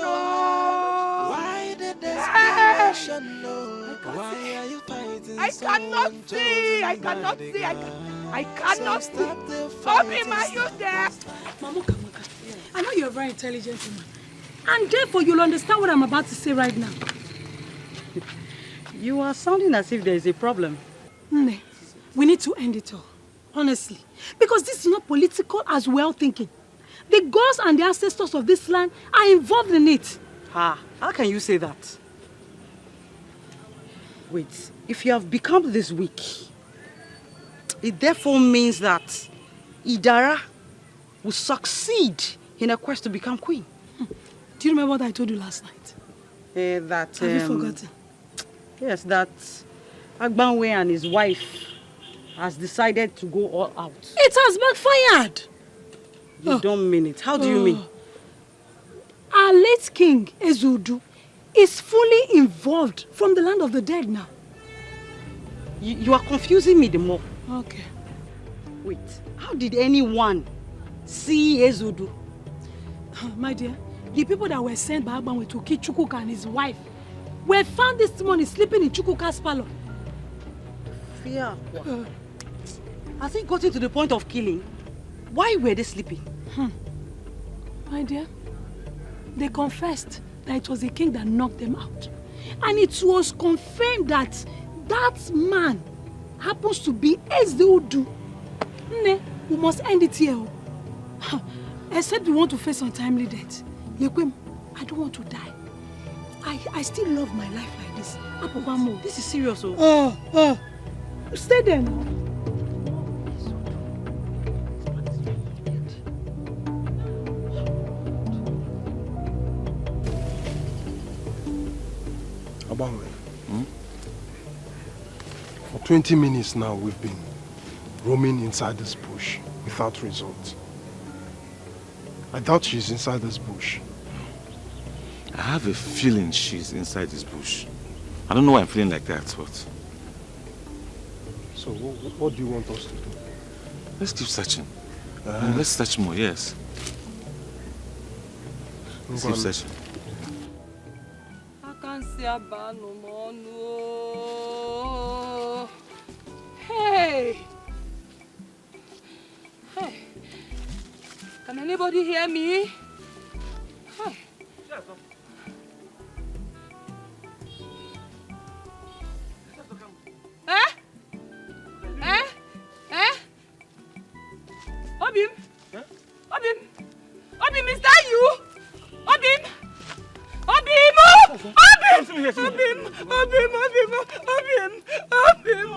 Why the desperation? Why are you fighting? I cannot see. I cannot see. I cannot see. Obi, are you there? Mamuka, I know you're a very intelligent woman. And therefore you'll understand what I'm about to say right now. You are sounding as if there is a problem. Nne, we need to end it all. Honestly. Because this is not political as well thinking. The gods and the ancestors of this land are involved in it. How can you say that? Wait, if you have become this weak, it therefore means that Idara will succeed in a quest to become queen. Do you remember what I told you last night? Have you forgotten? Yes, that Agbanwe and his wife has decided to go all out. It has backfired. You don't mean it. How do you mean? Our late king, Ezudu, is fully involved from the land of the dead now. You are confusing me the more. Okay. Wait, how did anyone see Ezudu? My dear, the people that were sent by Agbanwe to kill Chukwuka and his wife were found this morning sleeping in Chukwuka's palace. Fear. Has it gotten to the point of killing? Why were they sleeping? My dear, they confessed that it was the king that knocked them out. And it was confirmed that that man happens to be Ezudu. Ne, we must end it here. Except we want to face untimely death. Lekwem, I don't want to die. I still love my life like this. Apobamo. This is serious. Stay there now. Agbanwe. For 20 minutes now, we've been roaming inside this bush without result. I doubt she's inside this bush. I have a feeling she's inside this bush. I don't know why I'm feeling like that, but... So what do you want us to do? Let's keep searching. Let's search more, yes. Let's keep searching. I can't see a bar no more, no. Hey! Hey! Can anybody hear me? Hey! Obim? Obim? Obim, is that you? Obim?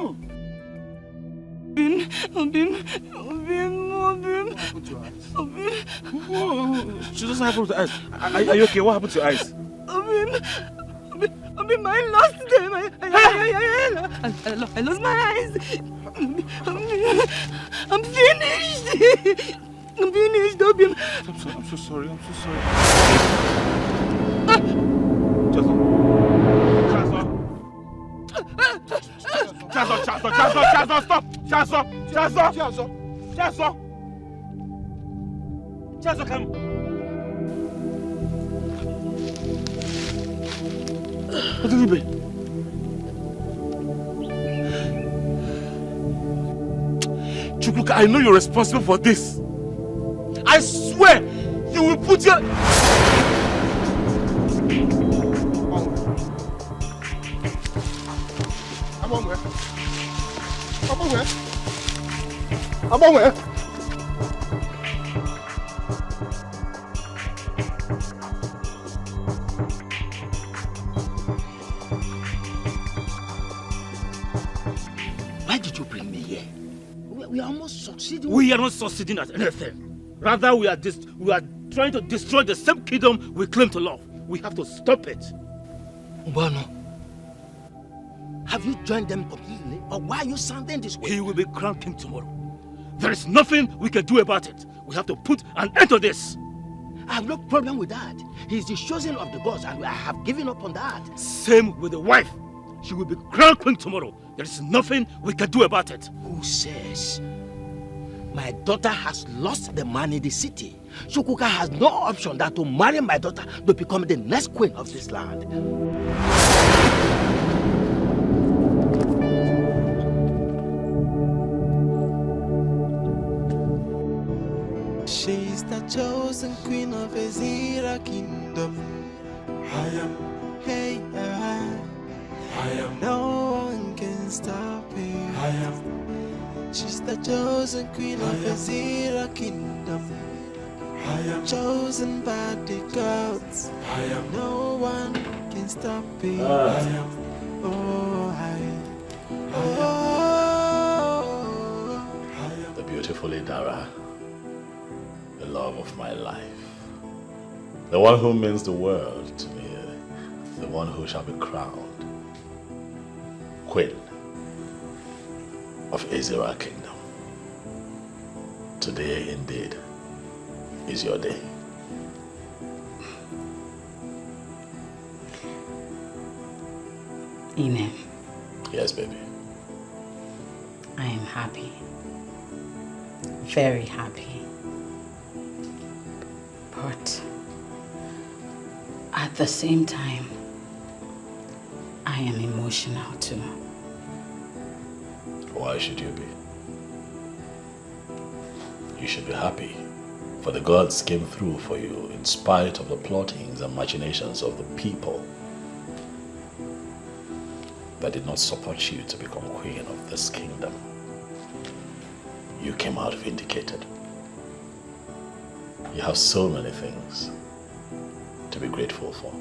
No. She doesn't happen to eyes. Are you okay? What happened to your eyes? My lost them. I lost my eyes. I'm finished. I'm finished, Obim. I'm so sorry. Chazo, stop! Chazo, come! What did it be? Chukwuka, I know you're responsible for this. I swear, you will put your... I'm where? Why did you bring me here? We are almost succeeding. We are not succeeding at anything. Rather, we are trying to destroy the same kingdom we claim to love. We have to stop it. Mbano, have you joined them completely? Or why are you sounding this way? He will be crowned king tomorrow. There is nothing we can do about it. We have to put an end to this. I have no problem with that. He's the chosen of the gods and I have given up on that. Same with the wife. She will be crowned queen tomorrow. There is nothing we can do about it. Who says? My daughter has lost the man in the city. Chukwuka has no option than to marry my daughter to become the next queen of this land. She's the chosen queen of Ezira kingdom. I am. Hey, I am. No one can stop her. I am. She's the chosen queen of Ezira kingdom. I am. Chosen by the gods. I am. No one can stop her. I am. The beautiful Idara. The love of my life. The one who means the world to me. The one who shall be crowned Queen of Ezira Kingdom. Today indeed is your day. Ine. Yes, baby. I am happy. Very happy. But at the same time, I am emotional too. Why should you be? You should be happy, for the gods came through for you in spite of the plottings and machinations of the people that did not support you to become queen of this kingdom. You came out vindicated. You have so many things to be grateful for.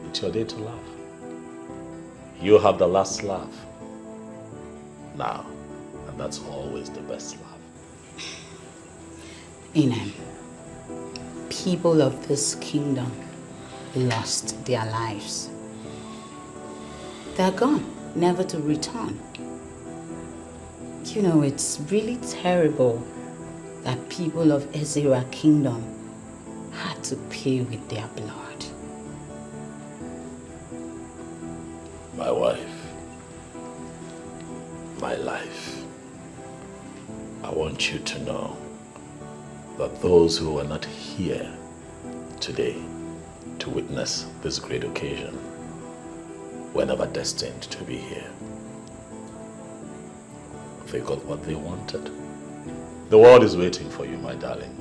It's your day to laugh. You have the last laugh now, and that's always the best laugh. Inem, people of this kingdom lost their lives. They're gone, never to return. You know, it's really terrible that people of Ezira Kingdom had to pay with their blood. My wife, my life, I want you to know that those who are not here today to witness this great occasion were never destined to be here. They got what they wanted. The world is waiting for you, my darling,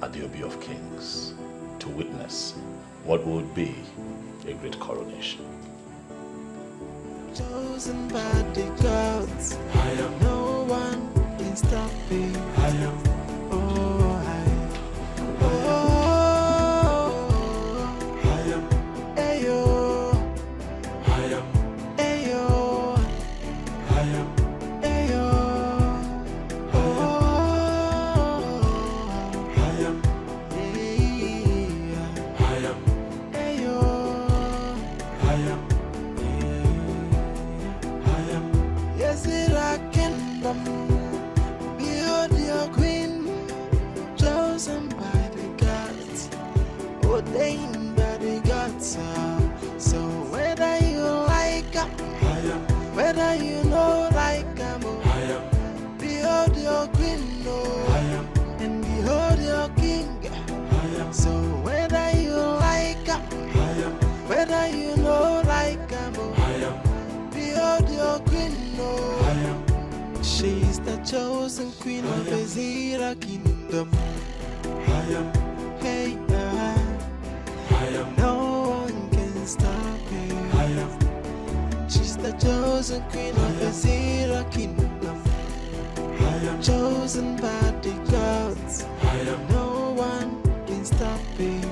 at the Obi of Kings, to witness what would be a great coronation. Chosen by the gods, I am. No one can stop me. I am. I am. Ayo. I am. Ayo. kingdom. Behold your queen, chosen by the gods, ordained by the gods. So whether you like her, whether you know like her, behold your queen, and behold your king. So whether you like her, whether you know like her, behold your queen. She's the chosen queen of Ezra kingdom. Hey, no one can stop her. She's the chosen queen of Ezra kingdom. Chosen by the gods. No one can stop her.